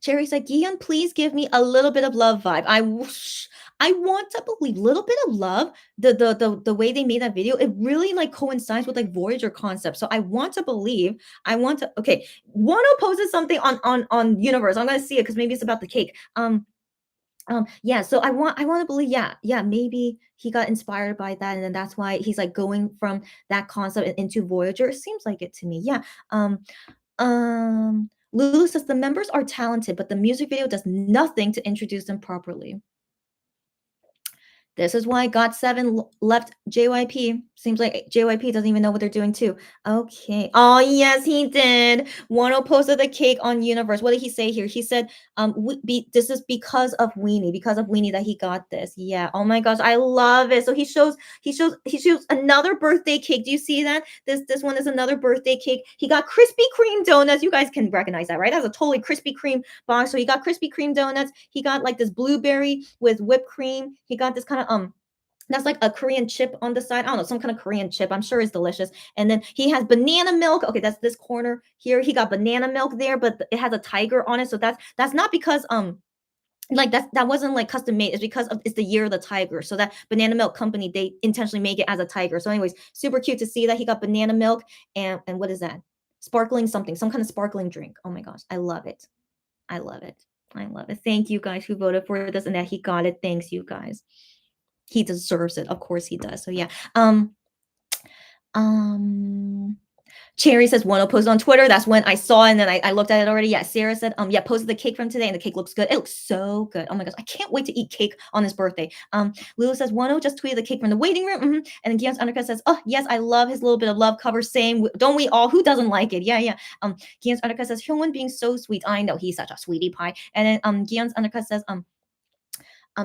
Cherry said, Gian, please give me a little bit of love vibe. I want to believe little bit of love. The way they made that video, it really like coincides with like Voyager concept. So I want to believe. Okay. Wano posted something on Universe. I'm gonna see it because maybe it's about the cake. Yeah. So I want to believe. Yeah. Maybe he got inspired by that, and then that's why he's like going from that concept into Voyager. It seems like it to me. Yeah. Lulu says the members are talented, but the music video does nothing to introduce them properly. This is why GOT7 left JYP. Seems like JYP doesn't even know what they're doing too. Okay. Oh, yes, he did. Wano posted the cake on Universe. What did he say here? He said, this is because of Weenie that he got this. Yeah. Oh my gosh, I love it. So he shows another birthday cake. Do you see that? This one is another birthday cake. He got Krispy Kreme donuts. You guys can recognize that, right? That's a totally Krispy Kreme box. So he got Krispy Kreme donuts. He got like this blueberry with whipped cream. He got this kind of that's like a Korean chip on the side. I don't know, some kind of Korean chip. I'm sure it's delicious. And then he has banana milk. Okay, that's this corner here. He got banana milk there, but it has a tiger on it. So that's not because like that wasn't like custom made. It's because it's the year of the tiger. So that banana milk company, they intentionally make it as a tiger. So anyways, super cute to see that he got banana milk and what is that? Sparkling something, some kind of sparkling drink. Oh my gosh, I love it. I love it. I love it. Thank you guys who voted for this and that he got it. Thanks you guys. He deserves it. Of course he does. So yeah. Um Cherry says one will post on Twitter. That's when I saw it and then I looked at it already. Yeah, Sarah said, yeah, posted the cake from today and the cake looks good. It looks so good. Oh my gosh, I can't wait to eat cake on his birthday. Lulu says, Wonho just tweeted the cake from the waiting room. And then Guillaume's undercut says, oh yes, I love his little bit of love cover. Same, don't we all? Who doesn't like it? Yeah, yeah. Guillaume's undercut says, Hyungwon being so sweet. I know he's such a sweetie pie. And then Guillaume's undercut says,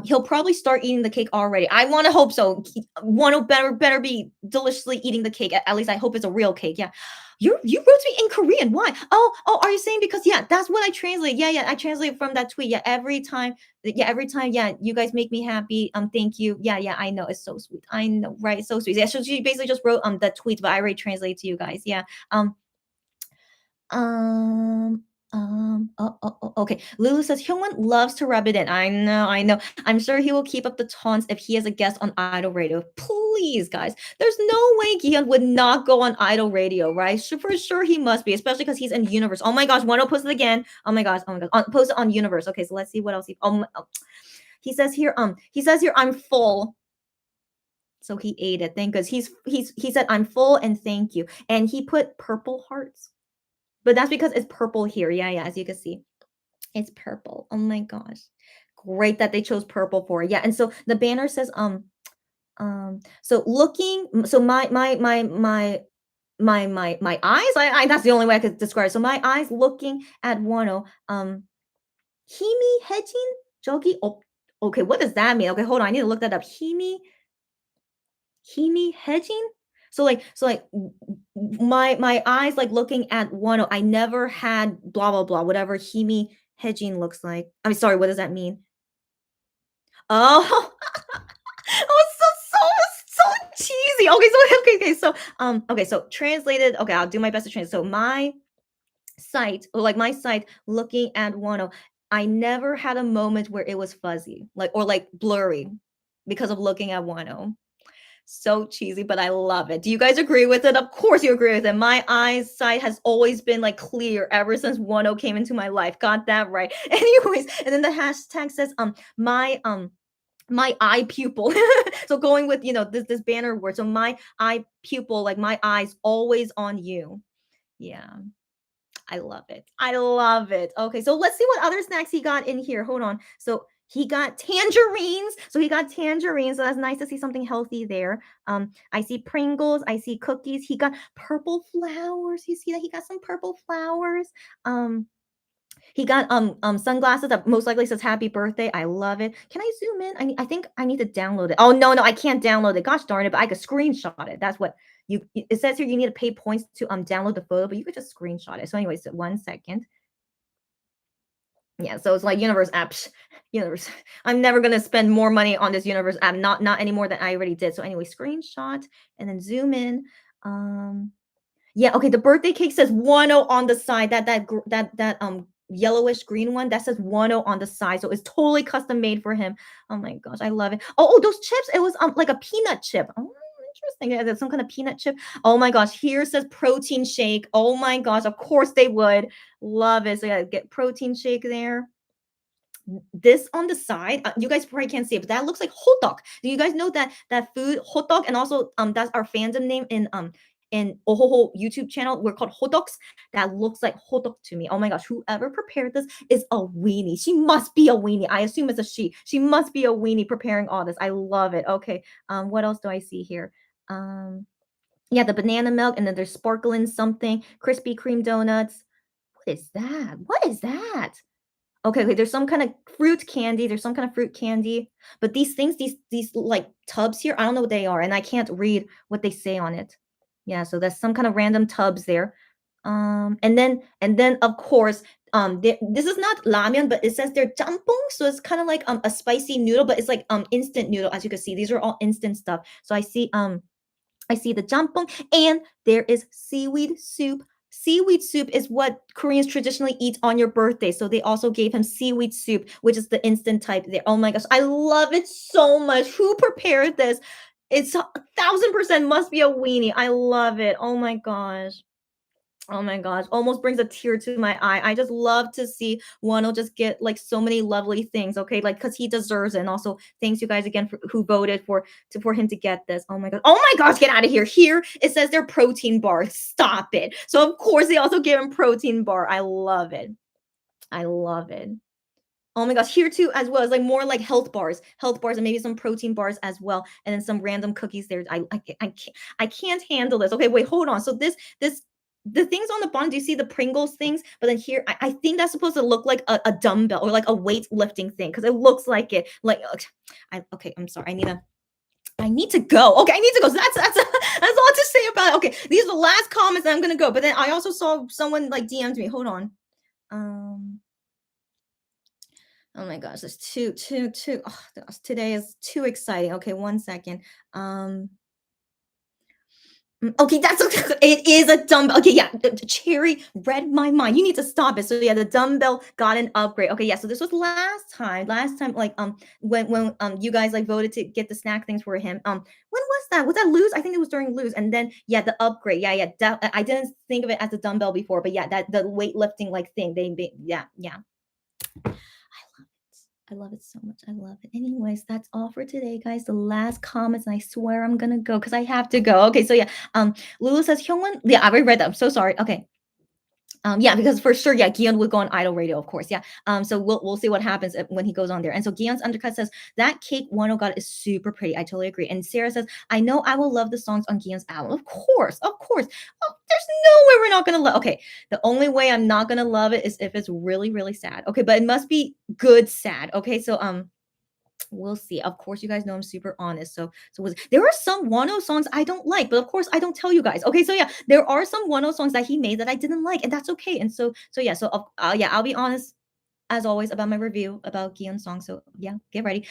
he'll probably start eating the cake already. I want to hope so. One better be deliciously eating the cake. At least I hope it's a real cake. Yeah. You wrote to me in Korean. Why? Oh, are you saying because yeah, that's what I translate. Yeah, I translate from that tweet. Yeah, every time, yeah, you guys make me happy. Thank you. Yeah, I know. It's so sweet. I know, right? So sweet. Yeah, so she basically just wrote the tweet, but I already translate to you guys. Yeah. Um, okay. Lulu says Hyungwon loves to rub it in. I know. I'm sure he will keep up the taunts if he is a guest on Idol Radio. Please, guys. There's no way Gion would not go on Idol Radio, right? For sure he must be, especially because he's in Universe. Oh my gosh, Wonho posted again. Oh my gosh. Post it on Universe. Okay, so let's see what else he says here. I'm full. So he ate it. Thank goodness. He said I'm full and thank you. And he put purple hearts. But that's because it's purple here. Yeah, as you can see. It's purple. Oh my gosh. Great that they chose purple for it. Yeah, and so the banner says, so looking, so my eyes, I that's the only way I could describe it. So my eyes looking at Wano, Himi Hejin Jogi. Oh, okay, what does that mean? Okay, hold on. I need to look that up. Himi hedging? My eyes like looking at one. I never had blah blah blah whatever Himi hedging looks like. I'm sorry. What does that mean? Oh, oh, so cheesy. Okay. So translated. Okay, I'll do my best to translate. So my sight, looking at Wano. I never had a moment where it was fuzzy, like blurry, because of looking at Wano. So cheesy, but I love it. Do you guys agree with it? Of course you agree with it. My eyesight has always been like clear ever since Wonho came into my life. Got that right. Anyways, and then the hashtag says my eye pupil. So going with this banner word. So my eye pupil, like my eyes always on you. Yeah. I love it. I love it. Okay, so let's see what other snacks he got in here. Hold on. So he got tangerines. So that's nice to see something healthy there. I see Pringles. I see cookies. He got purple flowers. You see that he got some purple flowers. He got sunglasses that most likely says happy birthday. I love it. Can I zoom in? I think I need to download it. Oh no, I can't download it. Gosh darn it, but I could screenshot it. That's what it says here. You need to pay points to download the photo, but you could just screenshot it. So anyways, so 1 second. Yeah, so it's like Universe app. Universe. I'm never gonna spend more money on this Universe app. Not any more than I already did. So anyway, screenshot and then zoom in. Yeah, okay, the birthday cake says 10 on the side. That yellowish green one that says 10 on the side. So it's totally custom made for him. Oh my gosh, I love it. Oh, those chips. It was like a peanut chip. Oh, interesting. Yeah, there's some kind of peanut chip. Oh my gosh, here says protein shake. Oh my gosh, of course they would. Love it. So yeah, get protein shake there. This on the side, you guys probably can't see it, but that looks like hot dog. Do you guys know that food hot dog? And also that's our fandom name in Ohoho YouTube channel. We're called hot dogs. That looks like hot dog to me. Oh my gosh, whoever prepared this is a weenie. She must be a weenie. I assume it's a she must be a weenie preparing all this. I love it. Okay, what else do I see here? Yeah, the banana milk, and then there's sparkling something, Krispy Kreme donuts. What is that? Okay, there's some kind of fruit candy. There's some kind of fruit candy. But these things, these like tubs here, I don't know what they are, and I can't read what they say on it. Yeah, so there's some kind of random tubs there. And then of course, this is not ramen, but it says they're jampong, so it's kind of like a spicy noodle, but it's like instant noodle. As you can see, these are all instant stuff. So I see the jampong, and there is seaweed soup. Seaweed soup is what Koreans traditionally eat on your birthday. So they also gave him seaweed soup, which is the instant type there. Oh my gosh, I love it so much. Who prepared this? It's 1000% must be a weenie. I love it. Oh my gosh. Oh my gosh, almost brings a tear to my eye. I just love to see Wano just get like so many lovely things, okay? Like because he deserves it. And also thanks you guys again for who voted for him to get this. Oh my god. Oh my gosh, get out of here. Here it says they're protein bars. Stop it. So of course they also give him protein bar. I love it. I love it. Oh my gosh, here too as well. It's like more like health bars, and maybe some protein bars as well, and then some random cookies there. I can't handle this. Okay, wait, hold on. So this the things on the bottom. Do you see the Pringles things? But then here, I think that's supposed to look like a dumbbell or like a weightlifting thing because it looks like it. Like, okay, I'm sorry. I need to go. Okay, I need to go. So that's that's all to say about it. Okay, these are the last comments, and I'm gonna go. But then I also saw someone like DM'd me. Hold on. Um. Oh my gosh, there's two. Oh, gosh, today is too exciting. Okay, one second. Um, okay, that's it is a dumbbell. Okay, yeah, the Cherry read my mind. You need to stop it. So yeah, the dumbbell got an upgrade. Okay, yeah. So this was last time. Last time, like when you guys like voted to get the snack things for him. When was that? Was that lose? I think it was during lose. And then yeah, the upgrade. Yeah, yeah. I didn't think of it as a dumbbell before, but yeah, that the weightlifting like thing. Yeah, yeah. I love it so much. I love it. Anyways, that's all for today, guys. The last comments, and I swear I'm gonna go because I have to go. Okay, so yeah. Lulu says Hyungwon. Yeah, I already read that. I'm so sorry. Okay. Yeah, because for sure, yeah, Gion would go on Idol Radio, of course, yeah. So we'll see what happens when he goes on there. And so Gion's undercut says that cake Wano got is super pretty. I totally agree. And Sarah says, I know I will love the songs on Gion's album. Of course, of course. Oh, there's no way we're not gonna love. Okay, the only way I'm not gonna love it is if it's really, really sad. Okay, but it must be good sad. Okay, so we'll see. Of course, you guys know I'm super honest. There are some Wano songs I don't like, but of course I don't tell you guys. Okay, so yeah, there are some Wano songs that he made that I didn't like, and that's okay. And so yeah, yeah, I'll be honest as always about my review about Gion's song. So yeah, get ready.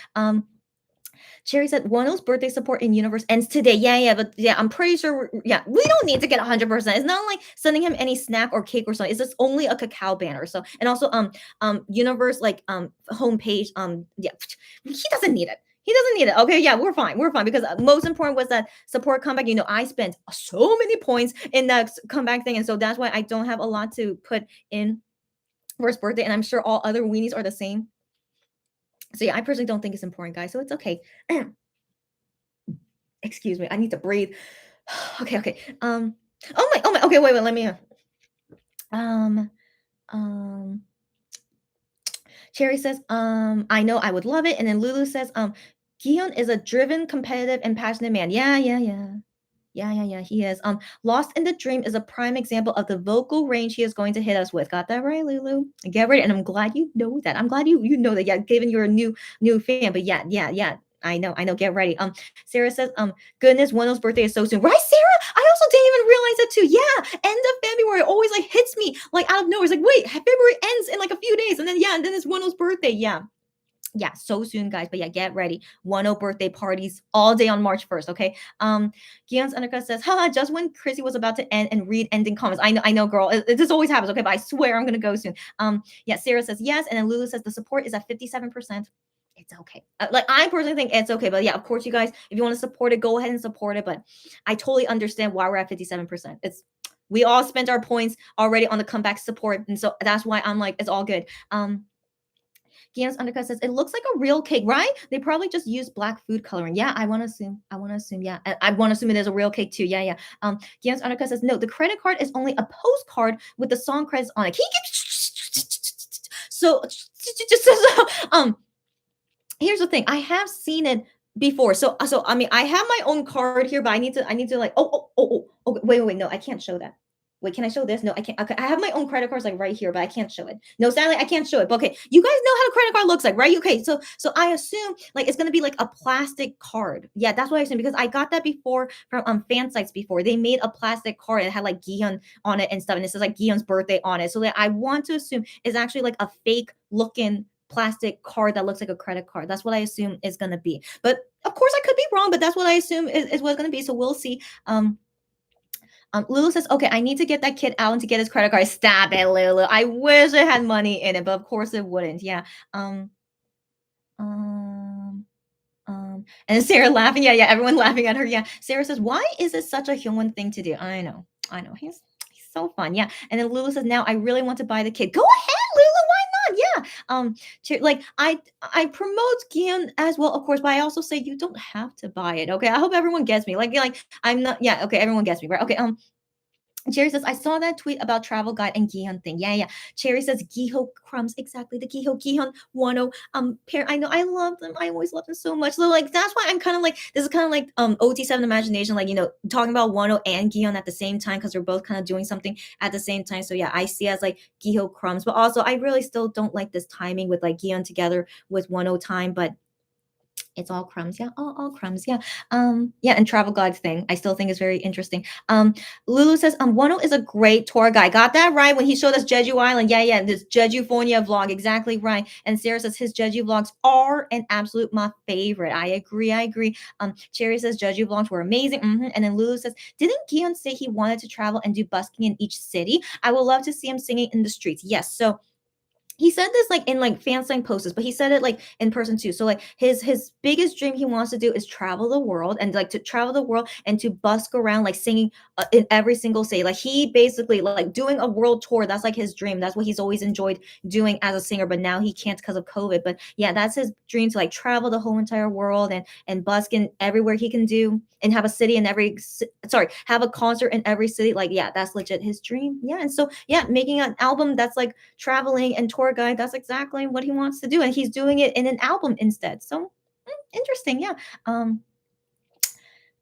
Cherry said Wano's birthday support in universe ends today. Yeah, yeah, but yeah, I'm pretty sure. Yeah, we don't need to get 100%. It's not like sending him any snack or cake or something. It's just only a cacao banner. So and also universe like homepage yeah, he doesn't need it. He doesn't need it. Okay, yeah, we're fine. We're fine because most important was that support comeback. You know, I spent so many points in that comeback thing, and so that's why I don't have a lot to put in for his birthday. And I'm sure all other weenies are the same. So yeah, I personally don't think it's important, guys. So it's okay. Excuse me, I need to breathe. Okay, okay. Oh my. Okay, wait. Let me. Um, um. Cherry says, I know I would love it, and then Lulu says, Gion is a driven, competitive, and passionate man. Yeah, yeah, yeah. Yeah, he is. Lost in the Dream is a prime example of the vocal range he is going to hit us with. Got that right, Lulu? Get ready. And I'm glad you know that. I'm glad you know that. Yeah, given you're a new fan. But yeah. I know. Get ready. Sarah says, goodness, Wendell's birthday is so soon. Right, Sarah? I also didn't even realize it too. Yeah, end of February always like hits me like out of nowhere. It's like, wait, February ends in like a few days. And then yeah, and then it's Wendell's birthday. Yeah, so soon, guys. But yeah, get ready. 1-0 birthday parties all day on March 1st. Okay. Gion's undercut says, haha, just when Chrissy was about to end and read ending comments. I know, girl. This always happens. Okay, but I swear I'm gonna go soon. Yeah, Sarah says yes, and then Lulu says the support is at 57%. It's okay. Like I personally think it's okay, but yeah, of course, you guys, if you want to support it, go ahead and support it. But I totally understand why we're at 57%. We all spent our points already on the comeback support, and so that's why I'm like, it's all good. Gianna's undercut says it looks like a real cake, right? They probably just use black food coloring. Yeah, I want to assume. Yeah, I want to assume it is a real cake too. Yeah. Gianna's undercut says no. The credit card is only a postcard with the song credits on it. Can you get so here's the thing. I have seen it before. So I mean, I have my own card here, but I need to like oh wait. No, I can't show that. Wait, can I show this? No, I can't. Okay, I have my own credit cards like right here, but I can't show it. No, sadly, I can't show it. But okay, you guys know how a credit card looks like, right? Okay, so I assume like it's gonna be like a plastic card. Yeah, that's what I assume because I got that before from fan sites before. They made a plastic card and it had like Gion on it and stuff, and it says like Gion's birthday on it. So that I want to assume is actually like a fake looking plastic card that looks like a credit card. That's what I assume is gonna be. But of course, I could be wrong. But that's what I assume is what it's gonna be. So we'll see. Lulu says, okay, I need to get that kid out and to get his credit card. Stop it, Lulu. I wish it had money in it, but of course it wouldn't. Yeah. And Sarah laughing. Yeah. Everyone laughing at her. Yeah. Sarah says, why is it such a human thing to do? I know. He's so fun. Yeah. And then Lulu says, now I really want to buy the kid. Go ahead, Lulu. Why not? Yeah. Like I promote Gion as well, of course, but I also say you don't have to buy it. Okay. I hope everyone gets me. Like I'm not. Yeah. Okay. Everyone gets me, right? Okay. Cherry says, I saw that tweet about travel guide and Gihon thing. Yeah, yeah. Cherry says, Giho crumbs. Exactly. The Gihon, Wano, pair. I know. I love them. I always love them so much. So, like, that's why I'm kind of like, this is kind of like, OT7 imagination, like, talking about Wano and Gihon at the same time because they're both kind of doing something at the same time. So, yeah, I see as like Giho crumbs. But also, I really still don't like this timing with like Gihon together with Wano time. But it's all crumbs. Yeah, all crumbs. Yeah. Yeah, and travel guides thing. I still think is very interesting. Lulu says, Wano is a great tour guide. Got that right when he showed us Jeju Island. Yeah, yeah, this Jeju Fornia vlog. Exactly right. And Sarah says his Jeju vlogs are an absolute my favorite. I agree. I agree. Cherry says Jeju vlogs were amazing. And then Lulu says, didn't Gion say he wanted to travel and do busking in each city? I would love to see him singing in the streets. Yes. So he said this like in like fan sign posts, but he said it like in person too. So like his biggest dream he wants to do is travel the world and like to travel the world and to busk around like singing in every single city. Like he basically like doing a world tour. That's like his dream. That's what he's always enjoyed doing as a singer, but now he can't because of COVID. But yeah, that's his dream to like travel the whole entire world and busk in everywhere he can do and have a city in every sorry have a concert in every city. Like yeah, that's legit his dream. Yeah, and so yeah, making an album that's like traveling and tour guide, that's exactly what he wants to do. And he's doing it in an album instead. So interesting. Yeah.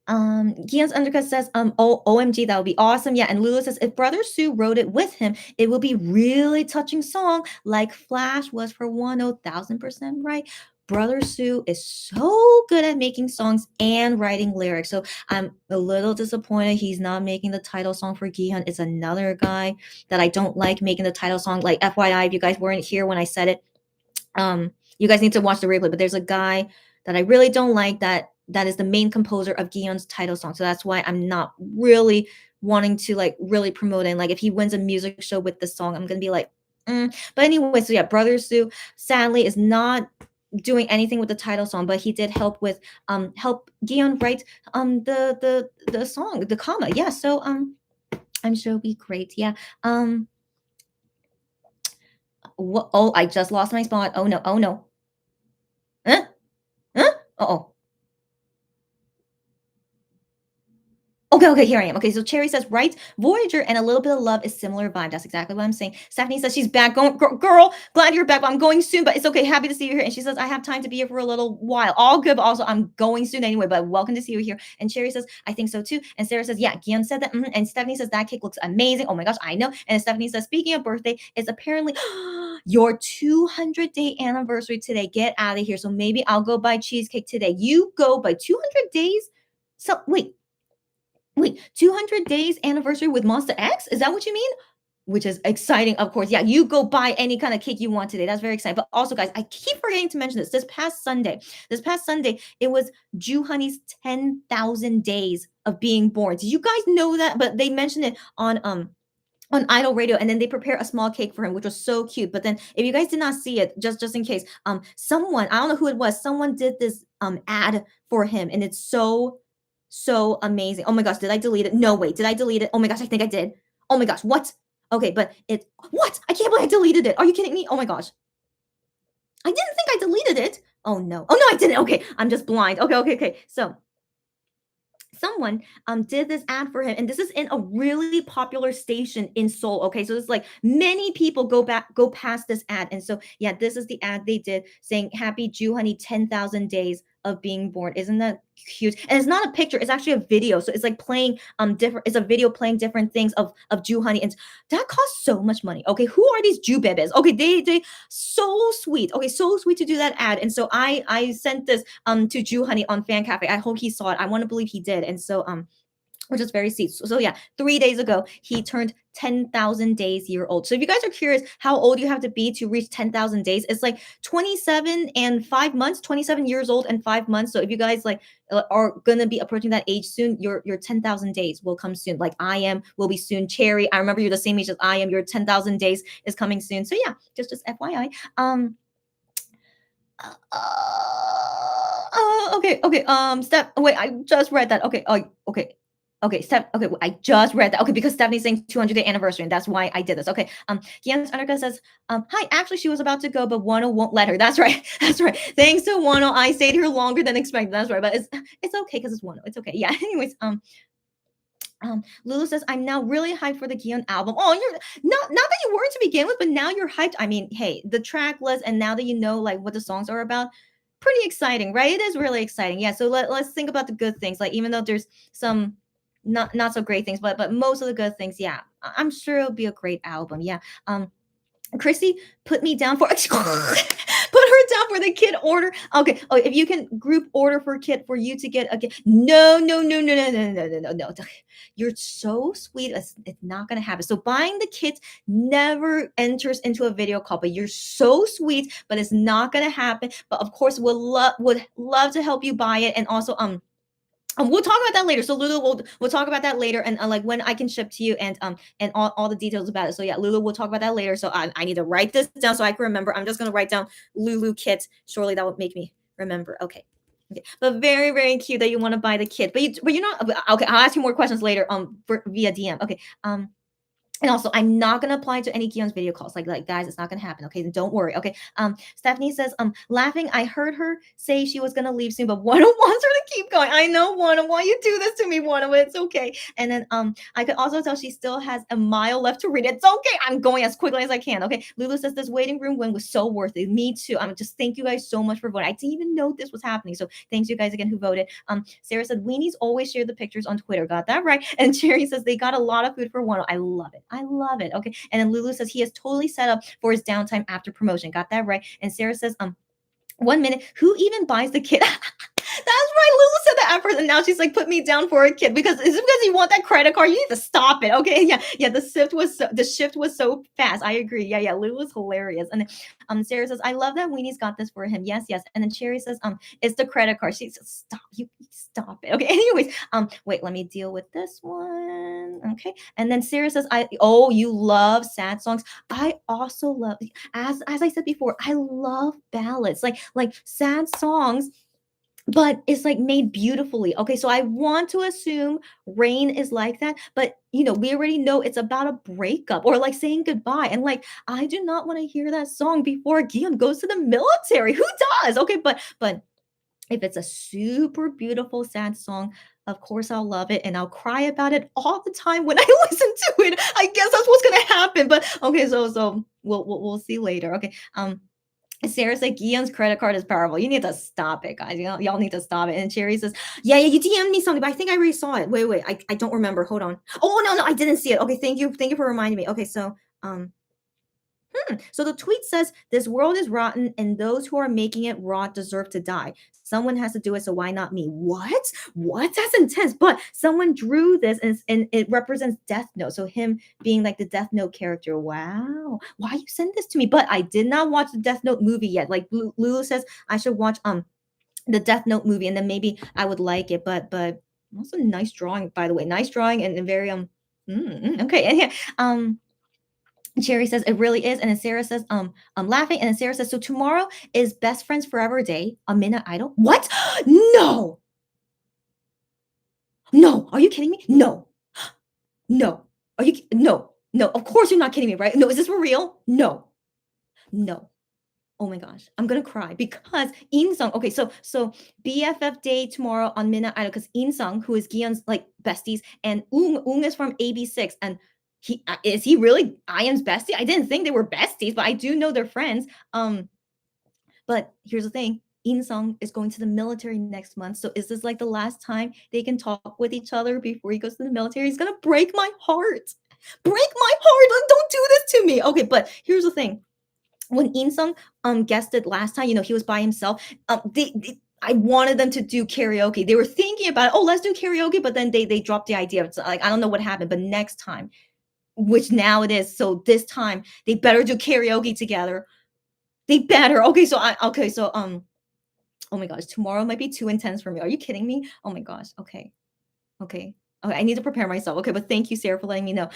Gian's undercut says, OMG, that would be awesome. Yeah. And Lulu says, if Brother Sue wrote it with him, it will be really touching song like Flash was for 1,000% right. Brother Sue is so good at making songs and writing lyrics. So I'm a little disappointed he's not making the title song for Gihan. It's another guy that I don't like making the title song. Like FYI, if you guys weren't here when I said it, you guys need to watch the replay. But there's a guy that I really don't like that is the main composer of Gion's title song. So that's why I'm not really wanting to like really promote it. And like if he wins a music show with this song, I'm gonna be like, But anyway, so yeah, Brother Sue sadly is not doing anything with the title song, but he did help Gion write the song, the comma. Yeah, so I'm sure it'll be great. Yeah. What, oh, I just lost my spot. Oh no, oh no. Huh? Huh? Oh. Okay, okay, here I am. Okay, so Cherry says, right, Voyager and a little bit of love is similar vibe. That's exactly what I'm saying. Stephanie says she's back. Girl, glad you're back, but I'm going soon, but it's okay. Happy to see you here. And she says, I have time to be here for a little while. All good, but also I'm going soon anyway, but welcome to see you here. And Cherry says, I think so too. And Sarah says, yeah, Gian said that. And Stephanie says, that cake looks amazing. Oh my gosh, I know. And Stephanie says, speaking of birthday, it's apparently your 200-day anniversary today. Get out of here. So maybe I'll go buy cheesecake today. You go by 200 days? So wait, 200 days anniversary with Monster X? Is that what you mean? Which is exciting, of course. Yeah, you go buy any kind of cake you want today. That's very exciting. But also, guys, I keep forgetting to mention this. This past Sunday, it was Jew Honey's 10,000 days of being born. Did you guys know that? But they mentioned it on Idol Radio, and then they prepare a small cake for him, which was so cute. But then, if you guys did not see it, just in case, someone, I don't know who it was, someone did this ad for him, and it's so amazing. Oh my gosh, did I delete it? No, wait, did I delete it? Oh my gosh, I think I did. Oh my gosh, what? Okay, but it what? I can't believe I deleted it. Are you kidding me? Oh my gosh. I didn't think I deleted it. Oh no. Oh no, I didn't. Okay, I'm just blind. Okay. So someone did this ad for him, and this is in a really popular station in Seoul. Okay, so it's like many people go past this ad. And so yeah, this is the ad they did saying happy Jew Honey 10,000 days of being born. Isn't that cute? And it's not a picture, it's actually a video. So it's like playing different, it's a video playing different things of Jew Honey. And that costs so much money. Okay, who are these Jew bebes? Okay, they so sweet. Okay, so sweet to do that ad. And so I sent this to Jew Honey on Fan Cafe. I hope he saw it. I want to believe he did. And so which is very sweet. So yeah, 3 days ago, he turned 10,000 days year old. So if you guys are curious how old you have to be to reach 10,000 days, it's like 27 and 5 months, 27 years old and 5 months. So if you guys like are gonna be approaching that age soon, your 10,000 days will come soon. Like I am, will be soon. Cherry, I remember you're the same age as I am. Your 10,000 days is coming soon. So yeah, just FYI. Okay. Steph. Wait, I just read that. Okay. Oh, okay. Okay, okay, I just read that. Okay, because Stephanie's saying 200th anniversary, and that's why I did this. Okay, Giannis Underka says, hi, actually, she was about to go, but Wano won't let her. That's right. That's right. Thanks to Wano, I stayed here longer than expected. That's right. But it's okay because it's Wano. It's okay. Yeah. Anyways, Lulu says, I'm now really hyped for the Gion album. Oh, you're not that you weren't to begin with, but now you're hyped. I mean, hey, the track list, and now that you know like what the songs are about, pretty exciting, right? It is really exciting. Yeah. So let's think about the good things. Like even though there's some not so great things, but most of the good things, yeah. I'm sure it'll be a great album. Yeah. Chrissy put me down for put her down for the kid order. Okay. Oh, if you can group order for kid for you to get a kid. No, no, no, no, no, no, no, no, no, no. You're so sweet. It's not gonna happen. So buying the kits never enters into a video call, but you're so sweet, but it's not gonna happen. But of course, would love to help you buy it. And also we'll talk about that later. So Lulu, we'll talk about that later, and like when I can ship to you, and all the details about it. So yeah, Lulu, we'll talk about that later. So I need to write this down so I can remember. I'm just gonna write down Lulu kit. Surely that would make me remember. Okay. Okay. But very very cute that you want to buy the kit, but you're not okay. I'll ask you more questions later via DM. Okay. And also, I'm not gonna apply to any Gion's video calls. Like guys, it's not gonna happen. Okay, then don't worry. Okay. Stephanie says, laughing. I heard her say she was gonna leave soon, but Wano wants her to keep going. I know, Wano, why you do this to me, Wano? It's okay. And then I could also tell she still has a mile left to read. It's okay. I'm going as quickly as I can. Okay. Lulu says this waiting room win was so worth it. Me too. I'm just thank you guys so much for voting. I didn't even know this was happening. So thanks you guys again who voted. Sarah said weenies always share the pictures on Twitter. Got that right. And Cherry says they got a lot of food for Wano. I love it. I love it. Okay. And then Lulu says he is totally set up for his downtime after promotion. Got that right. And Sarah says, 1 minute, who even buys the kit? That's right. Lulu said that at first, and now she's like, put me down for a kid because is it because you want that credit card? You need to stop it. Okay. Yeah. Yeah. The shift was so fast. I agree. Yeah. Yeah. Lulu was hilarious. And then Sarah says, I love that Weenie's got this for him. Yes, yes. And then Cherry says, it's the credit card. She says, stop it. Okay. Anyways, wait, let me deal with this one. Okay. And then Sarah says, you love sad songs. I also love, as I said before, I love ballads, like sad songs, but it's like made beautifully. Okay, so I want to assume Rain is like that, but we already know it's about a breakup or like saying goodbye. And like, I do not want to hear that song before Guillaume goes to the military. Who does? Okay, but if it's a super beautiful sad song, of course I'll love it and I'll cry about it all the time when I listen to it. I guess that's what's gonna happen. But okay, so we'll see later. Okay. Sarah said Guillaume's credit card is powerful. You need to stop it, guys. Y'all need to stop it. And Cherry says, yeah, you DM'd me something, but I think I already saw it. Wait, I don't remember. Hold on. Oh no, I didn't see it. Okay, thank you for reminding me. Okay, so so the tweet says, this world is rotten and those who are making it rot deserve to die. Someone has to do it, so why not me? What? That's intense. But someone drew this and it represents Death Note. So him being like the Death Note character. Wow. Why you send this to me? But I did not watch the Death Note movie yet. Like Lulu says I should watch the Death Note movie and then maybe I would like it. But also nice drawing, by the way. Nice drawing and very okay. And yeah. Cherry says it really is, and then Sarah says, I'm laughing, and then Sarah says, so tomorrow is Best Friends Forever Day, a Midnight Idol. What? No, no, are you kidding me? No, no, are you? No, of course you're not kidding me, right? No, is this for real? No, no. Oh my gosh, I'm gonna cry because Insung. Okay, so BFF Day tomorrow on Midnight Idol because Insung, who is Gion's like besties, and Ung is from AB6, and he really Iam's bestie? I didn't think they were besties, but I do know they're friends. But here's the thing. Insung is going to the military next month. So is this like the last time they can talk with each other before he goes to the military? He's gonna break my heart. Break my heart. Like, don't do this to me. Okay, but here's the thing. When Insung guested last time, he was by himself. I wanted them to do karaoke. They were thinking about it. Oh, let's do karaoke, but then they dropped the idea. It's like I don't know what happened, but next time, which now it is. So this time they better do karaoke together. They better. Okay, so oh my gosh, tomorrow might be too intense for me. Are you kidding me? Oh my gosh. Okay. Okay. Okay, I need to prepare myself. Okay, but thank you, Sarah, for letting me know.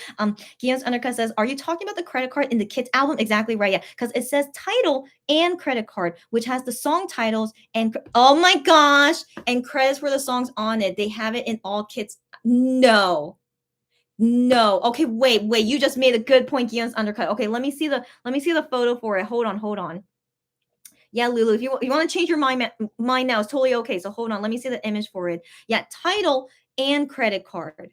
Guillaume's Undercut says, are you talking about the credit card in the Kids album? Exactly right, yeah. Because it says title and credit card, which has the song titles and oh my gosh, and credits for the songs on it. They have it in all Kids. No. No. Okay, wait, you just made a good point, Gion's undercut. Okay, let me see the photo for it. Hold on. Yeah, Lulu, if you want to change your mind now, it's totally okay. So hold on, let me see the image for it. Yeah, title and credit card.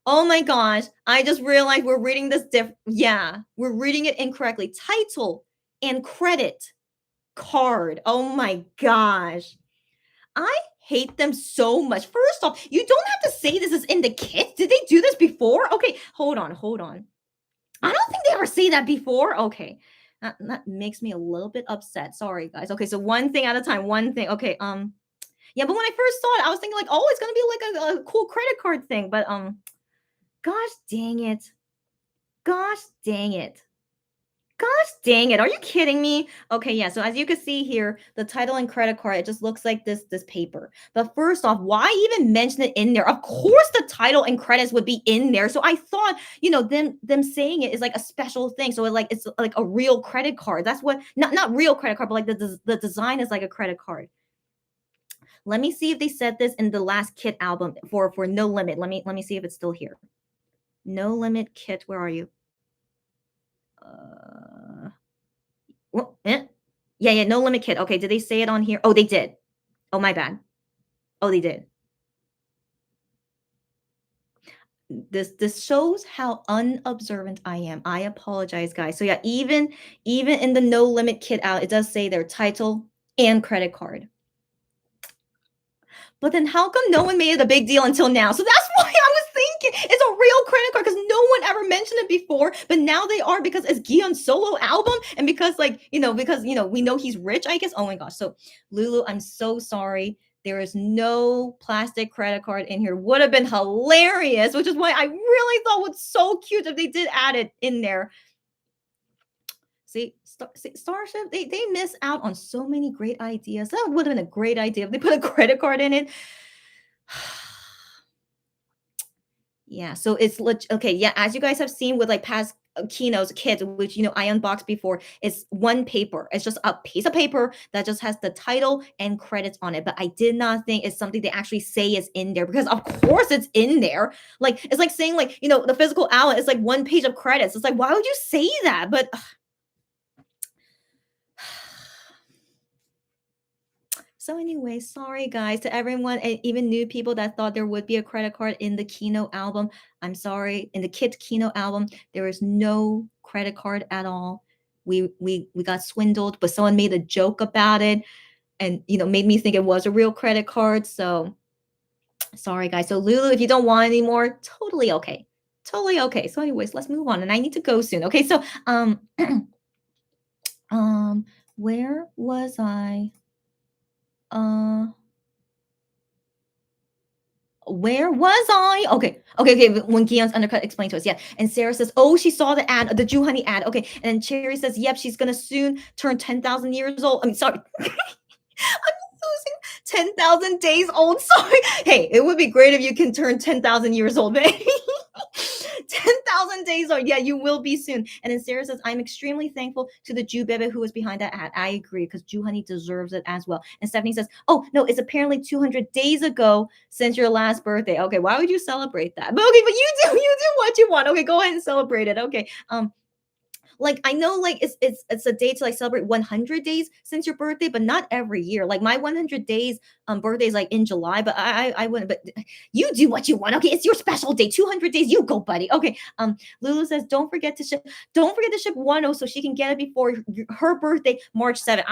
Oh my gosh, I just realized we're reading this yeah, we're reading it incorrectly. Title and credit card. Oh my gosh. I hate them so much. First off, you don't have to say this is in the kit. Did they do this before? Okay, hold on. I don't think they ever say that before. Okay. That makes me a little bit upset. Sorry, guys. Okay, so one thing at a time. One thing. Okay. Yeah, but when I first saw it, I was thinking like, oh, it's gonna be like a cool credit card thing. But gosh dang it. Gosh dang it. Gosh dang it. Are you kidding me? Okay, yeah. So as you can see here, the title and credit card, it just looks like this paper. But first off, why even mention it in there? Of course the title and credits would be in there. So I thought, them saying it is like a special thing. So it's like a real credit card. That's what not real credit card, but like the design is like a credit card. Let me see if they said this in the last kit album for No Limit. Let me see if it's still here. No Limit kit, where are you? Well, yeah, No Limit Kid. Okay, did they say it on here? Oh, they did. Oh, my bad. Oh, they did. This shows how unobservant I am. I apologize, guys. So yeah, even in the No Limit Kid out, it does say their title and credit card. But then how come no one made it a big deal until now? So that's why I was thinking it's a real credit card because no one ever mentioned it before. But now they are because it's Gion's solo album and because we know he's rich, I guess. Oh my gosh. So Lulu, I'm so sorry. There is no plastic credit card in here. Would have been hilarious, which is why I really thought was so cute if they did add it in there. See, Starship, they miss out on so many great ideas. That would have been a great idea if they put a credit card in it. Yeah, so it's okay. Yeah, as you guys have seen with like past keynotes, kits, which I unboxed before, it's one paper. It's just a piece of paper that just has the title and credits on it. But I did not think it's something they actually say is in there because of course it's in there. Like it's like saying like the physical outlet is like one page of credits. It's like why would you say that? But so anyway, sorry guys to everyone and even new people that thought there would be a credit card in the Keynote album. I'm sorry. In the Kit Keynote album, there is no credit card at all. We got swindled, but someone made a joke about it and made me think it was a real credit card. So sorry guys. So Lulu, if you don't want anymore, totally okay. Totally okay. So anyways, let's move on. And I need to go soon. Okay, so where was I? Where was I? Okay. When Gion's undercut explained to us, yeah. And Sarah says, "Oh, she saw the ad, the Jew Honey ad." Okay, and Cherry says, "Yep, she's gonna soon turn 10,000 years old." I mean, sorry, I'm losing 10,000 days old. Sorry. Hey, it would be great if you can turn 10,000 years old, baby. 10,000 days old. Yeah, you will be soon. And then Sarah says, I'm extremely thankful to the Jew Bebe who was behind that ad. I agree because Jew Honey deserves it as well. And Stephanie says, oh, no, it's apparently 200 days ago since your last birthday. Okay, why would you celebrate that? But okay, but you do what you want. Okay, go ahead and celebrate it. Okay. Like I know like it's a day to like celebrate 100 days since your birthday, but not every year. Like my 100 days birthday is like in July, but I wouldn't. But you do what you want. Okay, it's your special day. 200 days, you go, buddy. Okay. Lulu says don't forget to ship Wonho so she can get it before her birthday, March 7th.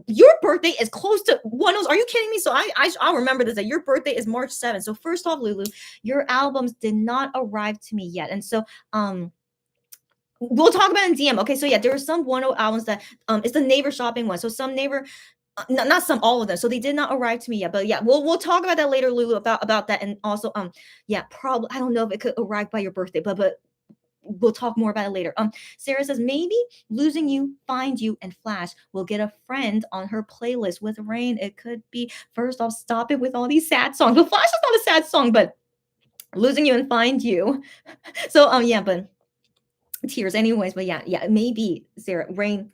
Your birthday is close to Wonho's. Are you kidding me? So I'll remember this that your birthday is March 7th. So first off, Lulu, your albums did not arrive to me yet, and so we'll talk about it in DM. Okay, so yeah, there are some Wonho albums that it's the neighbor shopping one. So some neighbor, not some, all of them. So they did not arrive to me yet. But yeah, we'll talk about that later, Lulu, about that. And also, yeah, probably I don't know if it could arrive by your birthday, but we'll talk more about it later. Sarah says maybe Losing You, Find You, and Flash will get a friend on her playlist with Rain. It could be. First off, stop it with all these sad songs. But Flash is not a sad song, but Losing You and Find You. So yeah, but tears anyways, but yeah, maybe Sarah Rain,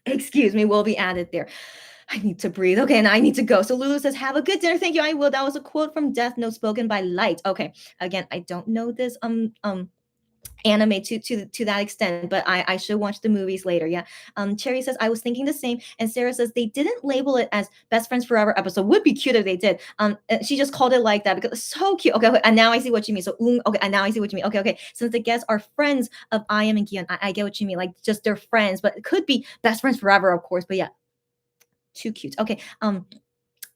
excuse me, will be added there. I need to breathe. Okay, and I need to go. So Lulu says, "Have a good dinner. Thank you. I will." That was a quote from Death Note spoken by Light. Okay, again, I don't know this anime to that extent, but I should watch the movies later. Yeah. Cherry says, "I was thinking the same," and Sarah says, "They didn't label it as Best Friends Forever episode. Would be cute if they did." She just called it like that because it's so cute. Okay, okay, and now I see what you mean. So okay, and now I see what you mean. Okay, okay. Since the guests are friends of I am and Gion, I get what you mean. Like just they're friends, but it could be best friends forever, of course. But yeah, too cute. Okay.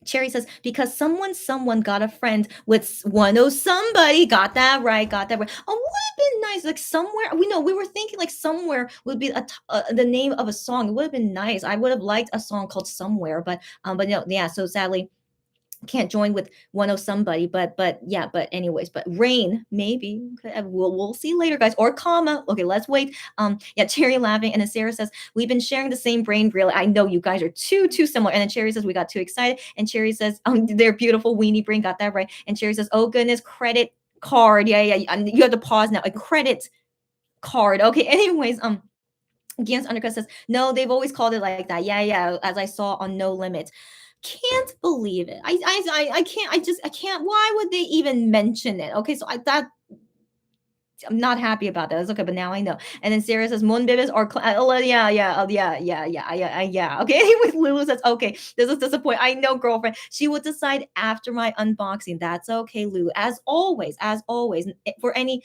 Cherry says, because someone got a friend with one oh somebody. Got that right. Got that right. Oh, would have been nice. Like somewhere, we know we were thinking like somewhere would be the name of a song. It would have been nice. I would have liked a song called Somewhere, but no, yeah. So sadly, can't join with one oh somebody, but yeah, but anyways, but rain maybe okay, we'll see later, guys, or comma. Okay, let's wait. Yeah, Cherry laughing, and then Sarah says we've been sharing the same brain. Really, I know you guys are too similar. And then Cherry says we got too excited, and Cherry says they're beautiful weenie brain. Got that right. And Cherry says oh goodness, credit card. Yeah, you have to pause now. A credit card. Okay, anyways, Gian's undercut says, no, they've always called it like that. Yeah, as I saw on No Limit. Can't believe it. I can't, I can't. Why would they even mention it? Okay, so I'm not happy about that. That's okay, but now I know. And then Sarah says, Moonbibis or oh, yeah. Okay, anyways, Lulu says, okay, this is disappointing. I know, girlfriend. She will decide after my unboxing. That's okay, Lulu. As always, for any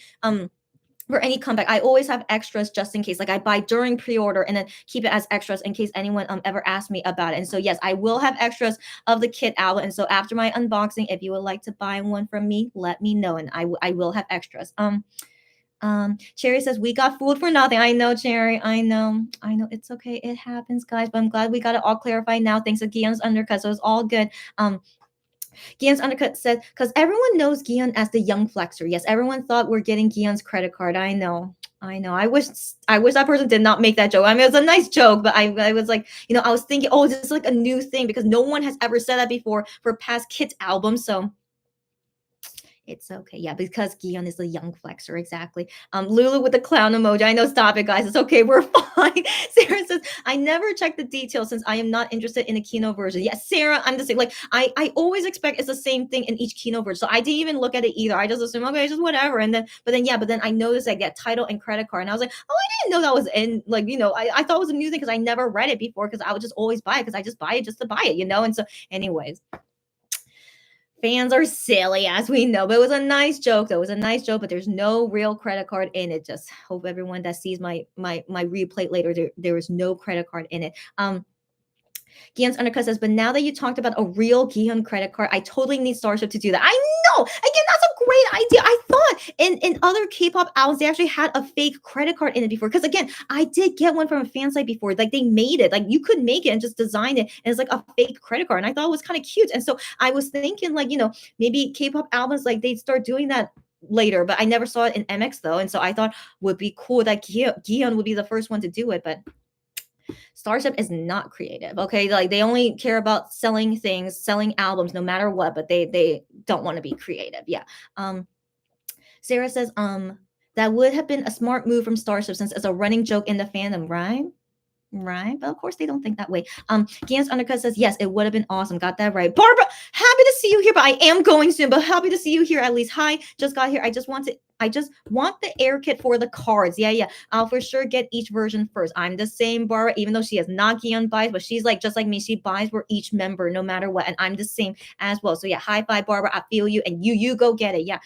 comeback, I always have extras just in case. Like I buy during pre-order and then keep it as extras in case anyone ever asks me about it. And so yes, I will have extras of the kit album. And so after my unboxing, if you would like to buy one from me, let me know, and I will have extras. Cherry says we got fooled for nothing. I know, Cherry. I know. It's okay. It happens, guys. But I'm glad we got it all clarified now. Thanks to Guillaume's undercut, so it's all good. Guion's undercut said, because everyone knows Guion as the young flexer. Yes, everyone thought we're getting Guion's credit card. I know. I wish that person did not make that joke. I mean, it was a nice joke, but I was like, I was thinking, oh, this is like a new thing because no one has ever said that before for past Kids albums. So it's okay. Yeah, because Gion is a young flexer. Exactly. Lulu with the clown emoji. I know. Stop it, guys. It's okay. We're fine. Sarah says, I never check the details since I am not interested in a Kino version. Yes, Sarah, I'm the same. Like, I always expect it's the same thing in each Kino version. So I didn't even look at it either. I just assume, okay, just whatever. But then I noticed like that title and credit card. And I was like, oh, I didn't know that was in, like, I thought it was a new thing because I never read it before because I would just always buy it because I just buy it just to buy it. And so, anyways. Fans are silly, as we know, but it was a nice joke. Though it was a nice joke, but there's no real credit card in it. Just hope everyone that sees my replay later, there is no credit card in it. Gian's undercut says, but now that you talked about a real Gion credit card, I totally need Starship to do that. I know. Again, that's a great idea. I thought in other K-pop albums they actually had a fake credit card in it before. Because again, I did get one from a fan site before. Like they made it. Like you could make it and just design it, and it's like a fake credit card. And I thought it was kind of cute. And so I was thinking, like, maybe K-pop albums like they'd start doing that later. But I never saw it in MX though, and so I thought would be cool that Gion would be the first one to do it, but. Starship is not creative. Okay, like they only care about selling things, selling albums, no matter what. But they don't want to be creative. Yeah. Sarah says that would have been a smart move from Starship since it's a running joke in the fandom, right? Right, but of course they don't think that way. Gans Undercut says yes, it would have been awesome. Got that right. Barbara, happy to see you here, but I am going soon. But happy to see you here at least. Hi, just got here. I just want the air kit for the cards. Yeah. I'll for sure get each version first. I'm the same, Barbara, even though she has not Gion buys, but she's like just like me. She buys for each member, no matter what, and I'm the same as well. So yeah, high five, Barbara. I feel you, and you go get it. Yeah.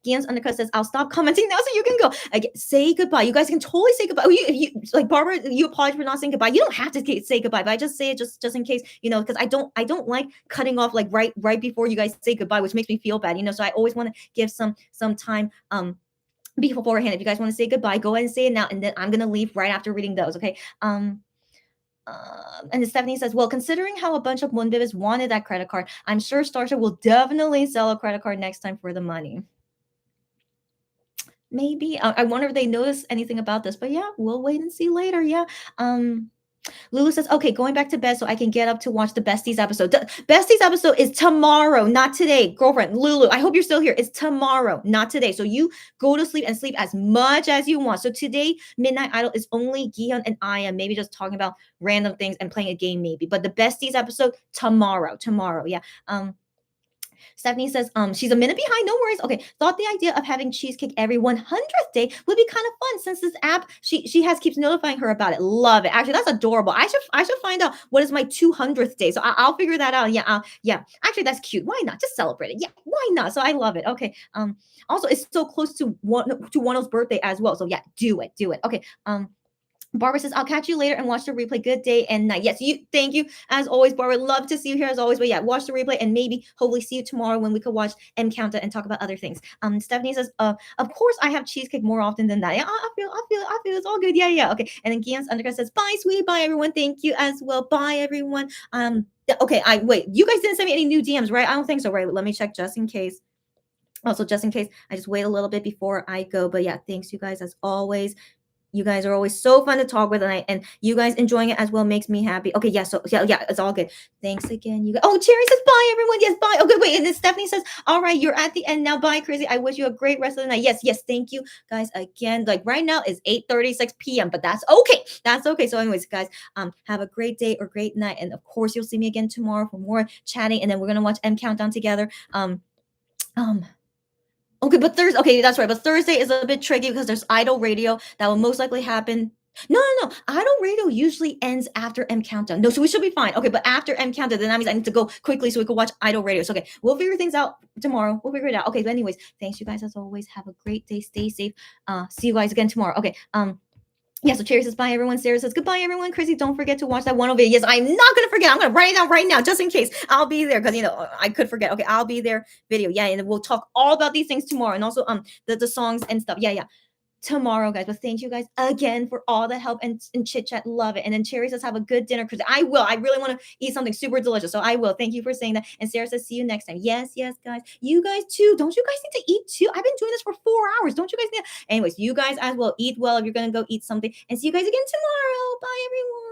Gian's undercut says, I'll stop commenting now so you can go. Say goodbye. You guys can totally say goodbye. You like Barbara, you apologize for not saying goodbye. You don't have to say goodbye, but I just say it just in case, because I don't like cutting off like right before you guys say goodbye, which makes me feel bad, So I always want to give some time beforehand. If you guys want to say goodbye, go ahead and say it now, and then I'm gonna leave right after reading those. Okay. And then Stephanie says, well, considering how a bunch of Moonbibis wanted that credit card, I'm sure Starship will definitely sell a credit card next time for the money. Maybe I wonder if they notice anything about this, but yeah, we'll wait and see later. Yeah. Lulu says, okay, going back to bed so I can get up to watch the Besties episode. The Besties episode is tomorrow, not today. Girlfriend, Lulu, I hope you're still here. It's tomorrow, not today. So you go to sleep and sleep as much as you want. So today, Midnight Idol is only Gion and I am maybe just talking about random things and playing a game, maybe. But the Besties episode, tomorrow. Tomorrow, yeah. Stephanie says, she's a minute behind, no worries. Okay, thought the idea of having cheesecake every 100th day would be kind of fun since this app she has keeps notifying her about it. Love it. Actually, that's adorable. I should find out what is my 200th day. So I'll figure that out. Yeah, yeah. Actually, that's cute. Why not? Just celebrate it. Yeah, why not? So I love it. Okay. Also, it's so close to Wano's birthday as well. So yeah, do it, do it. Okay. Barbara says, I'll catch you later and watch the replay. Good day and night. Yes, you thank you. As always, Barbara. Love to see you here as always. But yeah, watch the replay and maybe hopefully see you tomorrow when we could watch M Countdown and talk about other things. Stephanie says, of course I have cheesecake more often than that. Yeah, I feel it's all good. Yeah, yeah. Okay. And then Gian's undergrad says, bye, sweetie. Bye, everyone. Thank you as well. Bye, everyone. Okay, I wait. You guys didn't send me any new DMs, right? I don't think so, right? Let me check just in case. Also, just in case, I just wait a little bit before I go. But yeah, thanks you guys as always. You guys are always so fun to talk with, and you guys enjoying it as well makes me happy. Okay, yeah, so yeah, it's all good. Thanks again, you guys. Oh, Cherry says bye, everyone. Yes, bye. Okay, wait, and then Stephanie says, all right, you're at the end now. Bye, Crazy. I wish you a great rest of the night. Yes, yes, thank you, guys. Again, like right now is 8:36 p.m., but that's okay. That's okay. So, anyways, guys, have a great day or great night, and of course, you'll see me again tomorrow for more chatting, and then we're gonna watch M Countdown together. Um. Okay, but Thursday. Okay, that's right. But Thursday is a bit tricky because there's Idol Radio that will most likely happen. No, no, no. Idol Radio usually ends after M Countdown. No, so we should be fine. Okay, but after M Countdown, then that means I need to go quickly so we can watch Idol Radio. So okay, we'll figure things out tomorrow. We'll figure it out. Okay, but anyways, thanks you guys as always. Have a great day. Stay safe. See you guys again tomorrow. Okay. Yeah, so Cherry says bye everyone. Sarah says goodbye everyone. Chrissy, don't forget to watch that one video. Yes, I'm not gonna forget. I'm gonna write it down right now just in case. I'll be there because I could forget. Okay, I'll be there. Video, yeah, and we'll talk all about these things tomorrow, and also the songs and stuff. Yeah, yeah, tomorrow, guys. But thank you guys again for all the help and chit chat. Love it. And then Cherry says, have a good dinner because I will. I really want to eat something super delicious. So I will. Thank you for saying that. And Sarah says, see you next time. Yes, yes, guys. You guys too. Don't you guys need to eat too? I've been doing this for 4 hours. Don't you guys need? Anyways, you guys as well. Eat well if you're going to go eat something. And see you guys again tomorrow. Bye, everyone.